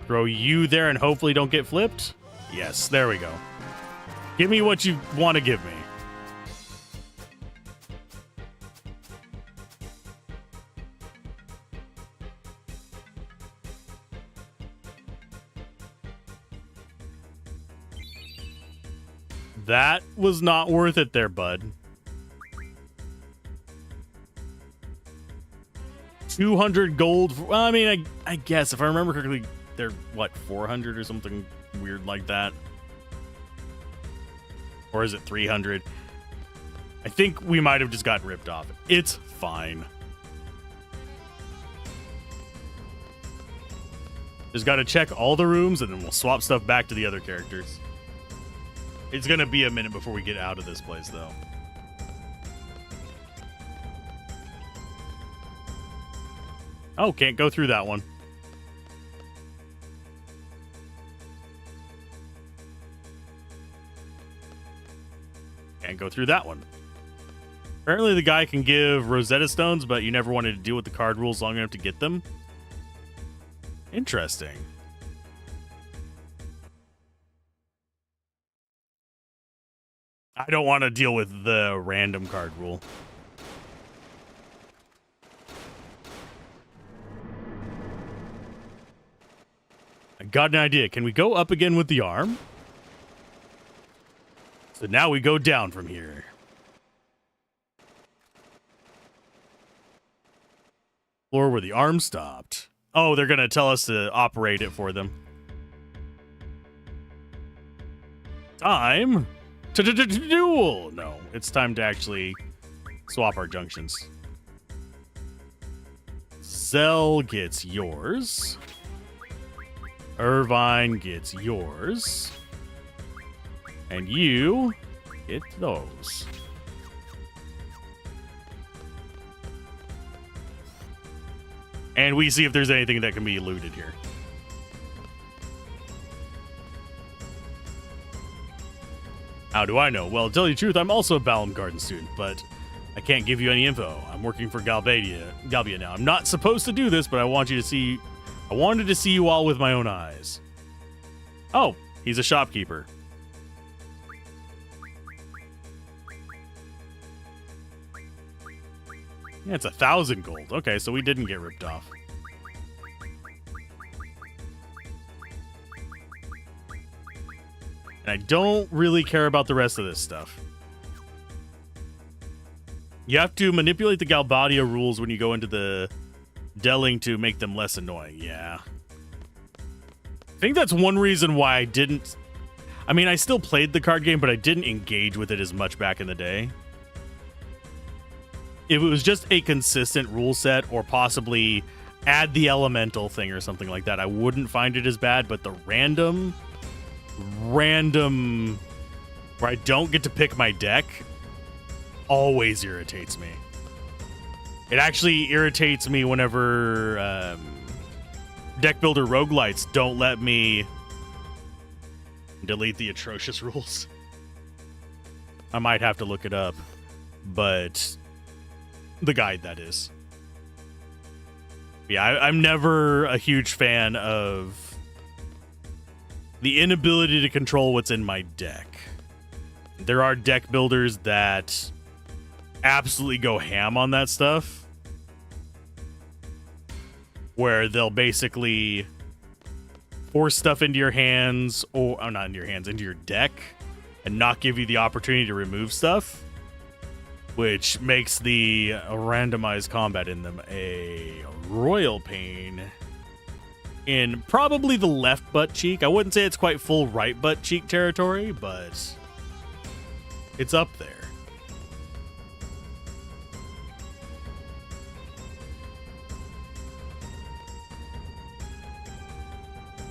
Throw you there and hopefully don't get flipped. Yes, there we go. Give me what you want to give me. That was not worth it there, bud. 200 gold. Well, I mean, I guess if I remember correctly, they're what, 400 or something weird like that, or is it 300? I think we might have just gotten ripped off. It's fine. Just got to check all the rooms, and then we'll swap stuff back to the other characters. It's gonna be a minute before we get out of this place, though. Oh, can't go through that one. Can't go through that one. Apparently the guy can give Rosetta Stones, but you never wanted to deal with the card rules long enough to get them. Interesting. I don't want to deal with the random card rule. I got an idea. Can we go up again with the arm? So now we go down from here. Floor where the arm stopped. Oh, they're going to tell us to operate it for them. Time to duel. No, it's time to actually swap our junctions. Zell gets yours. Irvine gets yours. And you get those. And we see if there's anything that can be looted here. How do I know? Well, to tell you the truth, I'm also a Balam Garden student, but I can't give you any info. I'm working for Galbia now. I'm not supposed to do this, but I wanted to see you all with my own eyes. Oh, he's a shopkeeper. Yeah, it's 1,000 gold. Okay, so we didn't get ripped off. And I don't really care about the rest of this stuff. You have to manipulate the Galbadia rules when you go into the Delling to make them less annoying. Yeah. I think that's one reason why I didn't... I mean, I still played the card game, but I didn't engage with it as much back in the day. If it was just a consistent rule set, or possibly add the elemental thing or something like that, I wouldn't find it as bad. But the random where I don't get to pick my deck always irritates me. It actually irritates me whenever deck builder roguelites don't let me delete the atrocious rules. I might have to look it up, but the guide, that is. Yeah, I'm never a huge fan of the inability to control what's in my deck. There are deck builders that absolutely go ham on that stuff, where they'll basically force stuff into your hands, or not into your hands, into your deck, and not give you the opportunity to remove stuff, which makes the randomized combat in them a royal pain in probably the left butt cheek. I wouldn't say it's quite full right butt cheek territory, but it's up there.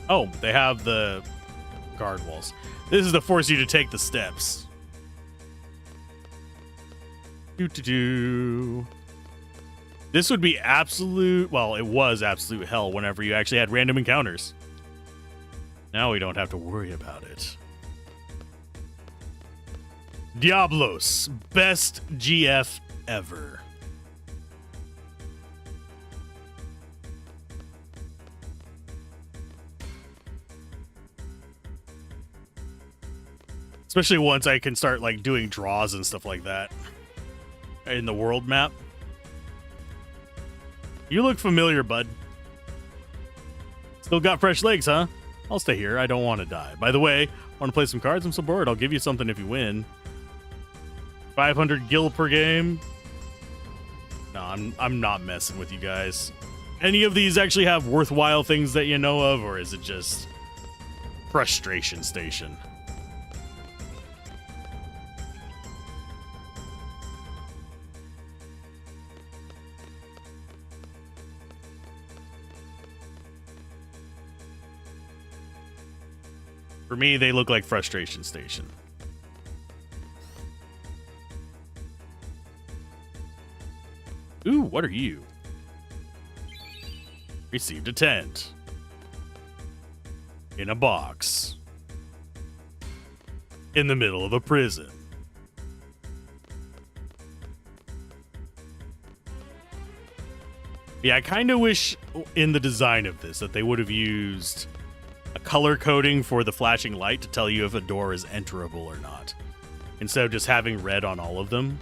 Oh, they have the guard walls. This is to force you to take the steps. This would be absolute, well, it was absolute hell whenever you actually had random encounters. Now we don't have to worry about it. Diablos, best GF ever. Especially once I can start like doing draws and stuff like that in the world map. You look familiar, bud. Still got fresh legs, huh? I'll stay here. I don't want to die. By the way, Want to play some cards? I'm so bored. I'll give you something if you win. 500 gil per game. No, I'm not messing with you guys. Any of these actually have worthwhile things that you know of, or is it just frustration station? For me, they look like frustration station. Ooh, what are you? Received a tent. In a box. In the middle of a prison. Yeah, I kind of wish in the design of this that they would have used a color coding for the flashing light to tell you if a door is enterable or not, instead of just having red on all of them.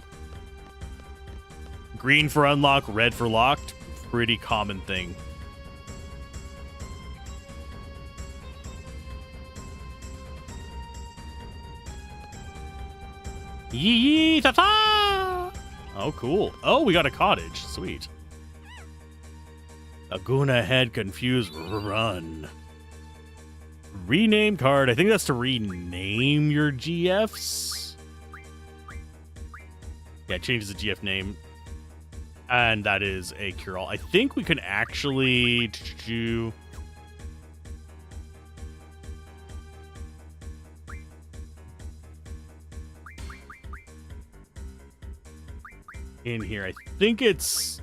Green for unlock, red for locked. Pretty common thing. Yee ta ta! Oh, cool. Oh, we got a cottage. Sweet. Laguna Head confused run. Rename card. I think that's to rename your GFs. Yeah, it changes the GF name. And that is a cure-all. I think we can actually do... in here. I think it's...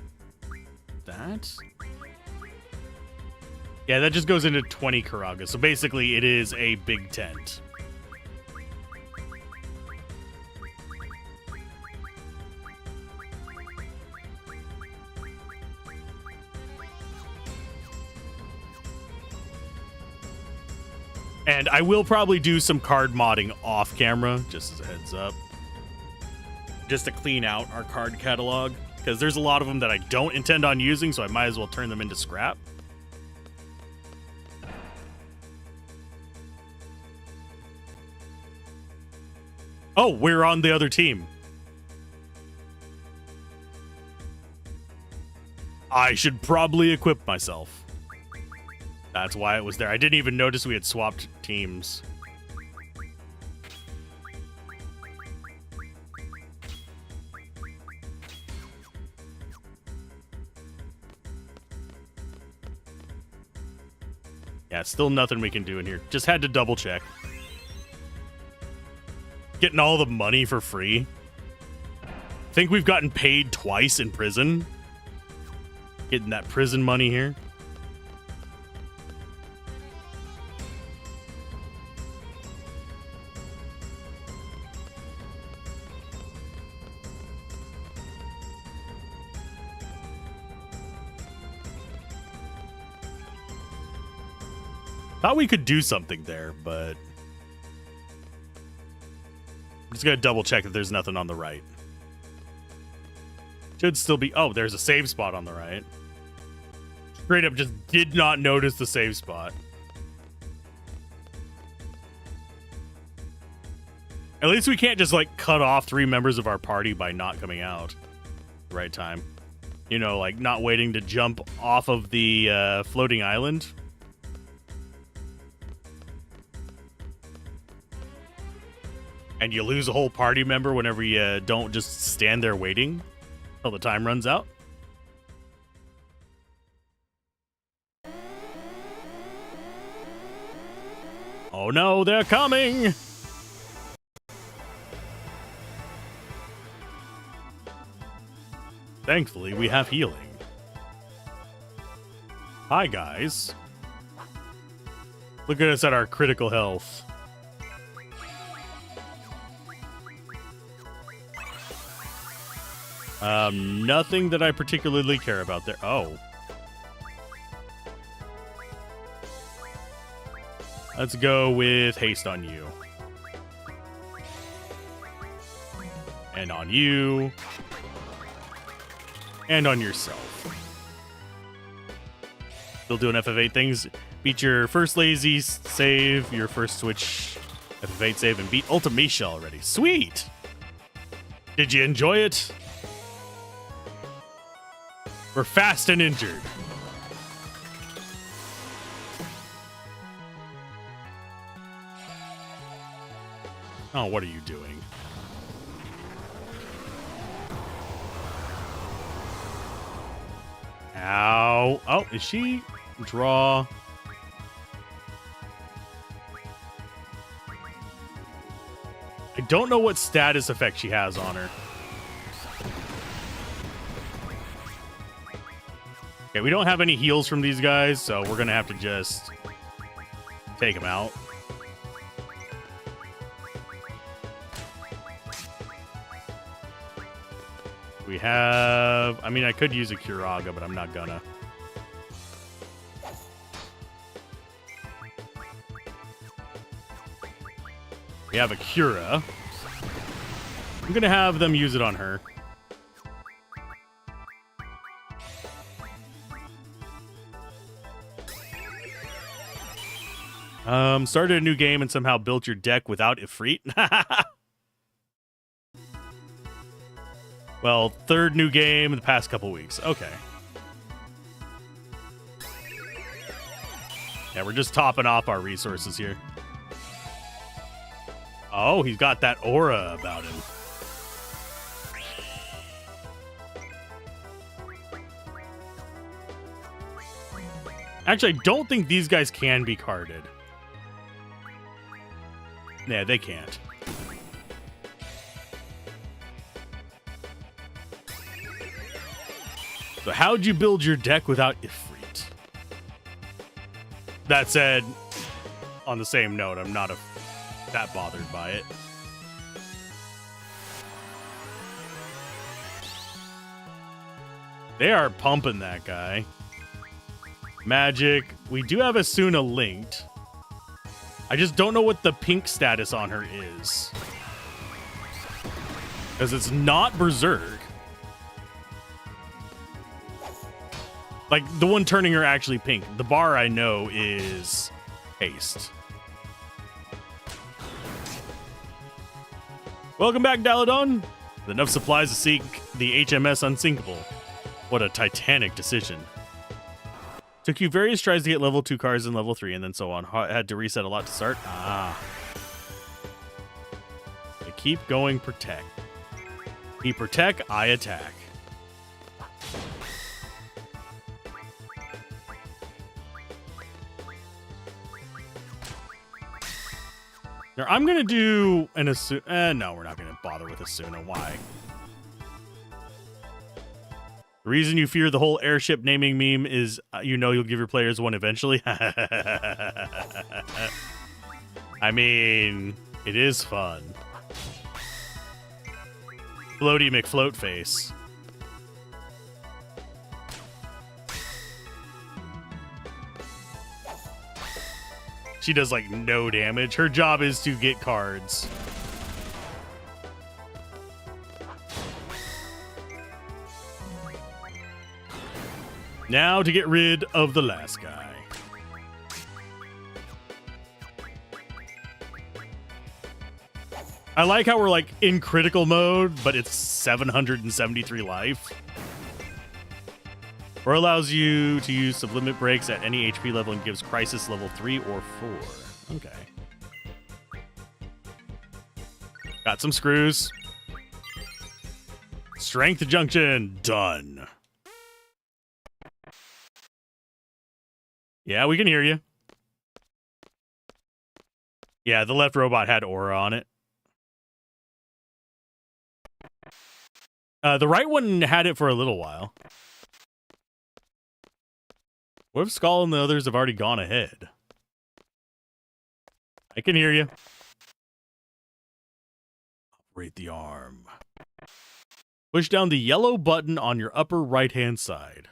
that? Yeah, that just goes into 20 Karaga. So basically, it is a big tent. And I will probably do some card modding off camera, just as a heads up. Just to clean out our card catalog. Because there's a lot of them that I don't intend on using, so I might as well turn them into scrap. Oh, we're on the other team. I should probably equip myself. That's why it was there. I didn't even notice we had swapped teams. Yeah, still nothing we can do in here. Just had to double check. Getting all the money for free. Think we've gotten paid twice in prison. Getting that prison money here. Thought we could do something there, but I'm just gonna double check if there's nothing on the right. Should still be. Oh, there's a save spot on the right. Straight up just did not notice the save spot. At least we can't just like cut off 3 members of our party by not coming out the right time. You know, like not waiting to jump off of the floating island. And you lose a whole party member whenever you don't just stand there waiting until the time runs out. Oh no, they're coming! Thankfully, we have healing. Hi, guys. Look at us at our critical health. Nothing that I particularly care about there. Oh. Let's go with haste on you. And on you. And on yourself. Still doing FF8 things. Beat your first lazy save, your first switch Got the VIII save and beat Ultimecia already. Sweet! Did you enjoy it? We're fast and injured. Oh, what are you doing? Ow. Oh, is she? Draw. I don't know what status effect she has on her. Okay, we don't have any heals from these guys, so we're going to have to just take them out. We have... I mean, I could use a Curaga, but I'm not gonna. We have a Cura. I'm gonna have them use it on her. Started a new game and somehow built your deck without Ifrit. Well, third new game in the past couple weeks. Okay. Yeah, we're just topping off our resources here. Oh, he's got that aura about him. Actually, I don't think these guys can be carded. Yeah, they can't. So how'd you build your deck without Ifrit? That said, on the same note, I'm not that bothered by it. They are pumping that guy. Magic. We do have Asuna linked. I just don't know what the pink status on her is. Because it's not Berserk. Like, the one turning her actually pink. The bar I know is haste. Welcome back, Daladon. With enough supplies to sink the HMS Unsinkable. What a titanic decision. Took you various tries to get level 2 cards in level 3 and then so on. Had to reset a lot to start. Ah. They keep going protect. He protect, I attack. Now, I'm going to do an Asuna. No, we're not going to bother with Asuna. Why? The reason you fear the whole airship naming meme is you know you'll give your players one eventually. I mean, it is fun. Floaty McFloat face. She does, like, no damage. Her job is to get cards. Now to get rid of the last guy. I like how we're, like, in critical mode, but it's 773 life. Or allows you to use sublimit breaks at any HP level and gives crisis level 3 or 4. Okay. Got some screws. Strength junction. Done. Yeah, we can hear you. Yeah, the left robot had aura on it. The right one had it for a little while. What if Skull and the others have already gone ahead? I can hear you. Operate the arm. Push down the yellow button on your upper right-hand side.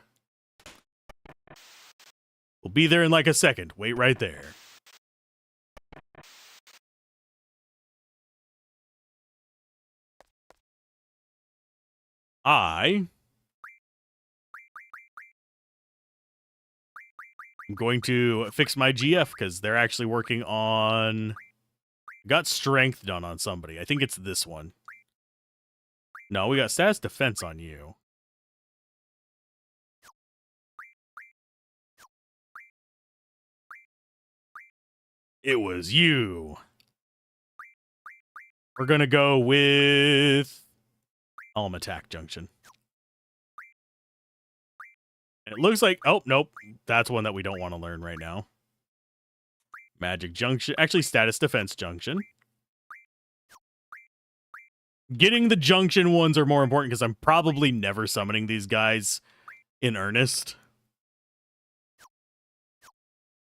We'll be there in like a second. Wait right there. I'm going to fix my GF because they're actually working on Got strength done on somebody. I think it's this one. No, we got status defense on you. It was you. We're going to go with Alm Attack Junction. And it looks like... Oh, nope. That's one that we don't want to learn right now. Magic Junction. Actually, Status Defense Junction. Getting the Junction ones are more important because I'm probably never summoning these guys in earnest.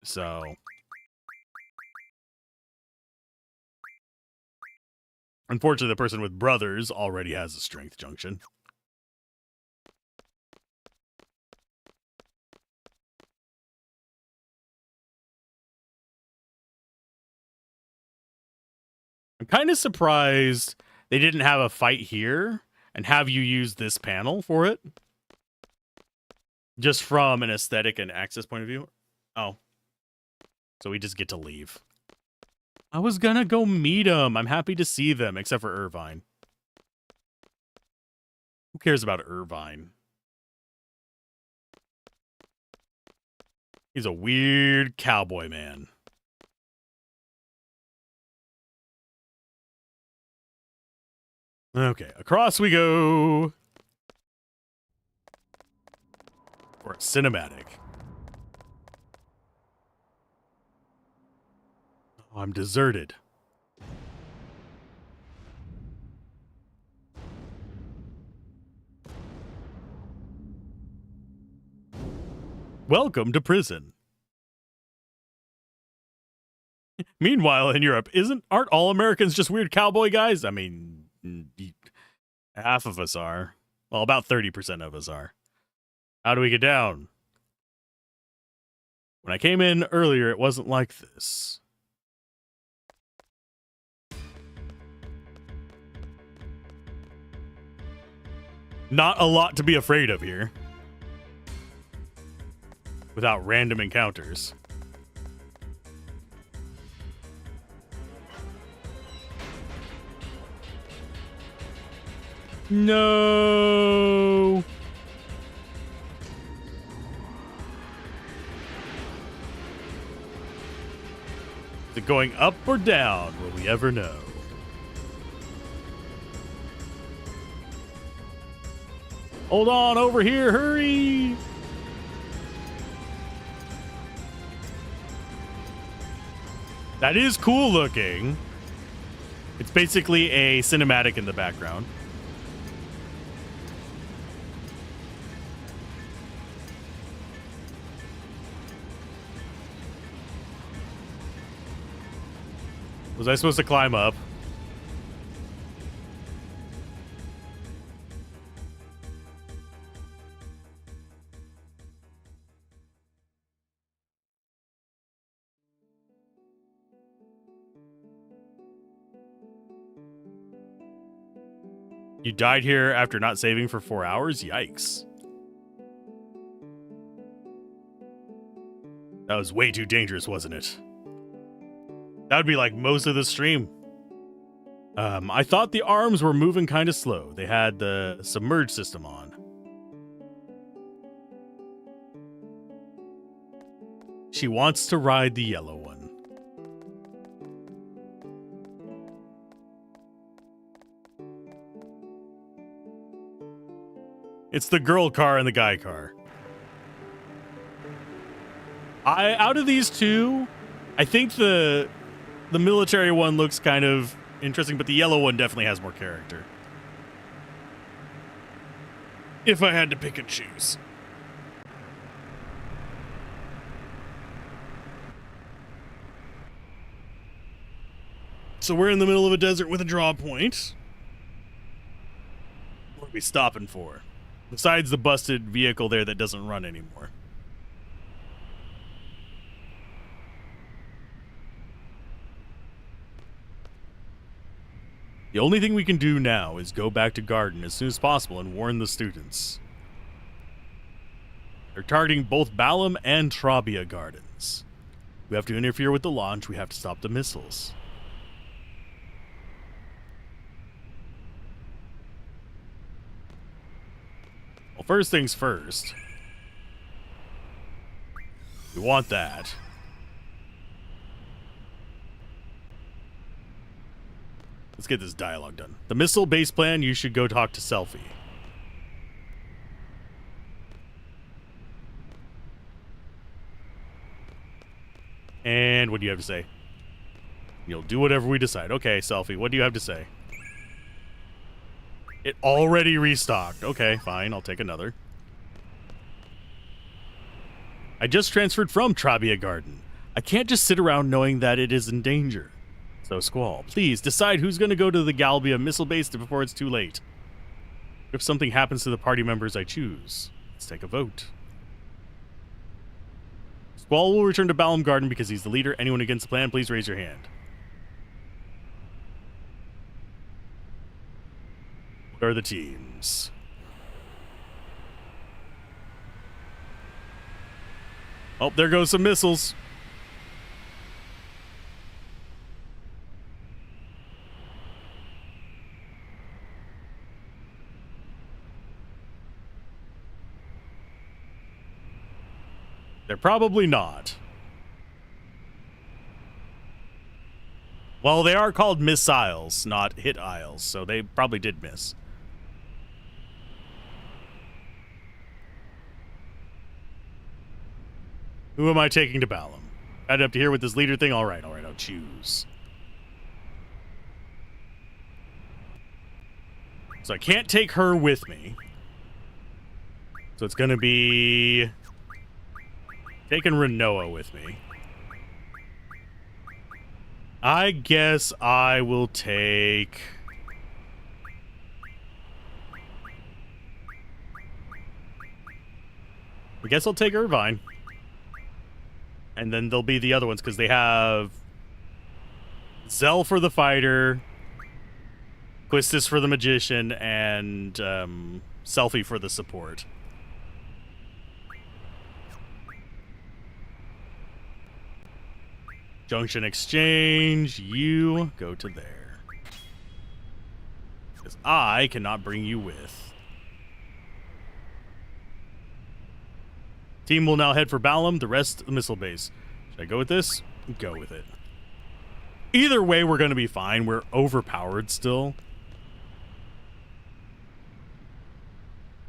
So... Unfortunately, the person with brothers already has a Strength Junction. I'm kind of surprised they didn't have a fight here and have you use this panel for it. Just from an aesthetic and access point of view. Oh. So we just get to leave. I was gonna go meet them. I'm happy to see them, except for Irvine. Who cares about Irvine? He's a weird cowboy man. Okay, across we go. For a cinematic. Oh, I'm deserted. Welcome to prison. Meanwhile, in Europe, aren't all Americans just weird cowboy guys? I mean, half of us are. Well, about 30% of us are. How do we get down? When I came in earlier, it wasn't like this. Not a lot to be afraid of here. Without random encounters. No. Is it going up or down? Will we ever know? Hold on over here, hurry! That is cool looking. It's basically a cinematic in the background. Was I supposed to climb up? You died here after not saving for 4 hours? Yikes. That was way too dangerous, wasn't it? That would be like most of the stream. I thought the arms were moving kind of slow. They had the submerged system on. She wants to ride the yellow one. It's the girl car and the guy car. Out of these two, I think the military one looks kind of interesting, but the yellow one definitely has more character. If I had to pick and choose. So we're in the middle of a desert with a draw point. What are we stopping for? Besides the busted vehicle there that doesn't run anymore. The only thing we can do now is go back to Garden as soon as possible and warn the students. They're targeting both Balam and Trabia Gardens. We have to interfere with the launch. We have to stop the missiles. Well, first things first. We want that. Let's get this dialogue done. The missile base plan, you should go talk to Selfie. And what do you have to say? You'll do whatever we decide. Okay, Selfie, what do you have to say? It already restocked. Okay, fine, I'll take another. I just transferred from Trabia Garden. I can't just sit around knowing that it is in danger. So, Squall, please decide who's going to go to the Galbia missile base before it's too late. If something happens to the party members I choose, let's take a vote. Squall will return to Balam Garden because he's the leader. Anyone against the plan, please raise your hand. What are the teams? Oh, there goes some missiles. They're probably not. Well, they are called missiles, not hit isles, so they probably did miss. Who am I taking to Balam? Add up to here with this leader thing? Alright, I'll choose. So I can't take her with me. So it's gonna be... taking Renoa with me. I guess I will take... I guess I'll take Irvine. And then there'll be the other ones, because they have... Zell for the fighter, Quistis for the magician, and Selfie for the support. Junction exchange, you go to there. Because I cannot bring you with. Team will now head for Balam, the rest the missile base. Should I go with this? Go with it. Either way, we're going to be fine. We're overpowered still.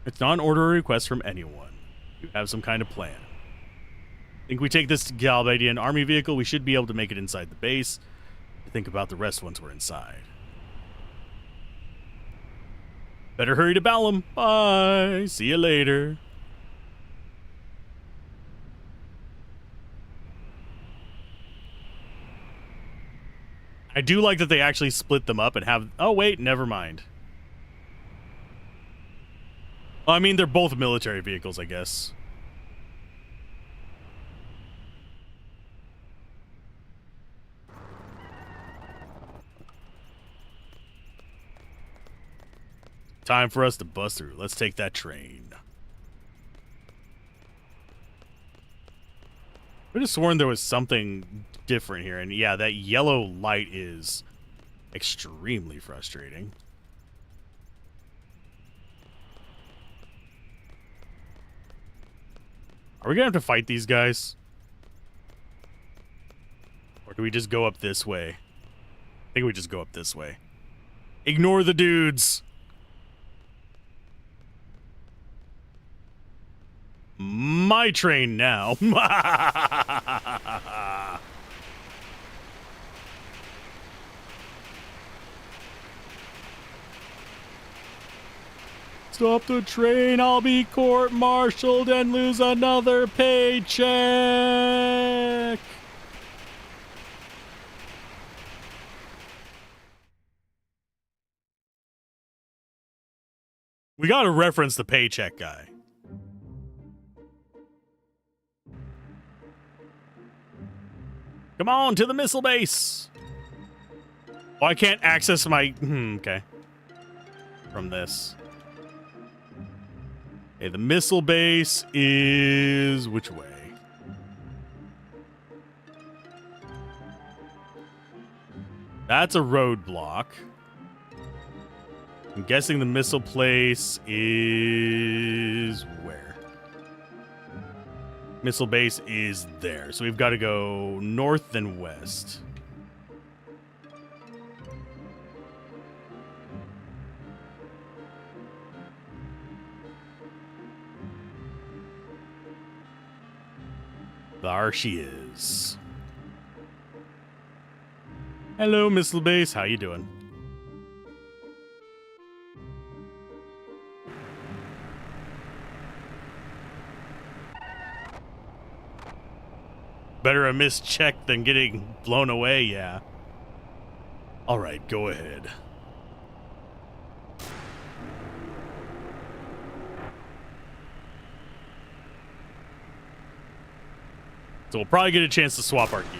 It's not an order or request from anyone. You have some kind of plan. Think we take this Galbadian army vehicle, we should be able to make it inside the base. Think about the rest once we're inside. Better hurry to Balam. Bye. See you later. I do like that they actually split them up and have... Oh, wait, never mind. Well, I mean, they're both military vehicles, I guess. Time for us to bust through. Let's take that train. I could have sworn there was something different here. And yeah, that yellow light is extremely frustrating. Are we going to have to fight these guys? Or do we just go up this way? I think we just go up this way. Ignore the dudes. My train now. Stop the train, I'll be court-martialed and lose another paycheck. We gotta reference the paycheck guy. Come on, to the missile base. Oh, I can't access my... okay. From this. Okay, the missile base is... which way? That's a roadblock. I'm guessing the missile place is where? Missile base is there. So we've got to go north and west. There she is. Hello, missile base. How you doing? Better a missed check than getting blown away, yeah. All right, go ahead. So we'll probably get a chance to swap our gear.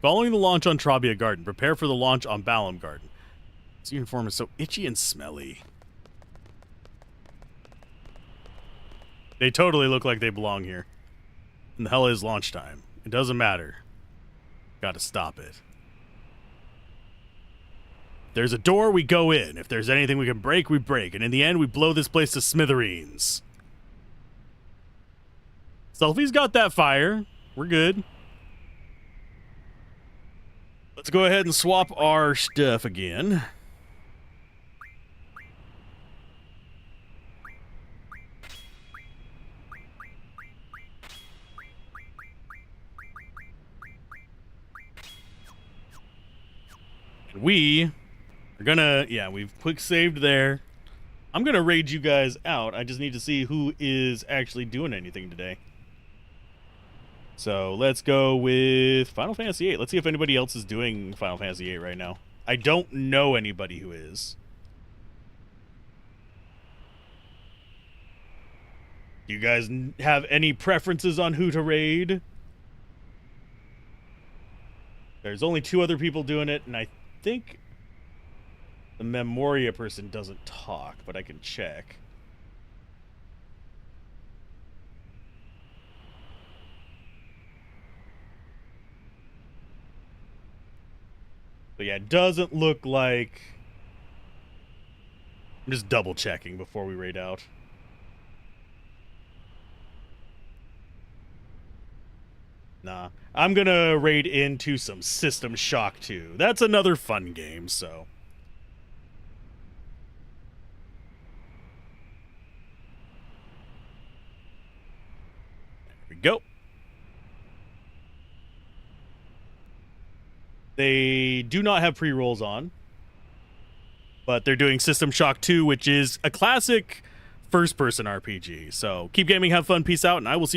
Following the launch on Trabia Garden, prepare for the launch on Balam Garden. This uniform is so itchy and smelly. They totally look like they belong here. And the hell is launch time? It doesn't matter. Gotta stop it. There's a door, we go in. If there's anything we can break, we break. And in the end, we blow this place to smithereens. Selfie's got that fire. We're good. Let's go ahead and swap our stuff again. We are gonna, yeah, we've quick saved there. I'm gonna raid you guys out. I just need to see who is actually doing anything today. So let's go with Final Fantasy VIII. Let's see if anybody else is doing Final Fantasy VIII right now. I don't know anybody who is. Do you guys have any preferences on who to raid? There's only 2 other people doing it, and I think the Memoria person doesn't talk, but I can check. But yeah, it doesn't look like... I'm just double checking before we raid out. Nah, I'm gonna raid into some System Shock 2. That's another fun game, so. There we go. They do not have pre-rolls on, but they're doing System Shock 2, which is a classic first-person RPG. So keep gaming, have fun, peace out, and I will see you